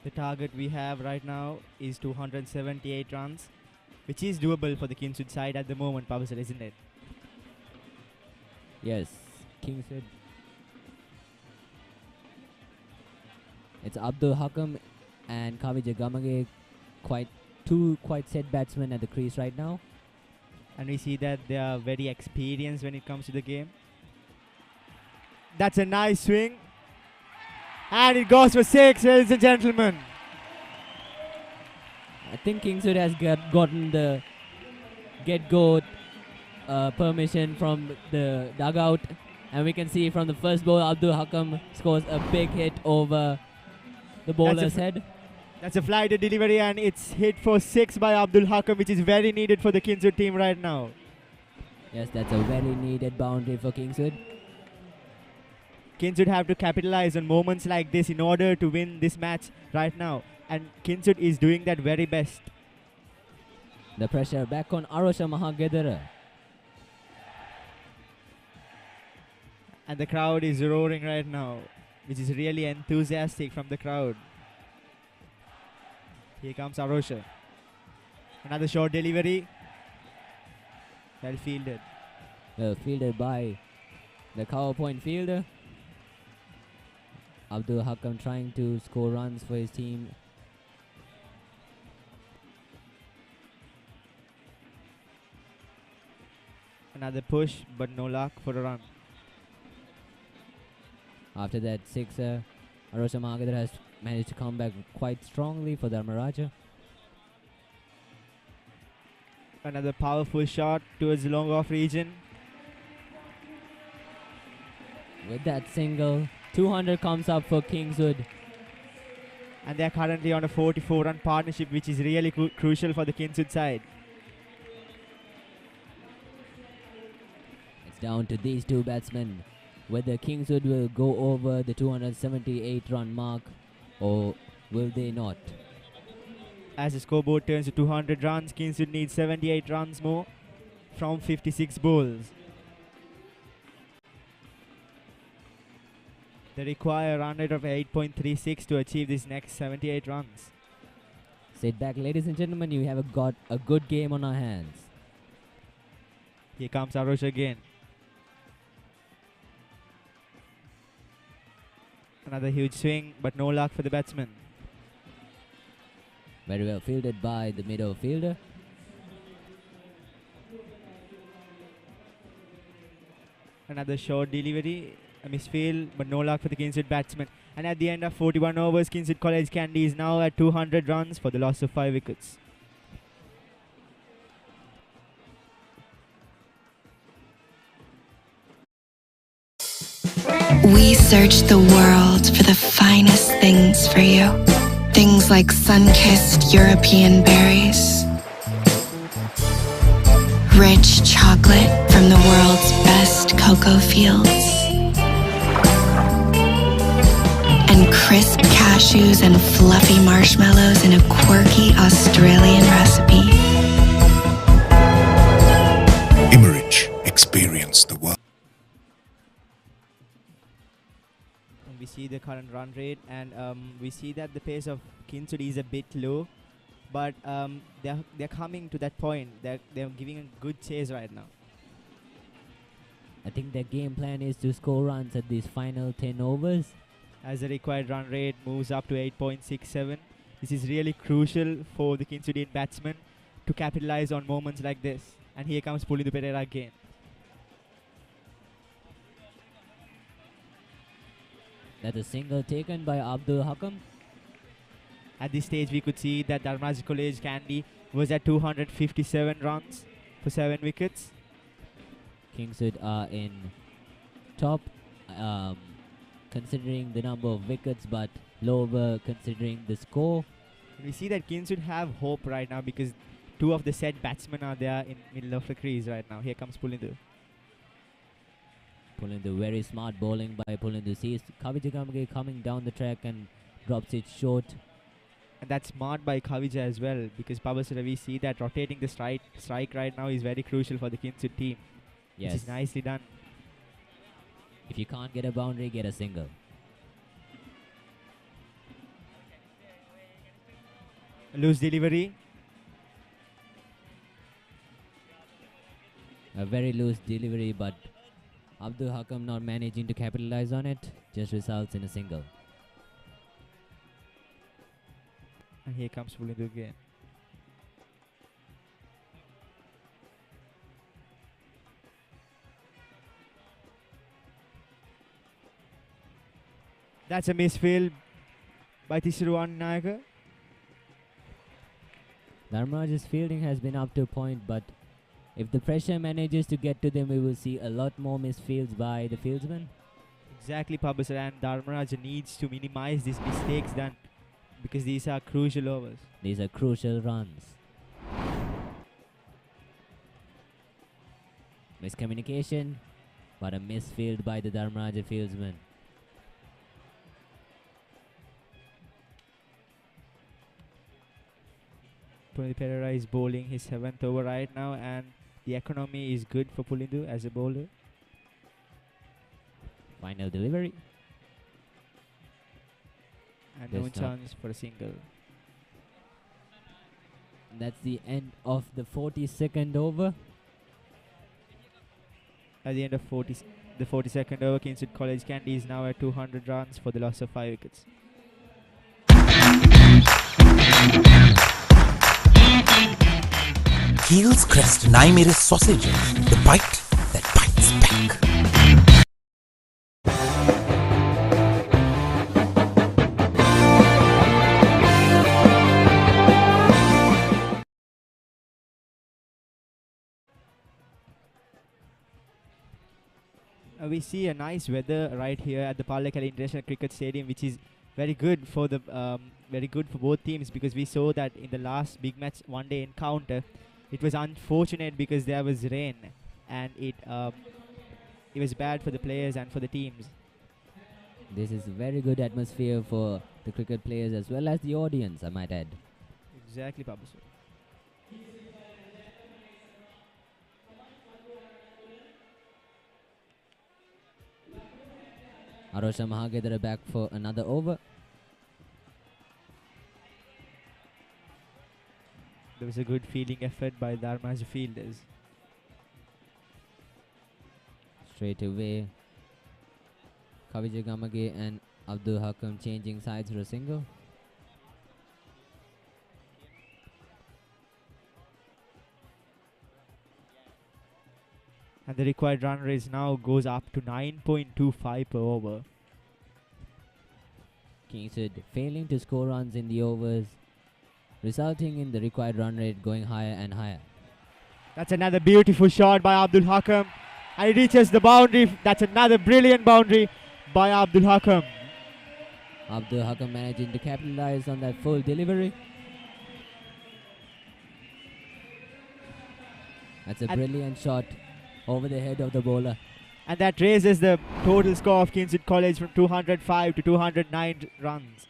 The target we have right now is 278 runs, which is doable for the Kingswood side at the moment, Papare, isn't it? Yes, Kingswood. It's Abdul Hakam and Kavija Gamage, two quite set batsmen at the crease right now. And we see that they are very experienced when it comes to the game. That's a nice swing. And it goes for 6, ladies and gentlemen. I think Kingswood has gotten the get-go permission from the dugout. And we can see from the first ball, Abdul Hakam scores a big hit over the bowler's head. That's a flighted delivery, and it's hit for 6 by Abdul Hakam, which is very needed for the Kingswood team right now. Yes, that's a very needed boundary for Kingswood. Kingswood have to capitalize on moments like this in order to win this match right now. And Kingswood is doing that very best. The pressure back on Arosha Mahagedara. And the crowd is roaring right now, which is really enthusiastic from the crowd. Here comes Arosha. Another short delivery. Well fielded. Well fielded by the cover point fielder. Abdul Hakam trying to score runs for his team. Another push, but no luck for a run. After that sixer, Arosha Mahagedara has managed to come back quite strongly for Dharmaraja. Another powerful shot towards the long off region. With that single, 200 comes up for Kingswood. And they are currently on a 44-run partnership, which is really crucial for the Kingswood side. It's down to these two batsmen. Whether Kingswood will go over the 278-run mark or will they not? As the scoreboard turns to 200 runs, Kingswood needs 78 runs more from 56 balls. They require a run rate of 8.36 to achieve this next 78 runs. Sit back, ladies and gentlemen, you have got a good game on our hands. Here comes Arosha again. Another huge swing, but no luck for the batsman. Very well fielded by the middle fielder. Another short delivery, a misfield, but no luck for the Kingswood batsman. And at the end of 41 overs, Kingswood College Kandy is now at 200 runs for the loss of 5 wickets. We search the world for the finest things for you. Things like sun-kissed European berries, rich chocolate from the world's best cocoa fields, and crisp cashews and fluffy marshmallows in a quirky Australian recipe. Immerich, experience the world. We see the current run rate, and we see that the pace of Kingswood is a bit low, but they're coming to that point. They're giving a good chase right now. I think their game plan is to score runs at these final 10 overs. As the required run rate moves up to 8.67, this is really crucial for the Kingswoodian batsmen to capitalize on moments like this. And here comes Pulindu Pereira again. That's a single taken by Abdul Hakam. At this stage, we could see that Dharmaraja College Kandy was at 257 runs for 7 wickets. Kingswood are in top, considering the number of wickets, but lower considering the score. We see that Kingswood have hope right now because 2 of the set batsmen are there in middle of the crease right now. Here comes Pulindu. Pulindu, very smart bowling by Pulindu. Sees Kavija Gamage coming down the track and drops it short. And that's smart by Kavija as well, because Papare, we see that rotating the strike right now is very crucial for the Kingswood team. Yes. Which is nicely done. If you can't get a boundary, get a single. Loose delivery. A very loose delivery, but Abdul Hakam not managing to capitalize on it, just results in a single. And here comes Pulindu again. That's a misfield by Tisuruwan Nayaka. Dharmaraja's fielding has been up to a point, but if the pressure manages to get to them, we will see a lot more misfields by the fieldsmen. Exactly, Pabasar, and Dharmaraja needs to minimize these mistakes done because these are crucial overs. These are crucial runs. Miscommunication, but a misfield by the Dharmaraja fieldsman. Pulindu Pereira is bowling his 7th over right now, and the economy is good for Pulindu as a bowler. Final delivery. And no chance for a single. That's the end of the 42nd over. At the end of the 42nd over, Kingswood College Kandy is now at 200 runs for the loss of 5 wickets. Heels Crest Naimere sausage, the bite that bites back. We see a nice weather right here at the Pallekele International Cricket Stadium, which is very good for the both teams, because we saw that in the last big match one-day encounter, it was unfortunate because there was rain, and it was bad for the players and for the teams. This is a very good atmosphere for the cricket players as well as the audience, I might add. Exactly, Pabasar. Arosha Mahagedara back for another over. There was a good fielding effort by Dharmaraja fielders. Straight away, Kavija Gamage and Abdul Hakam changing sides for a single. And the required run rate now goes up to 9.25 per over. Kingswood failing to score runs in the overs, resulting in the required run rate going higher and higher. That's another beautiful shot by Abdul Hakam. And it reaches the boundary. That's another brilliant boundary by Abdul Hakam. Abdul Hakam managing to capitalize on that full delivery. That's a brilliant shot over the head of the bowler. And that raises the total score of Kingswood College from 205 to 209 runs.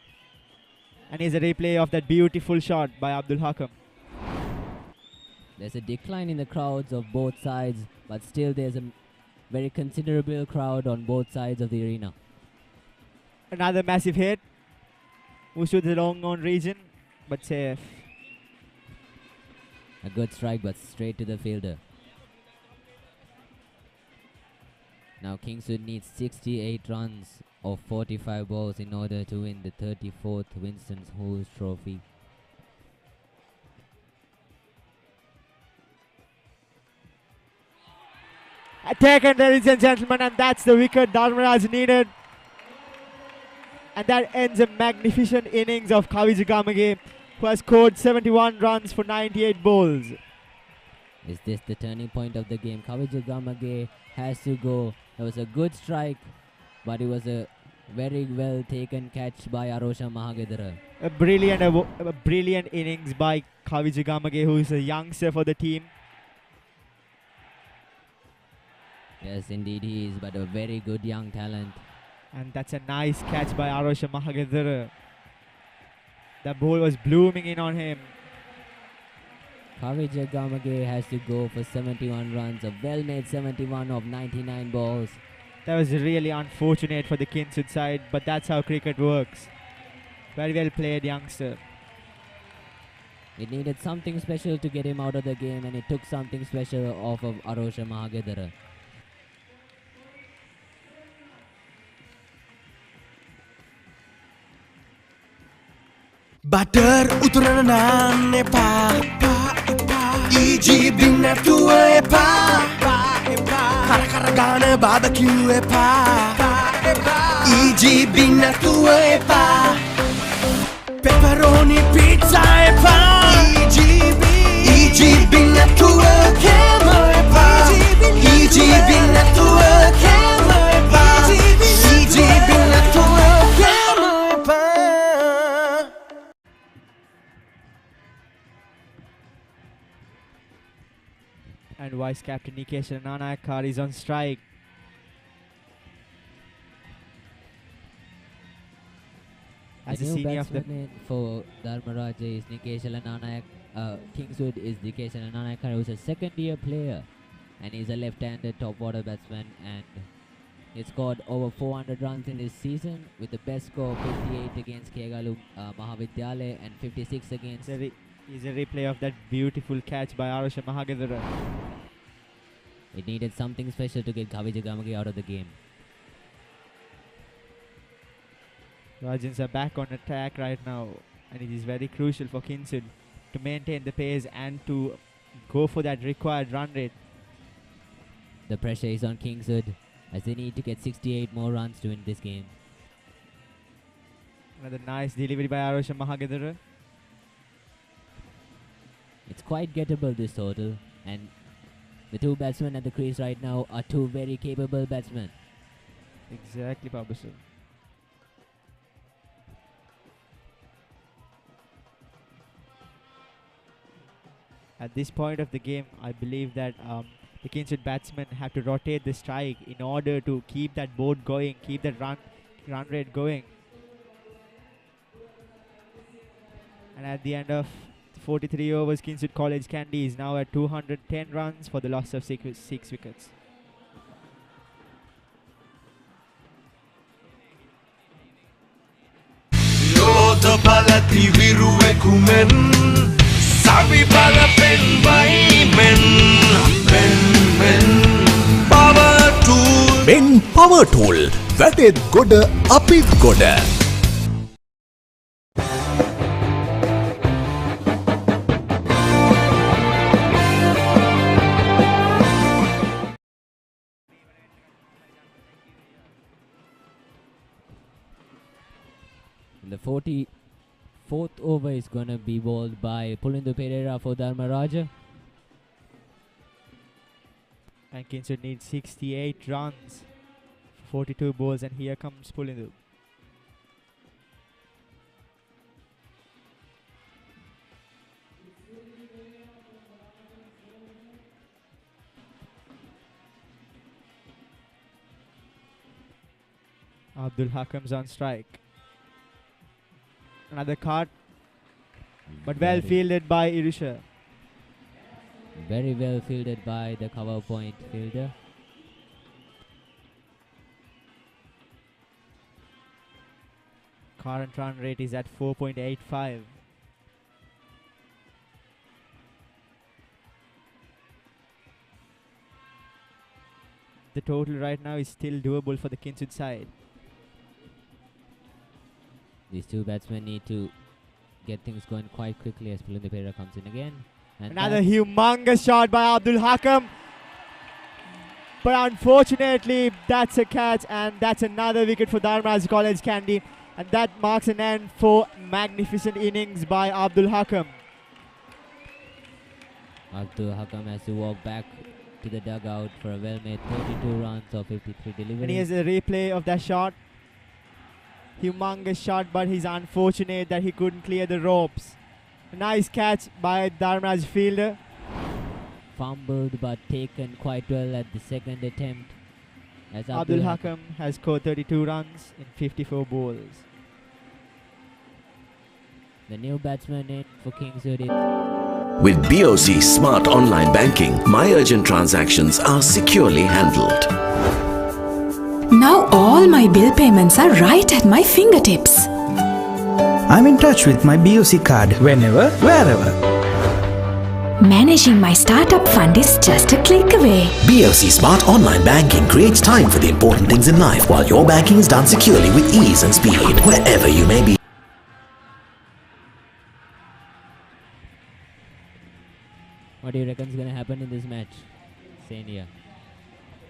And here's a replay of that beautiful shot by Abdul Hakam. There's a decline in the crowds of both sides, but still there's a very considerable crowd on both sides of the arena. Another massive hit. Moves to the long on region, but safe. A good strike, but straight to the fielder. Now Kingswood needs 68 runs of 45 balls in order to win the 34th Winston Hoos Trophy. Taken, ladies and gentlemen, and that's the wicket Dharmaraj needed. And that ends a magnificent innings of Kavija Gamage, who has scored 71 runs for 98 balls. Is this the turning point of the game? Kavija Gamage has to go. It was a good strike, but it was a very well taken catch by Arosha Mahagedara. A brilliant innings by Kavija Gamage, who is a youngster for the team. Yes, indeed he is, but a very good young talent. And that's a nice catch by Arosha Mahagedara. The ball was blooming in on him. Kavija Gamage has to go for 71 runs, a well-made 71 of 99 balls. That was really unfortunate for the Kingswood side, but that's how cricket works. Very well played, youngster. It needed something special to get him out of the game, and it took something special off of Arosha Mahagedara. Butter uturana naan epa EG bin natuwa epa Kara gana barbecue epa EG bin natuwa epa Pepperoni pizza epa EG bin natuwa kema epa EG bin natuwa kema epa EG bin natuwa kema epa. And Vice Captain Nikesh Rananayakar is on strike. As The a new senior of the batsman for Dharmaraja is Nikesh Rananayak. Kingswood is Nikesh Rananayakar, who's a second-year player, and he's a left-handed top-order batsman, and he scored over 400 runs in this season with the best score 58 against Kegalu Mahavidyalaya and 56 against. Is a replay of that beautiful catch by Arosha Mahagedara. It needed something special to get Kavija Gamage out of the game. Rajans are back on attack right now, and it is very crucial for Kingswood to maintain the pace and to go for that required run rate. The pressure is on Kingswood as they need to get 68 more runs to win this game. Another nice delivery by Arosha Mahagedara. It's quite gettable, this total, and the two batsmen at the crease right now are two very capable batsmen. Exactly, Babasur. At this point of the game, I believe that the Kingswood batsmen have to rotate the strike in order to keep that board going, keep that run rate going. And at the end of 43 overs, Kingswood College Kandy is now at 210 runs for the loss of 6 wickets. Yoda balati viruekumen Sabi balapen men Power tool Men Power Tool Vated Goda Apit Goda. The 44th over is going to be bowled by Pulindu Pereira for Dharmaraja. And Kingswood needs 68 runs, 42 balls, and here comes Pulindu. Abdul Hakam's on strike. Another cut, but well fielded by Irusha. Very well fielded by the cover point fielder. Current run rate is at 4.85. The total right now is still doable for the Kingswood side. These two batsmen need to get things going quite quickly as Pulindu Pereira comes in again. And another humongous shot by Abdul Hakam. But unfortunately, that's a catch, and that's another wicket for Dharmaraja College Kandy. And that marks an end for magnificent innings by Abdul Hakam. Abdul Hakam has to walk back to the dugout for a well-made 32 runs of 53 deliveries. And here's a replay of that shot. Humongous shot, but he's unfortunate that he couldn't clear the ropes. A nice catch by Dharmaraj fielder. Fumbled but taken quite well at the second attempt. As Abdul Hakam has scored 32 runs in 54 balls. The new batsman in for Kingswood. With BOC Smart Online Banking, my urgent transactions are securely handled. Now all my bill payments are right at my fingertips. I'm in touch with my BOC card whenever, wherever. Managing my startup fund is just a click away. BOC Smart Online Banking creates time for the important things in life while your banking is done securely with ease and speed wherever you may be. What do you reckon is going to happen in this match, Senia?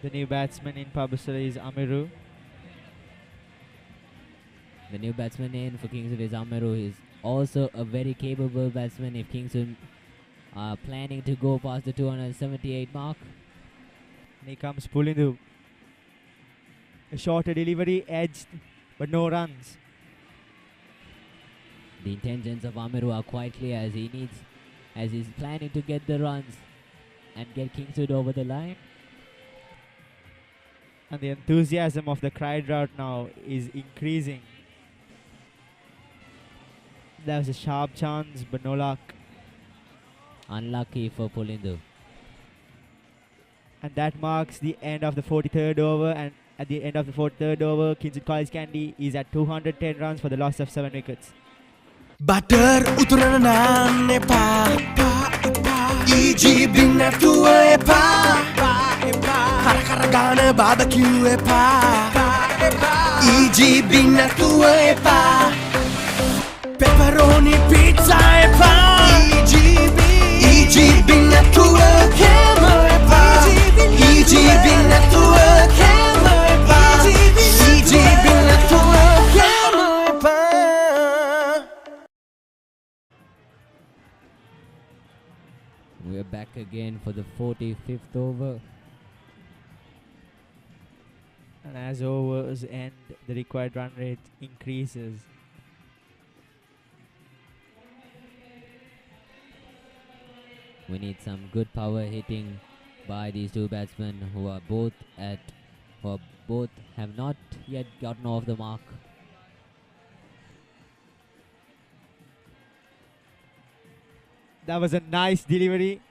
The new batsman in Papare is Amiru. The new batsman in for Kingswood is Amiru. He's also a very capable batsman if Kingswood are planning to go past the 278 mark. And here comes Pulindu. A shorter delivery, edged, but no runs. The intentions of Amiru are quite clear as he's planning to get the runs and get Kingswood over the line. And the enthusiasm of the crowd right now is increasing. There was a sharp chance, but no luck. Unlucky for Pulindu. And that marks the end of the 43rd over. And at the end of the 43rd over, Kingswood College Kandy is at 210 runs for the loss of 7 wickets. Butter uturana nepa EG bin natuwa epa Kara gana barbecue epa EG bin natuwa epa Pepperoni pizza epa EG bin natuwa camera epa EG bin natuwa camera epa EG bin natuwa camera epa. We're back again for the 45th over. And as overs end, the required run rate increases. We need some good power hitting by these two batsmen who both have not yet gotten off the mark. That was a nice delivery.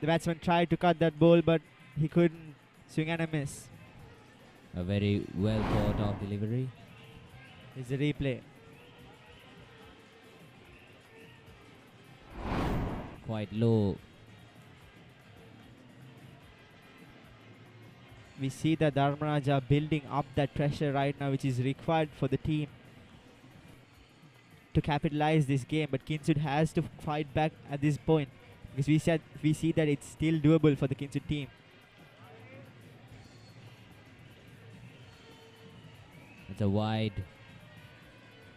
The batsman tried to cut that ball, but he couldn't. Swing and a miss. A very well thought of delivery. It's a replay. Quite low. We see that Dharmaraja building up that pressure right now, which is required for the team to capitalize this game. But Kingswood has to fight back at this point, because we see that it's still doable for the Kingswood team. It's a wide.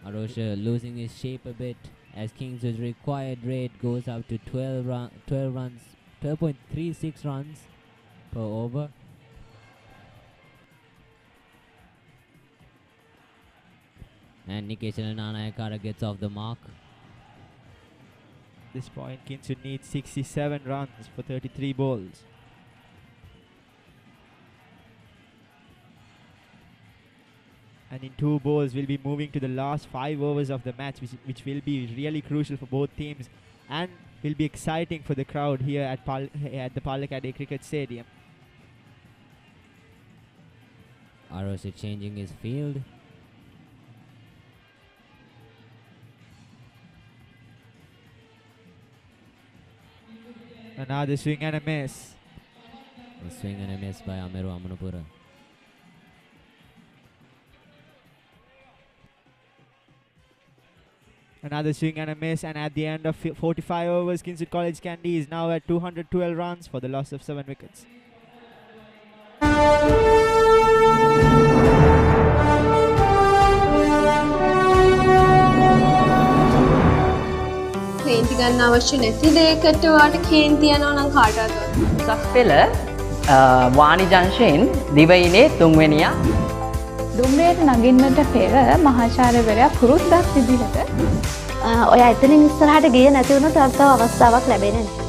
Arosha losing his shape a bit as Kingswood's required rate goes up to 12.36 runs per over. And Nikeshana Nanayakara gets off the mark. At this point, Kingswood needs 67 runs for 33 balls. And in 2 balls, we'll be moving to the last 5 overs of the match, which will be really crucial for both teams and will be exciting for the crowd here at the Pallekele Cricket Stadium. Arosha changing his field. Another swing and a miss. A swing and a miss by Amiru Amanupura. Another swing and a miss, and at the end of 45 overs, Kingswood College Kandy is now at 212 runs for the loss of 7 wickets. කේන්ති ගන්න අවශ්‍ය නැති දෙයකට ඔයාලට කේන්ති යනවා නම් කාටවත් උසස් පෙළ වාණි ජංශයෙන් දිවයිනේ තුන්වෙනියා දුම්රියට නගින්නට පෙර මහාචාර්යවරයා පුරුද්දක් විදිහට ඔයා එතනින් ඉස්සරහට ගියේ නැති වුණොත් තව අවස්ථාවක් ලැබෙන්නේ නැහැ.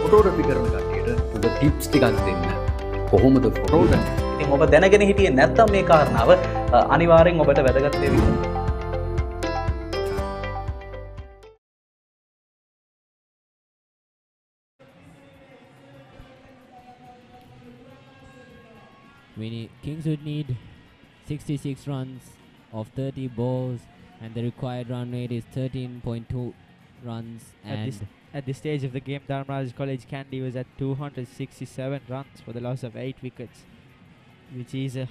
ෆොටෝග්‍රැෆි කරන කට්ටියට ඔබ ටිප්ස් ටිකක් දෙන්න. කොහොමද ෆොටෝග්‍රැෆි? ඉතින් ඔබ දැනගෙන හිටියේ නැත්නම් මේ කාරණාව අනිවාර්යෙන් ඔබට වැදගත් වෙවි. Kingswood need 66 runs of 30 balls And the required run rate is 13.2 runs. At this stage of the game, Dharmaraja College Kandy was at 267 runs for the loss of 8 wickets, which is a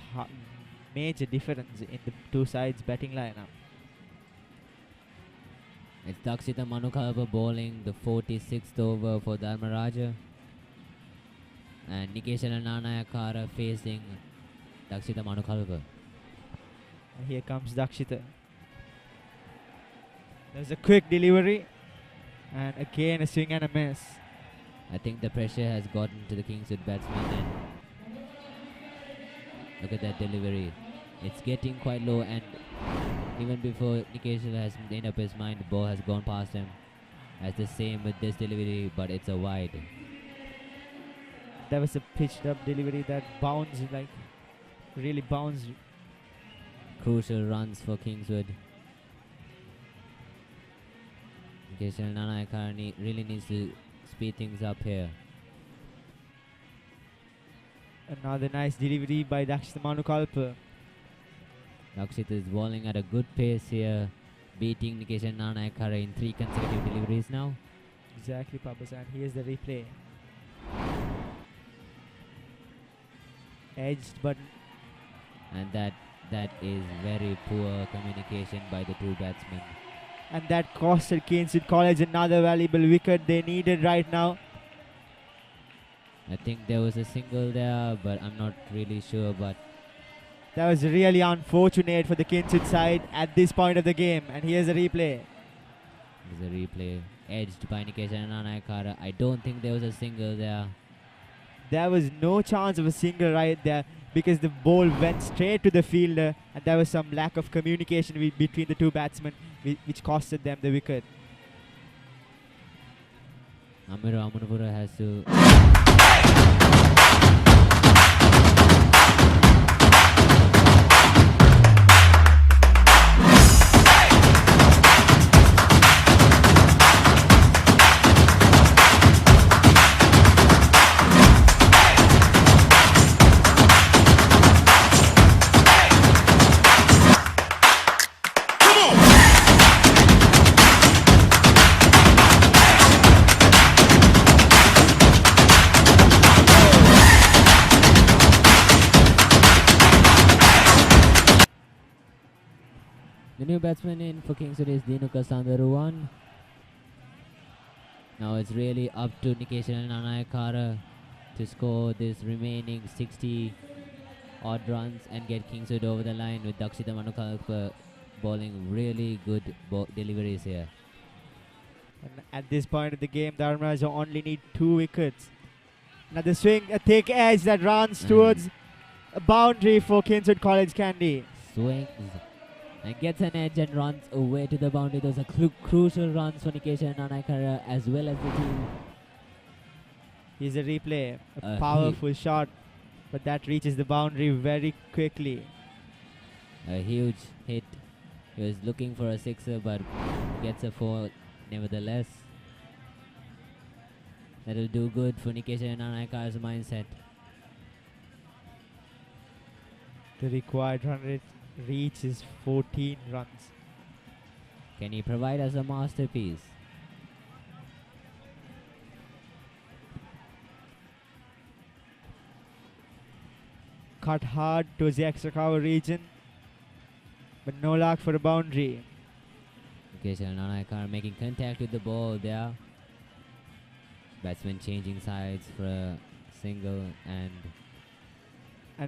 major difference in the two sides' batting lineup. It's Dakshita Manukalpa bowling the 46th over for Dharmaraja. And Nikeshana Nanayakara facing Dakshita Manukalpa. And here comes Dakshita. There's a quick delivery. And again a swing and a miss. I think the pressure has gotten to the Kingswood batsman, and look at that delivery. It's getting quite low, and even before Nikeshana has made up his mind, the ball has gone past him. That's the same with this delivery, but it's a wide. That was a pitched up delivery that bounced, like really bounced. Crucial runs for Kingswood. Nikeshana Nanayakara really needs to speed things up here. Another nice delivery by Dakshita Manukalpa. Dakshita is bowling at a good pace here, beating Nikeshana Nanayakara in 3 consecutive deliveries now. Exactly, Papas, and here's the replay. Edged, but... And that is very poor communication by the two batsmen. And that costed Kingswood College another valuable wicket they needed right now. I think there was a single there, but I'm not really sure. But that was really unfortunate for the Kingswood side at this point of the game. And here's the replay. There's a replay. Edged by Nikeshana Nanayakara. I don't think there was a single there. There was no chance of a single right there, because the ball went straight to the fielder, and there was some lack of communication between the two batsmen, which costed them the wicket. Amiru Amanapura has to... The new batsman in for Kingswood is Dinuka Sandaruwan. Now it's really up to Nikeshana Nanayakara to score this remaining 60 odd runs and get Kingswood over the line, with Dakshita Manukalpa bowling really good deliveries here. And at this point of the game, Dharmaraja only need 2 wickets. Another swing, a thick edge that runs towards a boundary for Kingswood College Kandy. Swings and gets an edge and runs away to the boundary. Those are crucial runs for Nikeshana Nanayakara as well as the team. Here's a replay. A powerful shot, but that reaches the boundary very quickly. A huge hit. He was looking for a sixer, but gets a 4 nevertheless. That'll do good for Nikeshana Nanayakara's mindset. The required run rate reaches 14 runs. Can he provide us a masterpiece? Cut hard towards the extra cover region, but no luck for a boundary. Nikeshana Nanayakara making contact with the ball there. Batsman changing sides for a single, and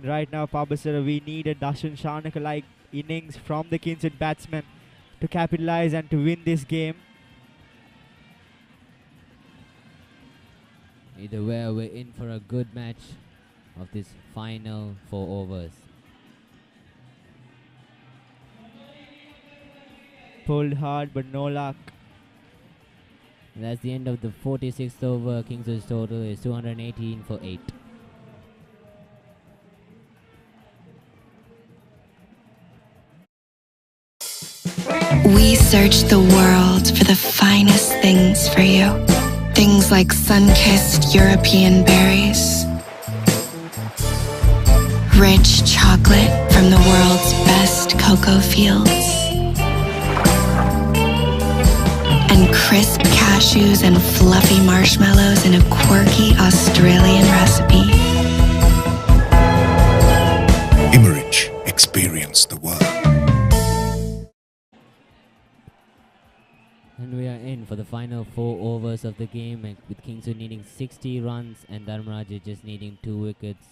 right now, Pabasara, we need a Darshan Shanaka-like innings from the Kingswood batsmen to capitalize and to win this game. Either way, we're in for a good match of this final 4 overs. Pulled hard, but no luck. And that's the end of the 46th over. Kingswood's total is 218 for 8. We search the world for the finest things for you. Things like sun-kissed European berries, rich chocolate from the world's best cocoa fields, and crisp cashews and fluffy marshmallows in a quirky Australian recipe. Immerich, experience the world. And we are in for the final 4 overs of the game, with Kingswood needing 60 runs and Dharmaraja just needing 2 wickets.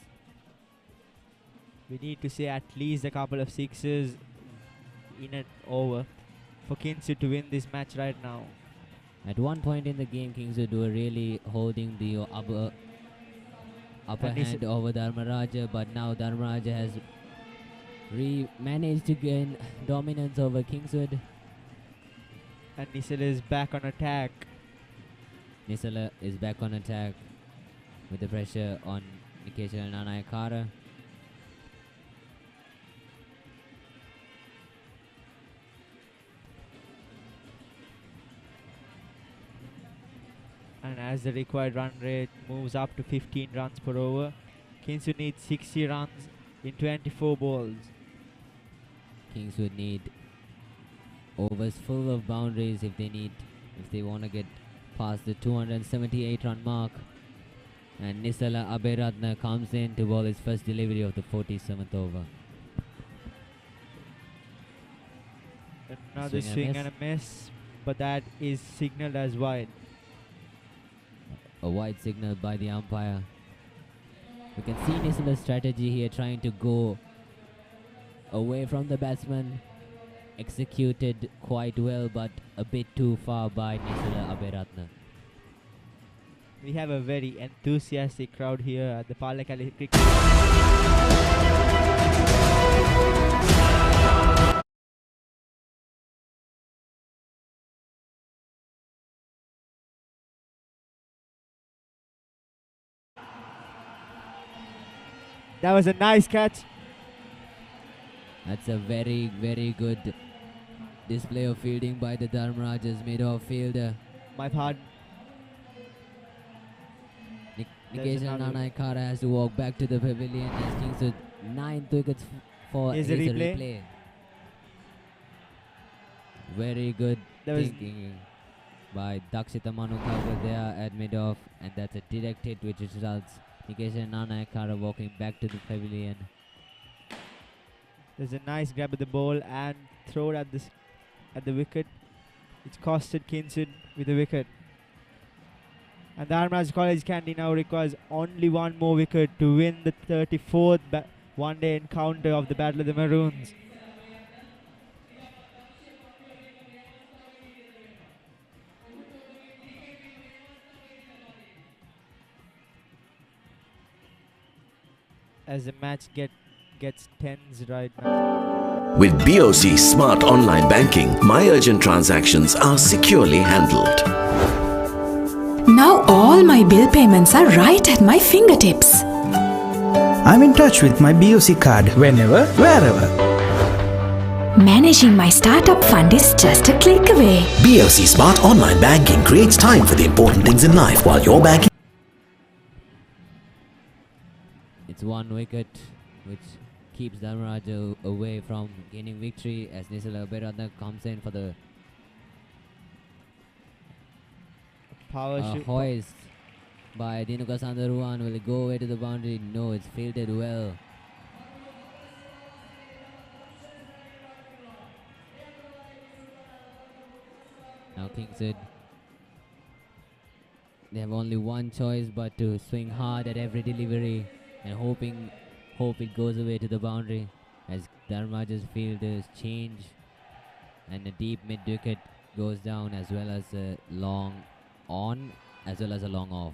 We need to say at least a couple of sixes in an over for Kingswood to win this match right now. At one point in the game, Kingswood were really holding the upper hand over Dharmaraja, but now Dharmaraja has managed to gain dominance over Kingswood. And Nisala is back on attack. Nisala is back on attack with the pressure on Nikesha Nanayakara. And as the required run rate moves up to 15 runs per over, Kingswood needs 60 runs in 24 balls. Kingswood need overs full of boundaries if they want to get past the 278 run mark. And Nisala Aberatna comes in to bowl his first delivery of the 47th over. Another swing and a miss, but that is signaled as wide. A wide signal by the umpire. We can see Nisala's strategy here, trying to go away from the batsman. Executed quite well, but a bit too far by Nisala Aberatna. We have a very enthusiastic crowd here at the Pallekele Cricket. That was a nice catch. That's a very, very good display of fielding by the Dharmaraja's mid-off fielder. My pardon. Nikesha Nanayakara has to walk back to the pavilion as Kingswood 9th wickets for Is a replay. Very good thinking by Dakshita Manukaka there at mid-off, and that's a direct hit which results Nikesha Nanayakara walking back to the pavilion. There's a nice grab at the ball and throw at the wicket. It's costed Kingswood with the wicket. And Dharmaraja College Kandy now requires only one more wicket to win the 34th one-day encounter of the Battle of the Maroons. As the match gets tense right now. With BOC Smart Online Banking, my urgent transactions are securely handled. Now all my bill payments are right at my fingertips. I'm in touch with my BOC card whenever, wherever. Managing my startup fund is just a click away. BOC Smart Online Banking creates time for the important things in life while you're banking. It's one wicket which keeps Dharmaraja away from gaining victory as Nisala Aberatna comes in for the power hoist by Dinuka Sandaruan. Will it go away to the boundary? No, it's fielded well. Now Kingswood, they have only one choice but to swing hard at every delivery and hope it goes away to the boundary as Dharmaraja's fielders change and a deep mid wicket goes down, as well as a long on as well as a long off.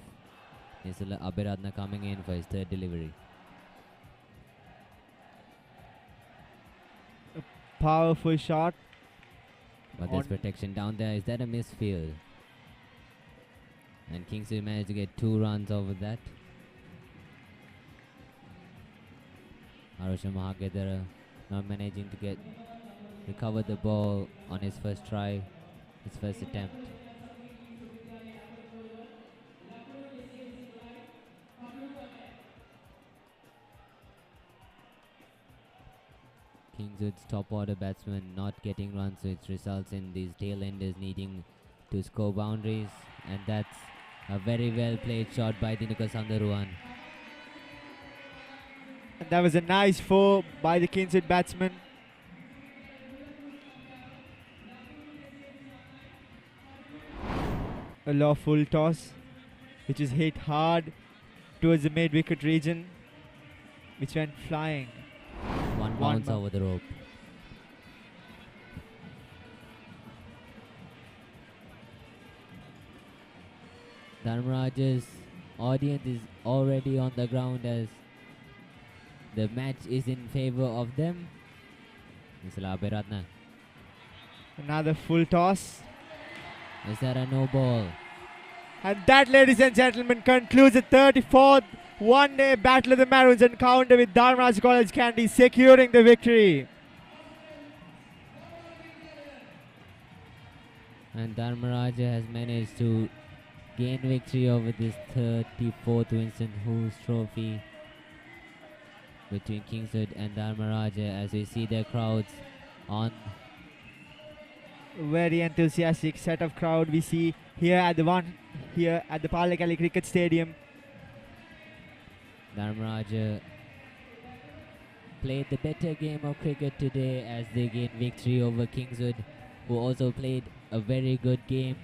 Nisala Aberatna coming in for his third delivery. A powerful shot. But there's protection down there. Is that a misfield? And Kingswood managed to get 2 runs over that. Arusha Mahagedara not managing to recover the ball on his first try, his first attempt. Kingswood's top order batsman not getting runs, which results in these tail enders needing to score boundaries, and that's a very well played shot by Dinuka Sandaruan. And that was a nice four by the Kingswood batsman. A low full toss, which is hit hard towards the mid-wicket region, which went flying. One bounce over the rope. Dharmaraja's audience is already on the ground as the match is in favor of them. Nisala Beratna. Another full toss. Is that a no ball? And that, ladies and gentlemen, concludes the 34th one-day Battle of the Maroons encounter with Dharmaraja College Kandy securing the victory. And Dharmaraja has managed to gain victory over this 34th Winston Hoos Trophy between Kingswood and Dharmaraja, as we see their crowds on. Very enthusiastic set of crowd we see here at the Pallekele Cricket Stadium. Dharmaraja played the better game of cricket today as they gained victory over Kingswood, who also played a very good game,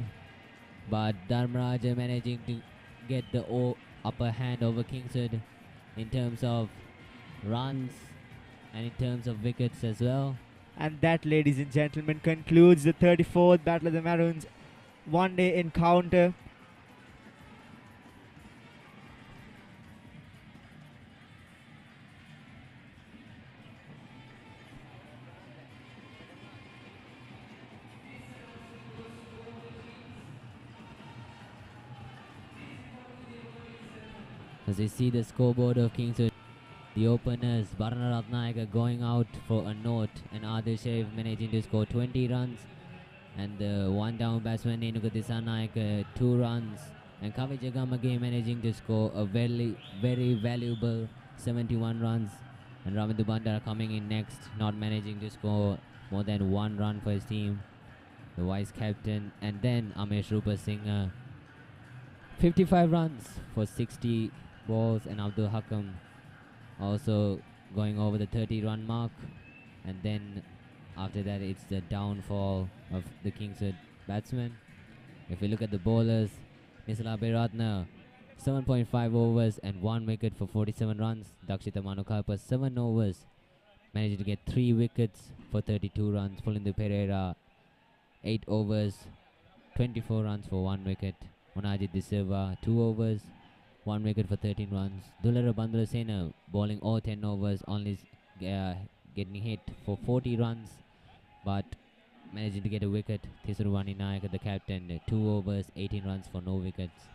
but Dharmaraja managing to get the upper hand over Kingswood in terms of runs and in terms of wickets as well. And that, ladies and gentlemen, concludes the 34th Battle of the Maroons one-day encounter. As we see the scoreboard of Kingswood, the openers Barna Ratnayaka going out for a note, and Adil Sharif managing to score 20 runs, and the one down batsman Nenuka Disanayaka 2 runs, and Kavi Jagamage managing to score a very valuable 71 runs, and Ravindu Bandara coming in next, not managing to score more than 1 run for his team, the vice captain, and then Amesh Rupa Singh 55 runs for 60 balls, and Abdul Hakam also going over the 30-run mark. And then after that, it's the downfall of the Kingswood batsmen. If we look at the bowlers, Nisala Beratna 7.5 overs and 1 wicket for 47 runs. Dakshita Manukalpa 7 overs, managed to get 3 wickets for 32 runs. Pulindu Pereira 8 overs, 24 runs for 1 wicket. Monajit De Silva 2 overs, 1 wicket for 13 runs. Dulara Bandrasena bowling all 10 overs, only getting hit for 40 runs, but managing to get a wicket. Thisuruvani Nayak, the captain, 2 overs, 18 runs for no wickets.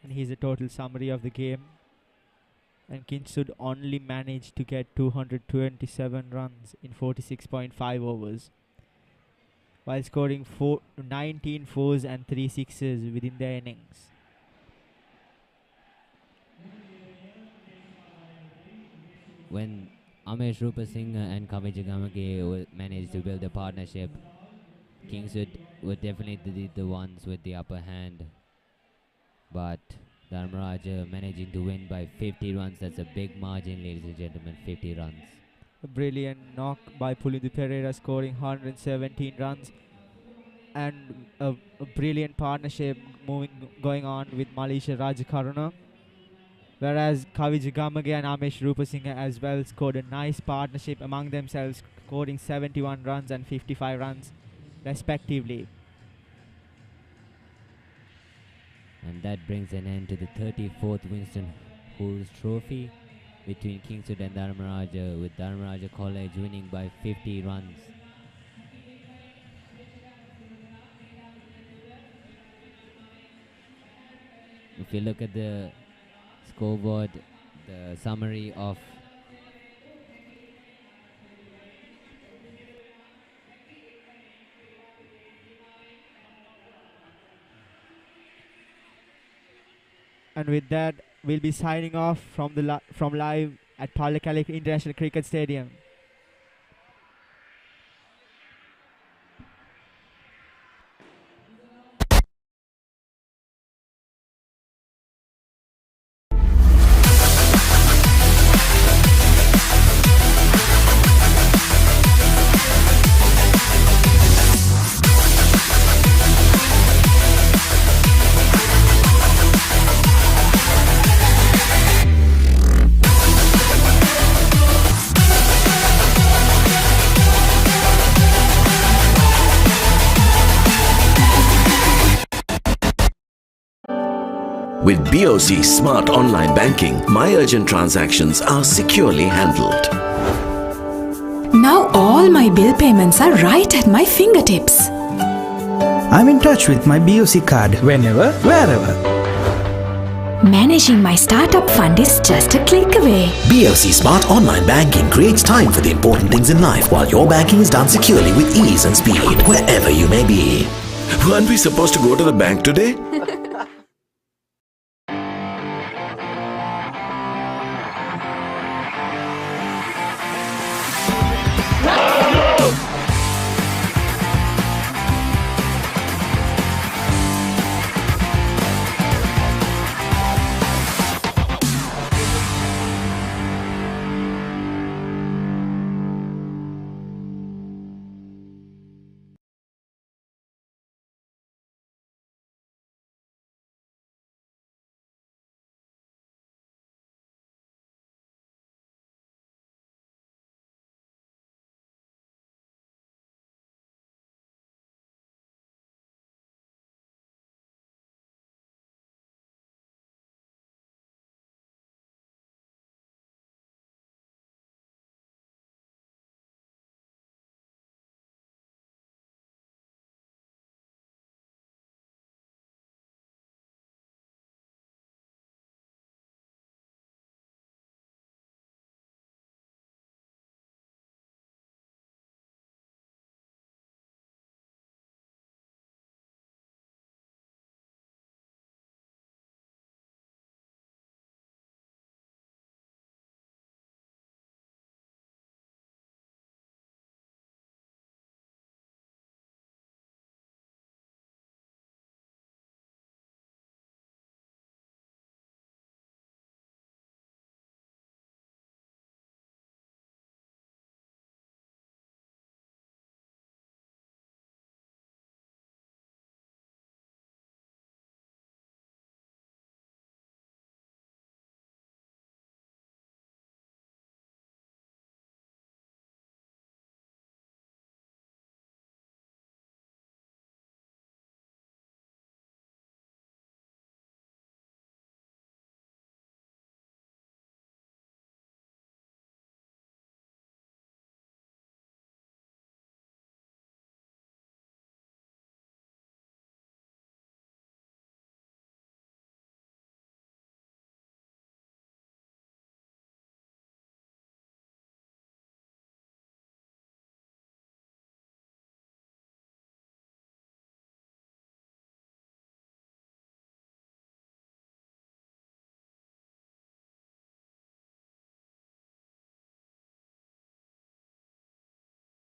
And here's a total summary of the game. And Kingswood only managed to get 227 runs in 46.5 overs, while scoring 19 fours and 3 sixes within their innings. When Amesh Rupa Singh and Kavi Jagamage managed to build a partnership, Kingswood were definitely the ones with the upper hand. But Dharmaraja managing to win by 50 runs. That's a big margin, ladies and gentlemen, 50 runs. A brilliant knock by Pulindu Pereira, scoring 117 runs, and a brilliant partnership going on with Malaysia Rajakaruna. Whereas Kavi Jagamage and Amesh Rupa Singh as well scored a nice partnership among themselves, scoring 71 runs and 55 runs respectively. And that brings an end to the 34th Winston Hoos Trophy between Kingswood and Dharmaraja, with Dharmaraja College winning by 50 runs. If you look at the scoreboard, the summary of And with that, we'll be signing off from live at Pallekele International Cricket Stadium. With BOC Smart Online Banking, my urgent transactions are securely handled. Now all my bill payments are right at my fingertips. I'm in touch with my BOC card whenever, wherever. Managing my startup fund is just a click away. BOC Smart Online Banking creates time for the important things in life while your banking is done securely with ease and speed, wherever you may be. Weren't we supposed to go to the bank today?